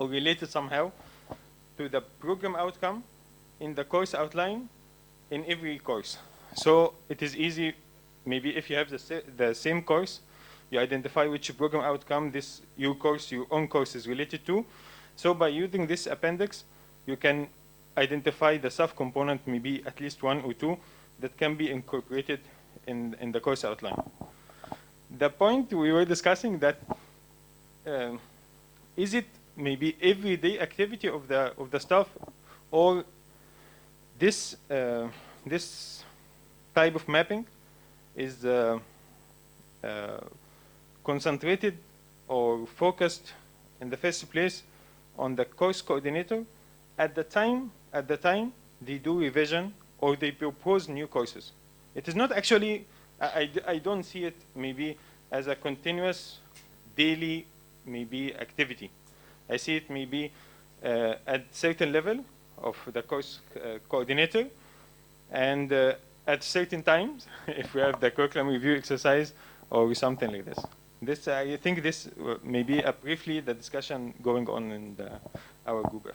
or related somehow to the program outcome in the course outline in every course. So it is easy, maybe if you have the same course, you identify which program outcome your own course is related to. So by using this appendix, you can identify the subcomponent, maybe at least 1 or 2, that can be incorporated in the course outline. The point we were discussing that is it maybe everyday activity of the staff, or this type of mapping is concentrated or focused in the first place on the course coordinator at the time they do revision or they propose new courses. It is not actually, I don't see it maybe as a continuous daily maybe activity. I see it maybe at certain level of the course coordinator, and at certain times, if we have the curriculum review exercise or something like this. I think this may be briefly the discussion going on in our group.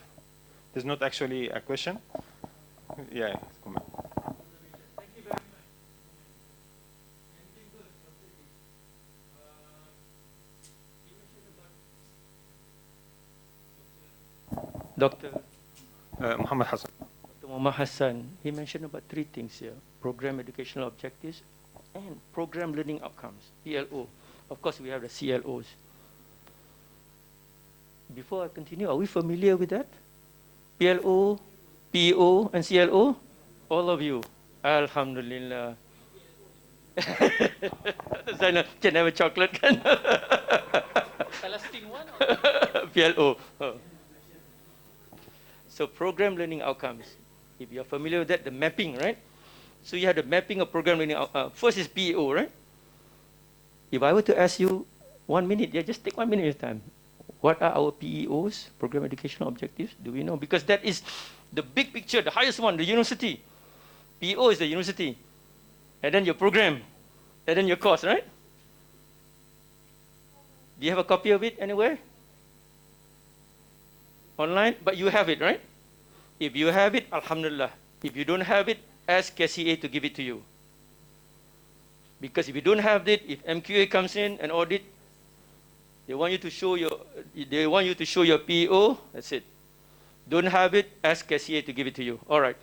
It's not actually a question. Yeah, comment. Dr. Muhammad Hassan. Dr. Muhammad Hassan, he mentioned about 3 things here: program educational objectives and program learning outcomes, PLO. Of course, we have the CLOs. Before I continue, are we familiar with that? PLO, PO, and CLO? All of you. Alhamdulillah. Zainal, can I have a chocolate? PLO. Oh. So program learning outcomes. If you're familiar with that, the mapping, right? So you have the mapping of program learning outcomes. First is PEO, right? If I were to ask you 1 minute, yeah, just take 1 minute at a time. What are our PEOs, program educational objectives? Do we know? Because that is the big picture, the highest one, the university. PEO is the university. And then your program. And then your course, right? Do you have a copy of it anywhere? Online? But you have it, right? If you have it, alhamdulillah. If you don't have it, ask KCA to give it to you. Because if you don't have it, if MQA comes in and audit, they want you to show your PO, that's it. Don't have it, ask KCA to give it to you. All right.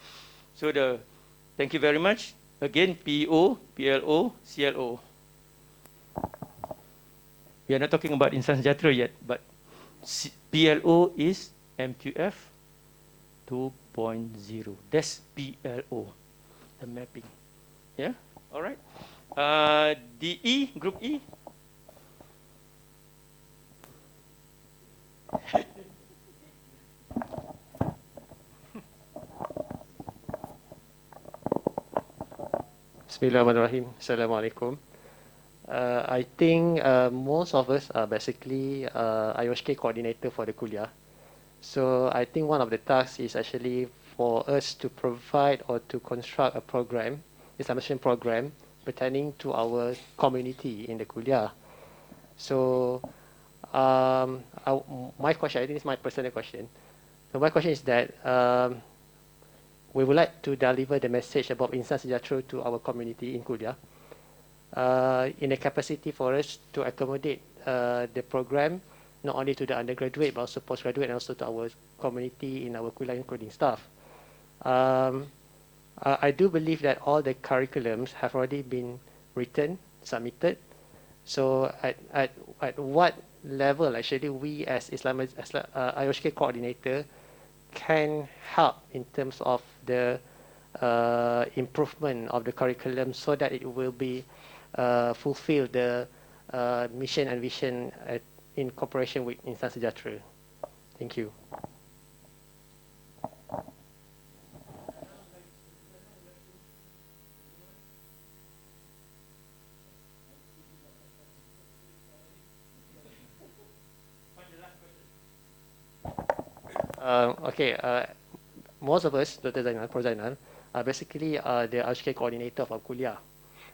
So thank you very much. Again, PO, PLO, CLO. We are not talking about Insan Sejahtera yet, but PLO is MQF 2.0. That's PLO, the mapping. Yeah? All right. DE, group E. Bismillahirrahmanirrahim. Assalamualaikum. I think most of us are basically IOSK coordinator for the kuliah. So I think one of the tasks is actually for us to provide or to construct a program, Islamization program, pertaining to our community in the kuliah. So my question, I think it's my personal question. So my question is that we would like to deliver the message about Insan Sejahtera to our community in Kulia in a capacity for us to accommodate the program not only to the undergraduate but also postgraduate and also to our community in our Kulia, including staff. I do believe that all the curriculums have already been written, submitted. So at what level actually we as IOHK coordinator can help in terms of the improvement of the curriculum so that it will be fulfill the mission and vision in cooperation with Insan Sejahtera. Thank you. Okay, most of us, Dr. Zainal, Prof. Zainal, are basically the IOHK coordinator of our kuliah.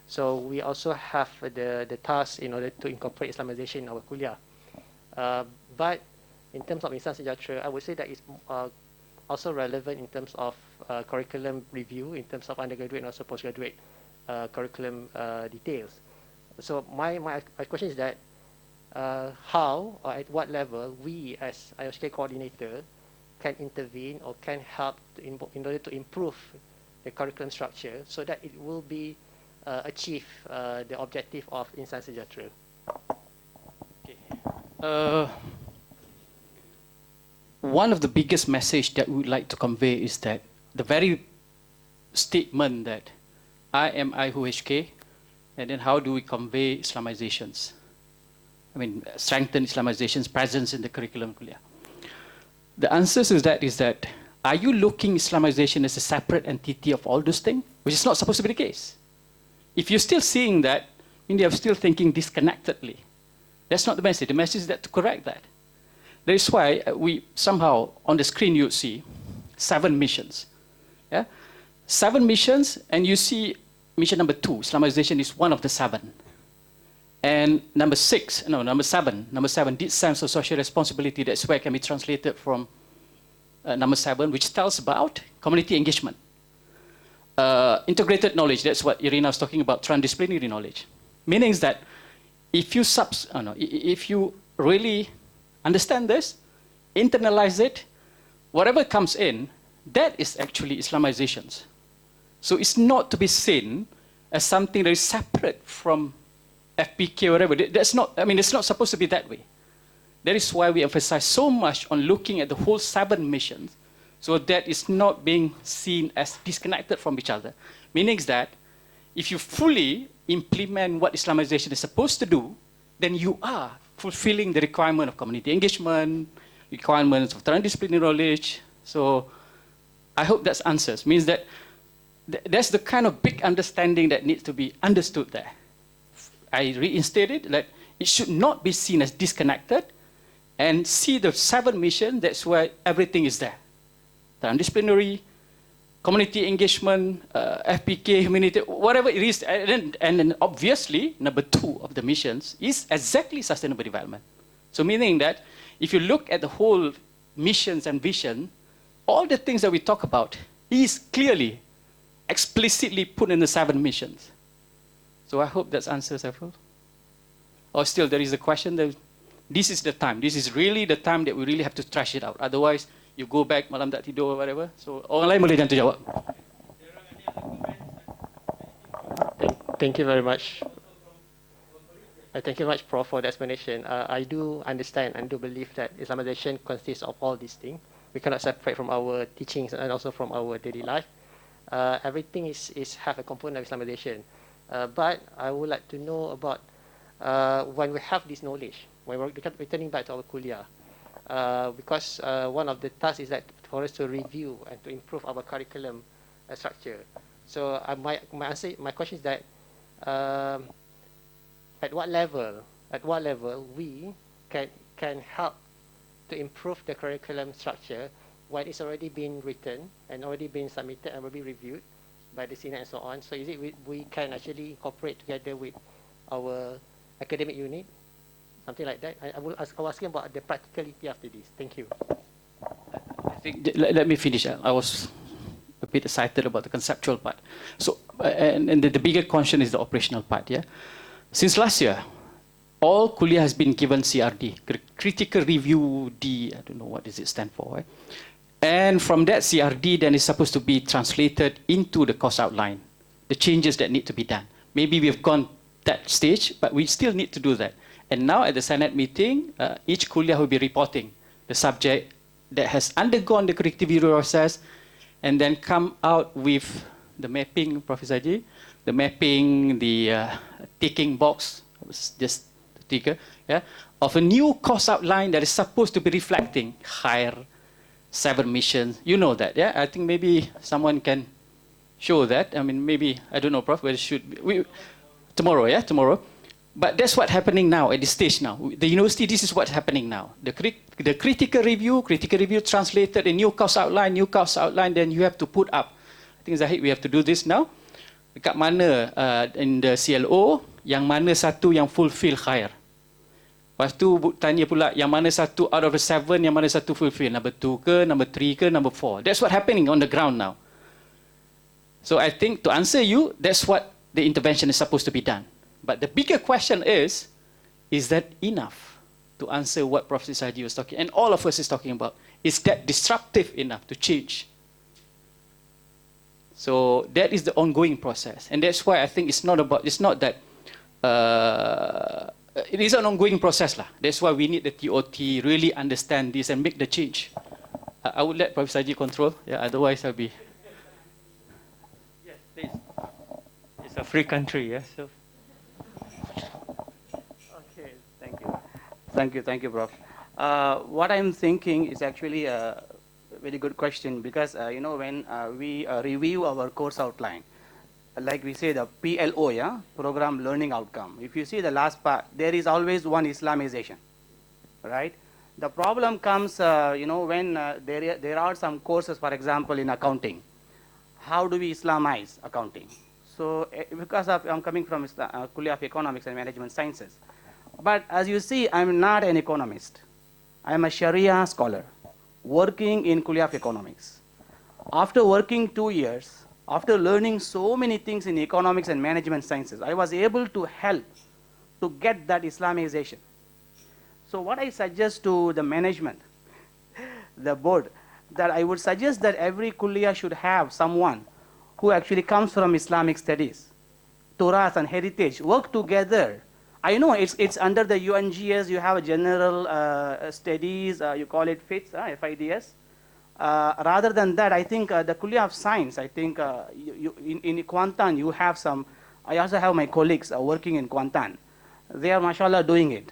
So we also have the task in order to incorporate Islamization in our kuliah. But in terms of Insan Sejahtera, I would say that it's also relevant in terms of curriculum review, in terms of undergraduate and also postgraduate curriculum details. So my question is that how or at what level we as IOHK coordinator can intervene or can help in order to improve the curriculum structure so that it will be achieve the objective of Insan Sejahtera. Okay. One of the biggest message that we would like to convey is that the very statement that I am IOHK, and then how do we convey Islamizations? I mean, strengthen Islamization's presence in the curriculum. The answer to that is that, are you looking Islamization as a separate entity of all those things? Which is not supposed to be the case. If you're still seeing that, mean you're still thinking disconnectedly. That's not the message. The message is that to correct that. That is why we somehow, on the screen you see 7 missions. Yeah? 7 missions, and you see mission number 2, Islamization is one of the 7. And number 7, deep sense of social responsibility, that's where it can be translated from number 7, which tells about community engagement. Integrated knowledge, that's what Irina was talking about, transdisciplinary knowledge. Meaning that if you really understand this, internalize it, whatever comes in, that is actually Islamizations. So it's not to be seen as something that is separate from FPK or whatever. That's not, I mean, it's not supposed to be that way. That is why we emphasize so much on looking at the whole 7 missions, so that it's not being seen as disconnected from each other. Meaning that if you fully implement what Islamization is supposed to do, then you are fulfilling the requirement of community engagement, requirements of transdisciplinary knowledge. So I hope that answers. Means that that's the kind of big understanding that needs to be understood there. I reinstated that it should not be seen as disconnected, and see the 7 missions, that's where everything is there. Transdisciplinary, community engagement, FPK, humanity, whatever it is. And then obviously, number 2 of the missions is exactly sustainable development. So meaning that if you look at the whole missions and vision, all the things that we talk about is clearly, explicitly put in the 7 missions. So I hope that answers everything. Or still there is a question that this is the time. This is really the time that we really have to trash it out. Otherwise, you go back malam tak tidur or whatever. So orang lain boleh jangan jawab. Thank you very much. Thank you very much, Prof, for the explanation. I do understand and do believe that Islamization consists of all these things. We cannot separate from our teachings and also from our daily life. Everything is have a component of Islamization. But I would like to know about when we have this knowledge, when we're returning back to our kuliah, because one of the tasks is that for us to review and to improve our curriculum structure. So my question is that at what level we can help to improve the curriculum structure when it's already been written and already been submitted and will be reviewed by the senior and so on. So is it we can actually incorporate together with our academic unit something like that. I was asking about the practicality after this. Thank you. I think let me finish. I was a bit excited about the conceptual part. So, and the bigger question is the operational part. Yeah, since last year, all kuliah has been given CRD, critical review D. I don't know what does it stand for. Right? And from that CRD, then it's supposed to be translated into the course outline, the changes that need to be done. Maybe we've gone that stage, but we still need to do that. And now at the Senate meeting, each kuliah will be reporting the subject that has undergone the corrective review process, and then come out with the mapping, Professor Ji, the mapping, the ticking box, just the ticker, yeah, of a new course outline that is supposed to be reflecting higher 7 missions. You know that, yeah? I think maybe someone can show that. I mean, maybe, I don't know, Prof, whether it should be, tomorrow, yeah, tomorrow. But that's what's happening now, at this stage now. The university, this is what's happening now. The critical review translated, a new course outline, then you have to put up. I think, Zahid, we have to do this now. Dekat mana in the CLO, yang mana satu yang fulfill higher. Lepas tu tanya pula, yang mana satu out of the 7, yang mana satu fulfill. Number 2 ke, number 3 ke, number 4. That's what happening on the ground now. So I think to answer you, that's what the intervention is supposed to be done. But the bigger question is that enough to answer what Professor Saji was talking, and all of us is talking about? Is that disruptive enough to change? So that is the ongoing process. And that's why I think it's not that, it is an ongoing process lah. That's why we need the TOT really understand this and make the change. I would let Professor Saji control, yeah, otherwise I'll be... Yes, please. It's a free country, yes, so... Okay, thank you, Prof. What I'm thinking is actually a very good question, because you know, when we review our course outline, like we say the PLO, yeah, program learning outcome. If you see the last part, there is always one Islamization, right? The problem comes, you know, when there are some courses, for example, in accounting. How do we Islamize accounting? So because I'm coming from Kuliah of Economics and Management Sciences. But as you see, I'm not an economist. I'm a Sharia scholar working in Kuliah of Economics. After working 2 years, after learning so many things in economics and management sciences, I was able to help to get that Islamization. So what I suggest to the management, the board, that I would suggest that every Kuliah should have someone who actually comes from Islamic studies, Torah and heritage, work together. I know it's under the UNGS, you have a general studies, you call it FITS, FIDS. Rather than that, I think the Kuliah of Science, I think in Kuantan you have some, I also have my colleagues working in Kuantan. They are, mashallah, doing it.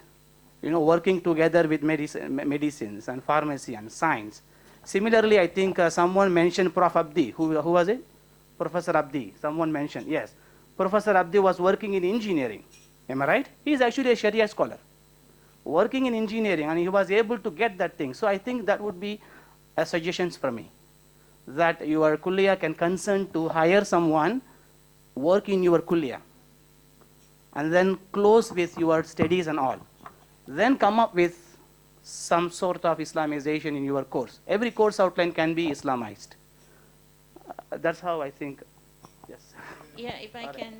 You know, working together with medicines and pharmacy and science. Similarly, I think someone mentioned Prof. Abdi. Who was it? Professor Abdi. Someone mentioned, yes. Professor Abdi was working in engineering. Am I right? He is actually a Sharia scholar. Working in engineering, and he was able to get that thing. So I think that would be a suggestion for me. That your Kuliah can consent to hire someone, work in your Kuliah, and then close with your studies and all. Then come up with some sort of Islamization in your course. Every course outline can be Islamized. That's how I think, yes. Yeah, if I can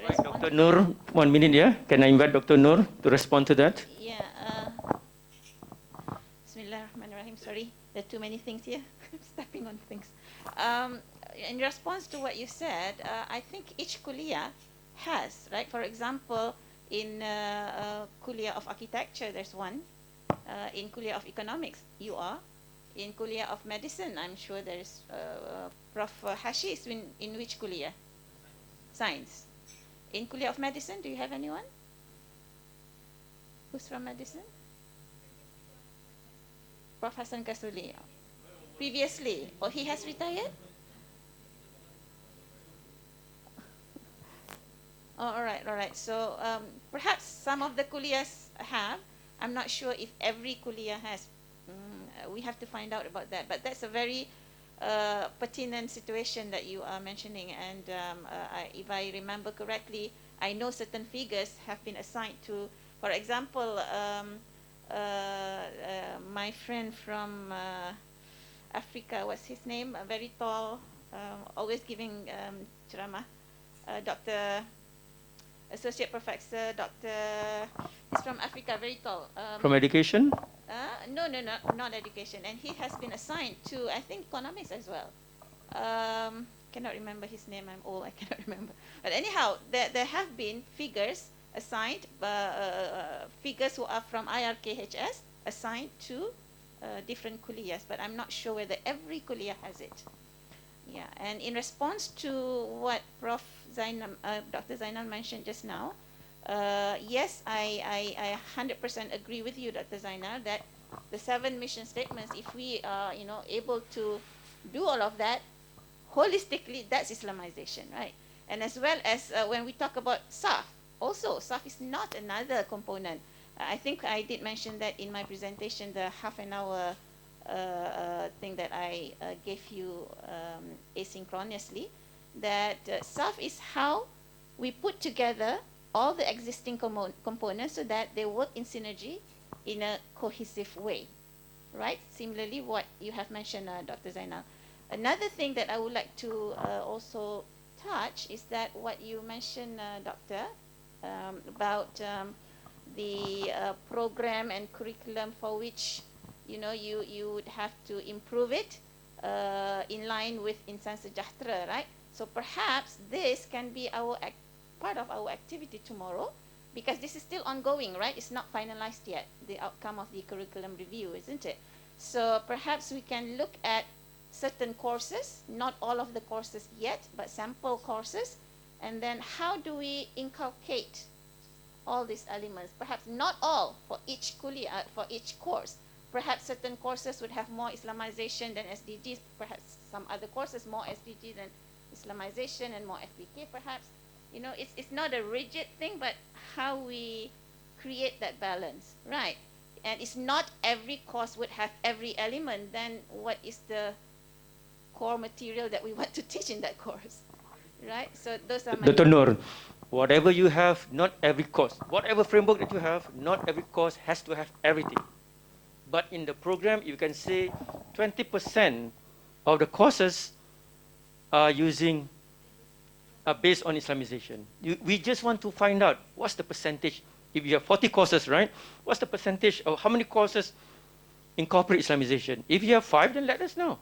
respond. Dr. Noor, 1 minute, yeah? Can I invite Dr. Noor to respond to that? Yeah. Bismillahirrahmanirrahim. Sorry, there are too many things here. I'm stepping on things. In response to what you said, I think each Kuliah has, right? For example, in Kuliah of Architecture, there's one. In Kuliah of Economics, you are. In Kuliah of Medicine, I'm sure there's Prof. Hashi is in which Kuliah? Science. In Kuliah of Medicine, do you have anyone? Who's from medicine? Prof. Hassan Kasuli. Previously. Oh, he has retired? Oh, all right. So perhaps some of the Kuliahs have. I'm not sure if every Kuliah has. We have to find out about that. But that's a very pertinent situation that you are mentioning. And if I remember correctly, I know certain figures have been assigned to For example, my friend from Africa, what's his name? Very tall, always giving ceramah, Dr. Associate Professor, Dr. He's from Africa, very tall. From education? No, not education. And he has been assigned to, I think, economics as well. Cannot remember his name. I'm old. I cannot remember. But anyhow, there have been figures assigned, figures who are from IRKHS assigned to different kuliahs. But I'm not sure whether every kuliah has it. Yeah. And in response to what Prof. Zainal, Dr. Zainal mentioned just now, yes, I 100% agree with you, Dr. Zainal, that the 7 mission statements, if we are, able to do all of that holistically, that's Islamization, right? And as well as when we talk about SAF, also SAF is not another component. I think I did mention that in my presentation, the half an hour thing that I gave you asynchronously, that SAF is how we put together all the existing components so that they work in synergy in a cohesive way, right? Similarly, what you have mentioned, Dr. Zainal. Another thing that I would like to also touch is that what you mentioned, Doctor, about the program and curriculum for which you would have to improve it in line with Insan Sejahtera, right? So perhaps this can be our part of our activity tomorrow, because this is still ongoing, right? It's not finalized yet, the outcome of the curriculum review, isn't it? So perhaps we can look at certain courses, not all of the courses yet, but sample courses, and then how do we inculcate all these elements? Perhaps not all for each kuliah, for each course. Perhaps certain courses would have more Islamization than SDGs, perhaps some other courses more SDG than Islamization and more FPK, perhaps. It's not a rigid thing, but how we create that balance, right? And it's not every course would have every element. Then what is the core material that we want to teach in that course, right? So those are my... Dr. Noor, whatever you have, not every course, whatever framework that you have, not every course has to have everything. But in the program, you can say 20% of the courses are based on Islamization. We just want to find out what's the percentage. If you have 40 courses, right? What's the percentage of how many courses incorporate Islamization? If you have 5, then let us know.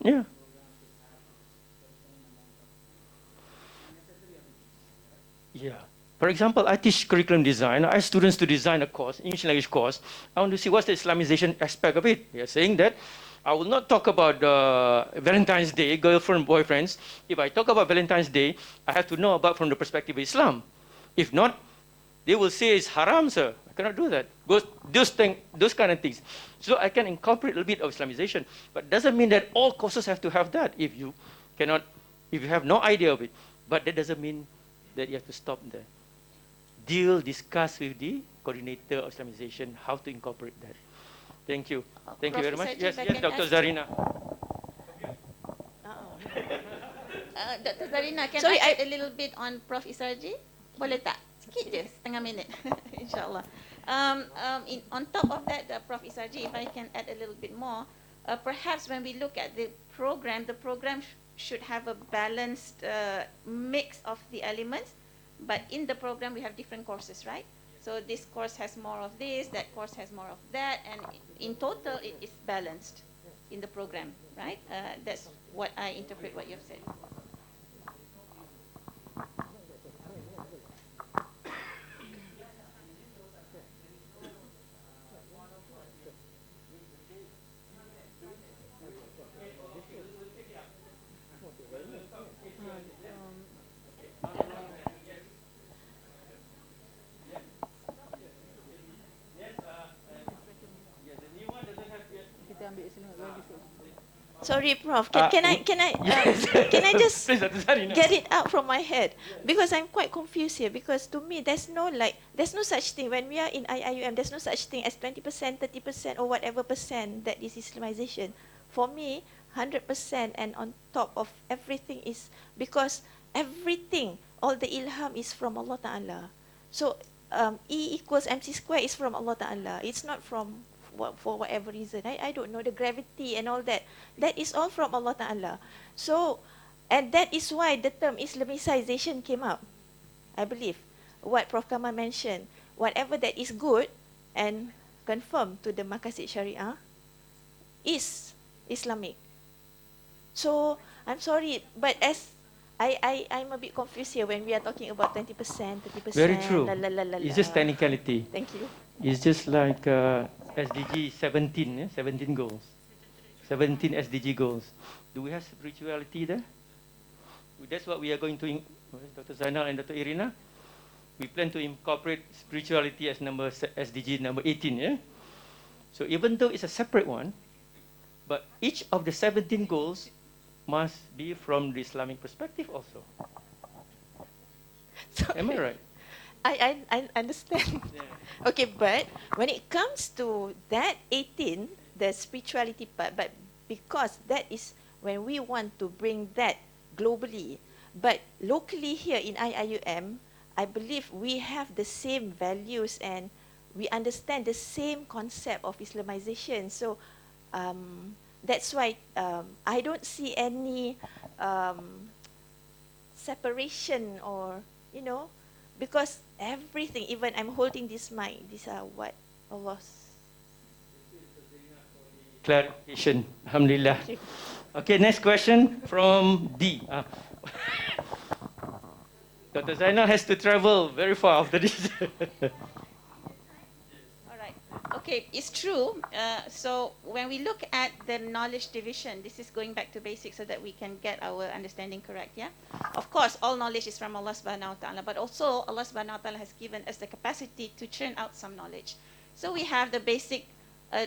Yeah. Yeah. For example, I teach curriculum design. I ask students to design a course, English language course. I want to see what's the Islamization aspect of it. They are saying that I will not talk about Valentine's Day, girlfriend, boyfriends. If I talk about Valentine's Day, I have to know about from the perspective of Islam. If not, they will say it's haram, sir. I cannot do that. Those kind of things. So I can incorporate a little bit of Islamization, but doesn't mean that all courses have to have that. If you have no idea of it, but that doesn't mean that you have to stop there. Discuss with the coordinator of Islamization how to incorporate that. Thank you. Thank you very much. Yes, Dr. Zarina. Dr. Zarina, can Sorry, I add a little bit on Prof. Isarji? Boleh tak? Sikit je, setengah minit. InsyaAllah. On top of that, Prof. Isarji, if I can add a little bit more, perhaps when we look at the program should have a balanced mix of the elements, but in the program we have different courses, right? So this course has more of this, that course has more of that, and in total it is balanced in the program, right? That's what I interpret what you've said. Sorry, Prof. Can I just get it out from my head, because I'm quite confused here. Because to me, there's no such thing when we are in IIUM. There's no such thing as 20%, 30%, or whatever percent that is Islamization. For me, 100% and on top of everything is because everything, all the ilham is from Allah Ta'ala. So E equals MC square is from Allah Ta'ala. It's not from for whatever reason. I don't know, the gravity and all that. That is all from Allah Ta'ala. So, and that is why the term Islamization came up. I believe what Prof. Kamal mentioned, whatever that is good and conform to the Maqasid Syariah is Islamic. So I'm sorry, but as I'm a bit confused here when we are talking about 20%, 30%. Very true. La, la, la, la, It's just la. technicality. Thank you. It's just like SDG 17, 17 goals. 17 SDG goals. Do we have spirituality there? That's what we are going to, Dr. Zainal and Dr. Irina. We plan to incorporate spirituality as SDG number 18, yeah? So even though it's a separate one, but each of the 17 goals must be from the Islamic perspective also. Sorry. Am I right? I understand. Yeah. Okay, but when it comes to that 18, the spirituality part, but because that is when we want to bring that globally, but locally here in IIUM, I believe we have the same values and we understand the same concept of Islamization. So that's why I don't see any separation or, you know, because everything, even I'm holding this mic, these are what Allah's. Clarification. Alhamdulillah. Okay, next question from D. Dr. Zainal has to travel very far after this. All right. Okay, it's true. So when we look at the knowledge division, this is going back to basics so that we can get our understanding correct, yeah? Of course, all knowledge is from Allah subhanahu wa ta'ala, but also Allah subhanahu wa ta'ala has given us the capacity to churn out some knowledge. So we have the basic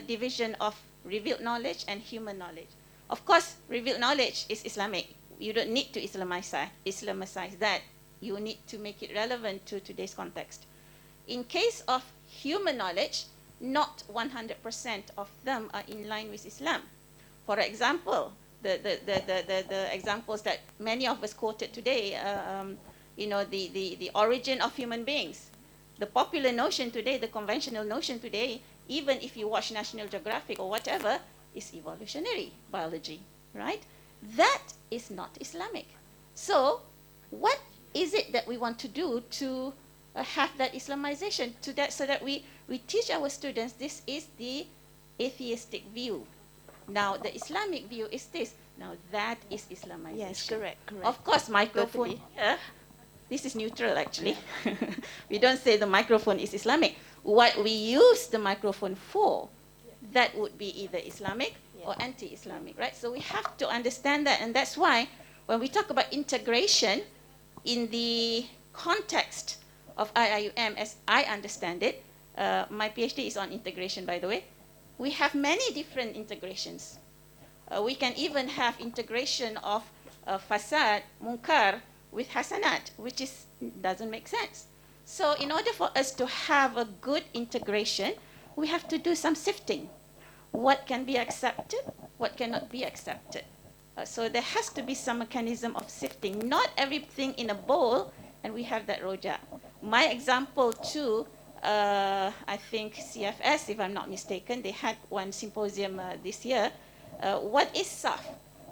division of revealed knowledge and human knowledge. Of course, revealed knowledge is Islamic. You don't need to Islamicize that. You need to make it relevant to today's context. In case of human knowledge, not 100% of them are in line with Islam. For example, the examples that many of us quoted today, you know, the origin of human beings. The popular notion today, the conventional notion today, even if you watch National Geographic or whatever, is evolutionary biology, right? That is not Islamic. So what is it that we want to do to have that Islamization, so that we teach our students this is the atheistic view. Now the Islamic view is this. Now that is Islamization. Yes, correct. Of course, microphone here, this is neutral actually. We don't say the microphone is Islamic. What we use the microphone for, that would be either Islamic or anti-Islamic, right? So we have to understand that, and that's why when we talk about integration in the context of IIUM, as I understand it, my PhD is on integration, by the way. We have many different integrations. We can even have integration of fasad, munkar, with hasanat, which doesn't make sense. So in order for us to have a good integration, we have to do some sifting. What can be accepted, what cannot be accepted. So there has to be some mechanism of sifting. Not everything in a bowl, and we have that roja. My example too, I think CFS, if I'm not mistaken, they had one symposium this year. What is SAF?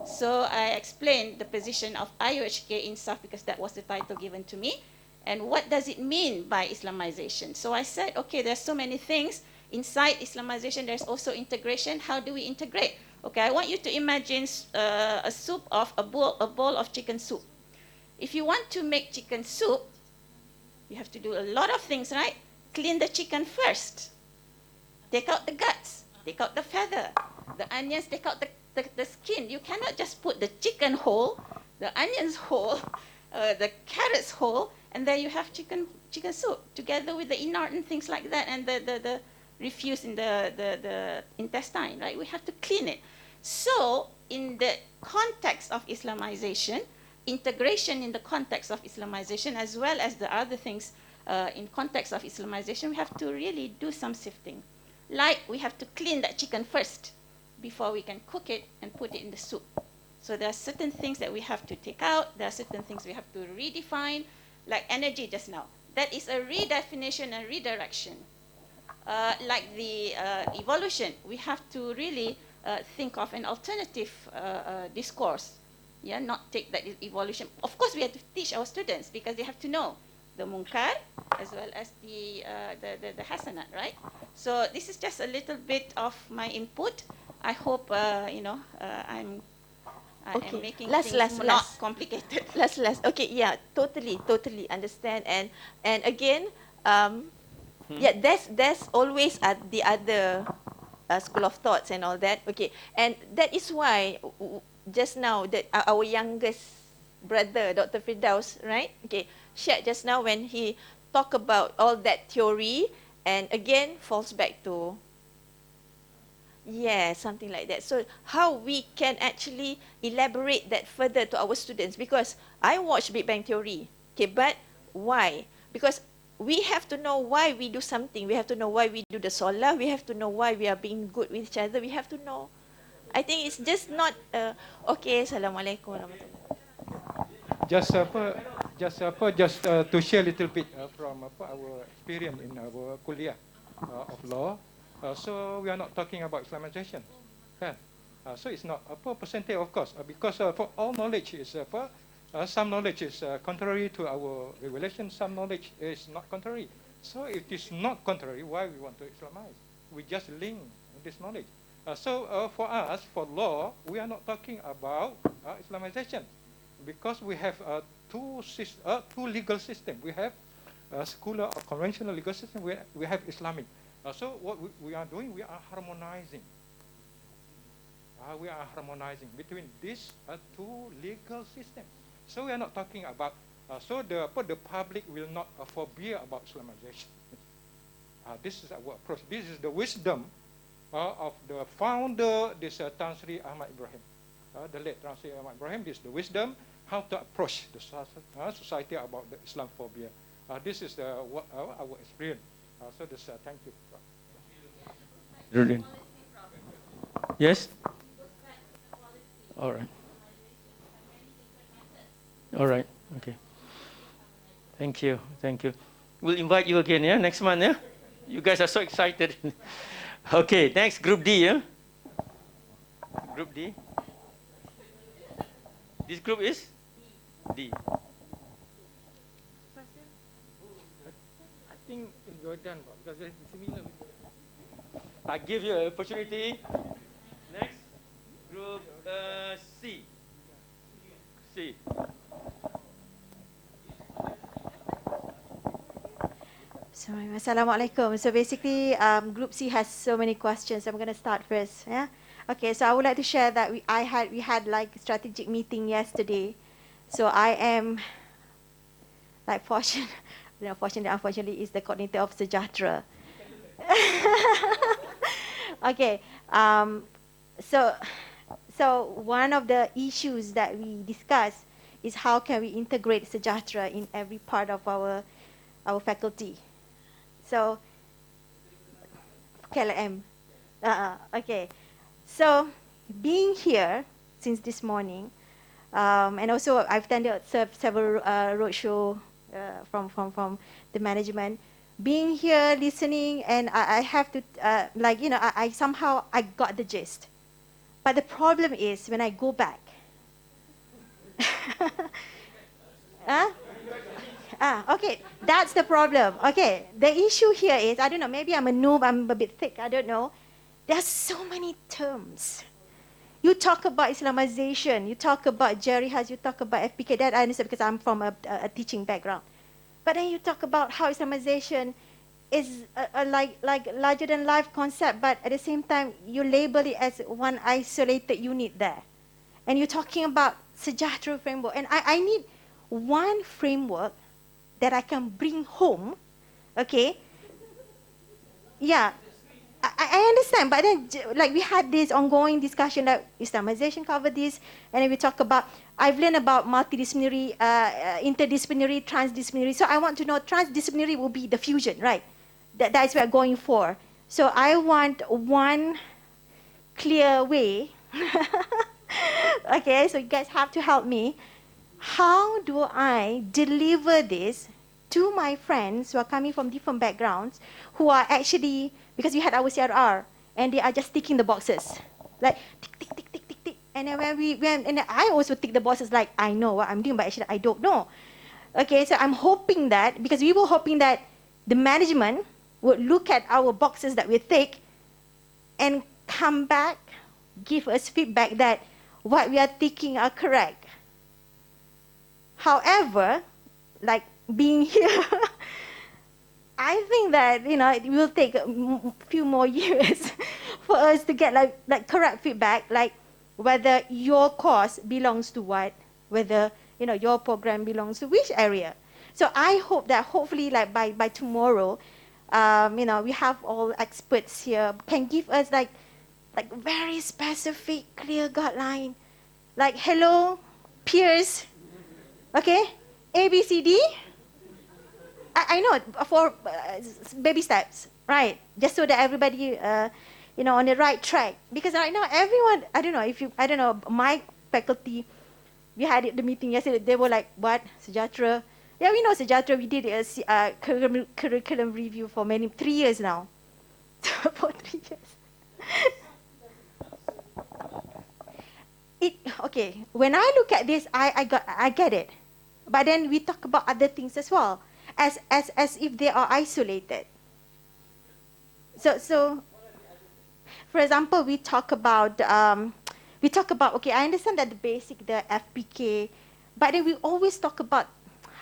So I explained the position of IUHK in SAF because that was the title given to me. And what does it mean by Islamization? So I said, okay, there's so many things. Inside Islamization, there's also integration. How do we integrate? Okay, I want you to imagine a soup of a bowl of chicken soup. If you want to make chicken soup, you have to do a lot of things, right? Clean the chicken first. Take out the guts. Take out the feather. The onions, take out the skin. You cannot just put the chicken whole, the onions whole, the carrots whole, and then you have chicken soup together with the inert and things like that, and the refuse in the intestine, right? We have to clean it. So in the context of Islamization, integration in the context of Islamization, as well as the other things in context of Islamization, we have to really do some sifting. Like we have to clean that chicken first before we can cook it and put it in the soup. So there are certain things that we have to take out. There are certain things we have to redefine, like energy just now. that is a redefinition and redirection. Like the evolution, we have to really think of an alternative discourse. Yeah, not take that evolution. Of course, we have to teach our students because they have to know the munkar as well as the hasanat, right? So this is just a little bit of my input. I hope I am making things not complicated. Last. Okay, yeah, totally understand. And again, yeah, there's always the other school of thoughts and all that. Okay, and that is why just now that our youngest brother, Dr. Firdaus, right? Okay, shared just now when he talked about all that theory, and again falls back to something like that. So how we can actually elaborate that further to our students, because I watched Big Bang Theory, okay, but why? Because we have to know why we do something. We have to know why we do the solar. We have to know why we are being good with each other. We have to know. I think it's just not okay. Assalamualaikum warahmatullahi. Just to share a little bit from our experience in our kuliah of law. So we are not talking about Islamization, kan? So it's not a percentage, of course, because for all knowledge is some knowledge is contrary to our regulation. Some knowledge is not contrary. So if it is not contrary, why we want to Islamize? We just link this knowledge. So for us, for law, we are not talking about Islamization, because we have two legal systems. We have secular or conventional legal system. We have Islamic. So what we are doing, we are harmonizing. We are harmonizing between these two legal systems. So we are not talking about. So the public will not forbear about Islamization. This is our approach. This is the wisdom of the founder, this Tan Sri Ahmad Ibrahim, the late Tan Sri Ahmad Ibrahim. This is the wisdom how to approach the society about the Islamophobia. This is our experience. So this, thank you. Yes. All right. All right. Okay. Thank you. We'll invite you again, yeah, next month, yeah. You guys are so excited. Okay, next, Group D, yeah? Group D. This group is D. I think you're done, because it's similar. I give you an opportunity. Next, Group C. C. Sorry, Assalamualaikum. So basically, Group C has so many questions. I'm going to start first. Yeah. Okay. So I would like to share that we had like strategic meeting yesterday. So I am like unfortunately, is the coordinator of Sejahtera. Okay. So one of the issues that we discussed is how can we integrate Sejahtera in every part of our faculty. So, KLM. Okay. So, being here since this morning, and also I've attended several roadshow from the management. Being here, listening, and I have to, I somehow I got the gist. But the problem is when I go back. Okay, that's the problem. Okay, the issue here is, I don't know, maybe I'm a noob, I'm a bit thick, I don't know. There are so many terms. You talk about Islamization, you talk about Jerihaz, you talk about FPK, that I understand because I'm from a teaching background. But then you talk about how Islamization is a larger than life concept, but at the same time, you label it as one isolated unit there. And you're talking about Sejahtera framework. And I need one framework that I can bring home, okay? Yeah, I understand, but then like we had this ongoing discussion that Islamization covered this, and then we talk about, I've learned about multidisciplinary, interdisciplinary, transdisciplinary, so I want to know transdisciplinary will be the fusion, right? That's what we're going for. So I want one clear way, okay, so you guys have to help me. How do I deliver this to my friends who are coming from different backgrounds, who are actually, because we had our CRR, and they are just ticking the boxes, like tick, tick, tick, tick, tick, tick. And then and I also tick the boxes like I know what I'm doing, but actually I don't know. Okay, so I'm hoping that, because we were hoping that the management would look at our boxes that we tick and come back, give us feedback that what we are ticking are correct. However, like being here, I think that, you know, it will take a few more years for us to get like correct feedback, like whether your course belongs to what, whether, you know, your program belongs to which area. So I hope that hopefully like by tomorrow, you know, we have all experts here can give us like very specific, clear guideline, like hello, peers, okay, A, B, C, D. I know for baby steps, right? Just so that everybody, you know, on the right track. Because right now, everyone, I don't know, my faculty, we had the meeting yesterday, they were like, what, Sejahtera? Yeah, we know Sejahtera, we did a curriculum review for 3 years now. For 3 years. Okay, when I look at this, I get it. But then we talk about other things as well, as if they are isolated. So for example, we talk about, okay, I understand that the basic, the FPK, but then we always talk about,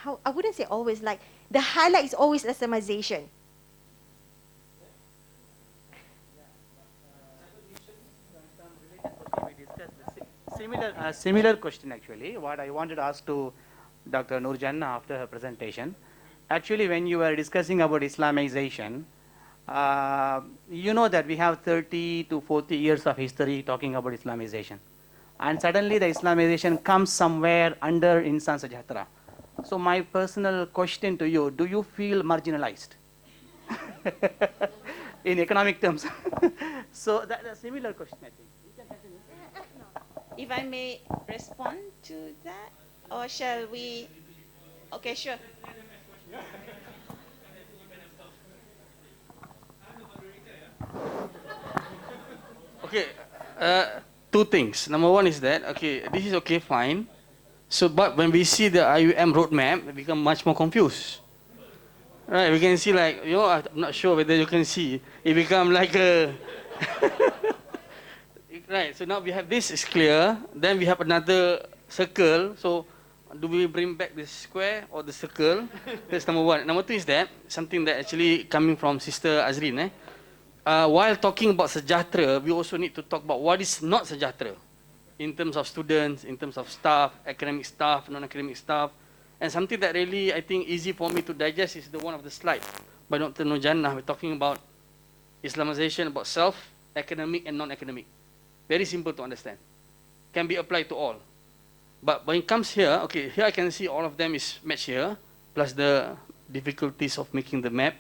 how, I wouldn't say always, like, the highlight is always Islamization. Similar question actually, what I wanted to ask to Dr. Nurjanna after her presentation. Actually, when you were discussing about Islamization, you know that we have 30 to 40 years of history talking about Islamization. And suddenly the Islamization comes somewhere under Insan Sejahtera. So my personal question to you, do you feel marginalized? In economic terms. So that's a similar question, I think. If I may respond to that, or shall we? Okay, sure. Okay, two things. Number one is that, okay, this is okay, fine. So, but when we see the IUM roadmap, we become much more confused. Right, we can see like, you know, I'm not sure whether you can see, it become like a... Right, so now we have this is clear, then we have another circle, so do we bring back the square or the circle? That's number one. Number two is that, something that actually coming from Sister Azrin, while talking about Sejahtera, we also need to talk about what is not Sejahtera, in terms of students, in terms of staff, academic staff, non-academic staff, and something that really, I think, easy for me to digest is the one of the slides by Dr. Nurjanna. We're talking about Islamization, about self, academic and non-academic. Very simple to understand. Can be applied to all. But when it comes here, okay, here I can see all of them is matched here, plus the difficulties of making the map.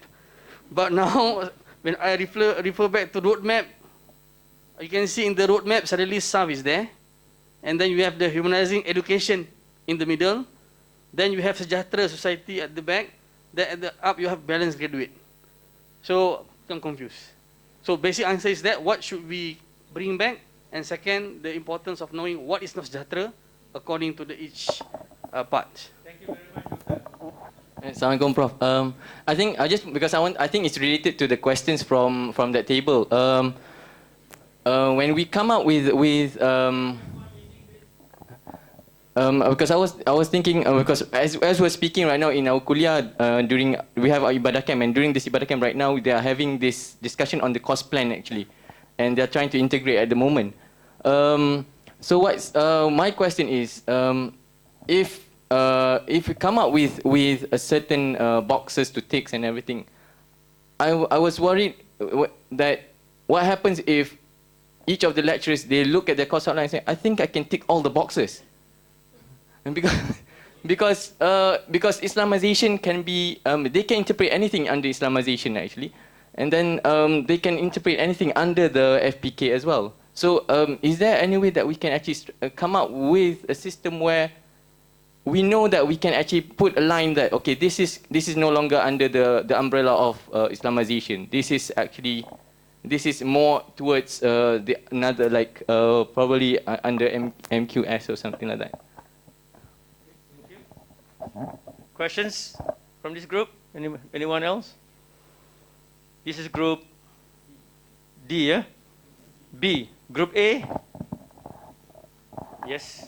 But now, when I refer back to roadmap, you can see in the roadmap, suddenly South is there. And then you have the humanizing education in the middle. Then you have Sejahtera society at the back. Then at the up, you have balanced graduate. So, I'm confused. So, basic answer is that, what should we bring back? And second, the importance of knowing what is not Sejahtera according to the each part. Thank you very much. Assalamualaikum, Prof. I think I think it's related to the questions from that table. When we come up with because I was thinking because as we're speaking right now in our kuliah during we have our ibadah camp, and during this ibadah camp right now they are having this discussion on the course plan actually, and they are trying to integrate at the moment. So what's my question is, if we come up with a certain boxes to tick and everything, I was worried that what happens if each of the lecturers, they look at their course outline and say, I think I can tick all the boxes. And because Islamization can be, they can interpret anything under Islamization actually, and then they can interpret anything under the FPK as well. So is there any way that we can actually come up with a system where we know that we can actually put a line that, okay, this is no longer under the umbrella of Islamization. This is more towards another, like probably under MQS or something like that. Questions from this group? Anyone else? This is group D, yeah? B. Group A? Yes.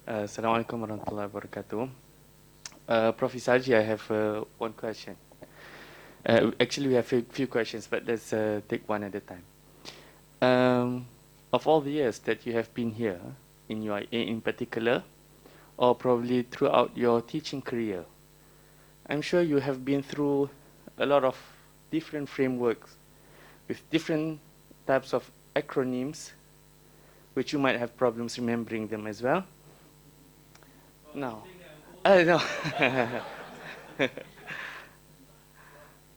Assalamualaikum warahmatullahi wabarakatuh. Prof. Isarji, I have one question. Actually, we have a few questions, but let's take one at a time. Of all the years that you have been here, in particular, or probably throughout your teaching career, I'm sure you have been through a lot of different frameworks with different types of acronyms, which you might have problems remembering them as well. No. No.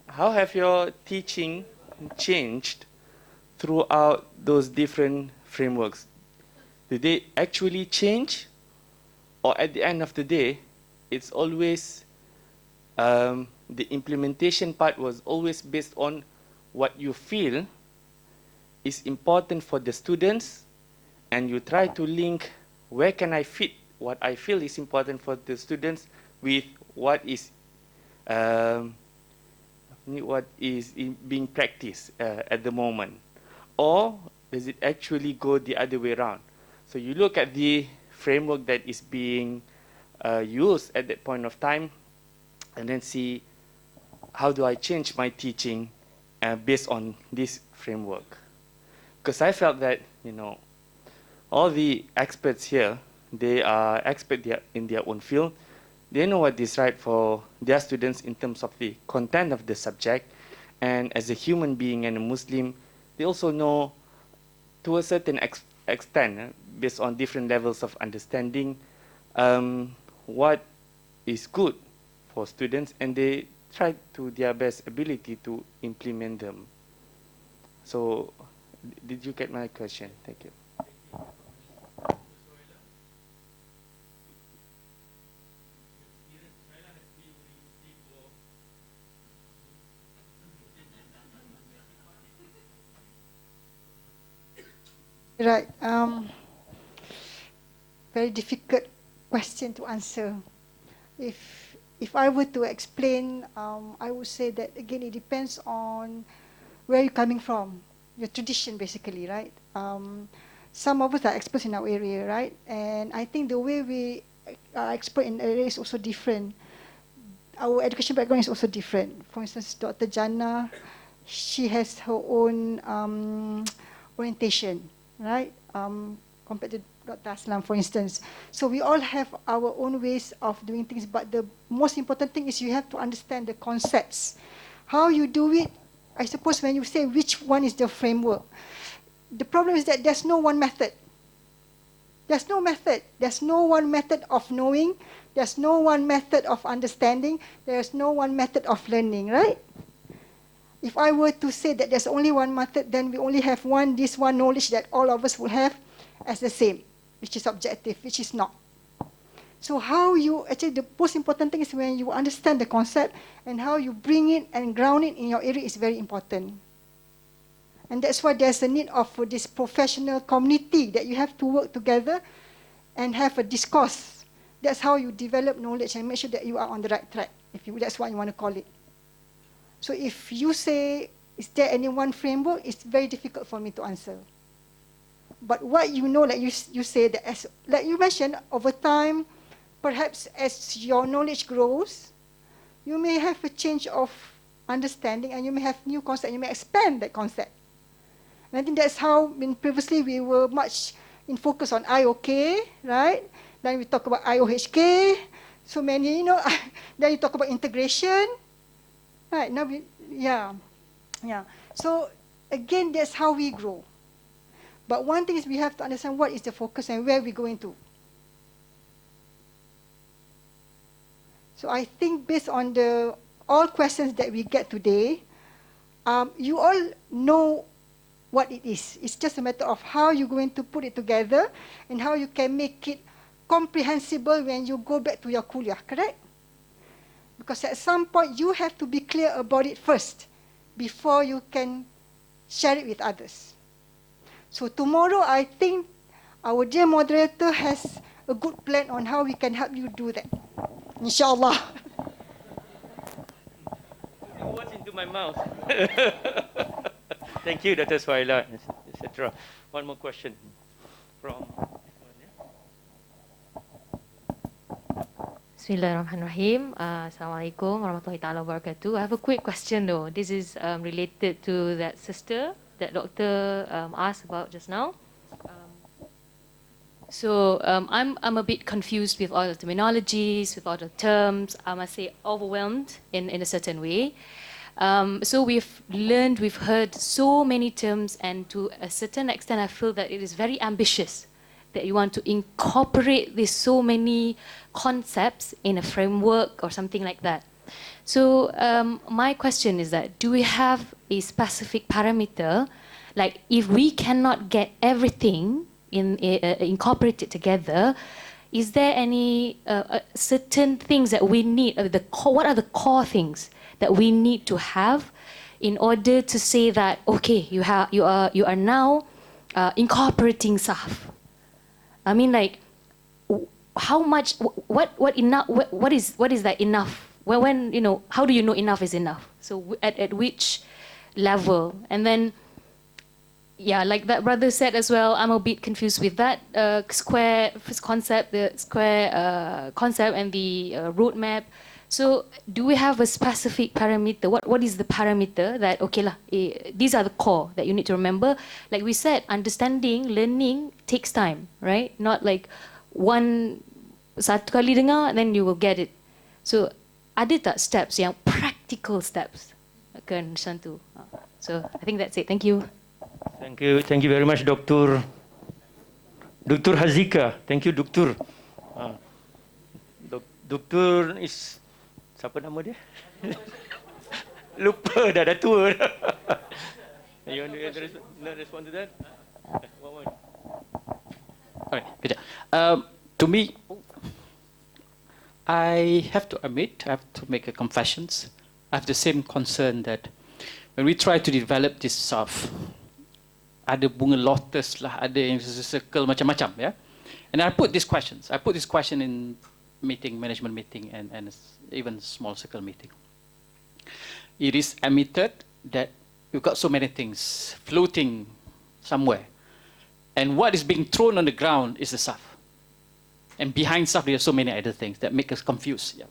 How have your teaching changed throughout those different frameworks? Did they actually change? Or at the end of the day, it's always, the implementation part was always based on what you feel is important for the students, and you try to link where can I fit what I feel is important for the students with what is being practiced at the moment? Or does it actually go the other way around? So you look at the framework that is being used at that point of time, and then see how do I change my teaching based on this framework. Because I felt that, all the experts here, they are experts in their own field. They know what is right for their students in terms of the content of the subject. And as a human being and a Muslim, they also know to a certain extent, based on different levels of understanding, what is good for students, and they try to their best ability to implement them. So, did you get my question? Thank you. Right. Very difficult question to answer. If I were to explain, I would say that again it depends on where you're coming from, your tradition basically, right? Some of us are experts in our area, right? And I think the way we are expert in area is also different. Our education background is also different. For instance, Dr. Jannah, she has her own orientation, right? Compared to Dr. Aslam, for instance. So we all have our own ways of doing things, but the most important thing is you have to understand the concepts. How you do it, I suppose when you say which one is the framework, the problem is that there's no one method. There's no method. There's no one method of knowing. There's no one method of understanding. There's no one method of learning, right? If I were to say that there's only one method, then we only have this one knowledge that all of us will have as the same, which is objective, which is not. So the most important thing is when you understand the concept and how you bring it and ground it in your area is very important. And that's why there's a need of this professional community that you have to work together and have a discourse. That's how you develop knowledge and make sure that you are on the right track, that's what you want to call it. So if you say, is there any one framework, it's very difficult for me to answer. But what you know, like you say, that like you mentioned, over time, perhaps as your knowledge grows, you may have a change of understanding and you may have new concept, you may expand that concept. And I think that's how, previously we were much in focus on IOK, right? Then we talk about IOHK, so many, then you talk about integration, right? Now yeah. So again, that's how we grow. But one thing is we have to understand what is the focus and where we're going to. So I think based on the all questions that we get today, you all know what it is. It's just a matter of how you're going to put it together and how you can make it comprehensible when you go back to your kuliah, correct? Because at some point you have to be clear about it first before you can share it with others. So tomorrow I think our dear moderator has a good plan on how we can help you do that. Inshallah. What's into my mouth? Thank you, Dr. Swaila, etc. One more question from. Bismillahirrahmanirrahim. Assalamualaikum warahmatullahi taala wabarakatuh. I have a quick question though. This is related to that sister that doctor asked about just now. I'm a bit confused with all the terminologies, with all the terms. I must say overwhelmed in a certain way. So we've heard so many terms, and to a certain extent I feel that it is very ambitious that you want to incorporate these so many concepts in a framework or something like that. So my question is that, do we have a specific parameter, like if we cannot get everything incorporated together, is there any certain things that we need, what are the core things that we need to have in order to say that, okay, you are now incorporating SAF? I mean, like, how much? What enough? What is that enough? When you know, how do you know enough is enough? So at which level? And then, yeah, like that brother said as well, I'm a bit confused with that square concept, the square concept, and the roadmap. So do we have a specific parameter? What is the parameter that, okay lah, these are the core that you need to remember? Like we said, understanding, learning takes time, right? Not like satu kali dengar, then you will get it. So ada tak steps, yang practical steps akan macam tu? So I think that's it. Thank you. Thank you very much, Dr. Hazika. Thank you, Dr. Dr. is, siapa nama dia? Lupa dah tua dah. You want to respond to that? One. Alright, kejap. To me, I have to admit, I have to make a confessions. I have the same concern that when we try to develop this stuff, ada bunga lotus lah, ada yang circle macam-macam, ya. And I put these questions. I put this question in management meeting, and even small circle meeting. It is admitted that you've got so many things floating somewhere, and what is being thrown on the ground is the SAF. And behind SAF, there are so many other things that make us confused. Yeah,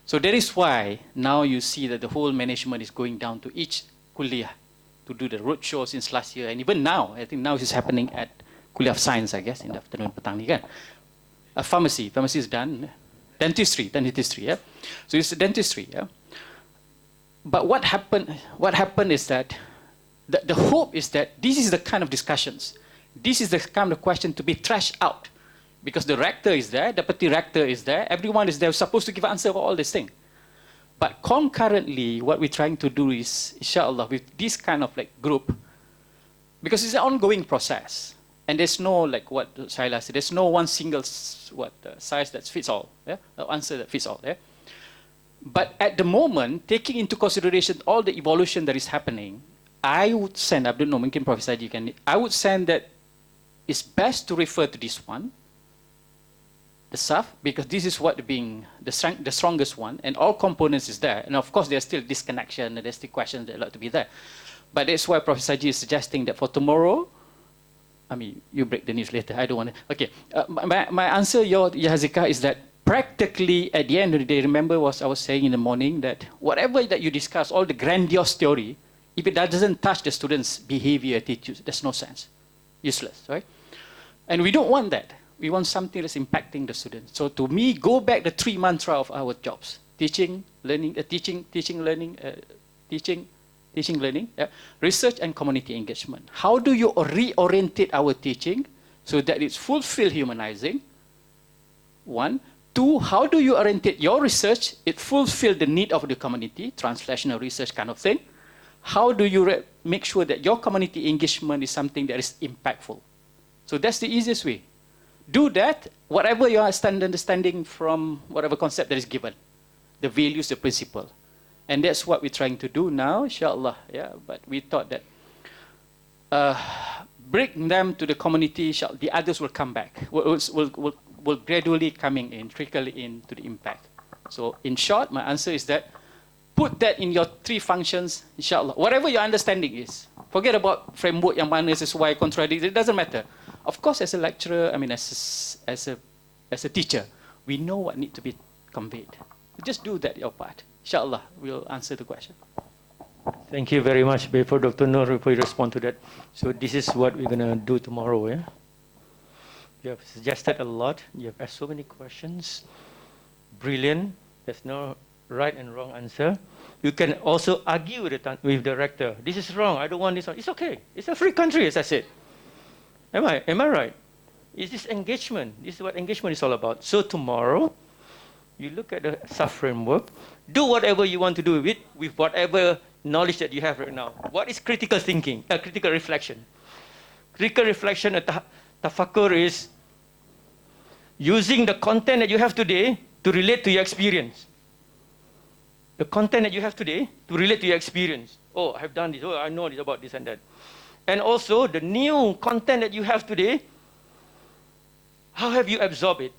so that is why now you see that the whole management is going down to each kuliah to do the road shows since last year, and even now, I think now it's happening at Kuliah of Science, I guess, in the afternoon petang ni kan. Pharmacy is done. Dentistry, yeah. So it's dentistry, yeah. But what happened is that the hope is that this is the kind of discussions, this is the kind of question to be thrashed out, because the rector is there, deputy rector is there, everyone is there supposed to give answer for all this thing. But concurrently, what we're trying to do is, inshallah, with this kind of like group, because it's an ongoing process, and there's no, like what Shaila said, there's no one single size that fits all, yeah? Answer that fits all. Yeah? But at the moment, taking into consideration all the evolution that is happening, I would send, I don't know, mungkin Professor Haji can, I would send that it's best to refer to this one, the SAF, because this is what being the strongest one, and all components is there. And of course, there's still disconnection, and there's still questions that ought to be there. But that's why Professor Haji is suggesting that for tomorrow, I mean, you break the news later, I don't want to, okay. My answer, Yazika, is that practically at the end of the day, remember what I was saying in the morning, that whatever that you discuss, all the grandiose theory, if it doesn't touch the students' behavior, attitudes, there's no sense. Useless, right? And we don't want that. We want something that's impacting the students. So to me, go back the 3 mantra of our jobs: teaching, learning, learning, yeah? Research and community engagement. How do you reorientate our teaching so that it's fulfill humanizing? One, Two, how do you orientate your research? It fulfill the need of the community, translational research kind of thing. How do you make sure that your community engagement is something that is impactful? So that's the easiest way. Do that, whatever your understanding from whatever concept that is given, the values, the principle. And that's what we're trying to do now, inshallah. Yeah, but we thought that bring them to the community, the others will come back, will gradually coming in, trickle into the impact. So in short, my answer is that put that in your three functions, inshallah. Whatever your understanding is. Forget about framework yang mana sesuai, contradict, it doesn't matter. Of course, as a lecturer, I mean, as a teacher, we know what needs to be conveyed. Just do that, your part. Inshallah, we'll answer the question. Thank you very much, before Dr. Noor, before you respond to that. So this is what we're going to do tomorrow. Yeah? You have suggested a lot. You have asked so many questions. Brilliant. There's no right and wrong answer. You can also argue with the director. This is wrong. I don't want this one. It's okay. It's a free country, as I said. Am I right? It's this engagement. This is what engagement is all about. So tomorrow, you look at the sub-framework, do whatever you want to do with it, with whatever knowledge that you have right now. What is critical thinking? Critical reflection. Critical reflection, tafakkur is using the content that you have today to relate to your experience. The content that you have today to relate to your experience. Oh, I have done this. Oh, I know this about this and that. And also the new content that you have today, how have you absorbed it?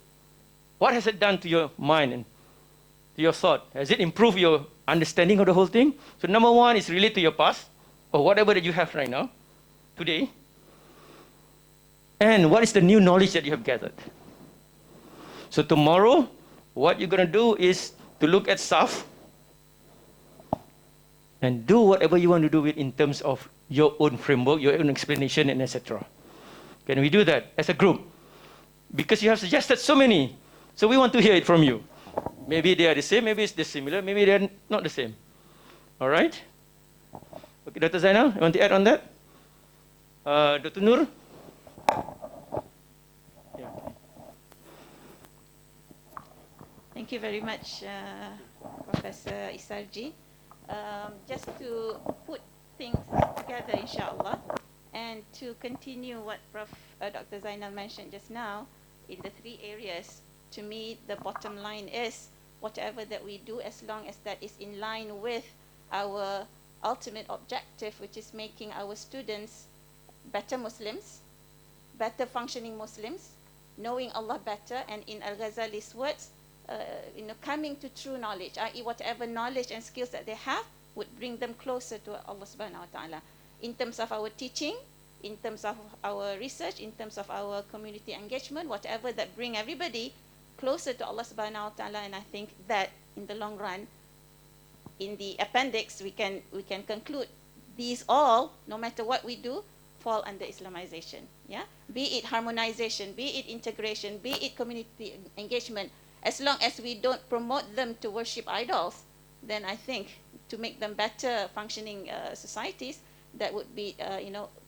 What has it done to your mind and to your thought? Has it improved your understanding of the whole thing? So number one is relate to your past, or whatever that you have right now, today. And what is the new knowledge that you have gathered? So tomorrow, what you're going to do is to look at stuff and do whatever you want to do with in terms of your own framework, your own explanation, and etc. Can we do that as a group? Because you have suggested so many. So we want to hear it from you. Maybe they are the same, maybe it's similar, maybe they're not the same. All right? Okay, Dr. Zainal, you want to add on that? Dr. Noor? Yeah. Thank you very much, Professor Isarji. Just to put things together, inshallah, and to continue what Dr. Zainal mentioned just now, in the three areas, to me, the bottom line is whatever that we do, as long as that is in line with our ultimate objective, which is making our students better Muslims, better functioning Muslims, knowing Allah better, and in Al-Ghazali's words, coming to true knowledge, i.e. whatever knowledge and skills that they have would bring them closer to Allah subhanahu wa ta'ala. In terms of our teaching, in terms of our research, in terms of our community engagement, whatever that bring everybody closer to Allah subhanahu wa ta'ala. And I think that in the long run, in the appendix, we can conclude these all, no matter what we do, fall under Islamization. Yeah? Be it harmonization, be it integration, be it community engagement. As long as we don't promote them to worship idols, then I think to make them better functioning societies, that would be,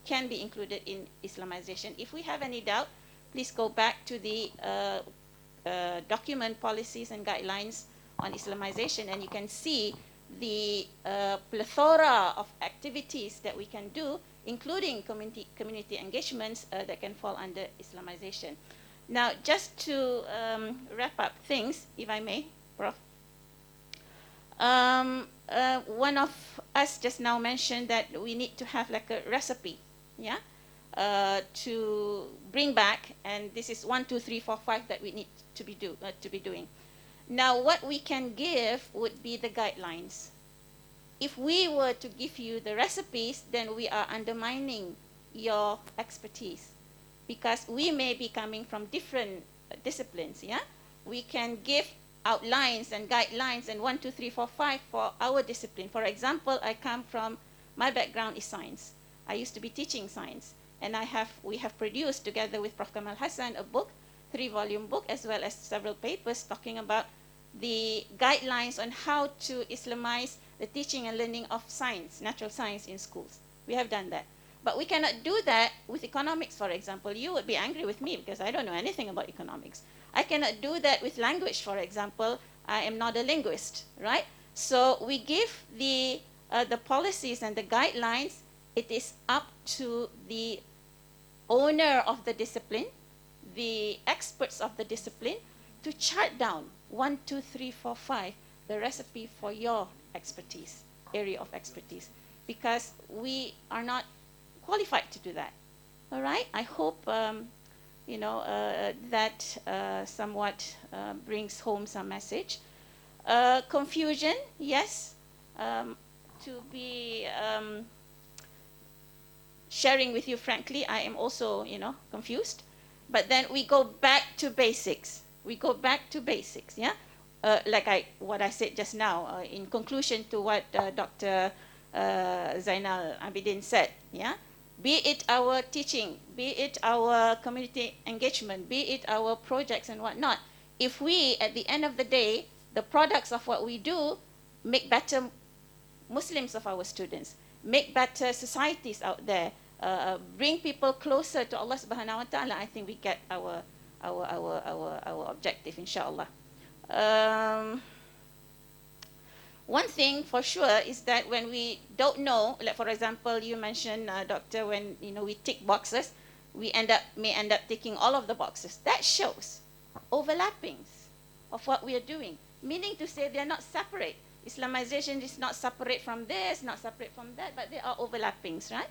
can be included in Islamization. If we have any doubt, please go back to the document, policies and guidelines on Islamization, and you can see the plethora of activities that we can do, including community engagements that can fall under Islamization. Now, just to wrap up things, if I may, Prof. One of us just now mentioned that we need to have like a recipe, yeah, to bring back, and this is 1, 2, 3, 4, 5 that we need to be doing. Now, what we can give would be the guidelines. If we were to give you the recipes, then we are undermining your expertise, because we may be coming from different disciplines. Yeah, we can give outlines and guidelines and 1, 2, 3, 4, 5 for our discipline. For example, my background is science. I used to be teaching science, and we have produced together with Prof. Kamal Hassan a book, 3-volume book, as well as several papers talking about the guidelines on how to Islamize the teaching and learning of science, natural science in schools. We have done that. But we cannot do that with economics, for example. You would be angry with me because I don't know anything about economics. I cannot do that with language, for example. I am not a linguist, right? So we give the policies and the guidelines. It is up to the owner of the discipline, the experts of the discipline, to chart down 1, 2, 3, 4, 5, the recipe for your expertise, area of expertise, because we are not qualified to do that. All right? I hope that somewhat brings home some message. Confusion, yes. To be sharing with you frankly, I am also, confused. But then we go back to basics. We go back to basics, yeah? What I said just now, in conclusion to what Dr. Zainal Abidin said, yeah? Be it our teaching, be it our community engagement, be it our projects and whatnot, if we, at the end of the day, the products of what we do make better Muslims of our students, make better societies out there, bring people closer to Allah Subhanahu wa Taala, I think we get our objective, inshallah. One thing for sure is that when we don't know, like for example, you mentioned, Doctor, when we tick boxes, we may end up ticking all of the boxes. That shows overlappings of what we are doing, meaning to say they are not separate. Islamization is not separate from this, not separate from that, but there are overlappings, right?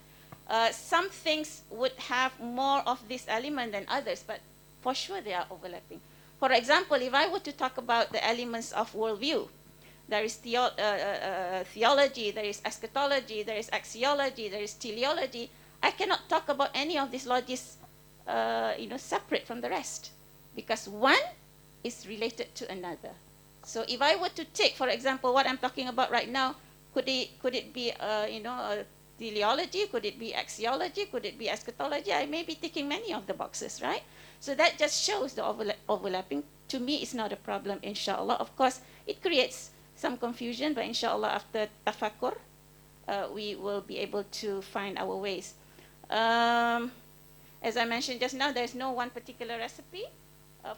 Some things would have more of this element than others, but for sure they are overlapping. For example, if I were to talk about the elements of worldview, there is theology, there is eschatology, there is axiology, there is teleology. I cannot talk about any of these logies, separate from the rest, because one is related to another. So if I were to take, for example, what I'm talking about right now, could it be, teleology? Could it be axiology? Could it be eschatology? I may be ticking many of the boxes, right? So that just shows the overlapping. To me, it's not a problem, inshallah. Of course, it creates some confusion, but inshallah, after tafakkur, we will be able to find our ways. As I mentioned just now, there's no one particular recipe.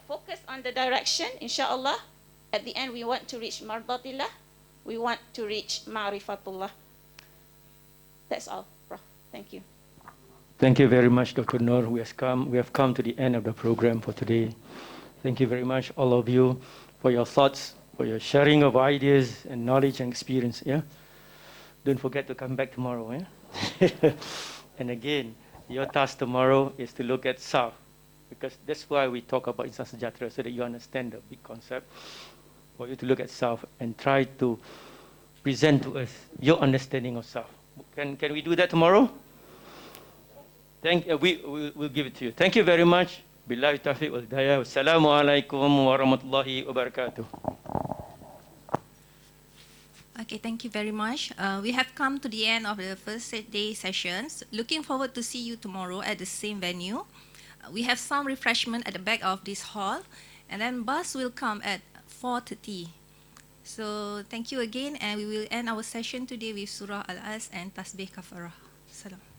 Focus on the direction, inshallah. At the end, we want to reach mardatillah. We want to reach ma'rifatullah. That's all, Prof. Thank you. Thank you very much, Dr. Noor. We have come to the end of the program for today. Thank you very much, all of you, for your thoughts, for your sharing of ideas and knowledge and experience. Yeah. Don't forget to come back tomorrow. Yeah? And again, your task tomorrow is to look at South, because that's why we talk about Insan Sejahtera, so that you understand the big concept. For you to look at South and try to present to us your understanding of South. Can we do that tomorrow? We'll give it to you. Thank you very much. Billahi taufiq wal hidayah. Wassalamu alaikum warahmatullahi wabarakatuh. Okay, thank you very much. We have come to the end of the first day sessions. Looking forward to see you tomorrow at the same venue. We have some refreshment at the back of this hall, and then bus will come at 4:30. So thank you again, and we will end our session today with Surah Al-As and Tasbih Kafarah. Salam.